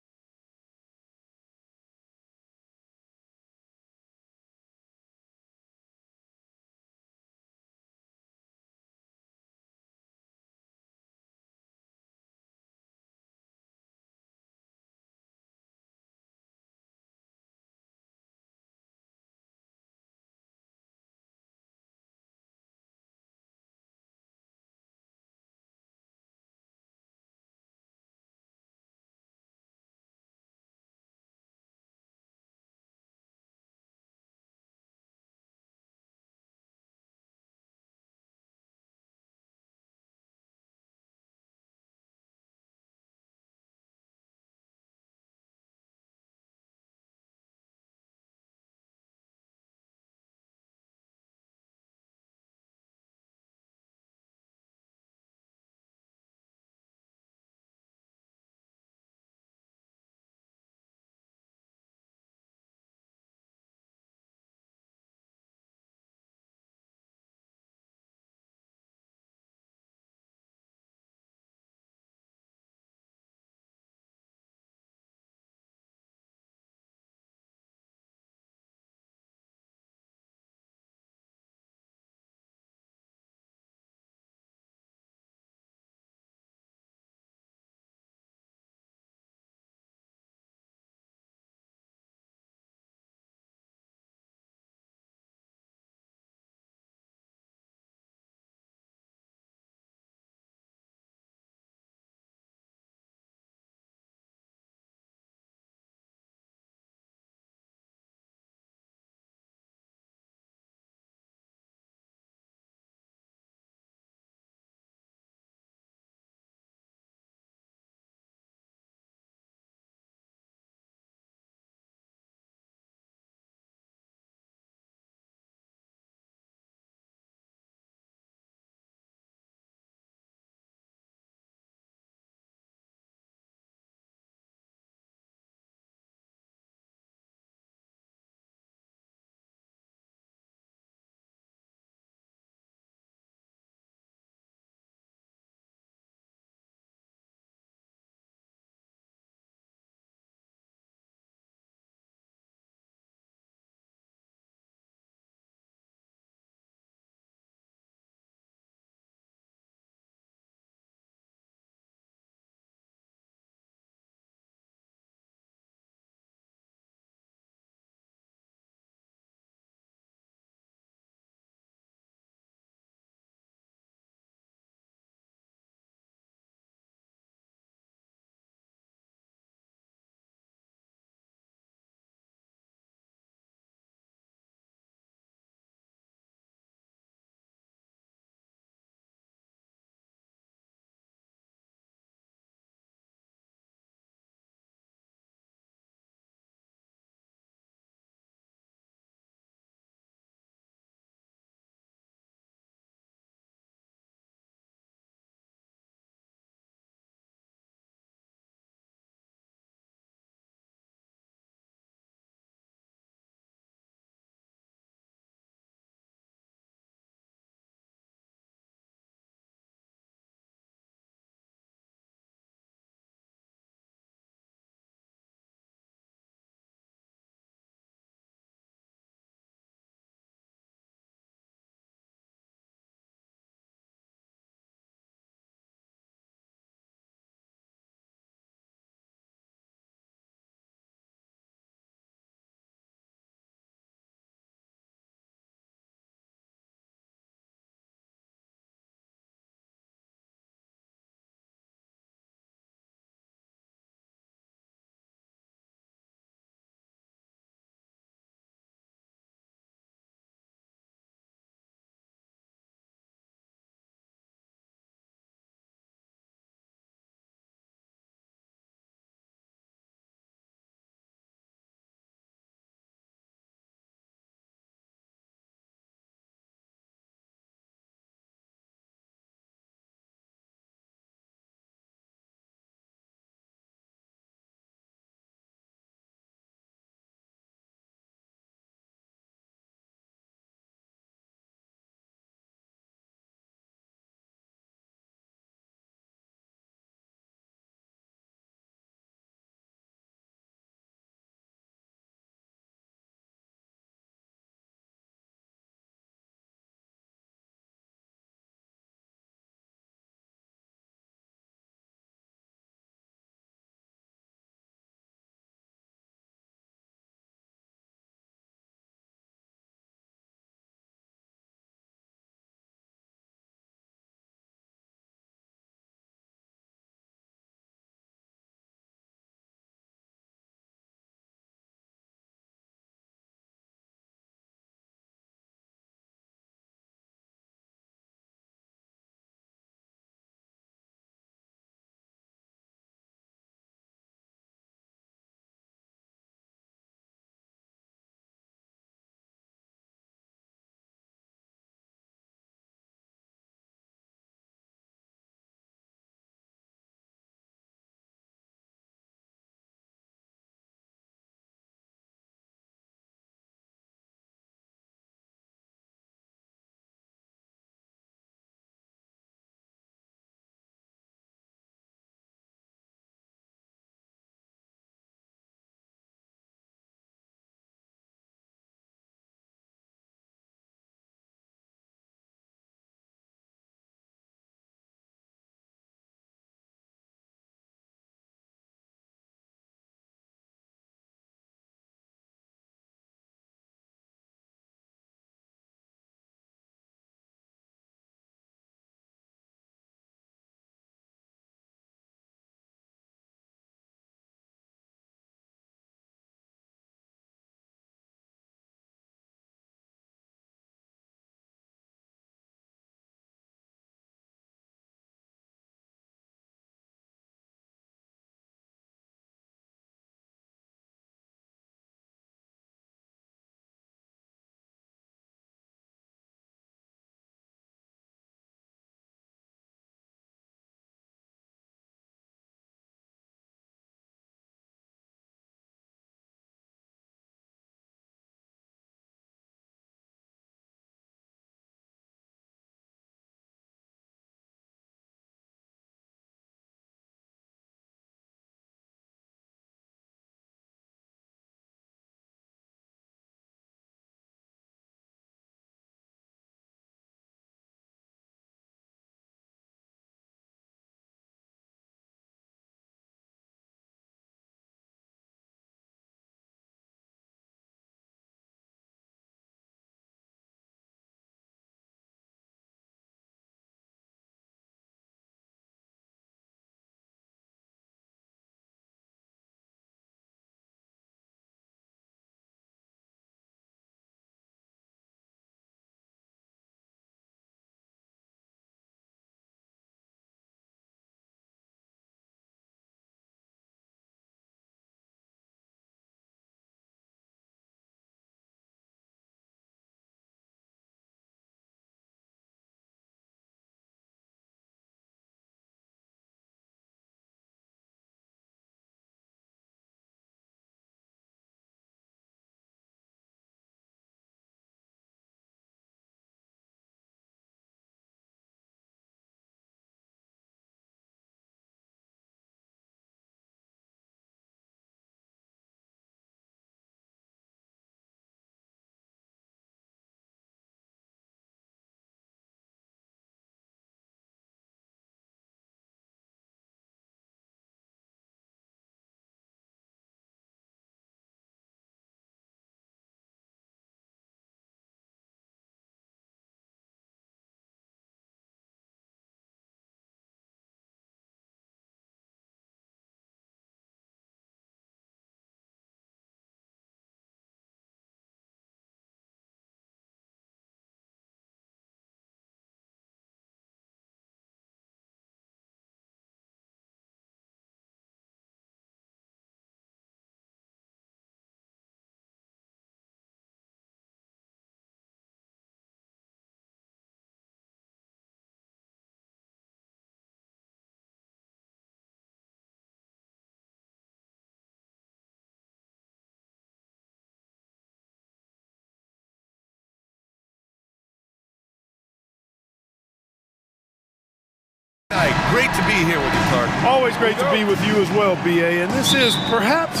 great to be here with you, Clark. Always great to be with you as well, B.A. And this is perhaps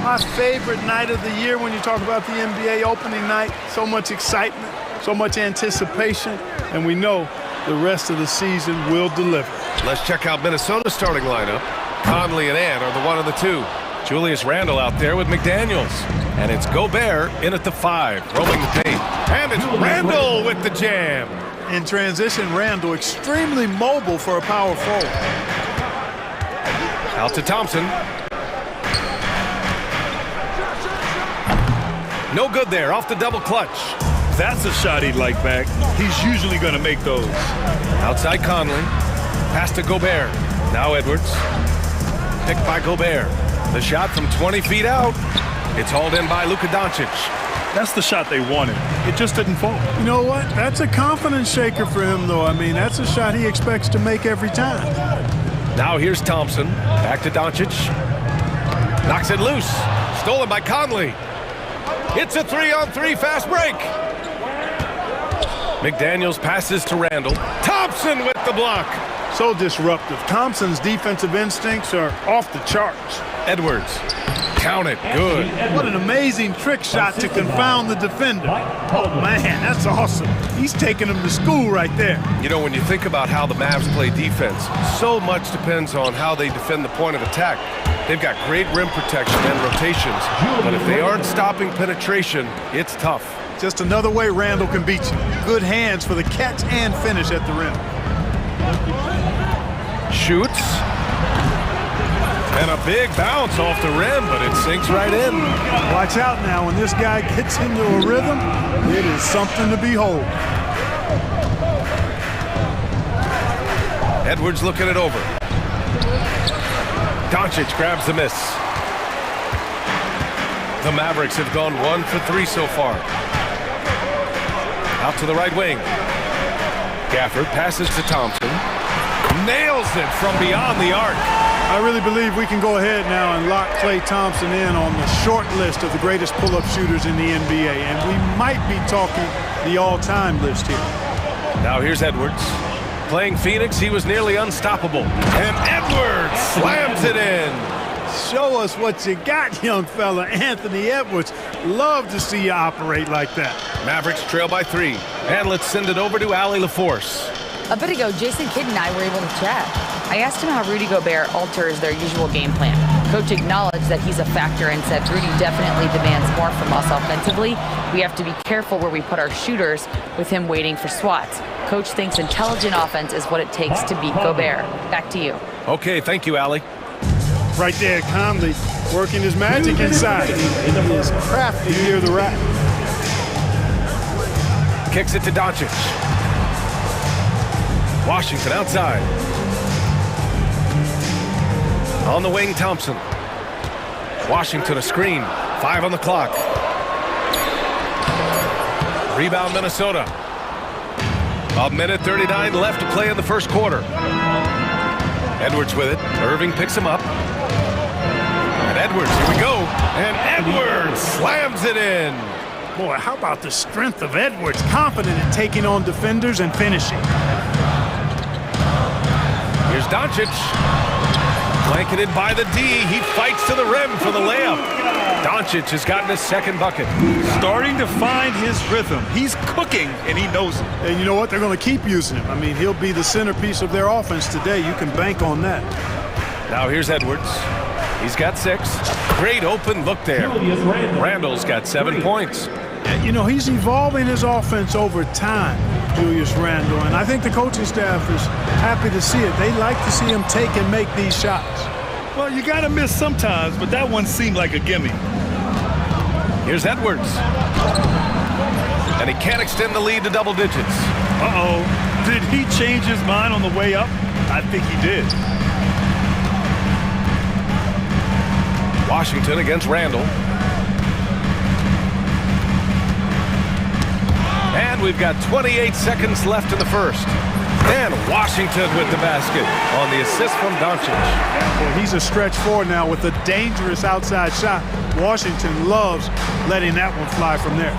my favorite night of the year when you talk about the NBA opening night. So much excitement, so much anticipation, and we know the rest of the season will deliver. Let's check out Minnesota's starting lineup. Conley and Ant are the 1 and the 2. Julius Randle out there with McDaniels. And it's Gobert in at the 5, roaming the paint. And it's Randle with the jam. In transition, Randle extremely mobile for a power forward. Out to Thompson. No good there, off the double clutch. That's a shot he'd like back. He's usually going to make those. Outside Conley. Pass to Gobert. Now Edwards. Picked by Gobert. The shot from 20 feet out. It's hauled in by Luka Doncic. That's the shot they wanted. It just didn't fall. You know what? That's a confidence shaker for him, though. I mean, that's a shot he expects to make every time. Now here's Thompson. Back to Doncic. Knocks it loose. Stolen by Conley. It's a 3-on-3 fast break. McDaniels passes to Randle. Thompson with the block. So disruptive. Thompson's defensive instincts are off the charts. Edwards. Count it. Good. What an amazing trick shot to confound the defender. Oh, man, that's awesome. He's taking him to school right there. You know, when you think about how the Mavs play defense, so much depends on how they defend the point of attack. They've got great rim protection and rotations, but if they aren't stopping penetration, it's tough. Just another way Randle can beat you. Good hands for the catch and finish at the rim. Shoots. And a big bounce off the rim, but it sinks right in. Watch out now. When this guy gets into a rhythm, it is something to behold. Edwards looking it over. Doncic grabs the miss. The Mavericks have gone 1 for 3 so far. Out to the right wing. Gafford passes to Thompson. Nails it from beyond the arc. I really believe we can go ahead now and lock Klay Thompson in on the short list of the greatest pull-up shooters in the NBA, and we might be talking the all-time list here. Now here's Edwards. Playing Phoenix, he was nearly unstoppable. And Edwards slams it in. Show us what you got, young fella. Anthony Edwards. Love to see you operate like that. Mavericks trail by 3. And let's send it over to Allie LaForce. A bit ago, Jason Kidd and I were able to chat. I asked him how Rudy Gobert alters their usual game plan. Coach acknowledged that he's a factor and said Rudy definitely demands more from us offensively. We have to be careful where we put our shooters with him waiting for swats. Coach thinks intelligent offense is what it takes to beat Gobert. Back to you. Okay, thank you, Allie. Right there, Conley working his magic inside. He is crafty near the rack. Kicks it to Doncic. Washington outside. On the wing, Thompson. Washington a screen. 5 on the clock. Rebound, Minnesota. 1:39 left to play in the first quarter. Edwards with it. Irving picks him up. And Edwards, here we go. And Edwards slams it in. Boy, how about the strength of Edwards? Confident in taking on defenders and finishing. Here's Doncic. Blanketed by the D. He fights to the rim for the layup. Doncic has gotten his second bucket. Starting to find his rhythm. He's cooking, and he knows it. And you know what? They're going to keep using him. I mean, he'll be the centerpiece of their offense today. You can bank on that. Now here's Edwards. He's got 6. Great open look there. Randle's got 7 points. And, you know, he's evolving his offense over time, Julius Randle. And I think the coaching staff is happy to see it. They like to see him take and make these shots. Well, you got to miss sometimes, but that one seemed like a gimme. Here's Edwards. And he can't extend the lead to double digits. Uh-oh. Did he change his mind on the way up? I think he did. Washington against Randle. And we've got 28 seconds left in the first. And Washington with the basket on the assist from Doncic. Well, he's a stretch forward now with a dangerous outside shot. Washington loves letting that one fly from there.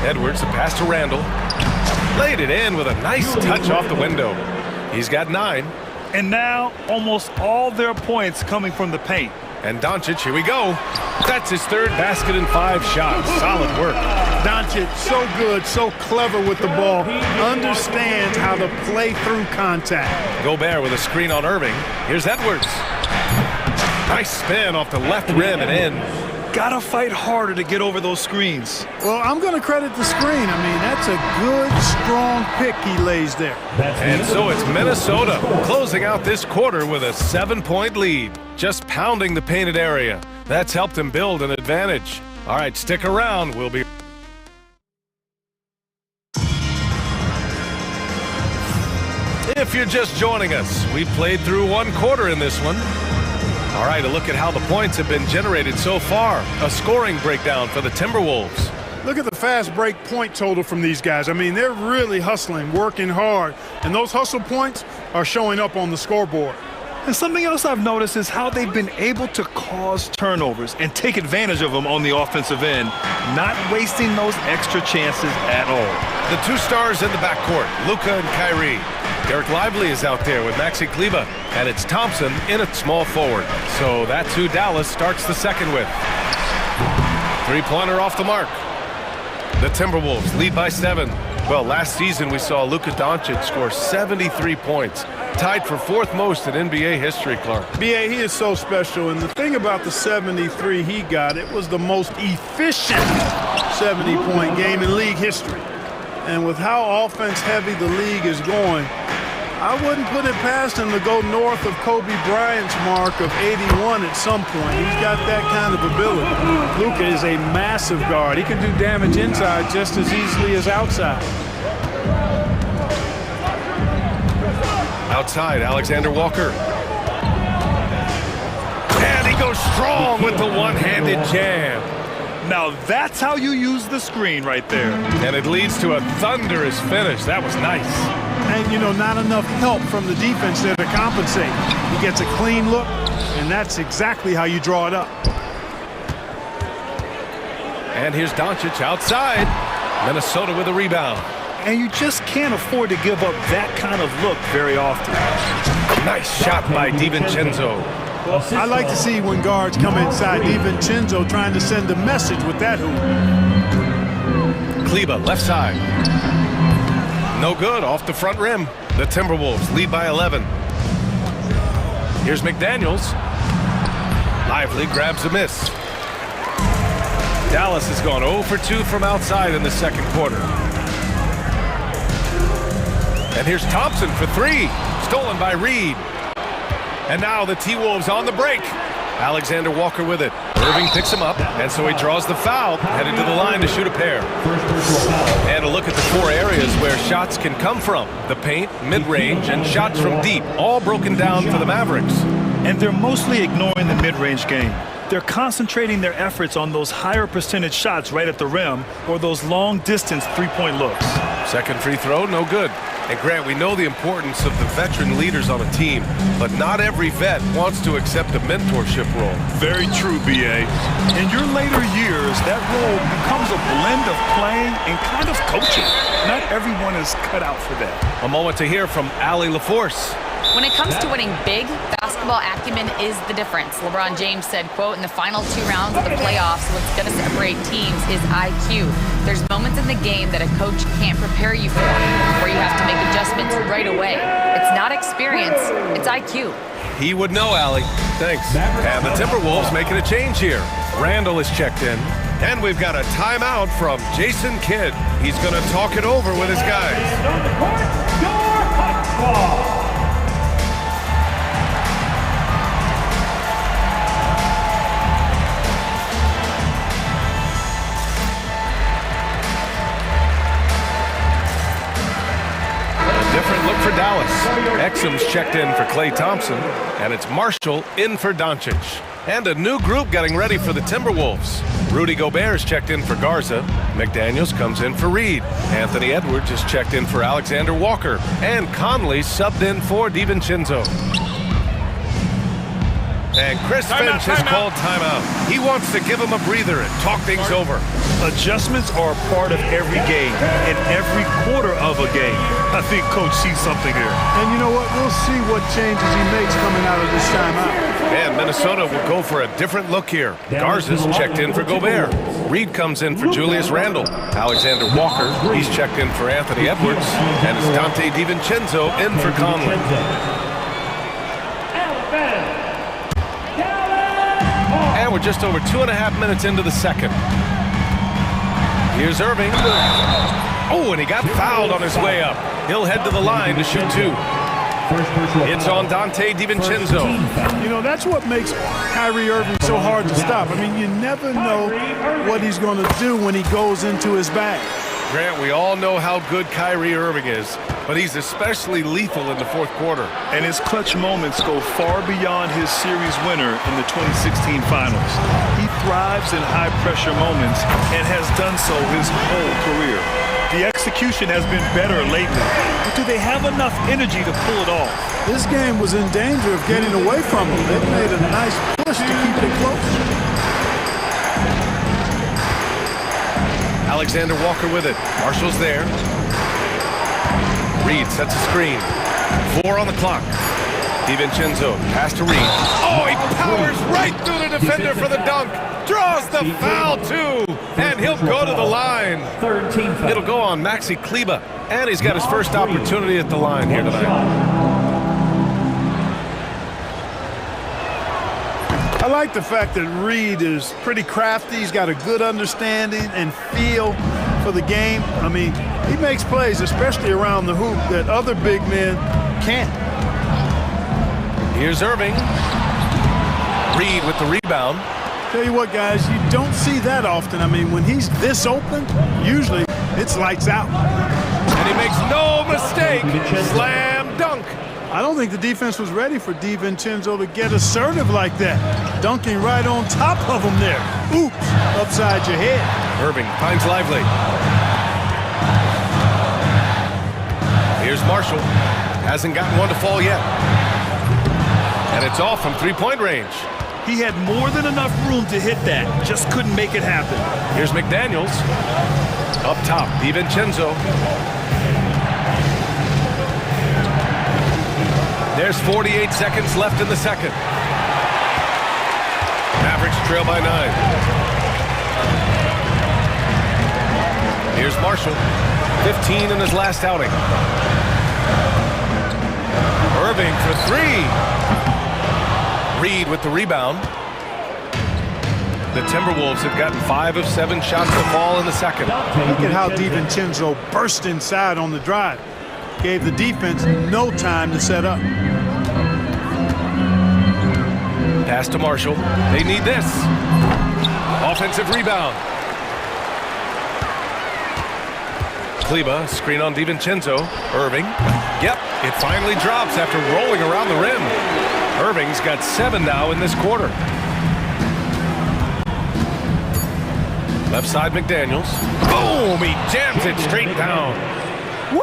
Edwards, a pass to Randle. Laid it in with a nice touch off the window. He's got 9. And now almost all their points coming from the paint. And Doncic, here we go. That's his 3rd basket in 5 shots. Solid work. Doncic, so good, so clever with the ball. Understands how to play through contact. Gobert with a screen on Irving. Here's Edwards. Nice spin off the left rim and in. Gotta fight harder to get over those screens. Well, I'm going to credit the screen. I mean, that's a good, strong pick he lays there. And so it's Minnesota closing out this quarter with a 7-point lead. Just pounding the painted area. That's helped him build an advantage. All right, stick around. We'll be... If you're just joining us, we played through 1 quarter in this one. All right, a look at how the points have been generated so far. A scoring breakdown for the Timberwolves. Look at the fast break point total from these guys. I mean, they're really hustling, working hard, and those hustle points are showing up on the scoreboard. And something else I've noticed is how they've been able to cause turnovers and take advantage of them on the offensive end, not wasting those extra chances at all. The 2 stars in the backcourt, Luka and Kyrie. Derek Lively is out there with Maxi Kleber, and it's Thompson in at small forward. So that's who Dallas starts the second with. 3-pointer off the mark. The Timberwolves lead by 7. Well, last season we saw Luka Doncic score 73 points, tied for 4th most in NBA history, Clark. B.A., he is so special, and the thing about the 73 he got, it was the most efficient 70-point game in league history. And with how offense-heavy the league is going, I wouldn't put it past him to go north of Kobe Bryant's mark of 81 at some point. He's got that kind of ability. Luka is a massive guard. He can do damage inside just as easily as outside. Outside, Alexander Walker. And he goes strong with the one-handed jam. Now that's how you use the screen right there. And it leads to a thunderous finish. That was nice. And, you know, not enough help from the defense there to compensate. He gets a clean look, and that's exactly how you draw it up. And here's Doncic outside. Minnesota with a rebound. And you just can't afford to give up that kind of look very often. Nice shot by DiVincenzo. I like to see when guards come inside DiVincenzo trying to send a message with that hoop. Kleber, left side. No good, off the front rim. The Timberwolves lead by 11. Here's McDaniels. Lively grabs a miss. Dallas has gone 0 for 2 from outside in the second quarter. And here's Thompson for 3. Stolen by Reed. And now the T-Wolves on the break. Alexander Walker with it. Irving picks him up, and so he draws the foul, headed to the line to shoot a pair. And a look at the 4 areas where shots can come from. The paint, mid-range, and shots from deep, all broken down for the Mavericks. And they're mostly ignoring the mid-range game. They're concentrating their efforts on those higher percentage shots right at the rim or those long-distance 3-point looks. Second free throw, no good. And Grant, we know the importance of the veteran leaders on a team, but not every vet wants to accept a mentorship role. Very true, B.A. In your later years, that role becomes a blend of playing and kind of coaching. Not everyone is cut out for that. A moment to hear from Allie LaForce. When it comes to winning big, basketball acumen is the difference. LeBron James said, quote, in the final 2 rounds of the playoffs, what's going to separate teams is IQ. There's moments in the game that a coach can't prepare you for, where you have to make adjustments right away. It's not experience, it's IQ. He would know, Allie. Thanks. And the Timberwolves making a change here. Randall is checked in. And we've got a timeout from Jason Kidd. He's going to talk it over with his guys. Different look for Dallas. Exum's checked in for Klay Thompson, and it's Marshall in for Doncic. And a new group getting ready for the Timberwolves. Rudy Gobert's checked in for Garza. McDaniels comes in for Reed. Anthony Edwards is checked in for Alexander Walker. And Conley subbed in for DiVincenzo. And Chris Finch has called timeout. He wants to give him a breather and talk things over. Adjustments are a part of every game and every quarter of a game. I think Coach sees something here. And you know what? We'll see what changes he makes coming out of this timeout. And Minnesota will go for a different look here. Garza's checked in for Gobert. Reed comes in for Julius Randle. Alexander Walker, he's checked in for Anthony Edwards. And it's Dante DiVincenzo in for Conley. And we're just over 2.5 minutes into the second. Here's Irving. Oh, and he got fouled on his way up. He'll head to the line to shoot two. It's on Dante DiVincenzo. You know, that's what makes Kyrie Irving so hard to stop. I mean, you never know what he's going to do when he goes into his bag. Grant, we all know how good Kyrie Irving is, but he's especially lethal in the fourth quarter. And his clutch moments go far beyond his series winner in the 2016 finals. He thrives in high-pressure moments and has done so his whole career. The execution has been better lately, but do they have enough energy to pull it off? This game was in danger of getting away from him. They made a nice push to keep it close. Alexander Walker with it. Marshall's there. Reed sets a screen. 4 on the clock. DiVincenzo pass to Reed. Oh, he powers right through the defender for the dunk. Draws the foul, too. And he'll go to the line. It'll go on Maxi Kleber. And he's got his first opportunity at the line here tonight. I like the fact that Reed is pretty crafty. He's got a good understanding and feel for the game. I mean, he makes plays, especially around the hoop, that other big men can't. Here's Irving. Reed with the rebound. Tell you what, guys, you don't see that often. I mean, when he's this open, usually it's lights out. And he makes no mistake. Slam dunk. I don't think the defense was ready for DiVincenzo to get assertive like that. Dunking right on top of him there. Oops, upside your head. Irving finds Lively. Here's Marshall. Hasn't gotten one to fall yet. And it's off from three-point range. He had more than enough room to hit that. Just couldn't make it happen. Here's McDaniels. Up top, DiVincenzo. There's 48 seconds left in the second. Mavericks trail by 9. Here's Marshall. 15 in his last outing. Irving for 3. Reed with the rebound. The Timberwolves have gotten 5 of 7 shots to fall in the second. Look at how DiVincenzo burst inside on the drive. Gave the defense no time to set up. Pass to Marshall. They need this. Offensive rebound. Kleber, screen on DiVincenzo. Irving. Yep, it finally drops after rolling around the rim. Irving's got 7 now in this quarter. Left side, McDaniels. Boom! He jams it straight down. Woo!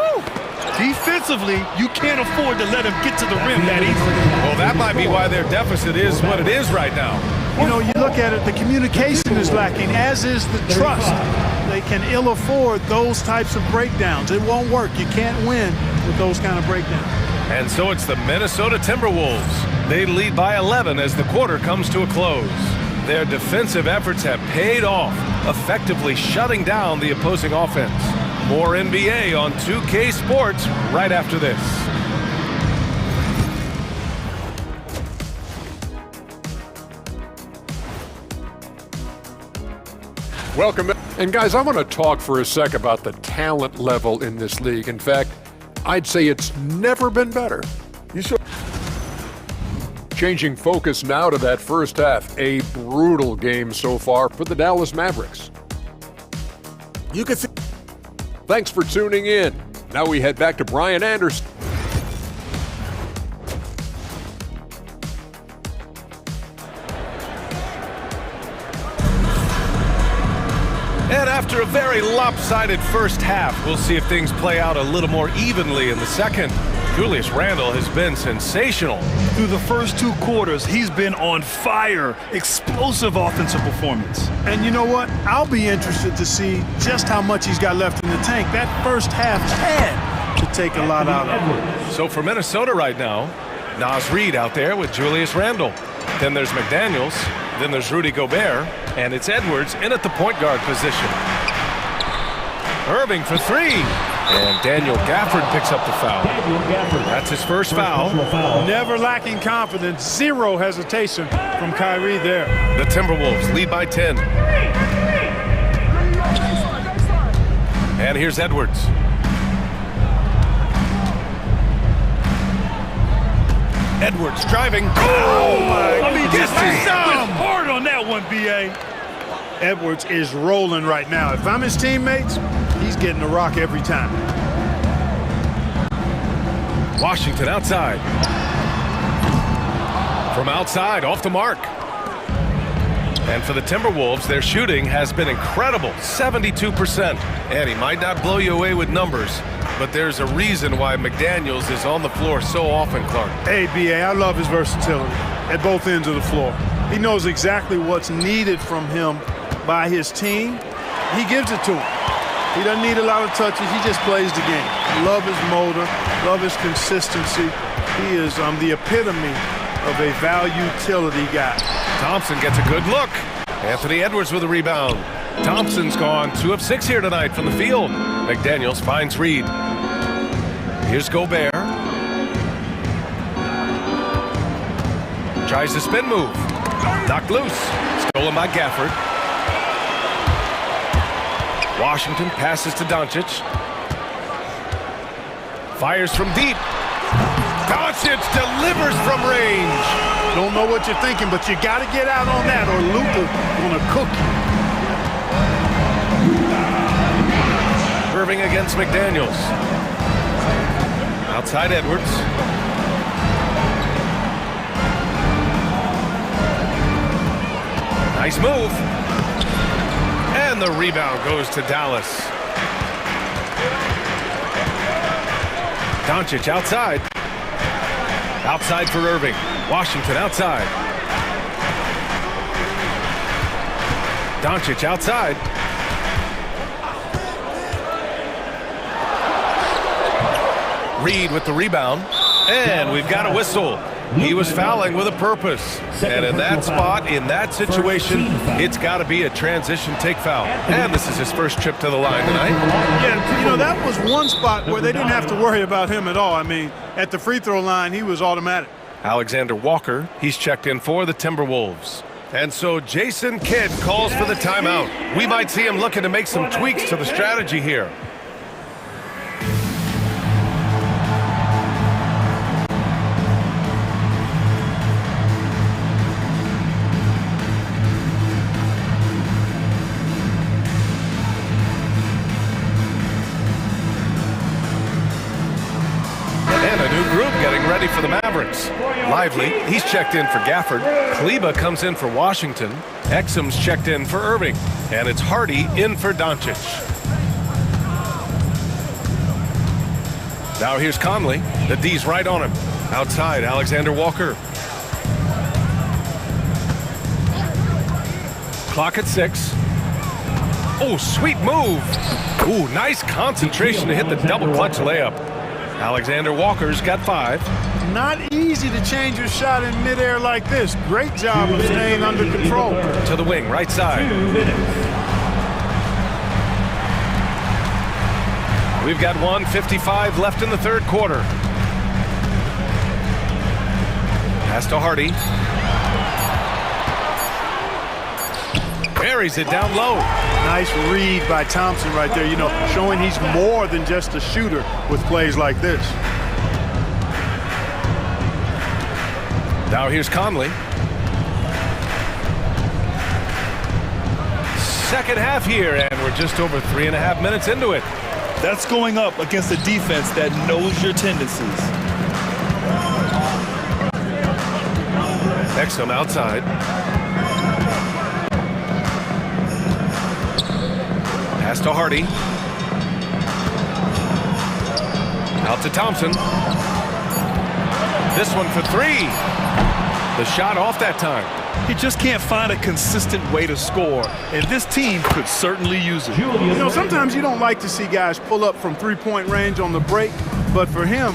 Defensively, you can't afford to let him get to the rim that easily. Well, that might be why their deficit is what it is right now. You know, you look at it, the communication is lacking, as is the trust. They can ill afford those types of breakdowns. It won't work. You can't win with those kind of breakdowns. And so it's the Minnesota Timberwolves. They lead by 11 as the quarter comes to a close. Their defensive efforts have paid off, effectively shutting down the opposing offense. More NBA on 2K Sports right after this. Welcome back. And guys, I want to talk for a sec about the talent level in this league. In fact, I'd say it's never been better. You should. Changing focus now to that first half. A brutal game so far for the Dallas Mavericks. You can see. Thanks for tuning in. Now we head back to Brian Anderson. And after a very lopsided first half, we'll see if things play out a little more evenly in the second. Julius Randle has been sensational. Through the first 2 quarters, he's been on fire. Explosive offensive performance. And you know what? I'll be interested to see just how much he's got left in the tank. That first half had to take a lot out of him. So for Minnesota right now, Naz Reid out there with Julius Randle. Then there's McDaniels. Then there's Rudy Gobert. And it's Edwards in at the point guard position. Irving for 3. And Daniel Gafford picks up the foul. That's his first foul. Never lacking confidence. Zero hesitation from Kyrie there. The Timberwolves lead by 10. And here's Edwards. Edwards driving. Oh my! I mean, Get some! hard on that one, B.A. Edwards is rolling right now. If I'm his teammates, he's getting the rock every time. Washington outside. From outside, off the mark. And for the Timberwolves, their shooting has been incredible, 72%. And he might not blow you away with numbers, but there's a reason why McDaniels is on the floor so often, Clark. Hey, B.A., I love his versatility at both ends of the floor. He knows exactly what's needed from him by his team. He gives it to him. He doesn't need a lot of touches. He just plays the game. Love his motor. Love his consistency. He is the epitome of a value-utility guy. Thompson gets a good look. Anthony Edwards with a rebound. Thompson's gone 2 of 6 here tonight from the field. McDaniels finds Reid. Here's Gobert. Tries the spin move. Knocked loose. Stolen by Gafford. Washington passes to Doncic. Fires from deep. Doncic delivers from range. Don't know what you're thinking, but you got to get out on that or Luka's going to cook you. Irving against McDaniels. Outside Edwards. Nice move. And the rebound goes to Dallas. Doncic outside. Outside for Irving. Washington outside. Doncic outside. Reid with the rebound. And we've got a whistle. He was fouling with a purpose. And in that spot, in that situation, it's got to be a transition take foul. And this is his first trip to the line tonight. Yeah, you know, that was one spot where they didn't have to worry about him at all. I mean, at the free throw line, he was automatic. Alexander Walker, he's checked in for the Timberwolves. And so Jason Kidd calls for the timeout. We might see him looking to make some tweaks to the strategy here. Ready for the Mavericks. Lively, he's checked in for Gafford. Kleba comes in for Washington. Exum's checked in for Irving. And it's Hardy in for Doncic. Now here's Conley. The D's right on him. Outside, Alexander Walker. Clock at 6. Oh, sweet move. Ooh, nice concentration to hit the double clutch layup. Alexander Walker's got 5. Not easy to change your shot in midair like this. Great job of staying under control. To the wing, right side. We've got 1:55 left in the third quarter. Pass to Hardy. Buries it down low. Nice read by Thompson right there, you know, showing he's more than just a shooter with plays like this. Now here's Conley. Second half here, and we're just over 3.5 minutes into it. That's going up against a defense that knows your tendencies. Exum outside. Pass to Hardy. Out to Thompson. This one for three. The shot off that time. He just can't find a consistent way to score, and this team could certainly use it. You know, sometimes you don't like to see guys pull up from three-point range on the break, but for him,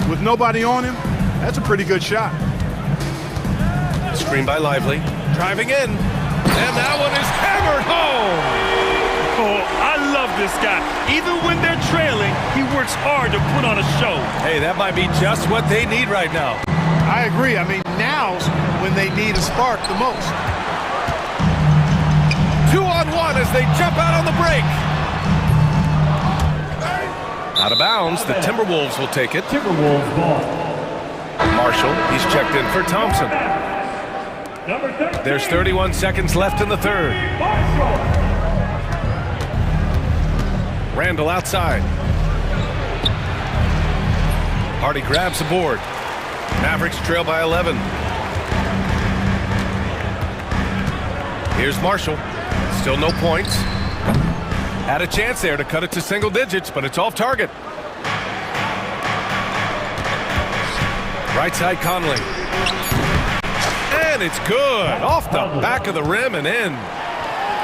with nobody on him, that's a pretty good shot. Screen by Lively. Driving in. And that one is hammered home. Oh, I love this guy. Even when they're trailing, he works hard to put on a show. Hey, that might be just what they need right now. I agree. I mean, now's when they need a spark the most. 2-on-1 as they jump out on the break. Out of bounds, the Timberwolves will take it. Timberwolves ball. Marshall, he's checked in for Thompson. There's 31 seconds left in the third. Randall outside. Hardy grabs the board. Mavericks trail by 11. Here's Marshall. Still no points. Had a chance there to cut it to single digits, but it's off target. Right side Conley. And it's good. Off the back of the rim and in.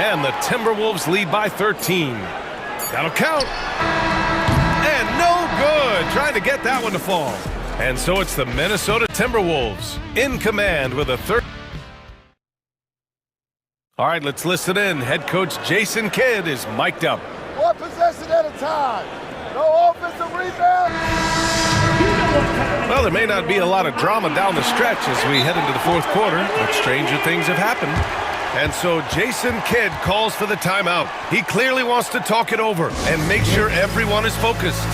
And the Timberwolves lead by 13. That'll count. And no good. Trying to get that one to fall. And so it's the Minnesota Timberwolves in command with a third. All right, let's listen in. Head coach Jason Kidd is mic'd up. One possession at a time. No offensive rebound. Well, there may not be a lot of drama down the stretch as we head into the fourth quarter, but stranger things have happened. And so Jason Kidd calls for the timeout. He clearly wants to talk it over and make sure everyone is focused.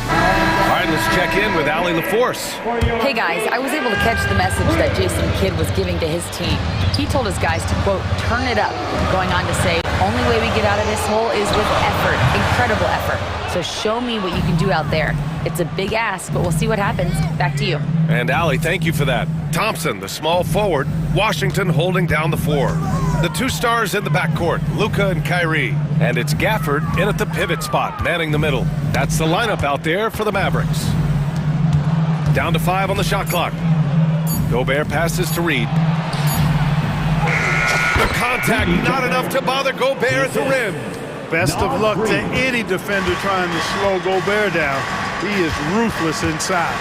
All right, let's check in with Allie LaForce. Hey guys, I was able to catch the message that Jason Kidd was giving to his team. He told his guys to, quote, turn it up, going on to say, only way we get out of this hole is with effort, incredible effort. So show me what you can do out there. It's a big ask, but we'll see what happens. Back to you. And Allie, thank you for that. Thompson, the small forward, Washington holding down the four. The two stars in the backcourt, Luka and Kyrie. And it's Gafford in at the pivot spot, manning the middle. That's the lineup out there for the Mavericks. Down to 5 on the shot clock. Gobert passes to Reed. The contact not enough to bother Gobert at the rim. Best of luck to any defender trying to slow Gobert down. He is ruthless inside.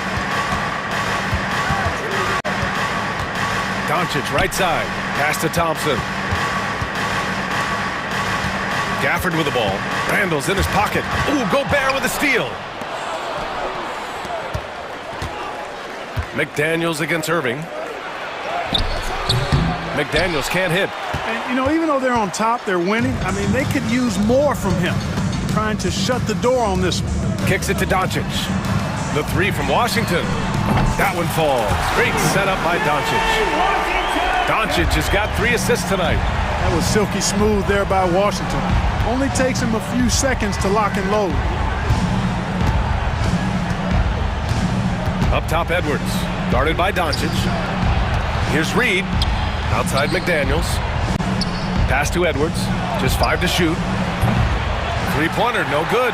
Doncic right side. Pass to Thompson. Gafford with the ball. Randall's in his pocket. Ooh, Gobert with a steal. McDaniels against Irving. McDaniels can't hit. And, you know, even though they're on top, they're winning. I mean, they could use more from him. Trying to shut the door on this one. Kicks it to Doncic. The three from Washington. That one falls. Great setup by Doncic. Doncic has got 3 assists tonight. That was silky smooth there by Washington. Only takes him a few seconds to lock and load. Up top, Edwards. Guarded by Doncic. Here's Reed. Outside McDaniels. Pass to Edwards. Just 5 to shoot. Three-pointer, no good.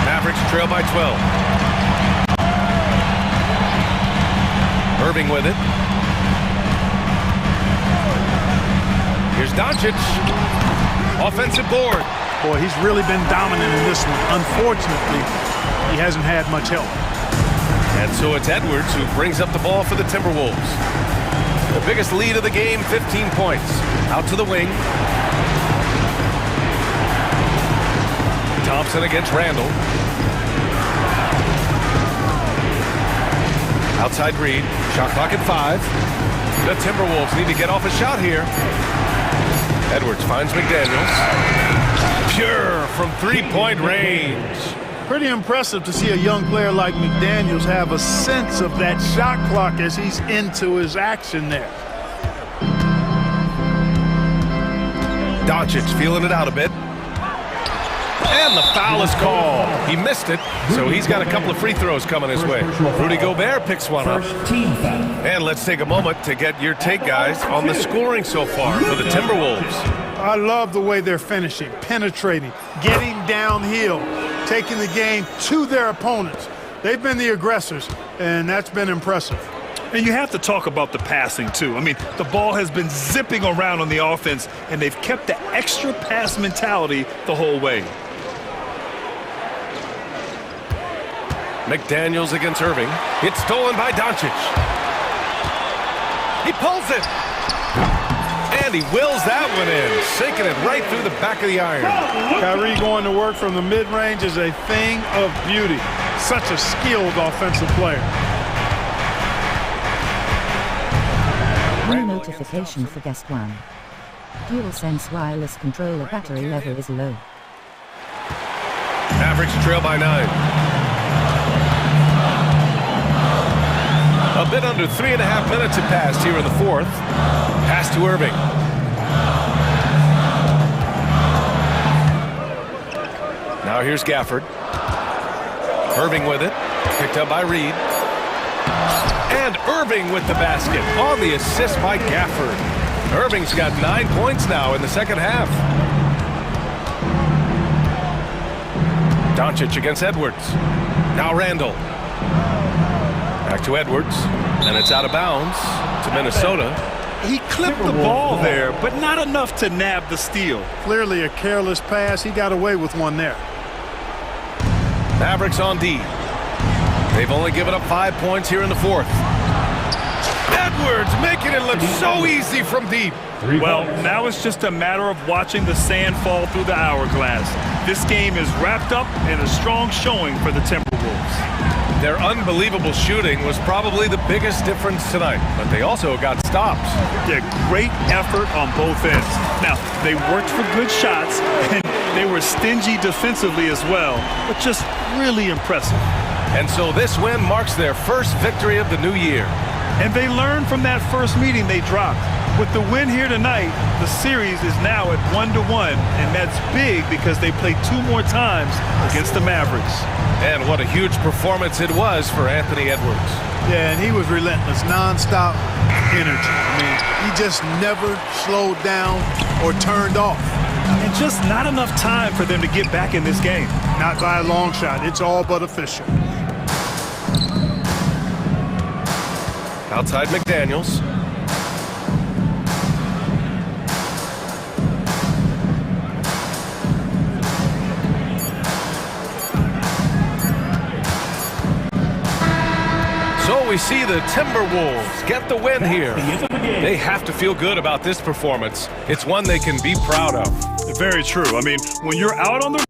Mavericks trail by 12. Irving with it. Here's Doncic. Offensive board. Boy, he's really been dominant in this one. Unfortunately, he hasn't had much help. And so it's Edwards who brings up the ball for the Timberwolves. The biggest lead of the game, 15 points. Out to the wing. Thompson against Randall. Outside Reed. Shot clock at 5. The Timberwolves need to get off a shot here. Edwards finds McDaniels. Pure from three-point range. Pretty impressive to see a young player like McDaniels have a sense of that shot clock as he's into his action there. Doncic feeling it out a bit. And the foul is called. He missed it, so he's got a couple of free throws coming his way. Rudy Gobert picks one up. And let's take a moment to get your take, guys, on the scoring so far for the Timberwolves. I love the way they're finishing, penetrating, getting downhill taking the game to their opponents. They've been the aggressors, and that's been impressive. And you have to talk about the passing, too. I mean, the ball has been zipping around on the offense, and they've kept the extra pass mentality the whole way. McDaniels against Irving. It's stolen by Doncic. He pulls it. And he wills that one in, sinking it right through the back of the iron. Kyrie going to work from the mid-range is a thing of beauty. Such a skilled offensive player. New notification for guest one. DualSense wireless controller battery level is low. Mavericks trail by 9. A bit under 3.5 minutes have passed here in the fourth. Pass to Irving. Now here's Gafford. Irving with it. Picked up by Reed. And Irving with the basket on the assist by Gafford. Irving's got 9 points now in the second half. Doncic against Edwards. Now Randall. Back to Edwards. And it's out of bounds to Minnesota. He clipped the ball there, but not enough to nab the steal. Clearly a careless pass. He got away with one there. Mavericks on D. They've only given up 5 points here in the fourth. Edwards making it look so easy from deep. Well, now it's just a matter of watching the sand fall through the hourglass. This game is wrapped up in a strong showing for the Timberwolves. Their unbelievable shooting was probably the biggest difference tonight, but they also got stops. Yeah, great effort on both ends. Now, they worked for good shots, and they were stingy defensively as well, but just really impressive. And so this win marks their first victory of the new year. And they learned from that first meeting they dropped. With the win here tonight, the series is now at 1-1, and that's big because they played 2 more times against the Mavericks. And what a huge performance it was for Anthony Edwards. Yeah, and he was relentless, nonstop energy. I mean, he just never slowed down or turned off. And just not enough time for them to get back in this game. Not by a long shot. It's all but official. Outside McDaniels. So we see the Timberwolves get the win here. They have to feel good about this performance. It's one they can be proud of. Very true. I mean, when you're out on the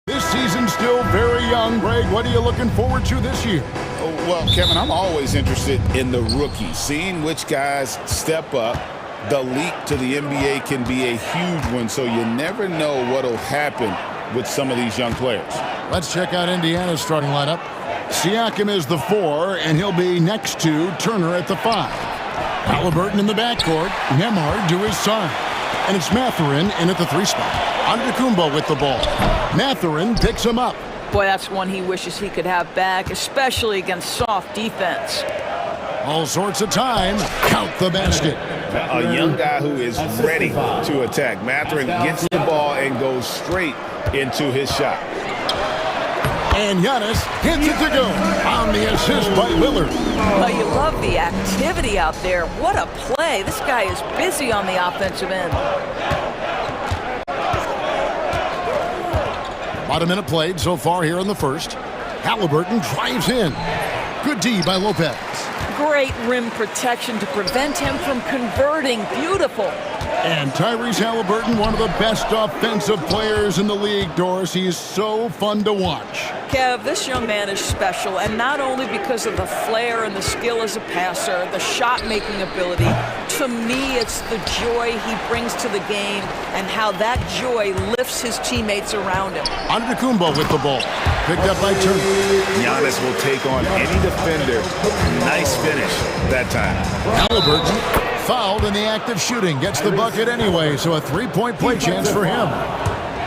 This season's still very young. Greg, what are you looking forward to this year? Well, Kevin, I'm always interested in the rookies, seeing which guys step up. The leap to the NBA can be a huge one, so you never know what will happen with some of these young players. Let's check out Indiana's starting lineup. Siakam is the 4, and he'll be next to Turner at the 5. Halliburton in the backcourt, Nembhard to his side. And it's Mathurin in at the 3 spot. Antetokounmpo with the ball. Mathurin picks him up. Boy, that's one he wishes he could have back, especially against soft defense. All sorts of time. Count the basket. A young guy who is ready to attack. Mathurin gets the ball and goes straight into his shot. And Giannis hits it to go on the assist by Lillard. Well, you love the activity out there. What a play. This guy is busy on the offensive end. About a minute played so far here in the first. Halliburton drives in. Good D by Lopez. Great rim protection to prevent him from converting. Beautiful. And Tyrese Halliburton, one of the best offensive players in the league, Doris. He is so fun to watch. Kev, this young man is special, and not only because of the flair and the skill as a passer, the shot-making ability. To me, it's the joy he brings to the game and how that joy lifts his teammates around him. Antetokounmpo with the ball. Picked up by Turner. Giannis will take on any defender. Nice finish that time. Halliburton fouled in the act of shooting. Gets the bucket anyway, so a 3-point play chance for him.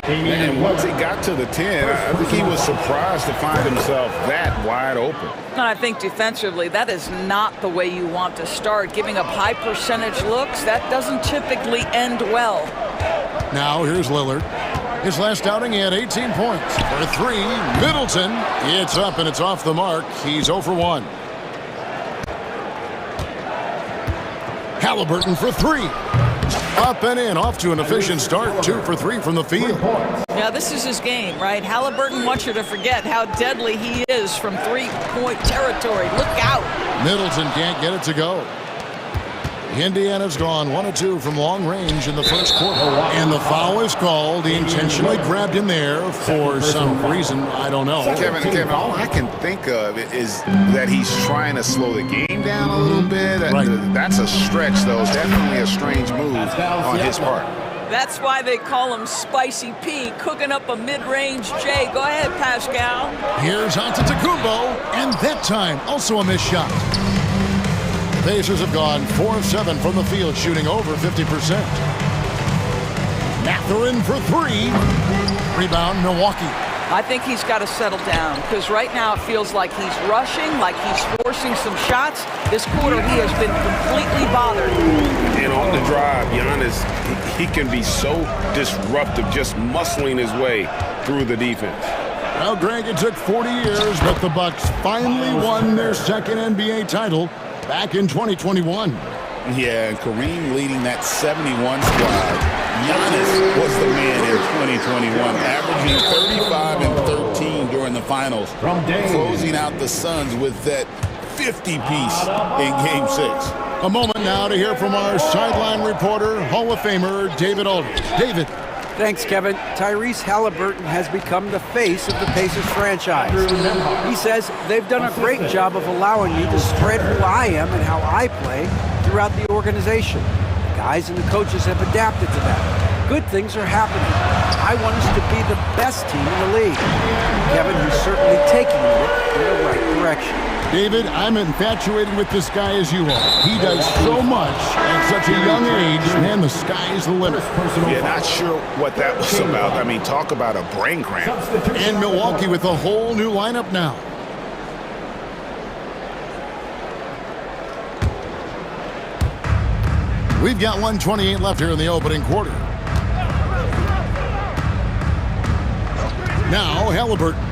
And once he got to the 10, I think he was surprised to find himself that wide open. And I think defensively, that is not the way you want to start. Giving up high percentage looks, that doesn't typically end well. Now here's Lillard. His last outing, he had 18 points. For 3, Middleton. It's up and it's off the mark. He's 0 for 1. Halliburton for 3. Up and in, off to an efficient start. 2 for 3 from the field. Yeah, this is his game, right? Halliburton wants you to forget how deadly he is from 3-point territory. Look out. Middleton can't get it to go. Indiana's gone 1 of 2 from long range in the first quarter. And the foul is called. He intentionally grabbed him there for some reason. I don't know. Kevin, all I can think of is that he's trying to slow the game down a little bit. Right. That's a stretch, though. It's definitely a strange move on his part. That's why they call him Spicy P, cooking up a mid-range J. Go ahead, Pascal. Here's Antetokounmpo, and that time also a missed shot. The Pacers have gone 4 of 7 from the field, shooting over 50%. Mathurin for 3. Rebound, Milwaukee. I think he's got to settle down because right now it feels like he's rushing, like he's forcing some shots. This quarter he has been completely bothered. And on the drive, Giannis, he can be so disruptive, just muscling his way through the defense. Well, Greg, it took 40 years, but the Bucks finally won their second NBA title back in 2021. Yeah, and Kareem leading that 71 squad. Giannis was the man in 2021, averaging 35 and 13 during the finals, closing out the Suns with that 50-piece in Game 6. A moment now to hear from our sideline reporter, Hall of Famer David Aldridge. David. Thanks, Kevin. Tyrese Halliburton has become the face of the Pacers franchise. He says they've done a great job of allowing me to spread who I am and how I play throughout the organization. The guys and the coaches have adapted to that. Good things are happening. I want us to be the best team in the league. Kevin is certainly taking it in the right direction. David, I'm infatuated with this guy as you are. He does so much at such a young age, and the sky's the limit. Yeah, not sure what that was about. I mean, talk about a brain cramp. And Milwaukee with a whole new lineup now. We've got 1:28 left here in the opening quarter. Now, Halliburton.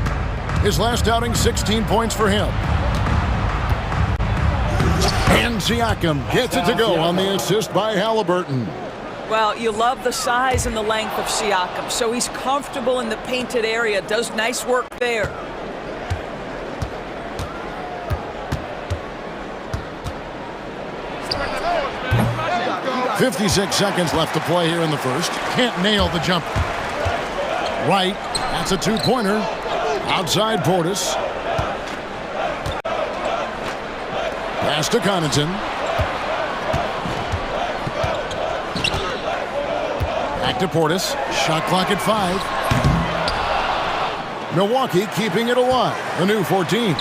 His last outing, 16 points for him. And Siakam gets it to go on the assist by Halliburton. Well, you love the size and the length of Siakam, so he's comfortable in the painted area, does nice work there. "56 seconds left to play here in the first. Can't nail the jumper. Right, that's It's a two-pointer. Outside Portis. Pass to Connaughton. Back to Portis. Shot clock at 5. Milwaukee keeping it alive. A new 14.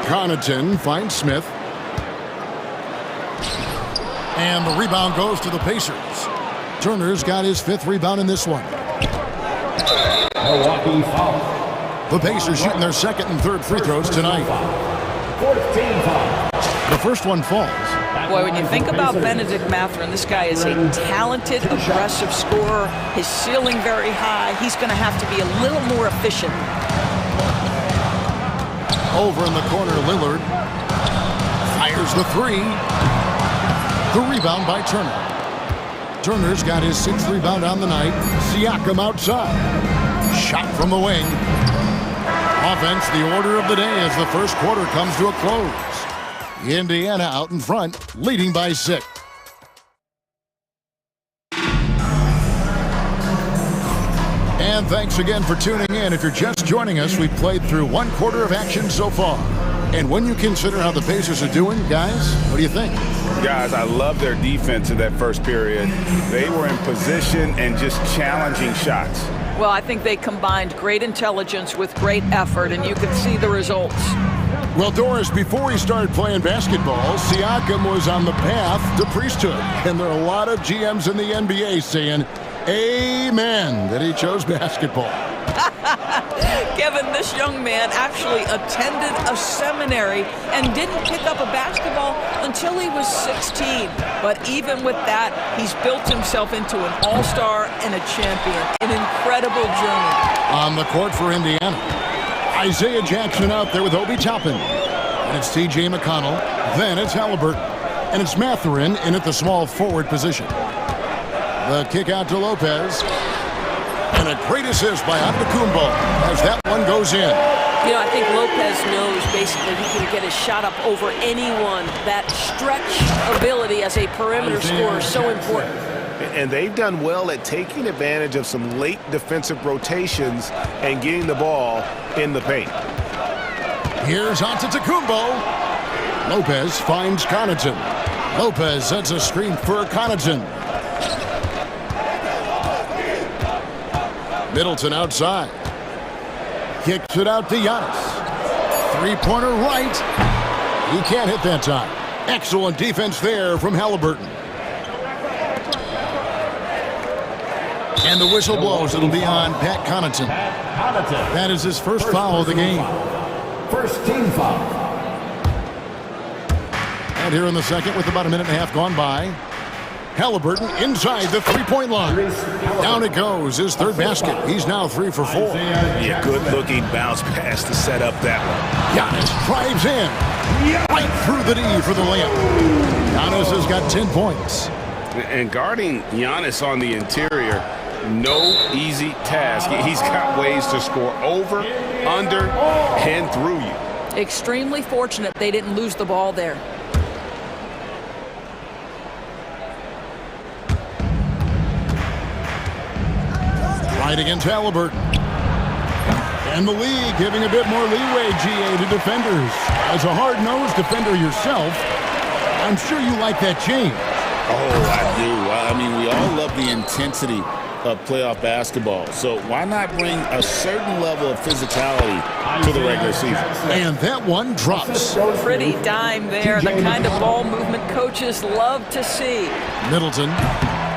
Connaughton finds Smith. And the rebound goes to the Pacers. Turner's got his 5th rebound in this one. Milwaukee foul. The Pacers shooting their 2nd and 3rd free throws tonight. 14 foul. The first one falls. Boy, when you think about Benedict Mathurin, this guy is a talented, aggressive scorer. His ceiling very high. He's going to have to be a little more efficient. Over in the corner, Lillard fires the 3. The rebound by Turner. Turner's got his 6th rebound on the night. Siakam outside. Shot from the wing. Offense, the order of the day as the first quarter comes to a close. Indiana out in front, leading by 6. And thanks again for tuning in. If you're just joining us, we've played through 1 quarter of action so far. And when you consider how the Pacers are doing, guys, what do you think? Guys, I love their defense in that first period. They were in position and just challenging shots. Well, I think they combined great intelligence with great effort, and you can see the results. Well, Doris, before he started playing basketball, Siakam was on the path to priesthood. And there are a lot of GMs in the NBA saying, amen, that he chose basketball. Kevin, this young man actually attended a seminary and didn't pick up a basketball until he was 16. But even with that, he's built himself into an all-star and a champion. An incredible journey. On the court for Indiana, Isaiah Jackson out there with Obi Toppin. And it's T.J. McConnell. Then it's Halliburton. And it's Mathurin in at the small forward position. The kick out to Lopez. And a great assist by Antetokounmpo as that one goes in. You know, I think Lopez knows basically he can get his shot up over anyone. That stretch ability as a perimeter scorer is so important. And they've done well at taking advantage of some late defensive rotations and getting the ball in the paint. Here's Antetokounmpo. Lopez finds Connaughton. Lopez sets a screen for Connaughton. Middleton outside. Kicks it out to Giannis. Three-pointer right. He can't hit that time. Excellent defense there from Halliburton. And the whistle blows. It'll be on Pat Connaughton. That is his first foul of the game. First team foul. And here in the second with about a minute and a half gone by. Halliburton inside the three-point line. Down it goes, his 3rd basket. He's now 3 for 4. Yeah, good-looking bounce pass to set up that one. Giannis drives in. Right through the D for the layup. Giannis has got 10 points. And guarding Giannis on the interior, no easy task. He's got ways to score over, under, and through you. Extremely fortunate they didn't lose the ball there. Right against Halliburton. And the league giving a bit more leeway, GA, to defenders. As a hard-nosed defender yourself, I'm sure you like that change. Oh, I do. I mean, we all love the intensity of playoff basketball. So why not bring a certain level of physicality to the regular season? And that one drops. Pretty dime there. The kind of ball movement coaches love to see. Middleton.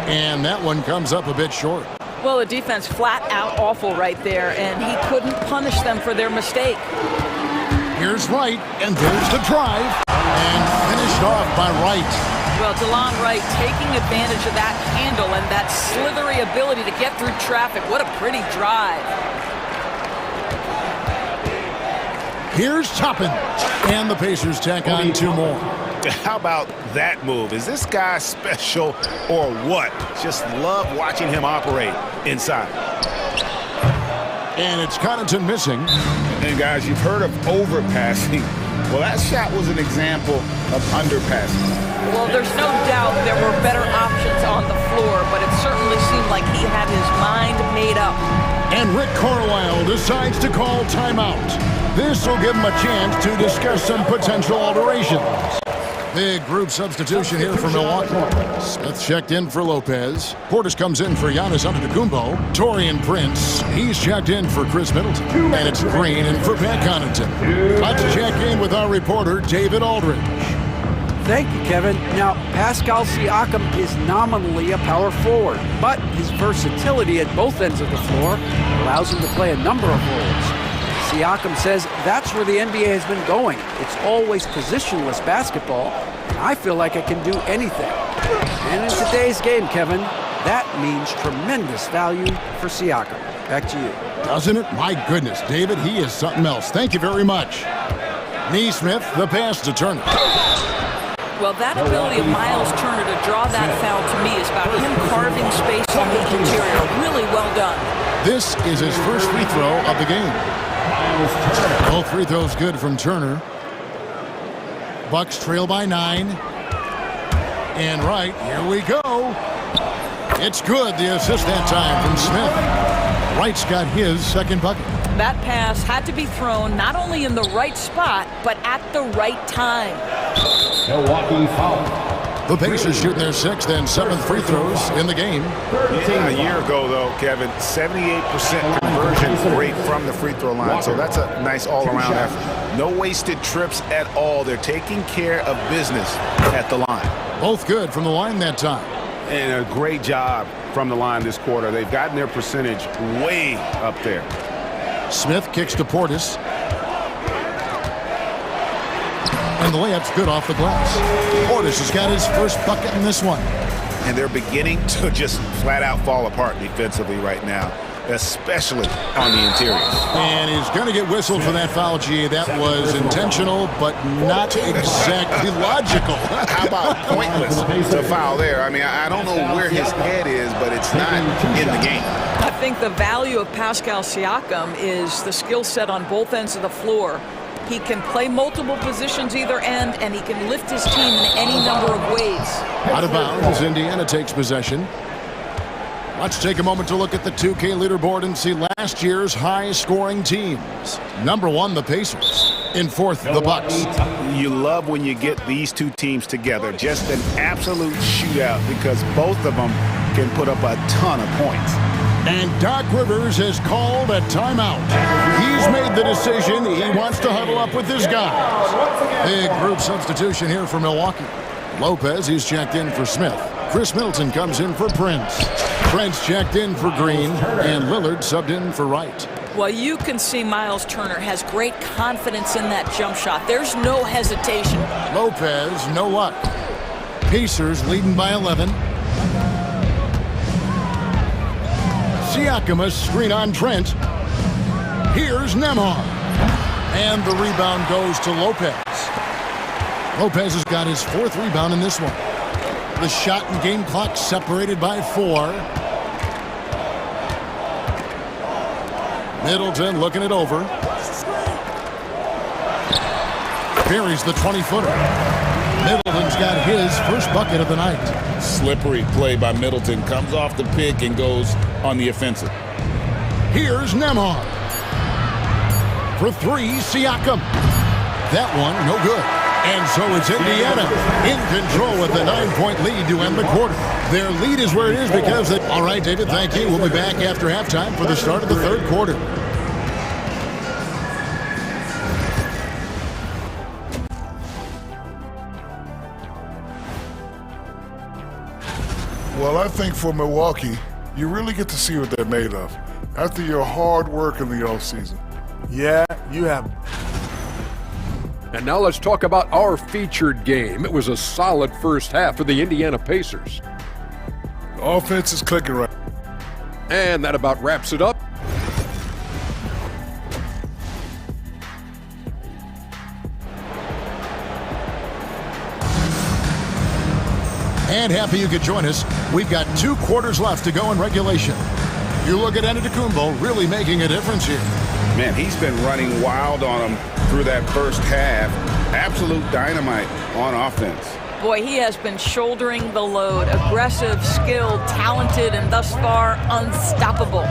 And that one comes up a bit short. Well, the defense flat out awful right there, and he couldn't punish them for their mistake. Here's Wright, and there's the drive. And finished off by Wright. Well, DeLon Wright taking advantage of that handle and that slithery ability to get through traffic. What a pretty drive. Here's Toppin. And the Pacers tack on 2 more. How about that move? Is this guy special or what? Just love watching him operate inside. And it's Connaughton missing. And guys, you've heard of overpassing. Well, that shot was an example of underpassing. Well, there's no doubt there were better options on the floor, but it certainly seemed like he had his mind made up. And Rick Carlisle decides to call timeout. This will give him a chance to discuss some potential alterations. Big group substitution here for Milwaukee. Smith checked in for Lopez. Portis comes in for Giannis Antetokounmpo. Taurean Prince, he's checked in for Chris Middleton. And it's Green in for Pat Connaughton. Let's check in with our reporter, David Aldridge. Thank you, Kevin. Now, Pascal Siakam is nominally a power forward, but his versatility at both ends of the floor allows him to play a number of roles. Siakam says that's where the NBA has been going. It's always positionless basketball, and I feel like I can do anything. And in today's game, Kevin, that means tremendous value for Siakam. Back to you. Doesn't it? My goodness, David, he is something else. Thank you very much. Nesmith, the pass to Turner. Well, that ability of Miles Turner to draw that foul to me is about him carving space on the interior. Really well done. This is his first free throw of the game. Both free throws good from Turner. Bucks trail by 9. And right, here we go. It's good, the assist that time from Smith. Wright's got his second bucket. That pass had to be thrown not only in the right spot, but at the right time. Milwaukee foul. The Pacers shooting their 6th and 7th free throws in the game. A year ago, though, Kevin, 78% conversion rate from the free throw line. So that's a nice all-around effort. No wasted trips at all. They're taking care of business at the line. Both good from the line that time. And a great job from the line this quarter. They've gotten their percentage way up there. Smith kicks to Portis. And the layup's good off the glass. Portis has got his first bucket in this one. And they're beginning to just flat out fall apart defensively right now, especially on the interior. And he's going to get whistled for that foul, G. That was intentional, but not exactly logical. How about pointless to foul there? I mean, I don't know where his head is, but it's not in the game. I think the value of Pascal Siakam is the skill set on both ends of the floor. He can play multiple positions either end, and he can lift his team in any number of ways. Out of bounds, Indiana takes possession. Let's take a moment to look at the 2K leaderboard and see last year's high-scoring teams. Number 1, the Pacers. In 4th, the Bucks. You love when you get these two teams together. Just an absolute shootout because both of them can put up a ton of points. And Doc Rivers has called a timeout. He's made the decision. He wants to huddle up with his guys. Big group substitution here for Milwaukee. Lopez, he's checked in for Smith. Chris Middleton comes in for Prince. Prince checked in for Green. And Lillard subbed in for Wright. Well, you can see Miles Turner has great confidence in that jump shot. There's no hesitation. Lopez, no luck. Pacers leading by 11. Siakam, a screen on Trent. Here's Nembhard. And the rebound goes to Lopez. Lopez has got his 4th rebound in this one. The shot and game clock separated by 4. Middleton looking it over. Buries the 20-footer. Middleton's got his first bucket of the night. Slippery play by Middleton. Comes off the pick and goes on the offensive. Here's Nembhard. For 3, Siakam. That one, no good. And so it's Indiana in control with a 9-point lead to end the quarter. Their lead is where it is because they... All right, David, thank you. We'll be back after halftime for the start of the 3rd quarter. Well, I think for Milwaukee, you really get to see what they're made of after your hard work in the offseason. Yeah, you have. And now let's talk about our featured game. It was a solid first half for the Indiana Pacers. The offense is clicking right. And that about wraps it up. And happy you could join us. We've got 2 quarters left to go in regulation. You look at Antetokounmpo really making a difference here. Man, he's been running wild on him through that first half. Absolute dynamite on offense. Boy, he has been shouldering the load. Aggressive, skilled, talented, and thus far unstoppable.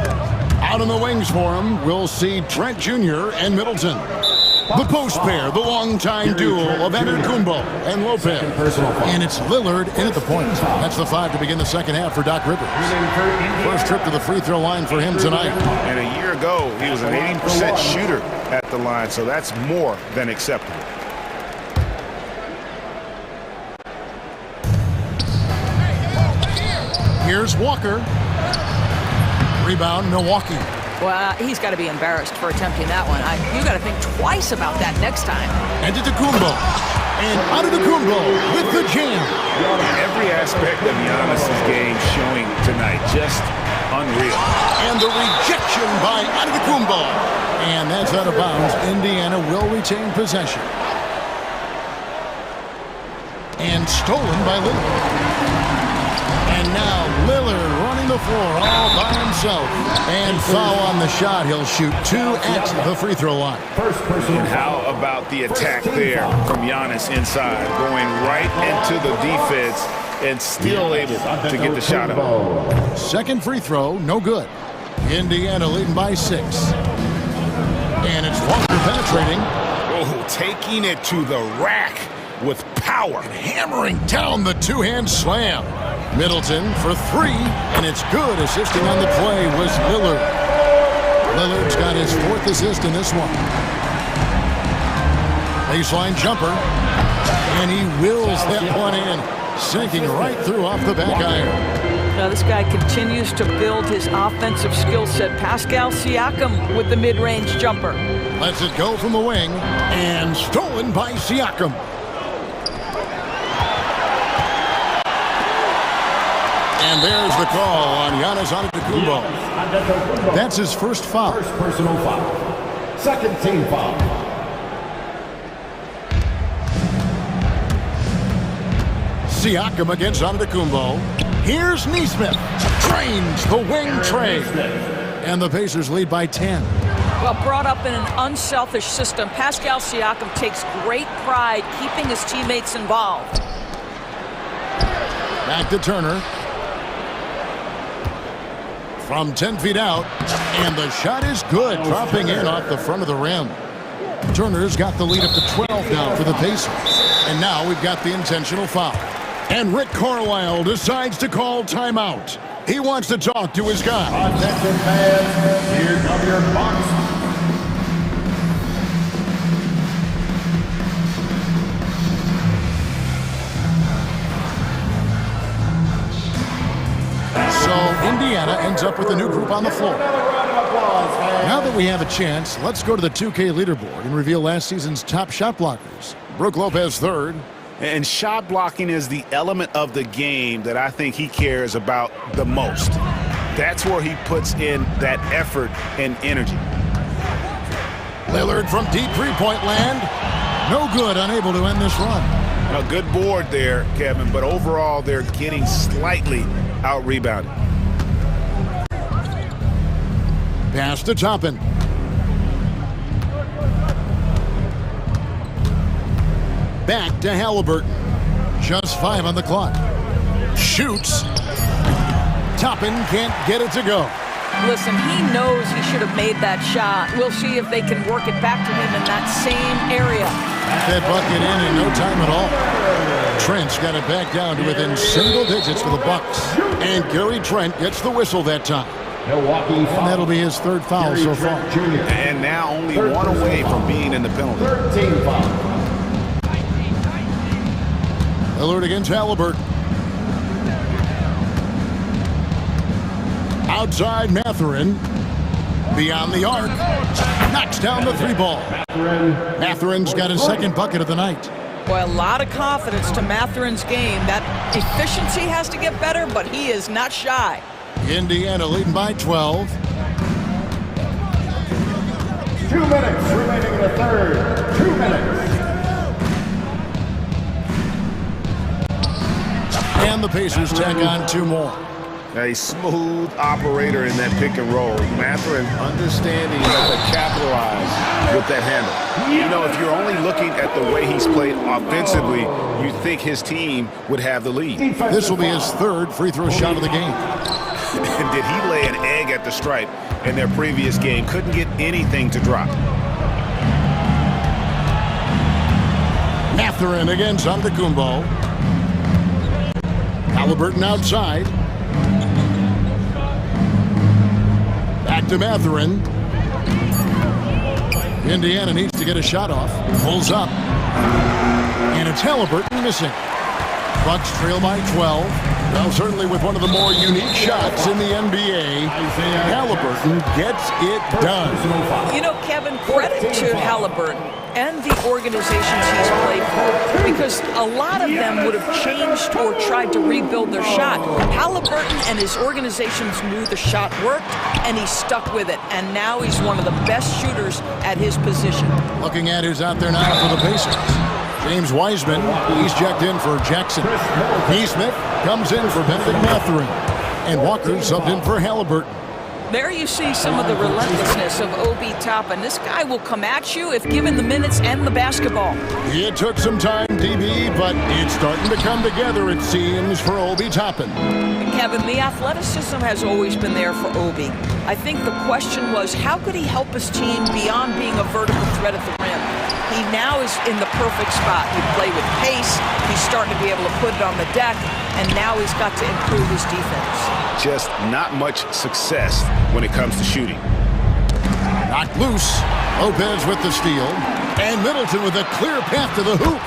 Out in the wings for him, we'll see Trent Jr. and Middleton. The post pair, the longtime duel of Antetokounmpo and Lopez. And it's Lillard in at the point. That's the 5 to begin the second half for Doc Rivers. First trip to the free throw line for him tonight. And a year ago, he was an 80% shooter at the line, so that's more than acceptable. Here's Walker. Rebound, Milwaukee. Well, he's got to be embarrassed for attempting that one. You got to think twice about that next time. Antetokounmpo. And Antetokounmpo with the jam. Every aspect of Giannis's game showing tonight. Just unreal. And the rejection by Antetokounmpo. And that's out of bounds. Indiana will retain possession. And stolen by Lillard. And now Lillard running the floor all by himself. And foul on the shot. He'll shoot 2 at the free throw line. And how about the attack there from Giannis inside, going right into the defense and still able to get the shot up. Second free throw, no good. Indiana leading by 6. And it's Walker penetrating. Oh, taking it to the rack with power. And hammering down the two-hand slam. Middleton for 3, and it's good. Assisting on the play was Lillard. Lillard's got his 4th assist in this one. Baseline jumper, and he wills that one in, sinking right through off the back iron. Now this guy continues to build his offensive skill set. Pascal Siakam with the mid-range jumper. Lets it go from the wing, and stolen by Siakam. And there's the call on Giannis Antetokounmpo. That's his first foul. First personal foul. Second team foul. Siakam against Antetokounmpo. Here's Nesmith. Trains the wing trade. And the Pacers lead by 10. Well, brought up in an unselfish system, Pascal Siakam takes great pride keeping his teammates involved. Back to Turner. From 10 feet out, and the shot is good, dropping in off the front of the rim. Turner's got the lead up to 12 now for the Pacers. And now we've got the intentional foul. And Rick Carlisle decides to call timeout. He wants to talk to his guy. Attention fans, here come your Bucks. So Indiana ends up with a new group on the floor. Now that we have a chance, let's go to the 2K leaderboard and reveal last season's top shot blockers. Brook Lopez 3rd. And shot blocking is the element of the game that I think he cares about the most. That's where he puts in that effort and energy. Lillard from deep three-point land. No good, unable to end this run. A good board there, Kevin, but overall they're getting slightly out-rebounded. Pass to Toppin. Back to Halliburton. Just 5 on the clock. Shoots. Toppin can't get it to go. Listen, he knows he should have made that shot. We'll see if they can work it back to him in that same area. That bucket in no time at all. Trent's got it back down to within single digits for the Bucks. And Gary Trent gets the whistle that time. And that'll be his 3rd foul so far. And now only 1 away from being in the penalty. 13 foul. Lillard against Halliburton. Outside Mathurin. Beyond the arc. Knocks down the 3-ball. Mathurin's got his 2nd bucket of the night. Boy, a lot of confidence to Mathurin's game. That efficiency has to get better, but he is not shy. Indiana leading by 12. 2 minutes remaining in the third. 2 minutes. And the Pacers tack on 2 more. A smooth operator in that pick and roll. Mathurin understanding how to capitalize with that handle. You know, if you're only looking at the way he's played offensively, you think his team would have the lead. This will be his third free throw shot of the game. And did he lay an egg at the stripe in their previous game? Couldn't get anything to drop. Mathurin against Antetokounmpo. Halliburton outside. Back to Mathurin. Indiana needs to get a shot off. Pulls up. And it's Halliburton missing. Bucks trail by 12. Well, certainly with one of the more unique shots in the NBA, Halliburton gets it done. You know, Kevin, credit to Halliburton and the organizations he's played for, because a lot of them would have changed or tried to rebuild their shot. Halliburton and his organizations knew the shot worked, and he stuck with it, and now he's one of the best shooters at his position. Looking at who's out there now for the Pacers. James Wiseman, he's checked in for Jackson. Neesmith comes in for Benedict Mathurin. And Walker subbed in for Halliburton. There you see some of the relentlessness of Obi Toppin. This guy will come at you if given the minutes and the basketball. It took some time, DB, but it's starting to come together, it seems, for Obi Toppin. Kevin, the athleticism has always been there for Obi. I think the question was, how could he help his team beyond being a vertical threat at the rim? He now is in the perfect spot. He play with pace. He's starting to be able to put it on the deck, and now he's got to improve his defense. Just not much success when it comes to shooting. Knocked loose. Lopez with the steal. And Middleton with a clear path to the hoop.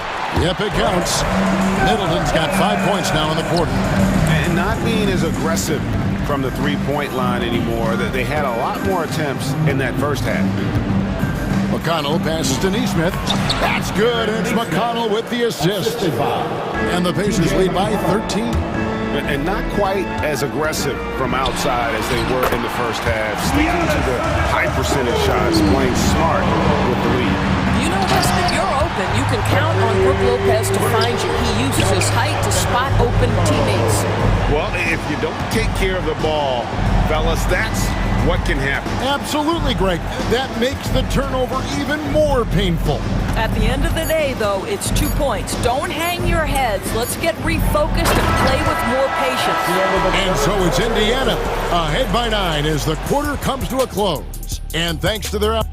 Yep, it counts. Middleton's got 5 points now in the quarter. And not being as aggressive from the three-point line anymore. They had a lot more attempts in that first half. McConnell passes to Neesmith. That's good. It's McConnell with the assist. And the Pacers lead by 13. And not quite as aggressive from outside as they were in the first half. Sticking to the high percentage shots, playing smart with the lead. You know this, if you're open, you can count on Brook Lopez to find you. He uses his height to spot open teammates. Well, if you don't take care of the ball, fellas, that's what can happen. Absolutely, Greg. That makes the turnover even more painful. At the end of the day, though, it's 2 points. Don't hang your heads. Let's get refocused and play with more patience. And so it's Indiana ahead by 9 as the quarter comes to a close. And thanks to their...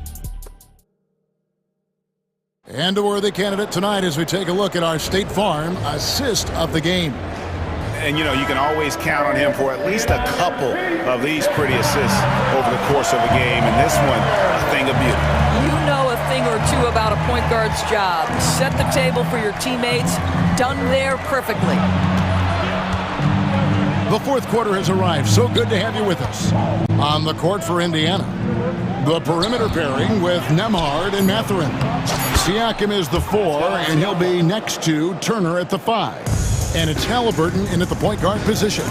And a worthy candidate tonight as we take a look at our State Farm assist of the game. And, you know, you can always count on him for at least a couple of these pretty assists over the course of a game. And this one, a thing of beauty. You know a thing or two about a point guard's job. Set the table for your teammates. Done there perfectly. The fourth quarter has arrived. So good to have you with us. On the court for Indiana, the perimeter pairing with Nembhard and Mathurin. Siakam is the 4, and he'll be next to Turner at the 5. And it's Halliburton in at the point guard position.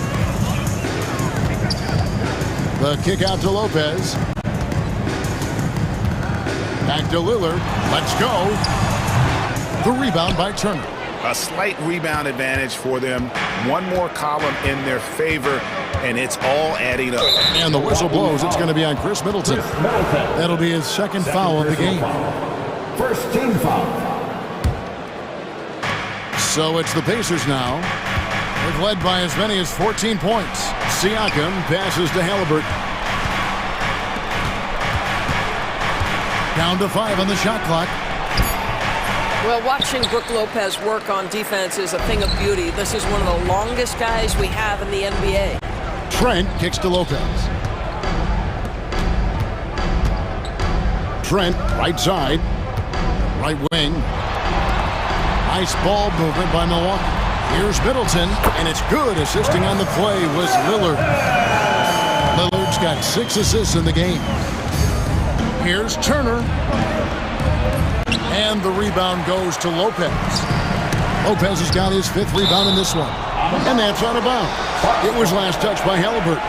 The kick out to Lopez. Back to Lillard. Let's go. The rebound by Turner. A slight rebound advantage for them. One more column in their favor, and it's all adding up. And the whistle blows. It's going to be on Chris Middleton. That'll be his second foul of the game. First team foul. So it's the Pacers now. They've led by as many as 14 points. Siakam passes to Halliburton. Down to 5 on the shot clock. Well, watching Brook Lopez work on defense is a thing of beauty. This is one of the longest guys we have in the NBA. Trent kicks to Lopez. Trent, right side. Right wing. Nice ball movement by Milwaukee. Here's Middleton, and it's good. Assisting on the play was Lillard. Lillard's got 6 assists in the game. Here's Turner. And the rebound goes to Lopez. Lopez has got his 5th rebound in this one. And that's out of bounds. It was last touched by Halliburton.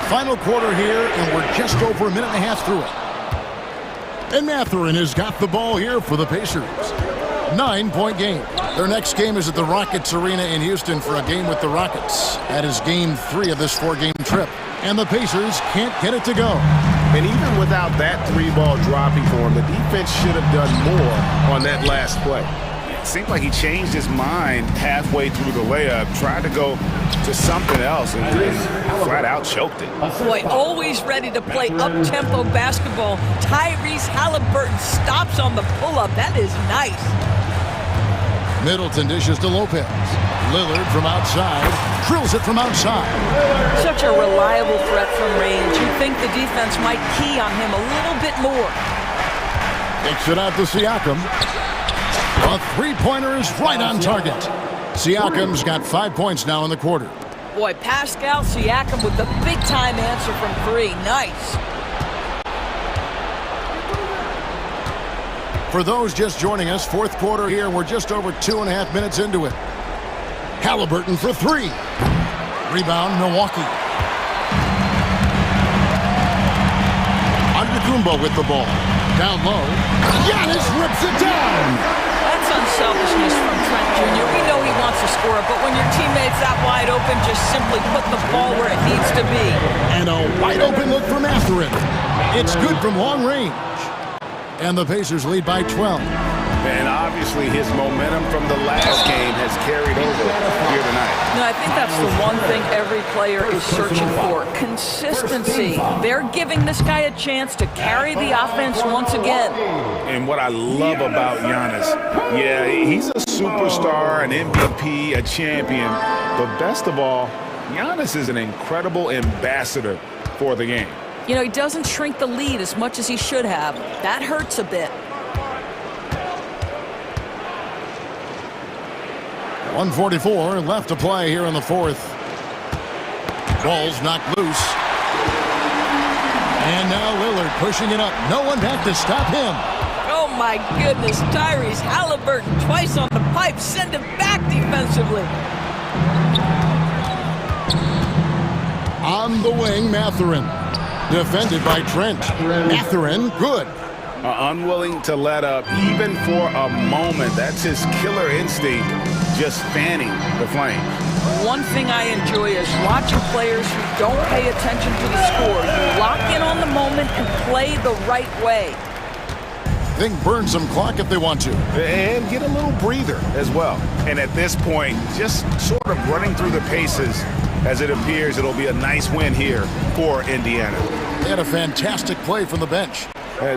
Final quarter here, and we're just over a minute and a half through it. And Mathurin has got the ball here for the Pacers. 9-point game. Their next game is at the Rockets Arena in Houston for a game with the Rockets. That is game 3 of this 4-game trip. And the Pacers can't get it to go. And even without that 3-ball dropping for him, the defense should have done more on that last play. It seemed like he changed his mind halfway through the layup, tried to go to something else, and flat out choked it. Boy, always ready to play up-tempo basketball. Tyrese Halliburton stops on the pull-up. That is nice. Middleton dishes to Lopez. Lillard from outside. Drills it from outside. Such a reliable threat from range. You'd think the defense might key on him a little bit more. Takes it out to Siakam. A three-pointer is right on target. Siakam's got 5 points now in the quarter. Boy, Pascal Siakam with the big-time answer from 3. Nice. For those just joining us, fourth quarter here. We're just over 2.5 minutes into it. Halliburton for 3. Rebound, Milwaukee. Antetokounmpo with the ball. Down low. Giannis rips it down. That's unselfishness from Trent Jr. We know he wants to score, but when your teammate's that wide open, just simply put the ball where it needs to be. And a wide open look from Mathurin. It's good from long range. And the Pacers lead by 12. And obviously his momentum from the last game has carried over here tonight. No, I think that's the one thing every player is searching for. Consistency. They're giving this guy a chance to carry the offense once again. And what I love about Giannis, yeah, he's a superstar, an MVP, a champion. But best of all, Giannis is an incredible ambassador for the game. You know, he doesn't shrink the lead as much as he should have. That hurts a bit. 1:44 left to play here in the fourth. Ball's knocked loose. And now Lillard pushing it up. No one back to stop him. Oh my goodness, Tyrese Halliburton twice on the pipe. Send him back defensively. On the wing, Mathurin. Defended by Trent. Mathurin, good. Unwilling to let up even for a moment. That's his killer instinct, just fanning the flames. One thing I enjoy is watching players who don't pay attention to the score. You lock in on the moment and play the right way. They can burn some clock if they want to. And get a little breather as well. And at this point, just sort of running through the paces as it appears it'll be a nice win here for Indiana. They had a fantastic play from the bench.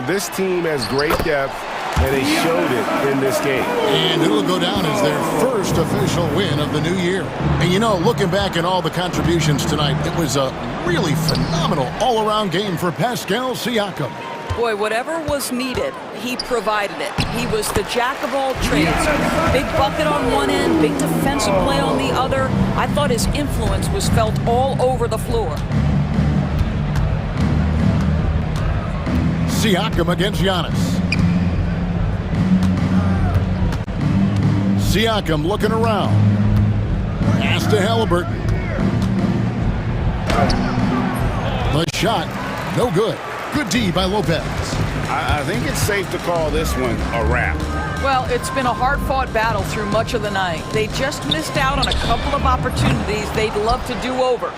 This team has great depth, and they showed it in this game. And it'll go down as their first official win of the new year. And you know, looking back at all the contributions tonight, it was a really phenomenal all-around game for Pascal Siakam. Boy, whatever was needed, he provided it. He was the jack of all trades. Big bucket on one end, big defensive play on the other. I thought his influence was felt all over the floor. Siakam against Giannis. Siakam looking around. Pass to Halliburton. The shot, no good. Good D by Lopez. I think it's safe to call this one a wrap. Well, it's been a hard-fought battle through much of the night. They just missed out on a couple of opportunities they'd love to do over.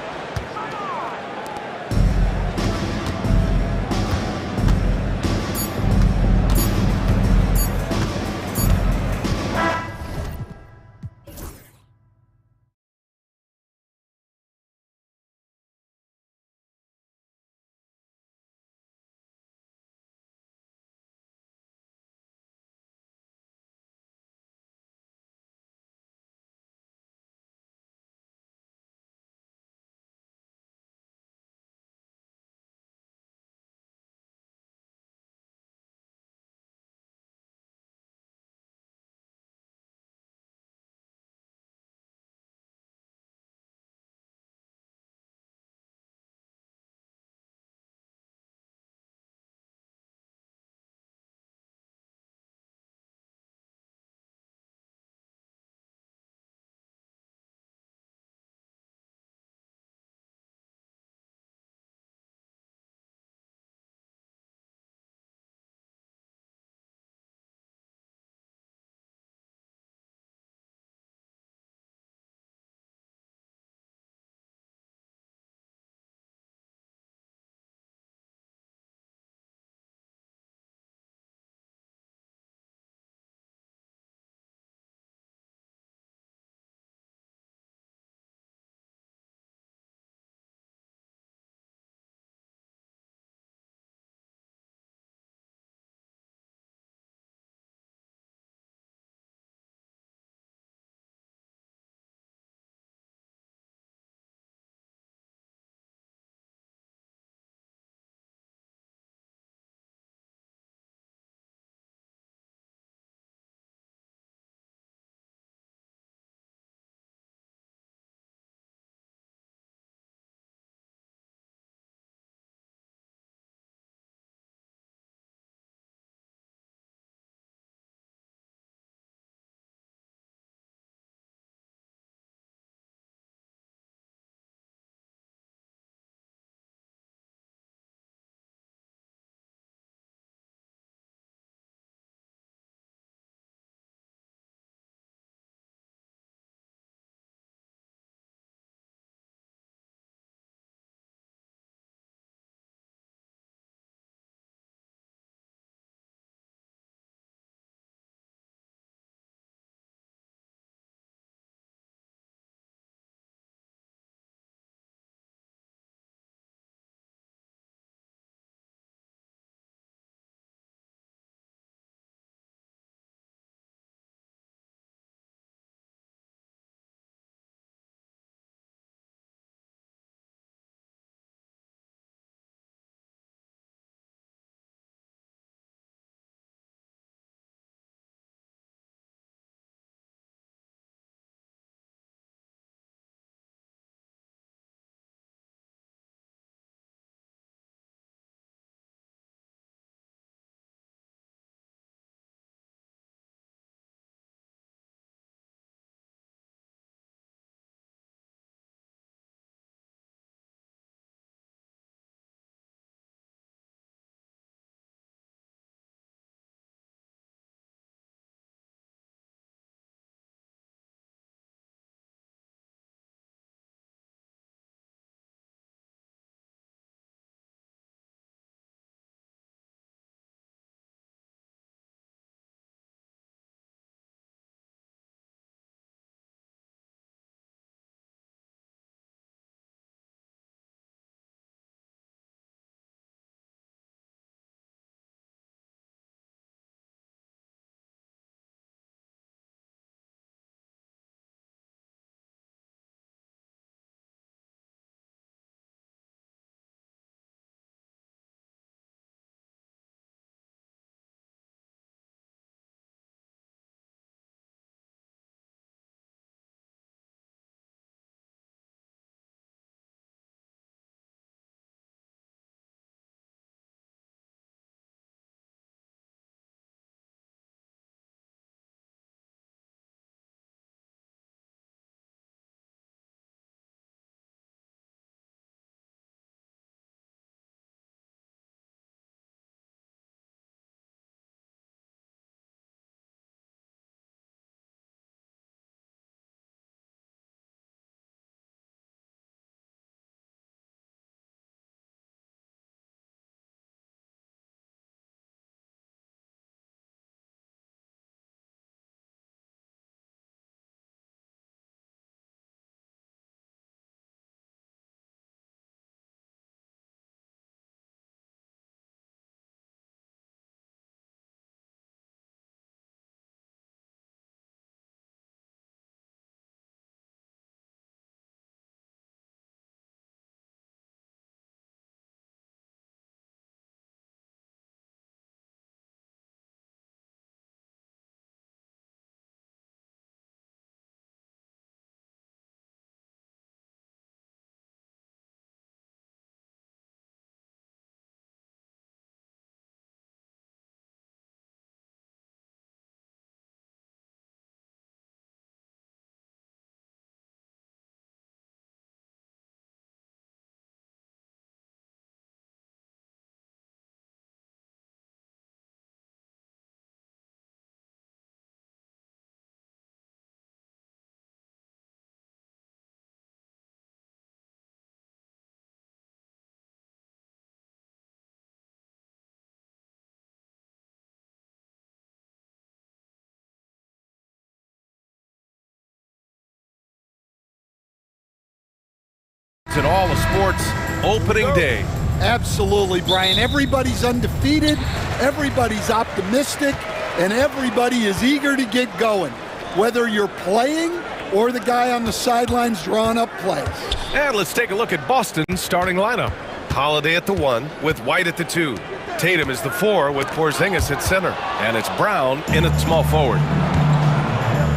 in all of sports opening day. Absolutely, Brian. Everybody's undefeated, everybody's optimistic, and everybody is eager to get going, whether you're playing or the guy on the sidelines drawing up plays. And let's take a look at Boston's starting lineup. Holiday at the 1 with White at the 2. Tatum is the 4 with Porzingis at center. And it's Brown in at small forward.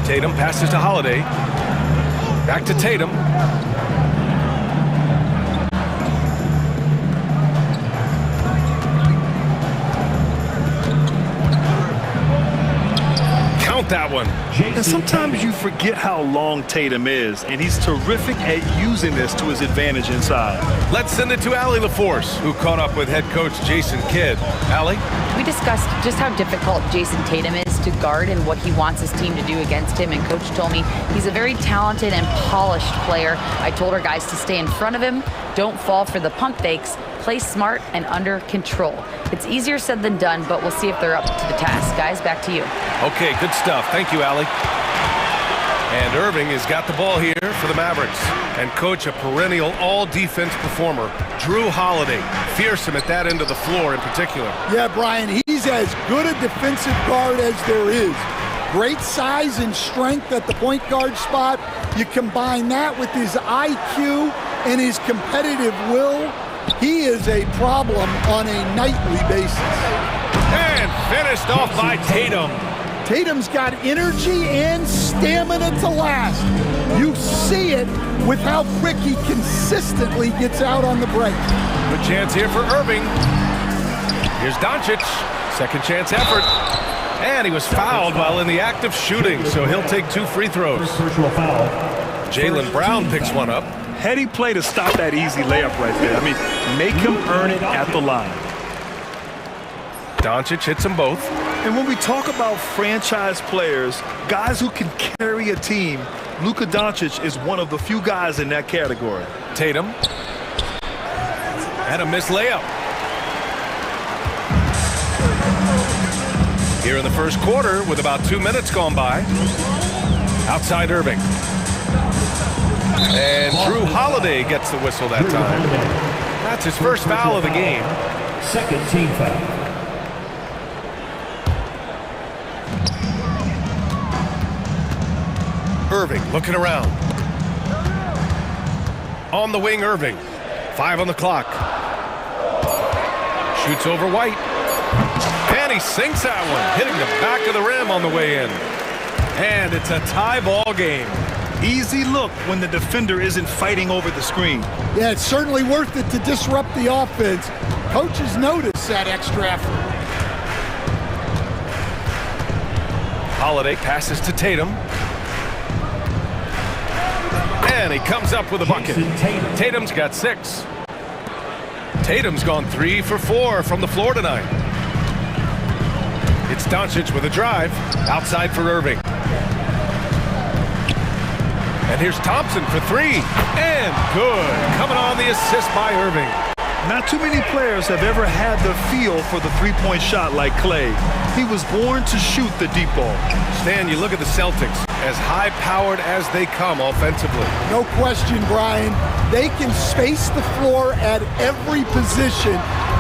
Tatum passes to Holiday. Back to Tatum. Count that one. And sometimes you forget how long Tatum is, and he's terrific at using this to his advantage inside. Let's send it to Allie LaForce, who caught up with head coach Jason Kidd. Allie? We discussed just how difficult Jason Tatum is to guard and what he wants his team to do against him, and coach told me he's a very talented and polished player. I told our guys to stay in front of him, don't fall for the pump fakes, play smart and under control. It's easier said than done, but we'll see if they're up to the task. Guys, back to you. Okay, good stuff. Thank you, Allie. And Irving has got the ball here for the Mavericks. And coach, a perennial all-defense performer, Drew Holiday. Fearsome at that end of the floor in particular. Yeah, Brian, he's as good a defensive guard as there is. Great size and strength at the point guard spot. You combine that with his IQ and his competitive will, he is a problem on a nightly basis. And finished off by Tatum. Tatum's got energy and stamina to last. You see it with how quick he consistently gets out on the break. Good chance here for Irving. Here's Doncic. Second chance effort. And he was fouled while in the act of shooting, so he'll take 2 free throws. Jaylen Brown picks one up. Heady play to stop that easy layup right there. I mean, make him earn it at the line. Doncic hits them both. And when we talk about franchise players, guys who can carry a team, Luka Doncic is one of the few guys in that category. Tatum. And a missed layup. Here in the first quarter with about 2 minutes gone by. Outside Irving. And Drew Holiday gets the whistle that time. That's his first foul of the game. Second team foul. Irving looking around. On the wing, Irving. 5 on the clock. Shoots over White. And he sinks that one, hitting the back of the rim on the way in. And it's a tie ball game. Easy look when the defender isn't fighting over the screen. Yeah, it's certainly worth it to disrupt the offense. Coaches notice that extra effort. Holiday passes to Tatum. And he comes up with a bucket. Tatum's got 6. Tatum's gone 3 for 4 from the floor tonight. It's Doncic with a drive. Outside for Irving. And here's Thompson for 3. And good. Coming on the assist by Irving. Not too many players have ever had the feel for the three-point shot like Clay. He was born to shoot the deep ball. Stan, you look at the Celtics, as high-powered as they come offensively. No question, Brian. They can space the floor at every position,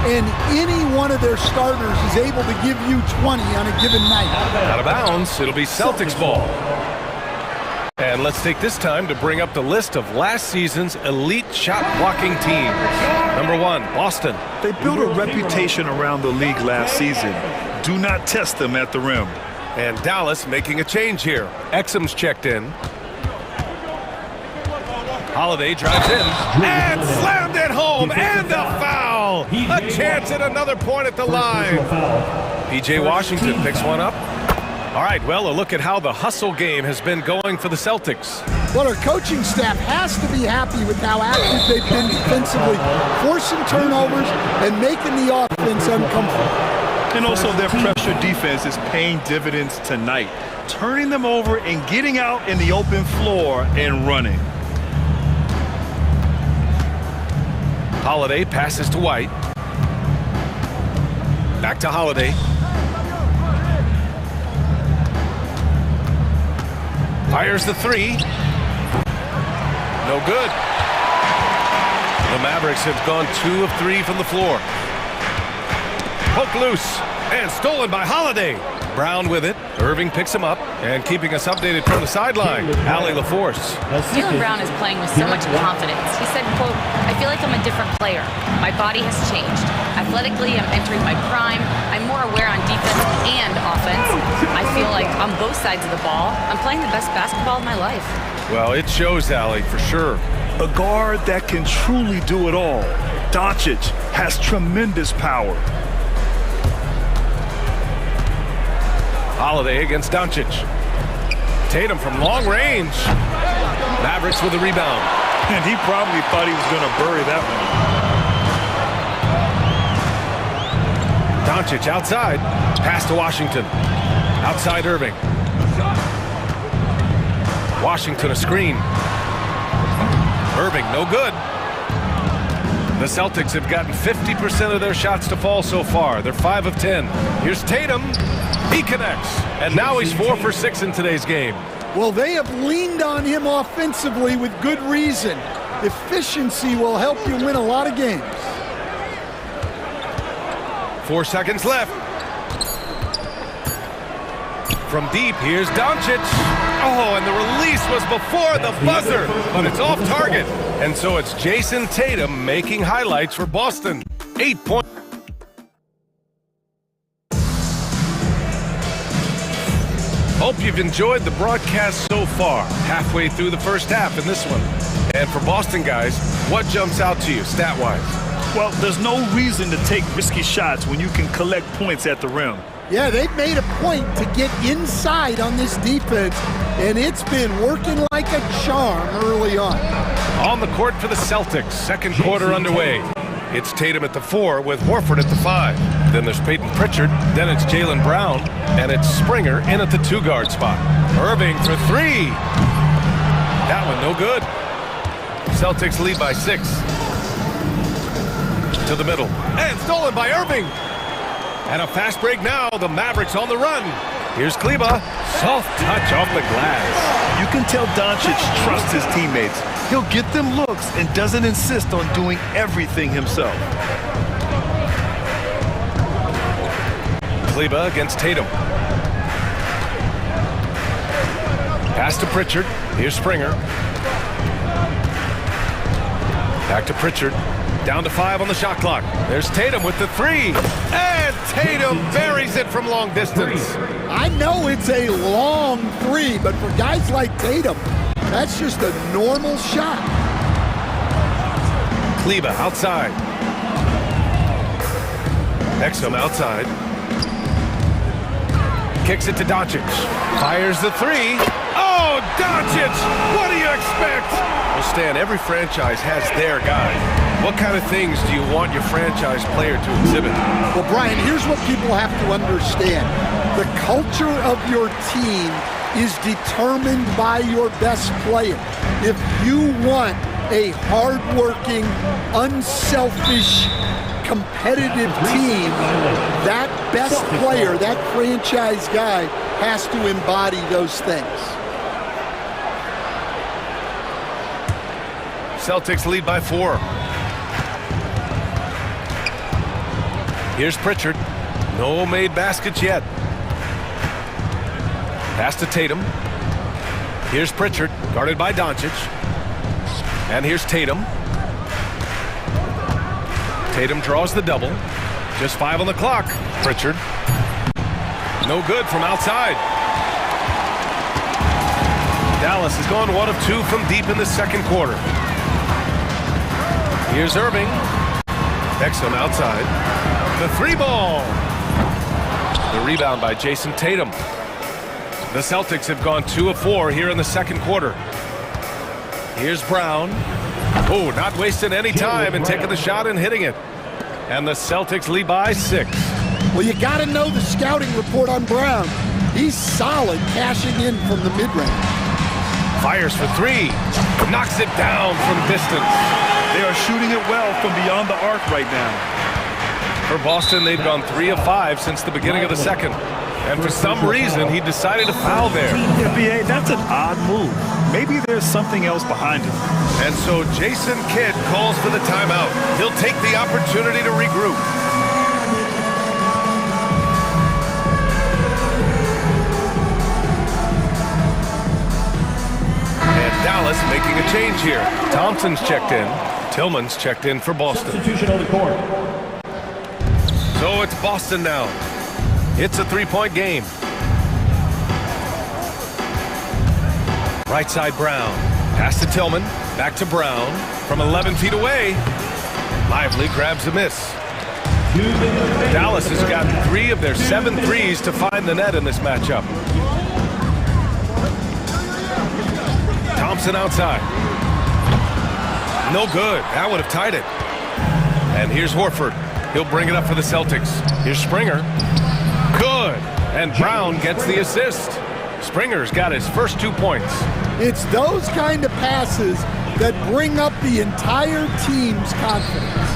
and any one of their starters is able to give you 20 on a given night. Out of bounds, it'll be Celtics ball. And let's take this time to bring up the list of last season's elite shot-blocking teams. Number 1, Boston. They built a reputation around the league last season. Do not test them at the rim. And Dallas making a change here. Exum's checked in. Holiday drives in and slammed it home, and a foul. A chance at another point at the line. P.J. Washington picks one up. All right, well, a look at how the hustle game has been going for the Celtics. Well, our coaching staff has to be happy with how active they've been defensively, forcing turnovers and making the offense uncomfortable. And also their pressure defense is paying dividends tonight, turning them over and getting out in the open floor and running. Holiday passes to White. Back to Holiday. Fires the 3. No good. The Mavericks have gone 2 of 3 from the floor. Poke loose and stolen by Holiday. Brown with it. Irving picks him up and keeping us updated from the sideline. Allie LaForce. Jaylen Brown is playing with so much confidence. He said, quote, "I feel like I'm a different player. My body has changed. Athletically, I'm entering my prime. I'm more aware on defense and offense. I feel like on both sides of the ball, I'm playing the best basketball of my life." Well, it shows, Allie, for sure. A guard that can truly do it all. Doncic has tremendous power. Holiday against Doncic. Tatum from long range. Mavericks with a rebound. And he probably thought he was going to bury that one. Doncic outside. Pass to Washington. Outside Irving. Washington a screen. Irving, no good. The Celtics have gotten 50% of their shots to fall so far. They're 5 of 10. Here's Tatum. He connects. And now he's 4 for 6 in today's game. Well, they have leaned on him offensively with good reason. Efficiency will help you win a lot of games. 4 seconds left. From deep, here's Doncic. Oh, and the release was before the buzzer, but it's off target. And so it's Jason Tatum making highlights for Boston. 8 points. Hope you've enjoyed the broadcast so far. Halfway through the first half in this one. And for Boston guys, what jumps out to you stat-wise? Well, there's no reason to take risky shots when you can collect points at the rim. Yeah, they've made a point to get inside on this defense, and it's been working like a charm early on. On the court for the Celtics, second quarter underway. It's Tatum at the 4 with Horford at the 5. Then there's Peyton Pritchard, then it's Jaylen Brown, and it's Springer in at the 2-guard spot. Irving for 3. That one no good. Celtics lead by 6. To the middle, and stolen by Irving. And a fast break now, the Mavericks on the run. Here's Kleba, soft touch off the glass. You can tell Doncic trusts his teammates. He'll get them looks and doesn't insist on doing everything himself. Kleba against Tatum. Pass to Pritchard. Here's Springer. Back to Pritchard. Down to 5 on the shot clock. There's Tatum with the 3. And Tatum buries it from long distance. I know it's a long 3, but for guys like Tatum, that's just a normal shot. Kleba outside. Exum outside. Kicks it to Doncic. Fires the 3. Oh, Doncic! What do you expect? Well, Stan, every franchise has their guy. What kind of things do you want your franchise player to exhibit? Well, Brian, here's what people have to understand. The culture of your team is determined by your best player. If you want a hardworking, unselfish, competitive team, that best player, that franchise guy, has to embody those things. Celtics lead by 4. Here's Pritchard. No made baskets yet. Pass to Tatum. Here's Pritchard, guarded by Doncic. And here's Tatum. Tatum draws the double. Just 5 on the clock. Pritchard. No good from outside. Dallas has gone 1 of 2 from deep in the second quarter. Here's Irving. Exum outside. The 3 ball. The rebound by Jason Tatum. The Celtics have gone 2 of 4 here in the second quarter. Here's Brown. Oh, not wasting any time and taking the shot and hitting it. And the Celtics lead by 6. Well, you got to know the scouting report on Brown. He's solid cashing in from the mid-range. Fires for 3. Knocks it down from distance. They are shooting it well from beyond the arc right now. For Boston, they've gone 3 of 5 since the beginning of the second. And for some reason, he decided to foul there. NBA, that's an odd move. Maybe there's something else behind it. And so Jason Kidd calls for the timeout. He'll take the opportunity to regroup. And Dallas making a change here. Thompson's checked in. Tillman's checked in for Boston. Substitution on the court. So it's Boston now. It's a three-point game. Right side Brown. Pass to Tillman. Back to Brown. From 11 feet away. Lively grabs a miss. Dallas has got 3 of their 7 threes to find the net in this matchup. Thompson outside. No good. That would have tied it. And here's Horford. He'll bring it up for the Celtics. Here's Springer. Good. And Brown gets the assist. Springer's got his first 2 points. It's those kind of passes that bring up the entire team's confidence.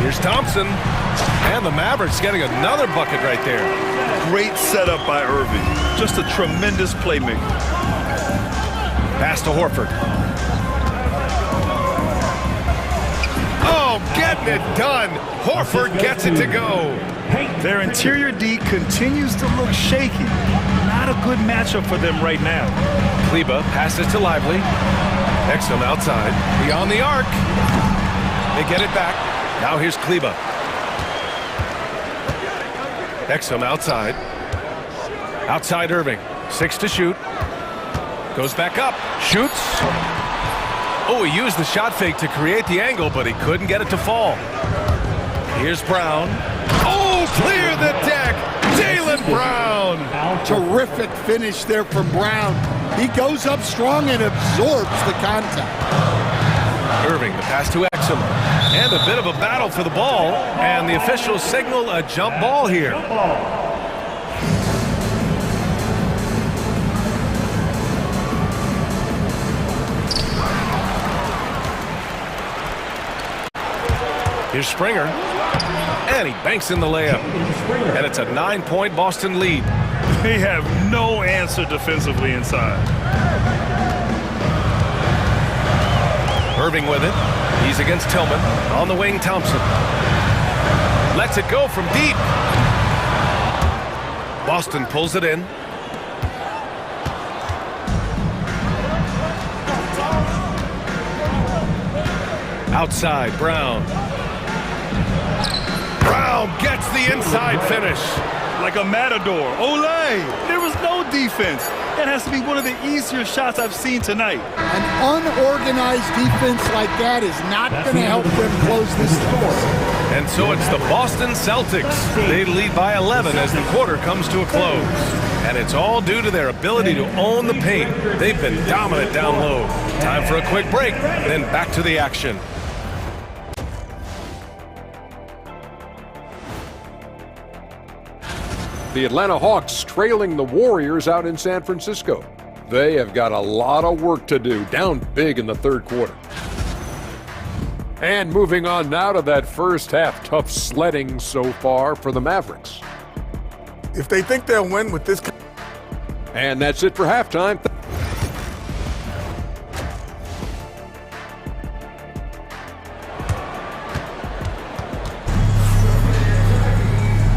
Here's Thompson. And the Mavericks getting another bucket right there. Great setup by Irving. Just a tremendous playmaker. Pass to Horford. Oh, getting it done. Horford gets it to go. Their interior D continues to look shaky. Not a good matchup for them right now. Kleba passes to Lively. Exum outside. Beyond the arc. They get it back. Now here's Kleba. Exum outside. Outside Irving. 6 to shoot. Goes back up. Shoots. Oh, he used the shot fake to create the angle, but he couldn't get it to fall. Here's Brown. Oh, clear the deck. Jaylen Brown. Terrific finish there from Brown. He goes up strong and absorbs the contact. Irving, the pass to Exum. And a bit of a battle for the ball. And the officials signal a jump ball here. Here's Springer. And he banks in the layup. And it's a 9-point Boston lead. They have no answer defensively inside. Irving with it. He's against Tillman. On the wing, Thompson. Lets it go from deep. Boston pulls it in. Outside, Brown. Brown gets the inside finish. Like a matador. Olay! There was no defense. That has to be one of the easier shots I've seen tonight. An unorganized defense like that is not going to help them close this deficit. And so it's the Boston Celtics. They lead by 11 as the quarter comes to a close. And it's all due to their ability to own the paint. They've been dominant down low. Time for a quick break, then back to the action. The Atlanta Hawks trailing the Warriors out in San Francisco. They have got a lot of work to do, down big in the third quarter. And moving on now to that first half, tough sledding so far for the Mavericks. If they think they'll win with this... And that's it for halftime.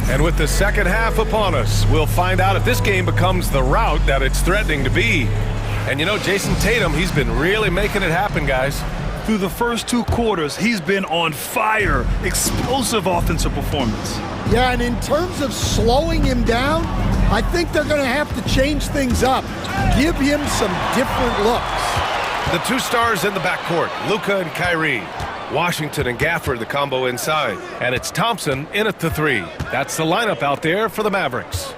And with the second half upon us, we'll find out if this game becomes the rout that it's threatening to be. And you know, Jason Tatum, he's been really making it happen, guys. Through the first 2 quarters, he's been on fire. Explosive offensive performance. Yeah, and in terms of slowing him down, I think they're going to have to change things up. Give him some different looks. The 2 stars in the backcourt, Luka and Kyrie. Washington and Gafford, the combo inside. And it's Thompson in at the 3. That's the lineup out there for the Mavericks.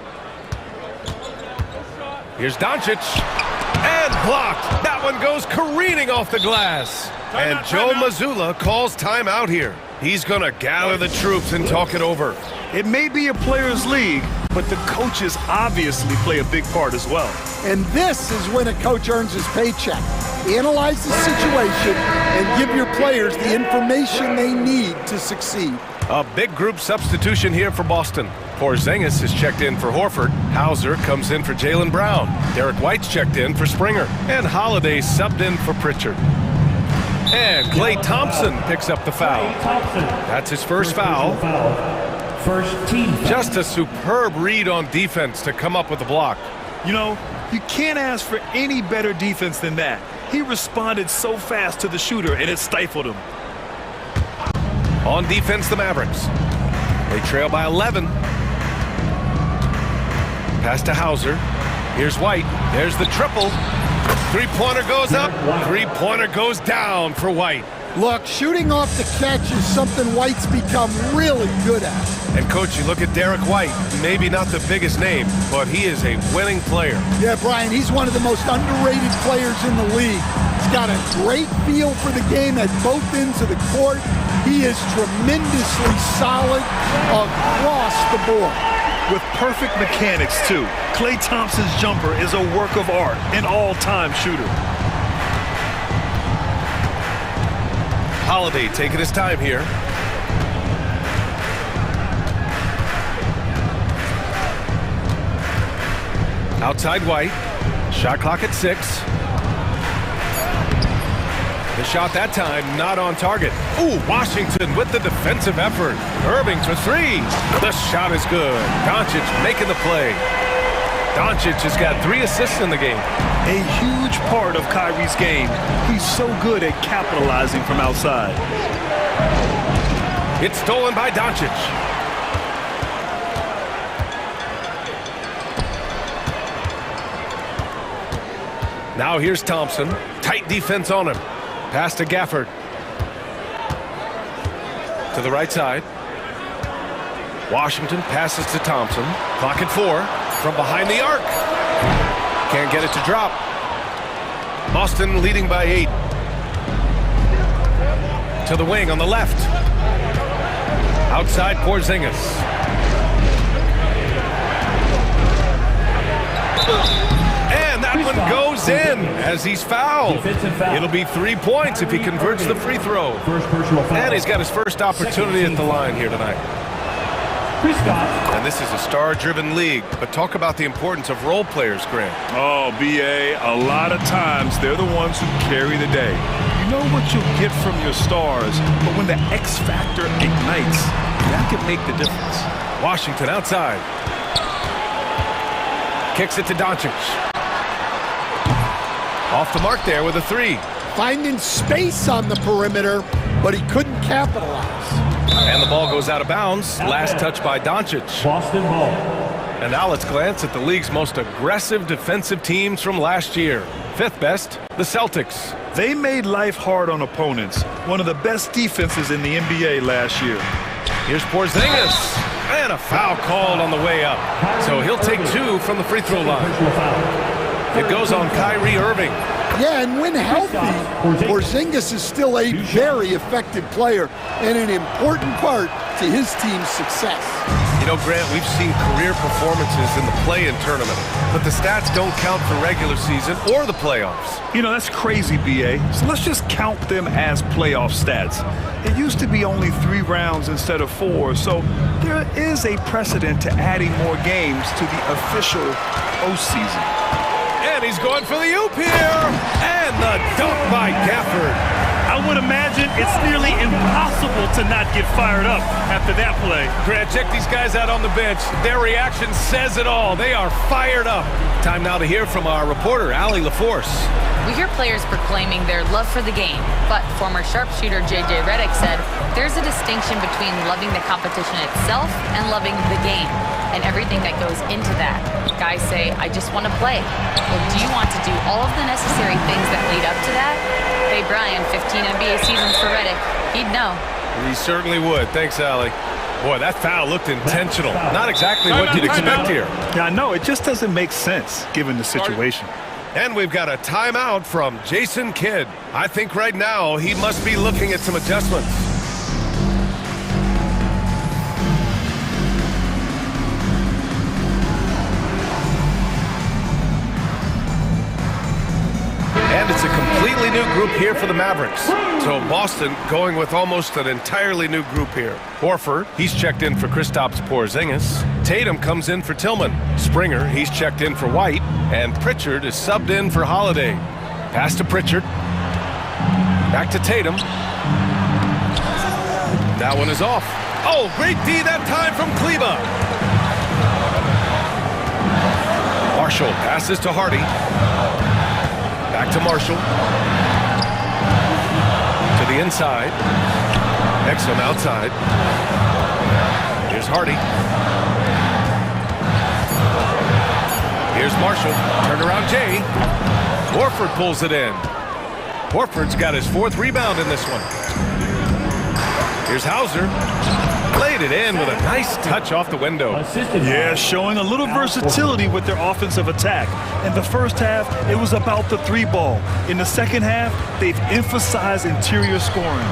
Here's Doncic. And blocked. That one goes careening off the glass. And Joe Mazzulla calls timeout here. He's going to gather the troops and talk it over. It may be a players' league, but the coaches obviously play a big part as well. And this is when a coach earns his paycheck. Analyze the situation and give your players the information they need to succeed. A big group substitution here for Boston. Porzingis is checked in for Horford. Hauser comes in for Jaylen Brown. Derek White's checked in for Springer. And Holiday subbed in for Pritchard. And Klay Thompson picks up the foul. That's his first foul. First team. Just a superb read on defense to come up with the block. You know, you can't ask for any better defense than that. He responded so fast to the shooter, and it stifled him. On defense, the Mavericks. They trail by 11. Pass to Hauser. Here's White. There's the triple. Three-pointer goes up. Three-pointer goes down for White. Look, shooting off the catch is something White's become really good at. And, Coach, you look at Derek White, maybe not the biggest name, but he is a winning player. Yeah, Brian, he's one of the most underrated players in the league. He's got a great feel for the game at both ends of the court. He is tremendously solid across the board. With perfect mechanics, too. Klay Thompson's jumper is a work of art, an all-time shooter. Holiday taking his time here. Outside White. Shot clock at 6. The shot that time not on target. Ooh, Washington with the defensive effort. Irving for 3. The shot is good. Doncic making the play. Doncic has got 3 assists in the game. A huge part of Kyrie's game. He's so good at capitalizing from outside. It's stolen by Doncic. Now here's Thompson. Tight defense on him. Pass to Gafford. To the right side. Washington passes to Thompson. Clock at 4. From behind the arc. Can't get it to drop. Boston leading by 8. To the wing on the left. Outside Porzingis. And that one goes in as he's fouled. It'll be 3 points if he converts the free throw. And he's got his first opportunity at the line here tonight. And this is a star-driven league, but talk about the importance of role players, Grant. Oh, B.A., a lot of times they're the ones who carry the day. You know what you'll get from your stars, but when the X factor ignites, that can make the difference. Washington outside. Kicks it to Doncic. Off the mark there with a 3. Finding space on the perimeter, but he couldn't capitalize. And the ball goes out of bounds. Last touch by Doncic. Boston ball. And now let's glance at the league's most aggressive defensive teams from last year. 5th best, the Celtics. They made life hard on opponents. One of the best defenses in the NBA last year. Here's Porzingis. And a foul called on the way up. So he'll take 2 from the free throw line. It goes on Kyrie Irving. Yeah, and when healthy, Porzingis is still a very effective player and an important part to his team's success. You know, Grant, we've seen career performances in the play-in tournament, but the stats don't count for regular season or the playoffs. You know, that's crazy, B.A. So let's just count them as playoff stats. It used to be only 3 rounds instead of 4, so there is a precedent to adding more games to the official postseason. And he's going for the oop here. And the dunk by Gafford. I would imagine it's nearly impossible to not get fired up after that play. Grant, check these guys out on the bench. Their reaction says it all. They are fired up. Time now to hear from our reporter, Allie LaForce. We hear players proclaiming their love for the game, but former sharpshooter J.J. Redick said there's a distinction between loving the competition itself and loving the game and everything that goes into that. Guys say, I just want to play. Well, do you want to do all of the necessary things that lead up to that? Hey, Brian, 15 NBA seasons for Redick. He'd know. He certainly would. Thanks, Allie. Boy, that foul looked intentional. Not exactly what you'd expect here. Yeah, I know. It just doesn't make sense given the situation. And we've got a timeout from Jason Kidd. I think right now he must be looking at some adjustments. And it's a completely new group here for the Mavericks. So Boston going with almost an entirely new group here. Horford, he's checked in for Kristaps Porzingis. Tatum comes in for Tillman. Springer, he's checked in for White. And Pritchard is subbed in for Holiday. Pass to Pritchard. Back to Tatum. That one is off. Oh, great D that time from Kleba. Marshall passes to Hardy. Back to Marshall. To the inside. Exum outside. Here's Hardy. Here's Marshall. Turnaround Jay. Horford pulls it in. Horford's got his 4th rebound in this one. Here's Hauser. Played it in with a nice touch off the window. Yeah, showing a little versatility with their offensive attack. In the first half, it was about the 3 ball. In the second half, they've emphasized interior scoring.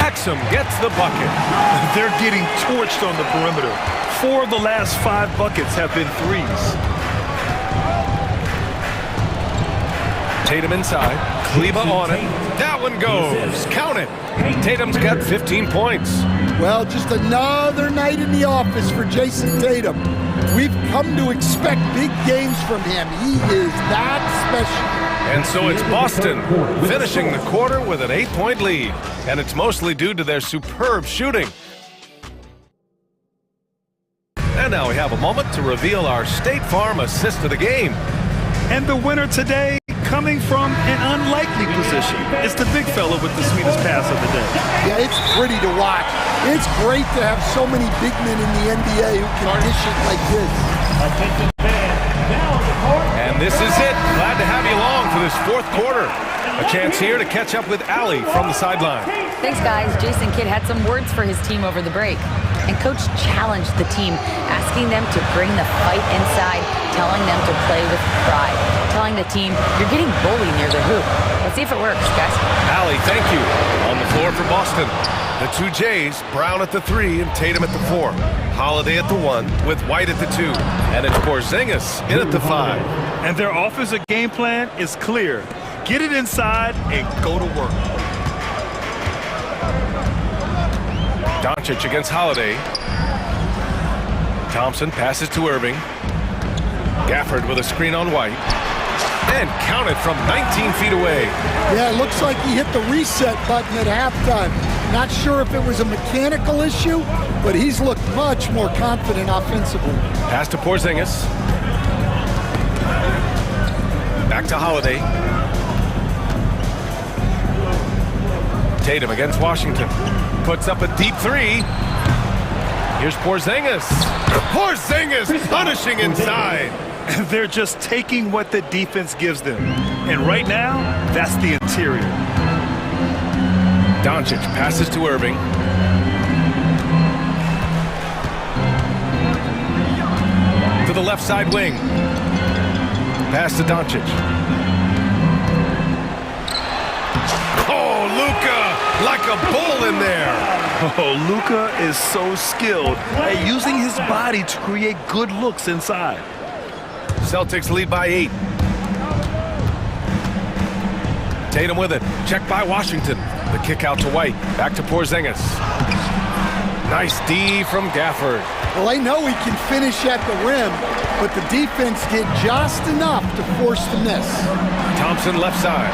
Exum gets the bucket. They're getting torched on the perimeter. 4 of the last 5 buckets have been threes. Tatum inside. Kleba on it. That one goes. Count it. Tatum's got 15 points. Well, just another night in the office for Jason Tatum. We've come to expect big games from him. He is that special. And so it's Boston finishing the quarter with an 8-point lead. And it's mostly due to their superb shooting. And now we have a moment to reveal our State Farm assist of the game. And the winner today, coming from an unlikely position, it's the big fella with the sweetest pass of the day. Yeah, it's pretty to watch. It's great to have so many big men in the NBA who can dish it like this. And this is it. Glad to have you along for this 4th quarter. A chance here to catch up with Allie from the sideline. Thanks, guys. Jason Kidd had some words for his team over the break. And Coach challenged the team, asking them to bring the fight inside, telling them to play with pride, telling the team, you're getting bullied near the hoop. Let's see if it works, guys. Allie, thank you. On the floor for Boston. The 2 Jays, Brown at the 3 and Tatum at the 4. Holiday at the 1 with White at the 2. And it's Porzingis in at the 5. And their offensive game plan is clear. Get it inside and go to work. Doncic against Holiday. Thompson passes to Irving. Gafford with a screen on White. And counted from 19 feet away. Yeah, it looks like he hit the reset button at halftime. Not sure if it was a mechanical issue, but he's looked much more confident offensively. Pass to Porzingis. Back to Holiday. Tatum against Washington. Puts up a deep 3. Here's Porzingis. Porzingis punishing inside. They're just taking what the defense gives them. And right now, that's the interior. Doncic passes to Irving. To the left side wing. Pass to Doncic. Oh, Luka, like a bull in there. Oh, Luka is so skilled at using his body to create good looks inside. Celtics lead by 8. Tatum with it. Checked by Washington. The kick out to White. Back to Porzingis. Nice D from Gafford. Well, I know he can finish at the rim, but the defense did just enough to force the miss. Thompson left side.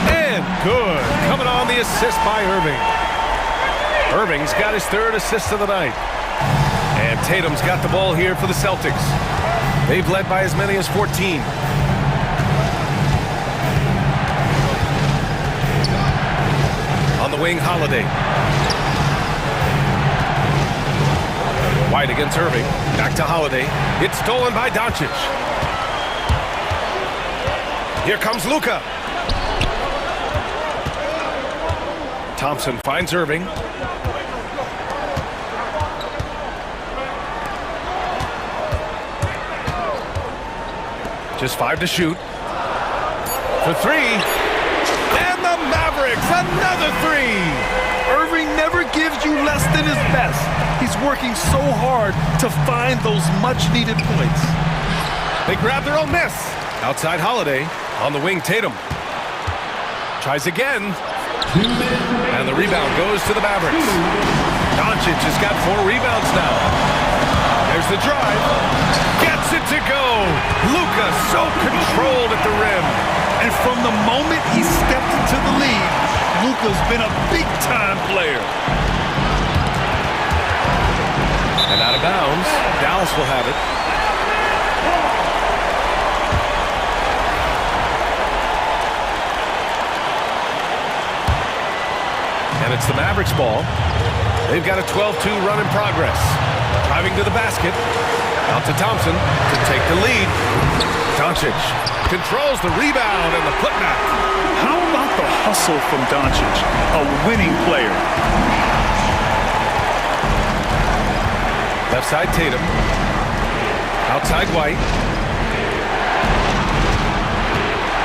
And good. Coming on the assist by Irving. Irving's got his 3rd assist of the night. And Tatum's got the ball here for the Celtics. They've led by as many as 14. On the wing, Holiday. White against Irving. Back to Holiday. It's stolen by Doncic. Here comes Luka. Thompson finds Irving. Just 5 to shoot. For 3. And the Mavericks, another 3. Irving never gives you less than his best. He's working so hard to find those much-needed points. They grab their own miss. Outside Holiday. On the wing, Tatum. Tries again. And the rebound goes to the Mavericks. Doncic has got 4 rebounds now. There's the drive. Gets it to go. Luka so controlled at the rim. And from the moment he stepped into the league, Luka's been a big-time player. And out of bounds. Dallas will have it. And it's the Mavericks ball. They've got a 12-2 run in progress. Driving to the basket. Out to Thompson to take the lead. Doncic controls the rebound and the putback. How about the hustle from Doncic? A winning player. Left side Tatum. Outside White.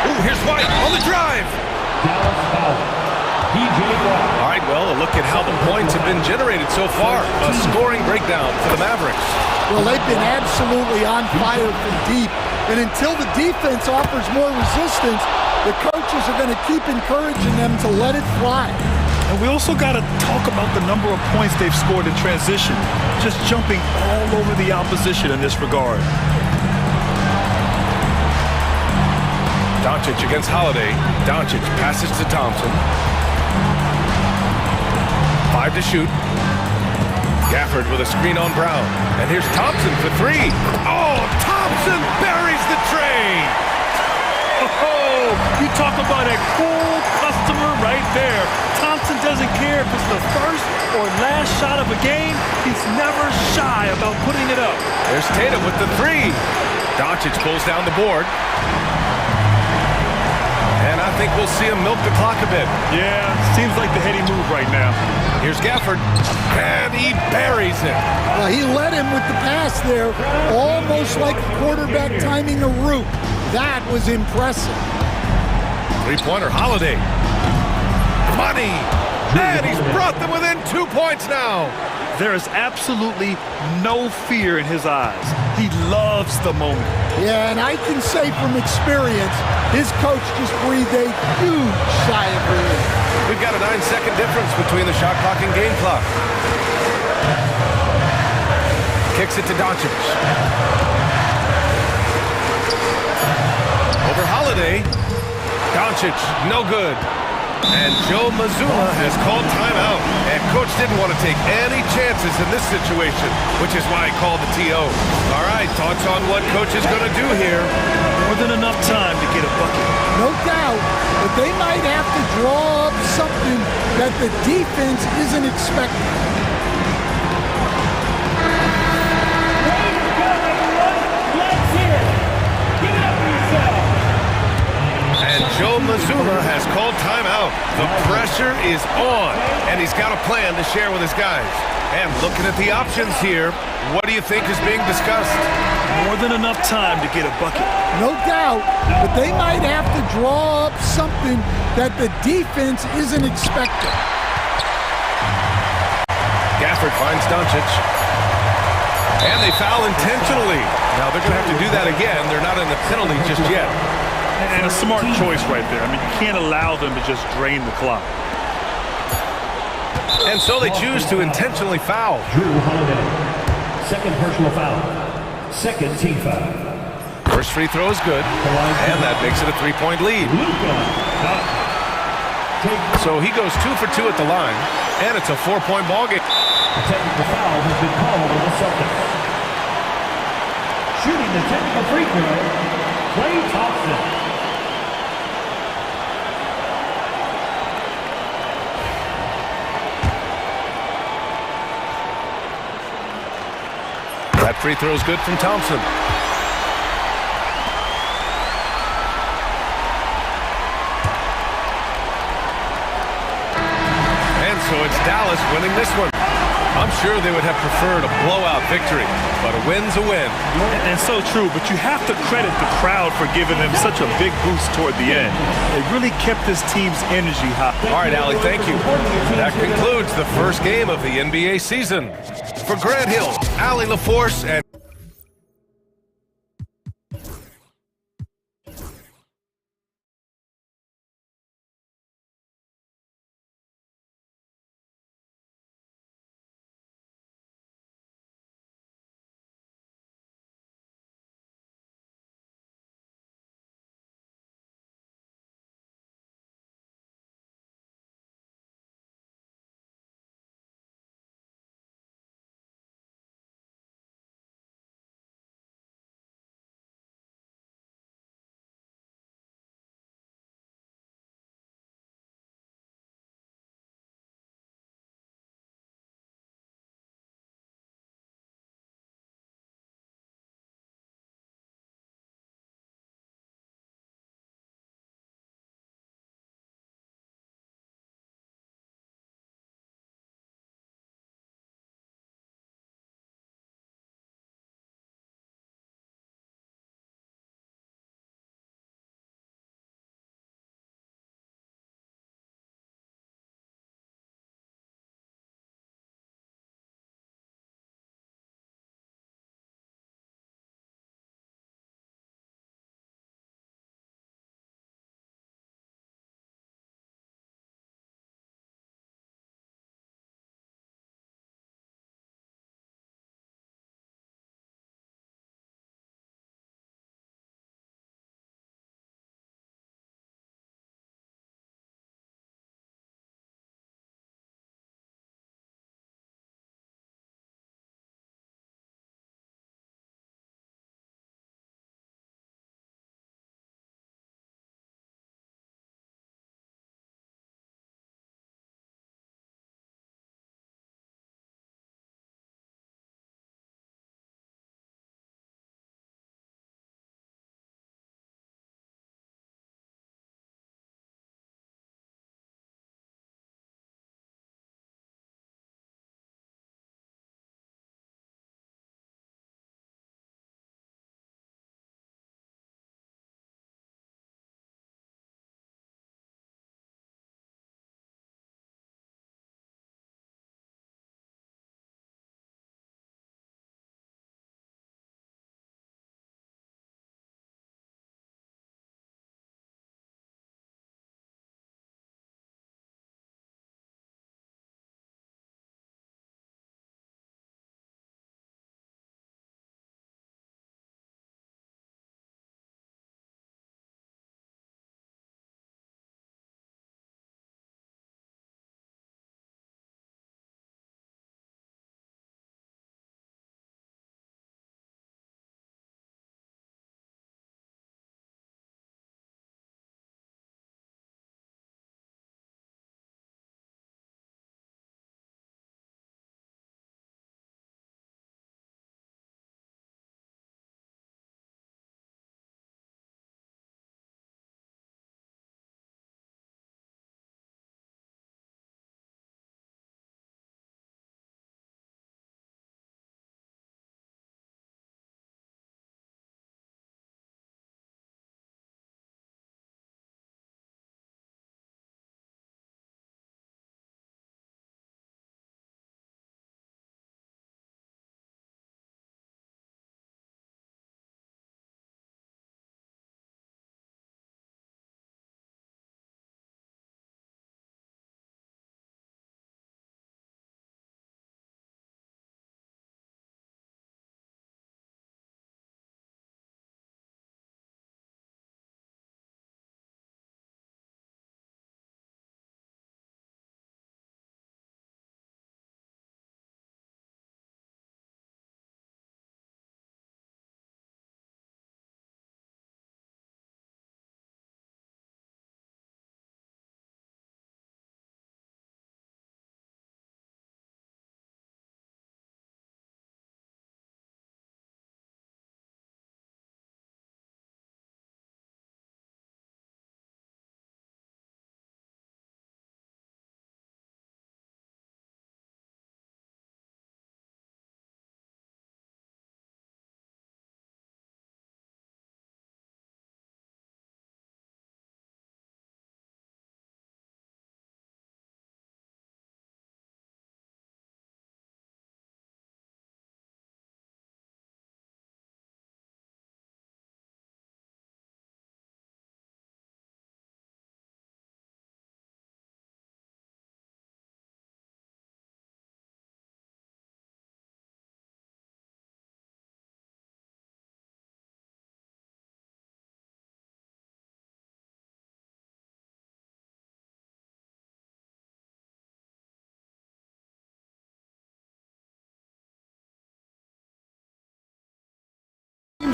Ooh, here's White on the drive. All right, well, a look at how the points have been generated so far. A scoring breakdown for the Mavericks. Well, they've been absolutely on fire from deep. And until the defense offers more resistance, the coaches are going to keep encouraging them to let it fly. And we also got to talk about the number of points they've scored in transition. Just jumping all over the opposition in this regard. Doncic against Holiday. Doncic passes to Thompson. 5 to shoot. Gafford with a screen on Brown. And here's Thompson for 3. Oh, Thompson buries the tray. Oh, you talk about a cool customer right there. Thompson doesn't care if it's the first or last shot of a game. He's never shy about putting it up. There's Tatum with the 3. Doncic pulls down the board. And I think we'll see him milk the clock a bit. Yeah, seems like the heady move right now. Here's Gafford, and he buries it. Well, he led him with the pass there, almost like a quarterback timing a route. That was impressive. Three-pointer, Holiday. Money, and he's brought them within 2 points now. There is absolutely no fear in his eyes. He loves the moment. Yeah, and I can say from experience, his coach just breathed a huge sigh of relief. We've got a 9-second difference between the shot clock and game clock. Kicks it to Doncic. Over Holiday. Doncic, no good. And Joe Mazzulla has called timeout. And coach didn't want to take any chances in this situation, which is why he called the TO. All right, thoughts on what coach is going to do here? More than enough time to get a bucket. No doubt, but they might have to draw up something that the defense isn't expecting. And Joe Mazzulla has called timeout. The pressure is on, and he's got a plan to share with his guys. And looking at the options here, what do you think is being discussed? More than enough time to get a bucket. No doubt, but they might have to draw up something that the defense isn't expecting. Gafford finds Doncic. And they foul intentionally. Now they're going to have to do that again. They're not in the penalty just yet. And a smart choice right there. I mean, you can't allow them to just drain the clock. And so they choose to intentionally foul. Drew Holiday. Second personal foul. Second team foul. First free throw is good. And that makes it a 3-point lead. So he goes 2 for 2 at the line. And it's a 4-point ball game. A technical foul has been called on the Celtics. Shooting the technical free throw, Klay Thompson. That free throw is good from Thompson. And so it's Dallas winning this one. I'm sure they would have preferred a blowout victory, but a win's a win. And so true, but you have to credit the crowd for giving them such a big boost toward the end. They really kept this team's energy high. All right, Allie, thank you. That concludes the first game of the NBA season. For Grant Hill, Allie LaForce, and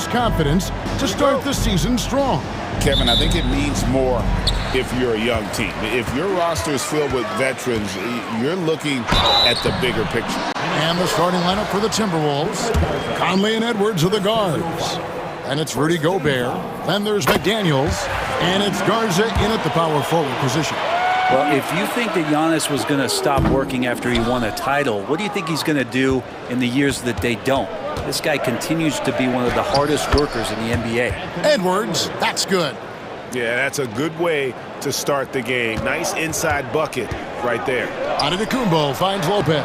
team's confidence to start the season strong. Kevin, I think it means more if you're a young team. If your roster is filled with veterans, you're looking at the bigger picture. And the starting lineup for the Timberwolves. Conley and Edwards are the guards. And it's Rudy Gobert. Then there's McDaniels. And it's Garza in at the power forward position. Well, if you think that Giannis was going to stop working after he won a title, what do you think he's going to do in the years that they don't? This guy continues to be one of the hardest workers in the NBA. Edwards, that's good. Yeah, that's a good way to start the game. Nice inside bucket right there. Antetokounmpo finds Lopez.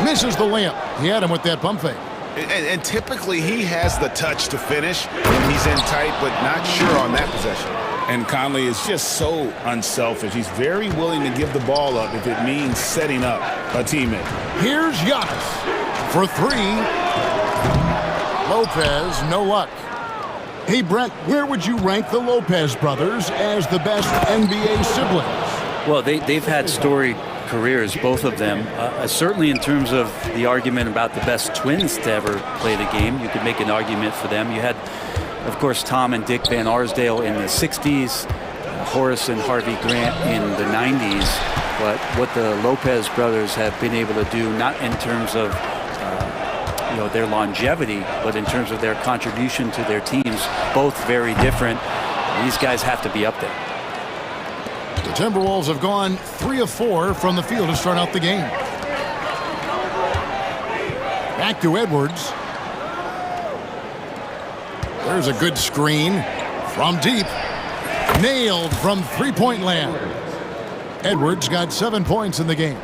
Misses the layup. He had him with that pump fake. And typically he has the touch to finish when he's in tight, but not sure on that possession. And Conley is just so unselfish. He's very willing to give the ball up if it means setting up a teammate. Here's Giannis for three. Lopez, no luck. Hey, Brent, where would you rank the Lopez brothers as the best NBA siblings? Well, they've had storied careers, both of them. Certainly in terms of the argument about the best twins to ever play the game, you could make an argument for them. You had, of course, Tom and Dick Van Arsdale in the 60s, Horace and Harvey Grant in the 90s. But what the Lopez brothers have been able to do, not in terms of their longevity, but in terms of their contribution to their teams, both very different. These guys have to be up there. The Timberwolves have gone 3 of 4 from the field to start out the game. Back to Edwards. There's a good screen from deep. Nailed from three-point land. Edwards got 7 points in the game.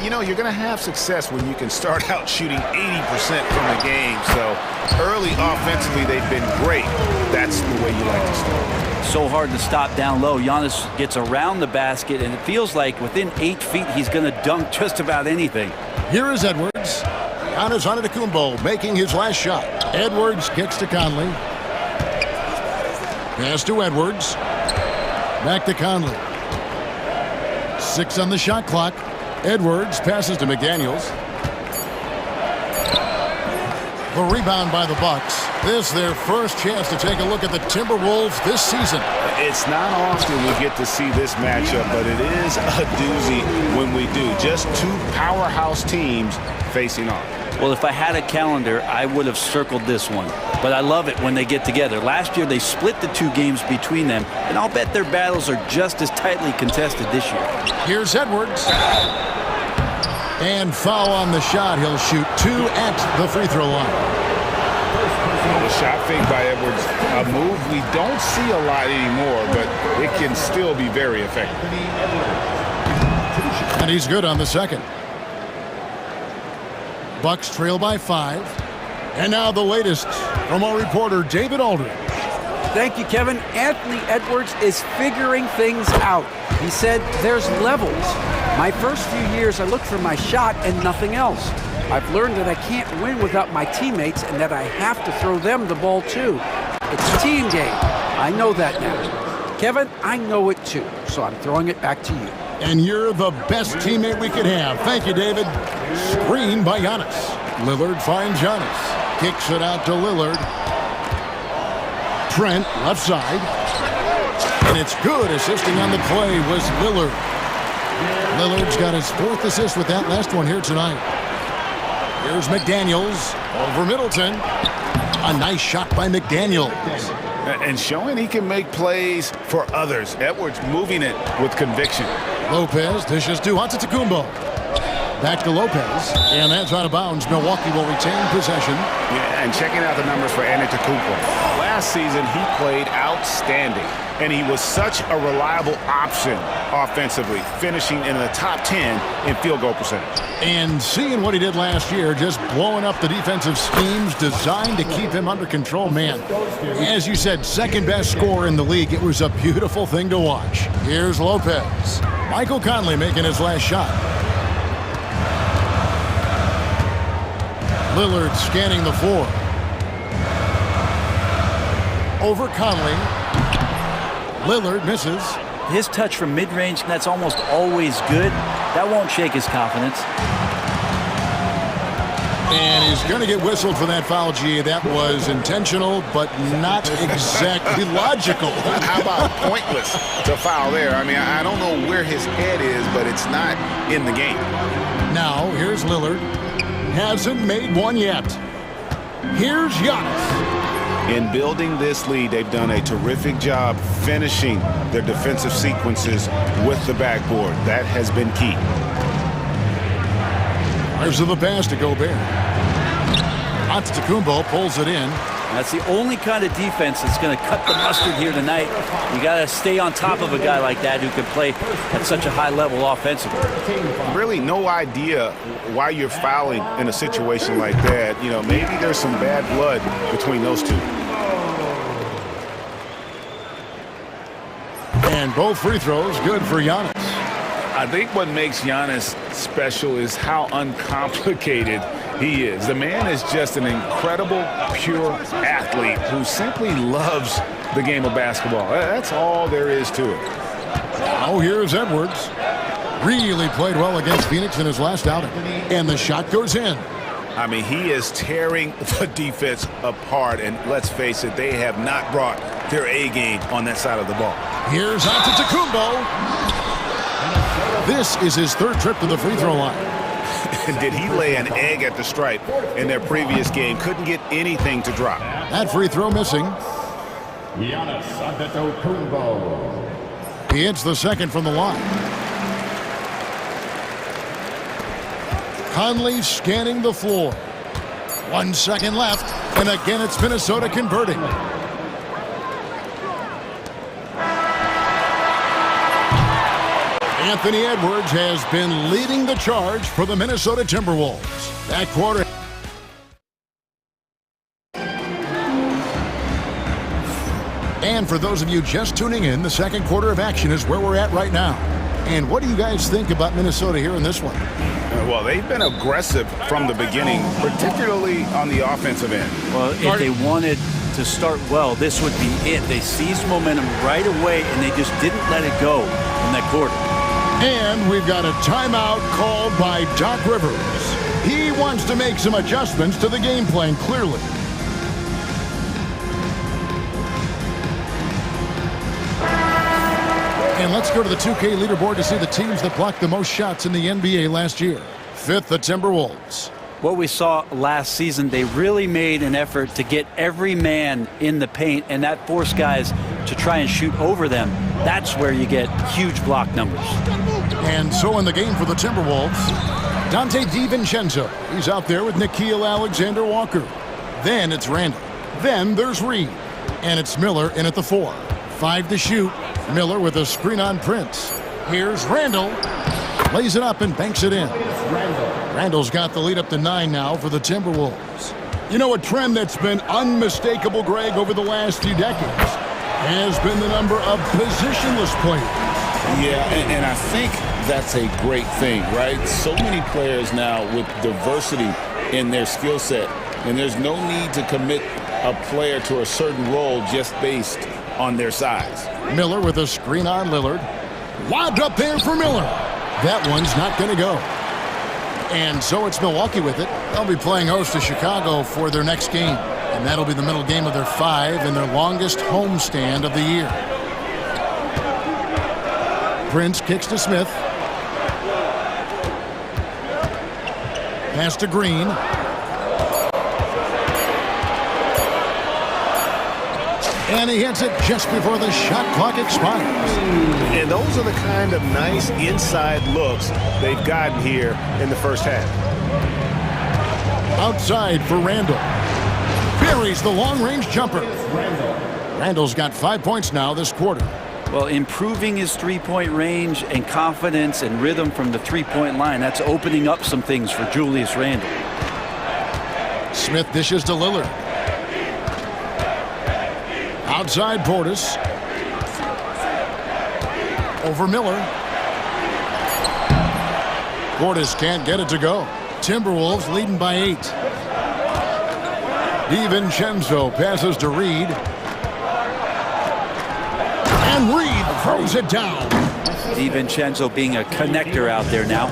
You know, you're going to have success when you can start out shooting 80% from the game. So early offensively, they've been great. That's the way you like to start. So hard to stop down low. Giannis gets around the basket, and it feels like within 8 feet, he's going to dunk just about anything. Here is Edwards. Giannis Antetokounmpo making his last shot. Edwards kicks to Conley. Pass to Edwards. Back to Conley. 6 on the shot clock. Edwards passes to McDaniels. The rebound by the Bucks. This is their first chance to take a look at the Timberwolves this season. It's not often we get to see this matchup, but it is a doozy when we do. Just two powerhouse teams facing off. Well, if I had a calendar, I would have circled this one. But I love it when they get together. Last year, they split the 2 games between them, and I'll bet their battles are just as tightly contested this year. Here's Edwards. And foul on the shot. He'll shoot 2 at the free throw line. The shot fake by Edwards, a move we don't see a lot anymore, but it can still be very effective. And he's good on the second. Bucks trail by 5. And now the latest from our reporter, David Aldridge. Thank you, Kevin. Anthony Edwards is figuring things out. He said there's levels. My first few years, I looked for my shot and nothing else. I've learned that I can't win without my teammates and that I have to throw them the ball too. It's a team game. I know that now. Kevin, I know it too, so I'm throwing it back to you. And you're the best teammate we could have. Thank you, David. Screen by Giannis. Lillard finds Giannis. Kicks it out to Lillard. Trent, left side. And it's good. Assisting on the play was Lillard. Lillard's got his 4th assist with that last one here tonight. Here's McDaniels over Middleton. A nice shot by McDaniels. And showing he can make plays for others. Edwards moving it with conviction. Lopez dishes to Antetokounmpo. Back to Lopez. And that's out of bounds. Milwaukee will retain possession. Yeah, and checking out the numbers for Antetokounmpo. Last season, he played outstanding. And he was such a reliable option offensively, finishing in the top 10 in field goal percentage. And seeing what he did last year, just blowing up the defensive schemes designed to keep him under control, man. As you said, second best scorer in the league. It was a beautiful thing to watch. Here's Lopez. Michael Conley making his last shot. Lillard scanning the floor. Over Conley. Lillard misses. His touch from mid-range, that's almost always good. That won't shake his confidence. And he's going to get whistled for that foul, G. That was intentional, but not exactly logical. How about pointless to foul there? I mean, I don't know where his head is, but it's not in the game. Now, here's Lillard. Hasn't made one yet. Here's Giannis. In building this lead, they've done a terrific job finishing their defensive sequences with the backboard. That has been key. There's the pass to Gobert. Antetokounmpo pulls it in. That's the only kind of defense that's going to cut the mustard here tonight. You got to stay on top of a guy like that who can play at such a high level offensively. Really no idea why you're fouling in a situation like that. You know, maybe there's some bad blood between those two. And both free throws good for Giannis. I think what makes Giannis special is how uncomplicated he is. The man is just an incredible, pure athlete who simply loves the game of basketball. That's all there is to it. Now here's Edwards. Really played well against Phoenix in his last outing. And the shot goes in. I mean, he is tearing the defense apart. And let's face it, they have not brought their A game on that side of the ball. Here's Antetokounmpo. This is his third trip to the free throw line. Did he lay an egg at the stripe in their previous game? Couldn't get anything to drop. That free throw missing. Giannis Antetokounmpo. He hits the second from the line. Conley scanning the floor. 1 second left, and again it's Minnesota converting. Anthony Edwards has been leading the charge for the Minnesota Timberwolves. That quarter. And for those of you just tuning in, the second quarter of action is where we're at right now. And what do you guys think about Minnesota here in this one? Well, they've been aggressive from the beginning, particularly on the offensive end. Well, if they wanted to start well, this would be it. They seized momentum right away, and they just didn't let it go in that quarter. And we've got a timeout called by Doc Rivers. He wants to make some adjustments to the game plan, clearly. And let's go to the 2K leaderboard to see the teams that blocked the most shots in the NBA last year. Fifth, the Timberwolves. What we saw last season, they really made an effort to get every man in the paint, and that forced guys to try and shoot over them. That's where you get huge block numbers. And so in the game for the Timberwolves, Dante DiVincenzo. He's out there with Nickeil Alexander-Walker. Then it's Randall. Then there's Reed. And it's Miller in at the 4. 5 to shoot. Miller with a screen on Prince. Here's Randall. Lays it up and banks it in. Randall's got the lead up to 9 now for the Timberwolves. You know, a trend that's been unmistakable, Greg, over the last few decades has been the number of positionless players. Yeah, and I think that's a great thing, right? So many players now with diversity in their skill set, and there's no need to commit a player to a certain role just based on their size. Miller with a screen on Lillard. Lobbed up there for Miller. That one's not going to go. And so it's Milwaukee with it. They'll be playing host to Chicago for their next game. And that'll be the middle game of their 5 and their longest homestand of the year. Prince kicks to Smith. Pass to Green. And he hits it just before the shot clock expires. And those are the kind of nice inside looks they've gotten here in the first half. Outside for Randall. Buries the long-range jumper. Randall's got 5 points now this quarter. Well, improving his three-point range and confidence and rhythm from the three-point line, that's opening up some things for Julius Randle. Smith dishes to Lillard. Outside Portis. Over Miller. Portis can't get it to go. Timberwolves leading by 8. DiVincenzo passes to Reed. And Reed throws it down. DiVincenzo being a connector out there now.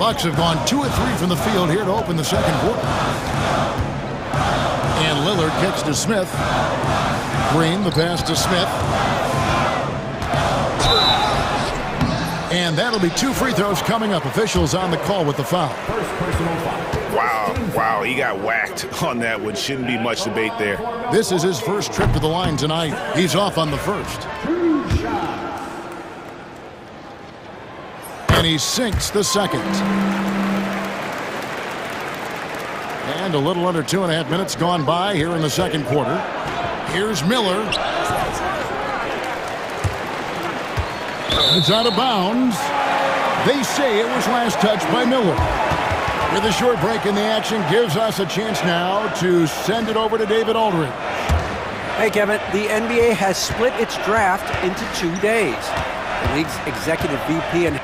Bucks have gone 2 of 3 from the field here to open the second quarter. And Lillard kicks to Smith. Green, the pass to Smith. And that'll be 2 free throws coming up. Officials on the call with the foul. Wow, he got whacked on that one. Shouldn't be much debate there. This is his first trip to the line tonight. He's off on the first. And he sinks the second. And a little under 2.5 minutes gone by here in the second quarter. Here's Miller. It's out of bounds. They say it was last touched by Miller. With a short break in the action, gives us a chance now to send it over to David Aldridge. Hey, Kevin, the NBA has split its draft into 2 days. The league's executive VP and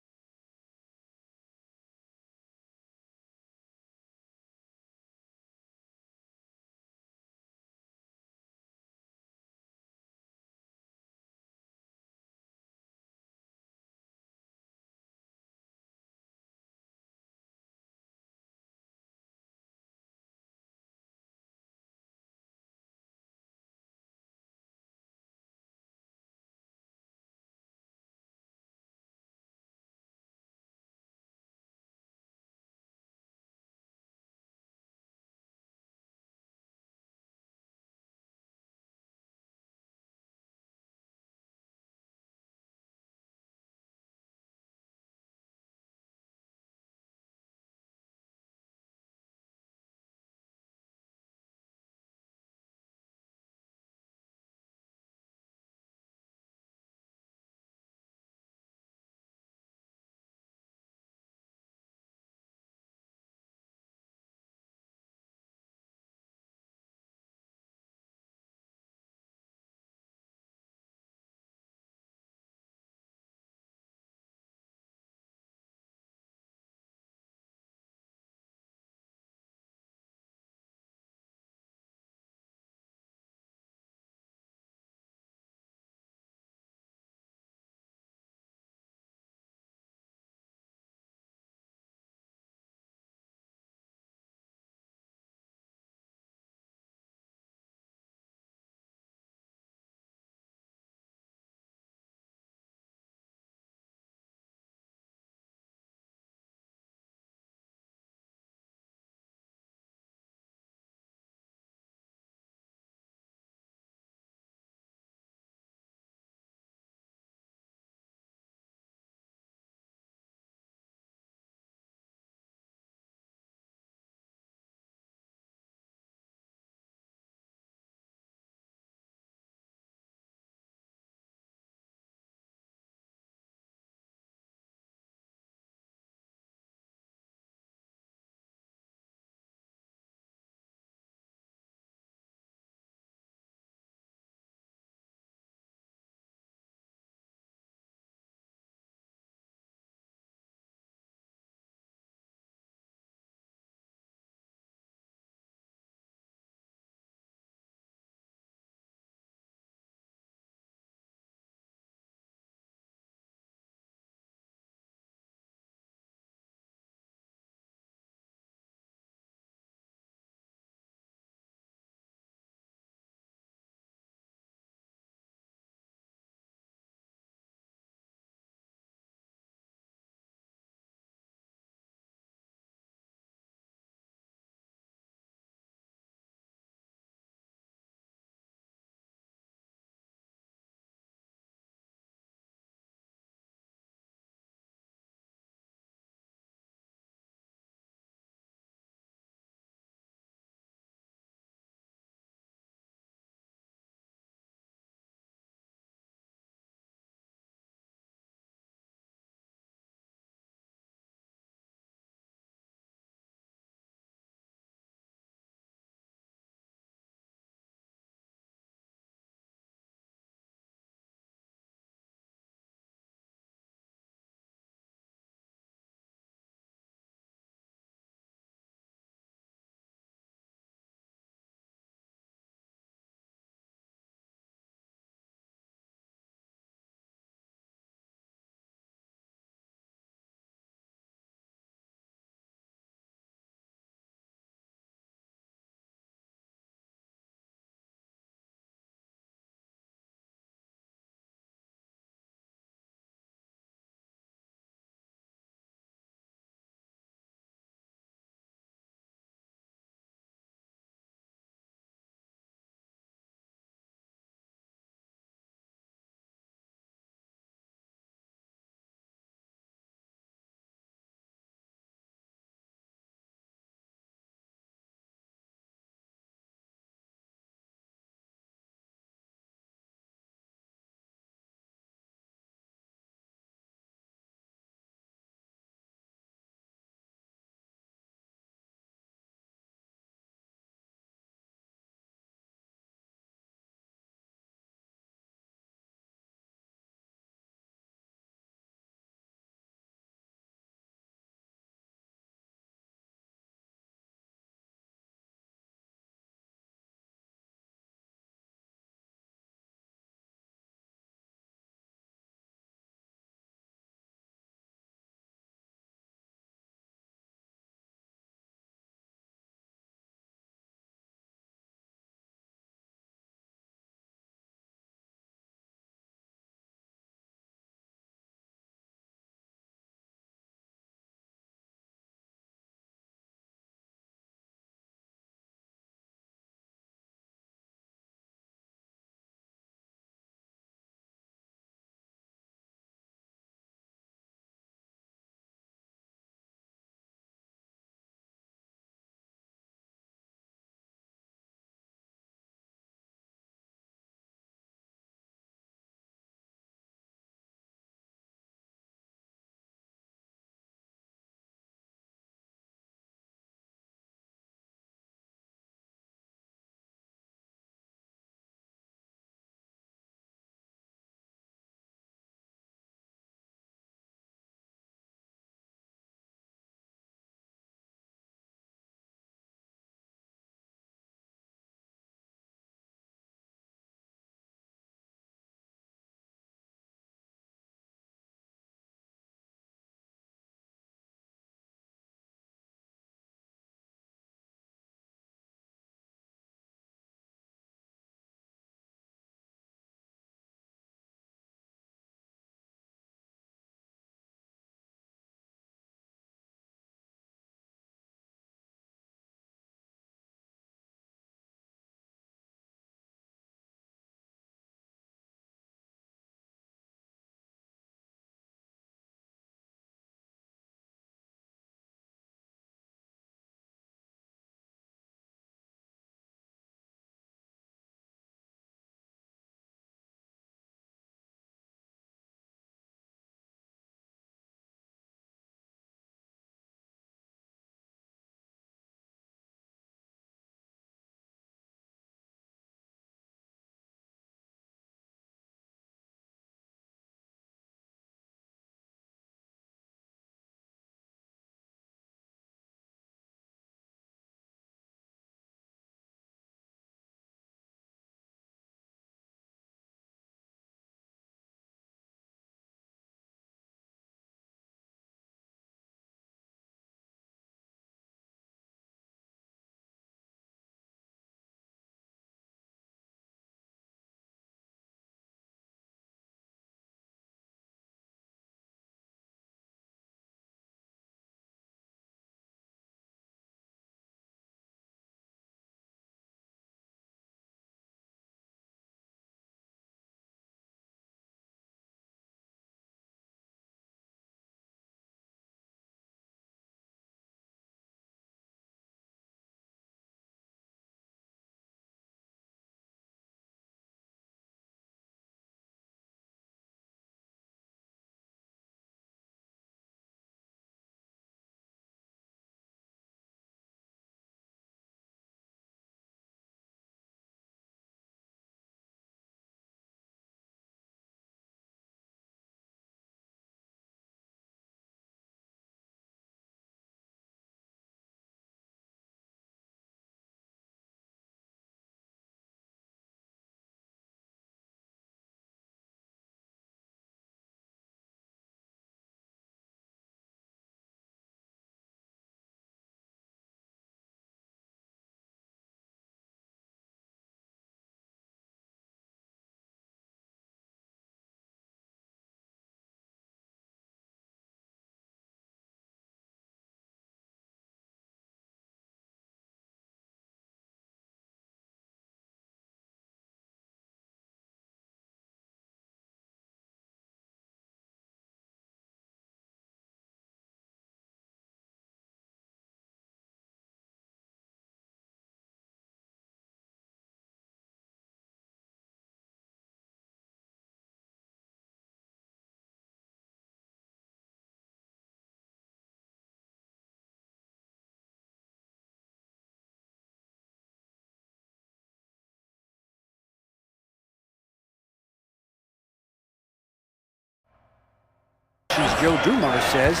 Joe Dumars says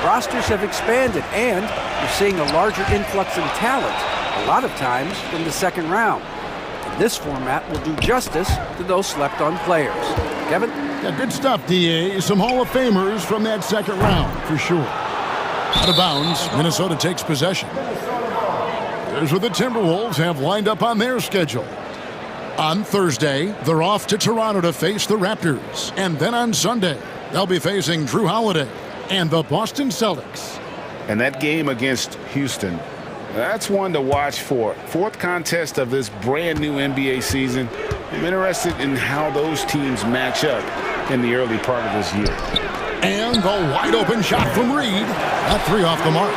rosters have expanded and you're seeing a larger influx in talent, a lot of times from the second round. And this format will do justice to those slept-on players. Kevin? Yeah, good stuff, D.A. Some Hall of Famers from that second round, for sure. Out of bounds, Minnesota takes possession. Here's what the Timberwolves have lined up on their schedule. On Thursday, they're off to Toronto to face the Raptors. And then on Sunday, they'll be facing Drew Holiday and the Boston Celtics. And that game against Houston, that's one to watch for. Fourth contest of this brand new NBA season. I'm interested in how those teams match up in the early part of this year. And the wide open shot from Reed. That three off the mark.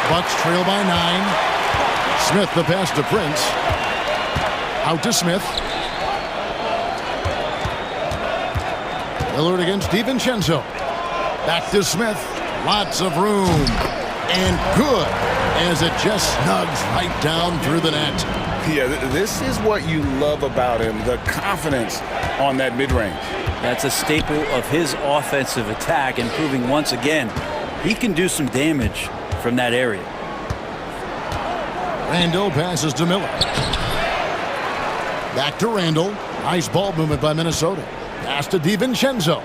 Bucks trail by 9. Smith the pass to Prince. Out to Smith. Lillard against DiVincenzo. Back to Smith. Lots of room. And good as it just snugs right down through the net. Yeah, this is what you love about him, the confidence on that mid-range. That's a staple of his offensive attack, and proving once again he can do some damage from that area. Randall passes to Miller. Back to Randall. Nice ball movement by Minnesota. Pass to DiVincenzo.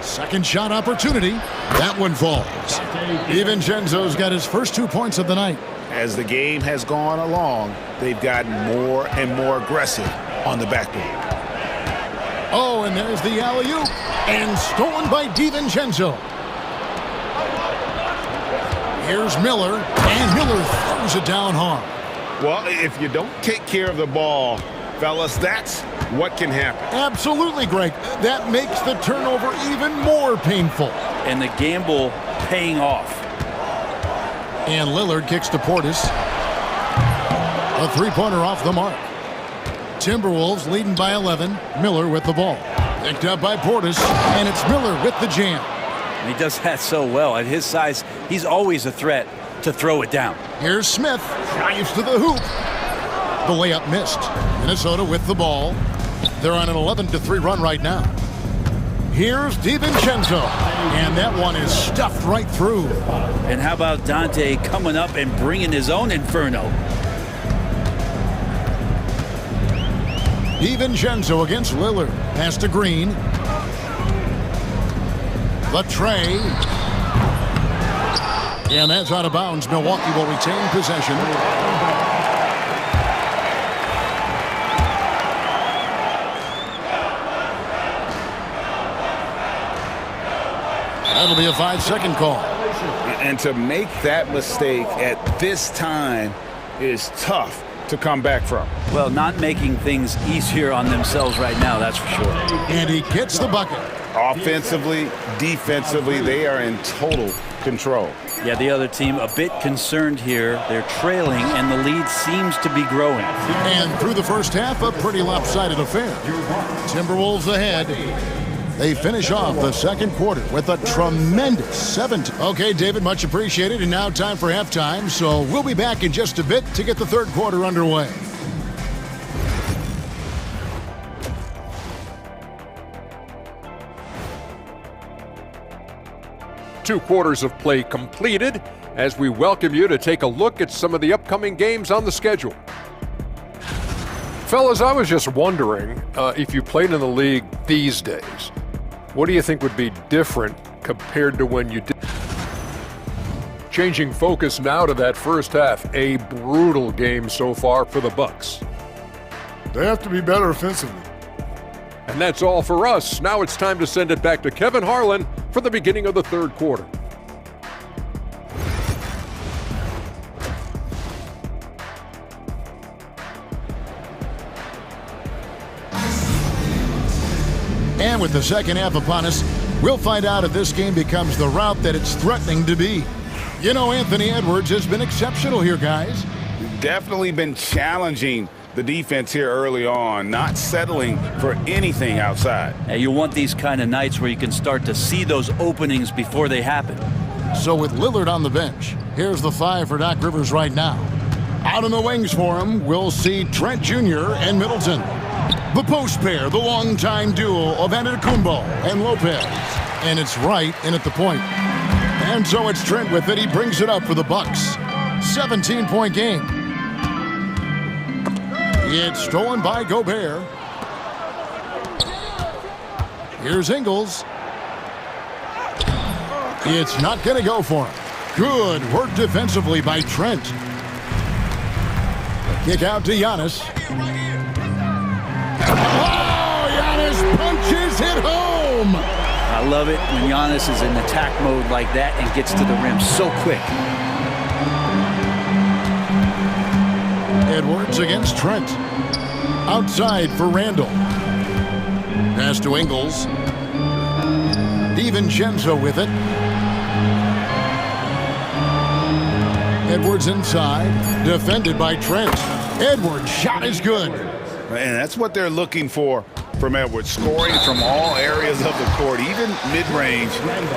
Second shot opportunity. That one falls. DiVincenzo's got his first 2 points of the night. As the game has gone along, they've gotten more and more aggressive on the backboard. Oh, and there's the alley-oop. And stolen by DiVincenzo. Here's Miller. And Miller throws it down hard. Well, if you don't take care of the ball, fellas, that's what can happen. Absolutely, Greg. That makes the turnover even more painful. And the gamble paying off. And Lillard kicks to Portis. A three-pointer off the mark. Timberwolves leading by 11. Miller with the ball. Picked up by Portis, and it's Miller with the jam. He does that so well. At his size, he's always a threat to throw it down. Here's Smith. Drives to the hoop. The layup missed. Minnesota with the ball. They're on an 11-3 run right now. Here's DiVincenzo. And that one is stuffed right through. And how about Dante coming up and bringing his own inferno? DiVincenzo against Lillard. Pass to Green. The tray. And that's out of bounds. Milwaukee will retain possession. That'll be a 5-second call. And to make that mistake at this time is tough to come back from. Well, not making things easier on themselves right now, that's for sure. And he gets the bucket. Offensively, defensively, they are in total control. Yeah, the other team a bit concerned here. They're trailing, and the lead seems to be growing. And through the first half, a pretty lopsided affair. Timberwolves ahead. They finish off the second quarter with a tremendous 7. Okay, David, much appreciated. And now time for halftime. So we'll be back in just a bit to get the third quarter underway. Two quarters of play completed as we welcome you to take a look at some of the upcoming games on the schedule. Fellas, I was just wondering if you played in the league these days, what do you think would be different compared to when you did? Changing focus now to that first half, a brutal game so far for the Bucks. They have to be better offensively. And that's all for us. Now it's time to send it back to Kevin Harlan for the beginning of the third quarter. And with the second half upon us, we'll find out if this game becomes the route that it's threatening to be. You know, Anthony Edwards has been exceptional here, guys. Definitely been challenging the defense here early on, not settling for anything outside. And you want these kind of nights where you can start to see those openings before they happen. So with Lillard on the bench, here's the 5 for Doc Rivers right now. Out on the wings for him, we'll see Trent Jr. and Middleton. The post pair, the longtime duo of Antetokounmpo and Lopez. And it's right in at the point. And so it's Trent with it. He brings it up for the Bucks. 17-point game. It's stolen by Gobert. Here's Ingles. It's not going to go for him. Good work defensively by Trent. Kick out to Giannis. Oh, Giannis punches it home. I love it when Giannis is in attack mode like that and gets to the rim so quick. Edwards against Trent. Outside for Randall. Pass to Ingles. DiVincenzo with it. Edwards inside. Defended by Trent. Edwards' shot is good. And that's what they're looking for from Edwards. Scoring from all areas of the court, even mid-range,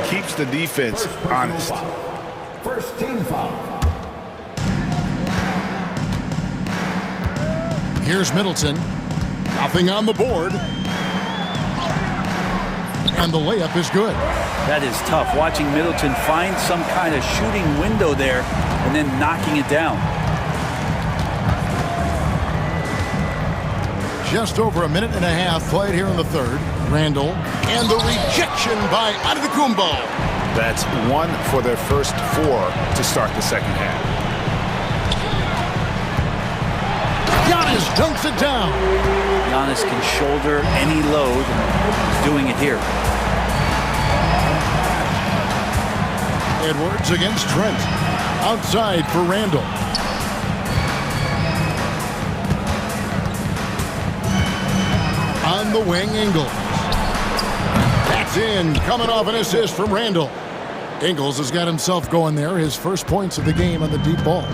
keeps the defense honest. First team foul. Here's Middleton. Nothing on the board. And the layup is good. That is tough. Watching Middleton find some kind of shooting window there and then knocking it down. Just over a minute and a half played here in the third. Randall. And the rejection by Antetokounmpo. That's one for their first four to start the second half. Giannis dunks it down. Giannis can shoulder any load, and he's doing it here. Edwards against Trent. Outside for Randall. On the wing, Ingles. That's in. Coming off an assist from Randall. Ingles has got himself going there. His first points of the game on the deep ball.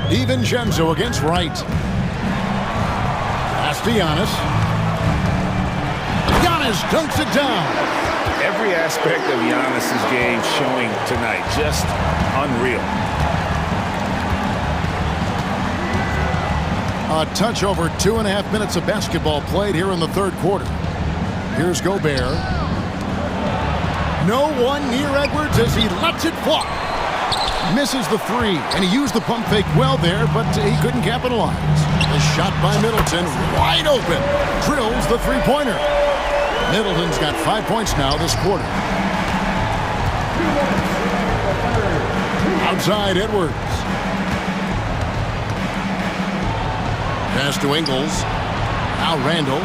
DiVincenzo against Wright. Pass to Giannis. Giannis dunks it down. Every aspect of Giannis's game showing tonight. Just unreal. A touch over 2.5 minutes of basketball played here in the third quarter. Here's Gobert. No one near Edwards as he lets it fly. Misses the three, and he used the pump fake well there, but he couldn't capitalize. The shot by Middleton, wide open, drills the three-pointer. Middleton's got 5 points now this quarter. Outside Edwards. Pass to Ingles. Now Randall.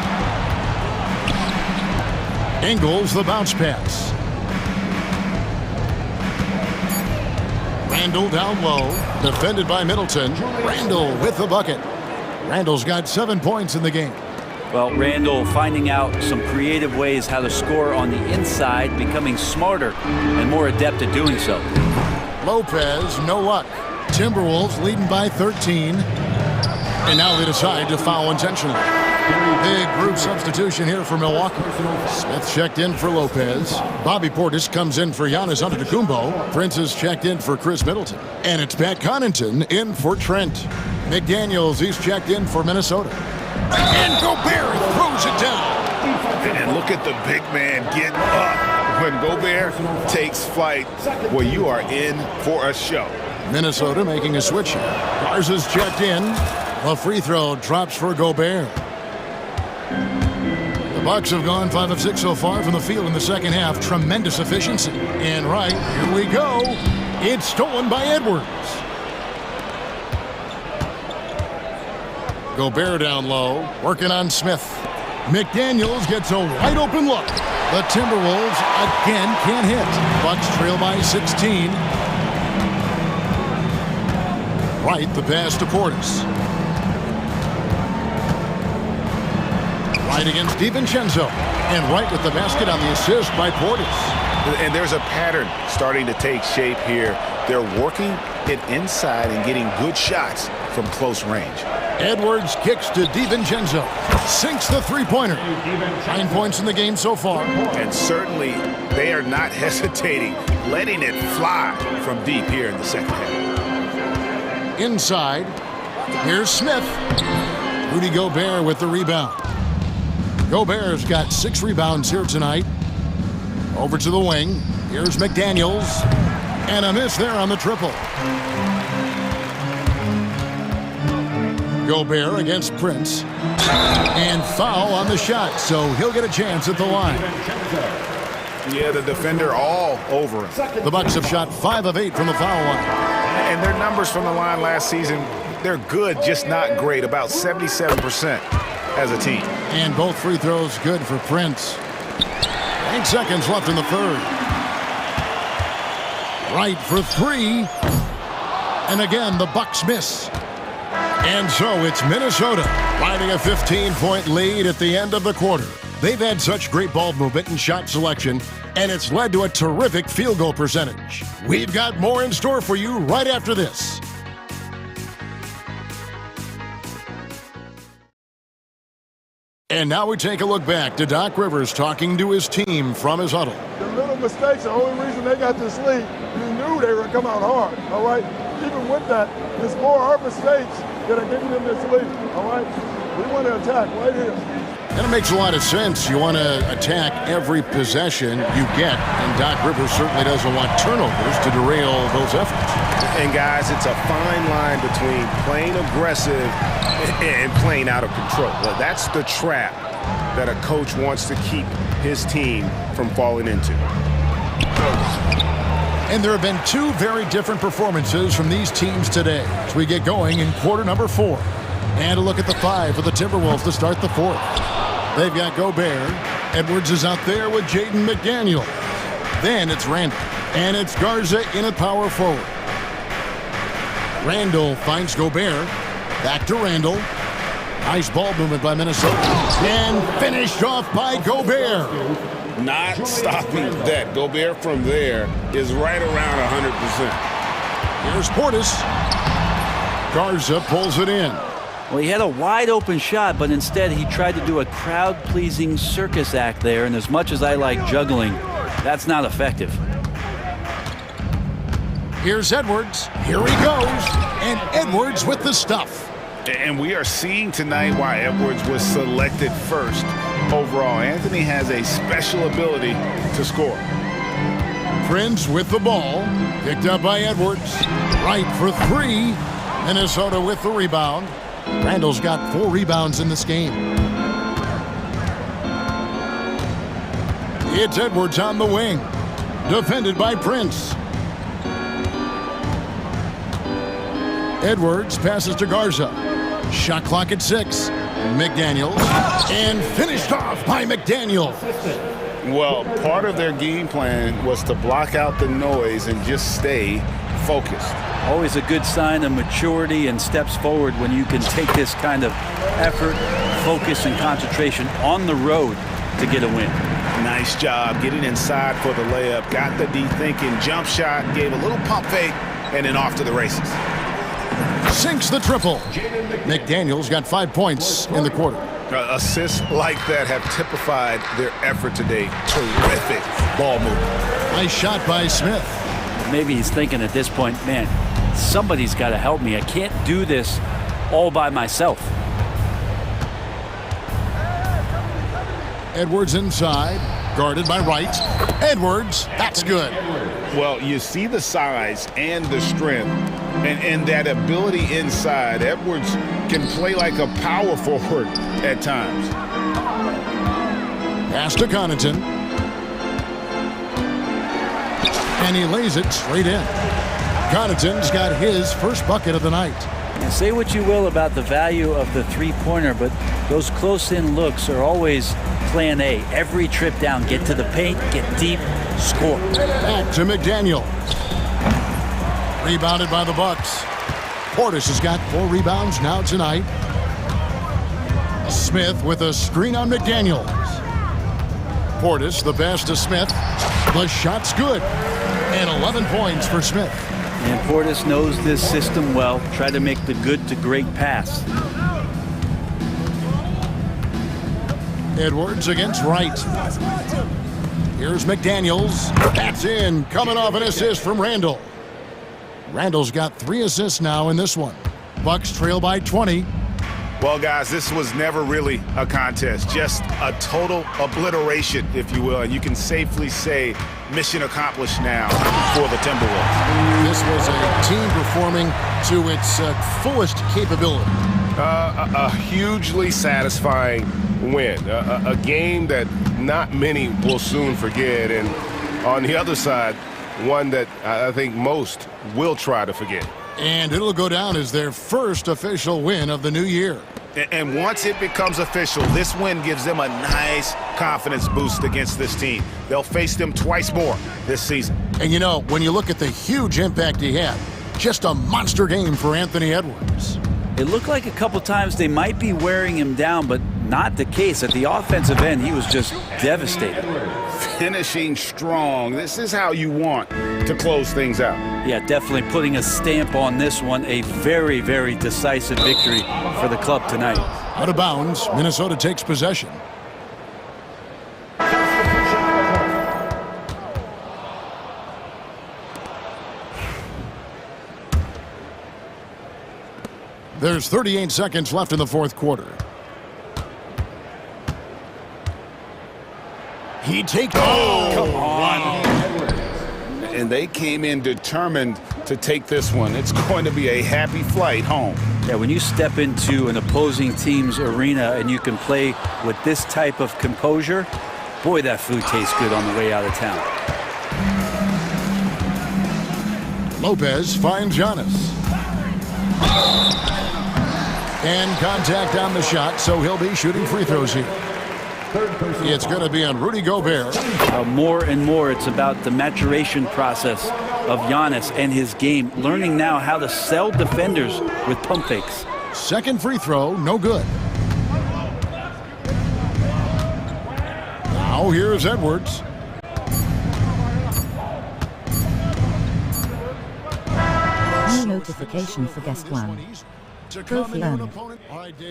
Ingles, the bounce pass. Randall down low, defended by Middleton. Randall with the bucket. Randall's got 7 points in the game. Well, Randall finding out some creative ways how to score on the inside, becoming smarter and more adept at doing so. Lopez, no luck. Timberwolves leading by 13. And now they decide to foul intentionally. Big group substitution here for Milwaukee. Smith checked in for Lopez. Bobby Portis comes in for Giannis Antetokounmpo. Prince is checked in for Chris Middleton. And it's Pat Connaughton in for Trent. McDaniels, he's checked in for Minnesota. And Gobert throws it down. And look at the big man getting up. When Gobert takes flight, well, you are in for a show. Minnesota making a switch here. Garza's checked in. The free throw drops for Gobert. The Bucks have gone 5 of 6 so far from the field in the second half. Tremendous efficiency. And right, here we go. It's stolen by Edwards. Gobert down low, working on Smith. McDaniels gets a wide open look. The Timberwolves again can't hit. Bucks trail by 16. Right, the pass to Portis. Right against DiVincenzo. And right with the basket on the assist by Portis. And there's a pattern starting to take shape here. They're working it inside and getting good shots from close range. Edwards kicks to DiVincenzo. Sinks the three-pointer. 9 points in the game so far. And certainly they are not hesitating, letting it fly from deep here in the second half. Inside. Here's Smith. Rudy Gobert with the rebound. Gobert's got 6 rebounds here tonight. Over to the wing. Here's McDaniels. And a miss there on the triple. Gobert against Prince. And foul on the shot, so he'll get a chance at the line. Yeah, the defender all over him. The Bucks have shot 5 of 8 from the foul line. And their numbers from the line last season, they're good, just not great. About 77% as a team. And both free throws good for Prince. 8 seconds left in the third. Right for 3. And again, the Bucks miss. And so it's Minnesota riding a 15-point lead at the end of the quarter. They've had such great ball movement and shot selection, and it's led to a terrific field goal percentage. We've got more in store for you right after this. And now we take a look back to Doc Rivers talking to his team from his huddle. The little mistakes are the only reason they got this lead. You knew they were going to come out hard, all right? Even with that, it's more our mistakes that are giving them this lead, all right? We want to attack right here. And it makes a lot of sense. You want to attack every possession you get, and Doc Rivers certainly doesn't want turnovers to derail those efforts. And guys, it's a fine line between playing aggressive and playing out of control. Well, that's the trap that a coach wants to keep his team from falling into. And there have been 2 very different performances from these teams today as we get going in quarter number 4. And a look at the 5 for the Timberwolves to start the 4th. They've got Gobert. Edwards is out there with Jaden McDaniel. Then it's Randall. And it's Garza in at power forward. Randall finds Gobert. Back to Randall. Nice ball movement by Minnesota. And finished off by Gobert. Not stopping that. Gobert from there is right around 100%. Here's Portis. Garza pulls it in. Well, he had a wide-open shot, but instead he tried to do a crowd-pleasing circus act there, and as much as I like juggling, that's not effective. Here's Edwards. Here he goes. And Edwards with the stuff. And we are seeing tonight why Edwards was selected first overall. Anthony has a special ability to score. Prince with the ball. Picked up by Edwards. Right for 3. Minnesota with the rebound. Randall's got 4 rebounds in this game. It's Edwards on the wing. Defended by Prince. Edwards passes to Garza. Shot clock at 6. McDaniels. And finished off by McDaniel. Well, part of their game plan was to block out the noise and just stay focused. Always a good sign of maturity and steps forward when you can take this kind of effort, focus, and concentration on the road to get a win. Nice job getting inside for the layup. Got the thinking jump shot, gave a little pump fake, and then off to the races. Sinks the triple. McDaniels got 5 points in the quarter. Assists like that have typified their effort today. Terrific ball movement. Nice shot by Smith. Maybe he's thinking at this point, man, somebody's got to help me. I can't do this all by myself. Edwards inside, guarded by Wright. Edwards, that's good. Well, you see the size and the strength and that ability inside. Edwards can play like a power forward at times. Pass to Connaughton. And he lays it straight in. Connaughton's got his first bucket of the night. And say what you will about the value of the three-pointer, but those close-in looks are always plan A. Every trip down, get to the paint, get deep, score. Back to McDaniel. Rebounded by the Bucks. Portis has got 4 rebounds now tonight. Smith with a screen on McDaniels. Portis, the pass to Smith. The shot's good. And 11 points for Smith. And Portis knows this system well. Try to make the good to great pass. Edwards against Wright. Here's McDaniels. That's in. Coming off an assist from Randall. Randall's got 3 assists now in this one. Bucks trail by 20. Well, guys, this was never really a contest, just a total obliteration, if you will. And you can safely say mission accomplished now for the Timberwolves. This was a team performing to its fullest capability. A hugely satisfying win. A game that not many will soon forget. And on the other side, one that I think most will try to forget. And it'll go down as their first official win of the new year. And once it becomes official, this win gives them a nice confidence boost against this team. They'll face them twice more this season. And you know, when you look at the huge impact he had, just a monster game for Anthony Edwards. It looked like a couple times they might be wearing him down, but not the case. At the offensive end, he was just devastated. Finishing strong. This is how you want to close things out. Yeah, definitely putting a stamp on this one. A very, very decisive victory for the club tonight. Out of bounds, Minnesota takes possession. There's 38 seconds left in the fourth quarter. He takes... Oh, come on. And they came in determined to take this one. It's going to be a happy flight home. Yeah, when you step into an opposing team's arena and you can play with this type of composure, boy, that food tastes good on the way out of town. Lopez finds Giannis. And contact on the shot, so he'll be shooting free throws here. It's going to be on Rudy Gobert. More and more, it's about the maturation process of Giannis and his game, learning now how to sell defenders with pump fakes. Second free throw, no good. Now here's Edwards. New notification for guest one. Trophy earned.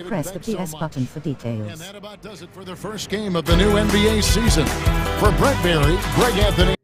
Press the PS button for details. And that about does it for the first game of the new NBA season. For Brett Berry, Greg Anthony.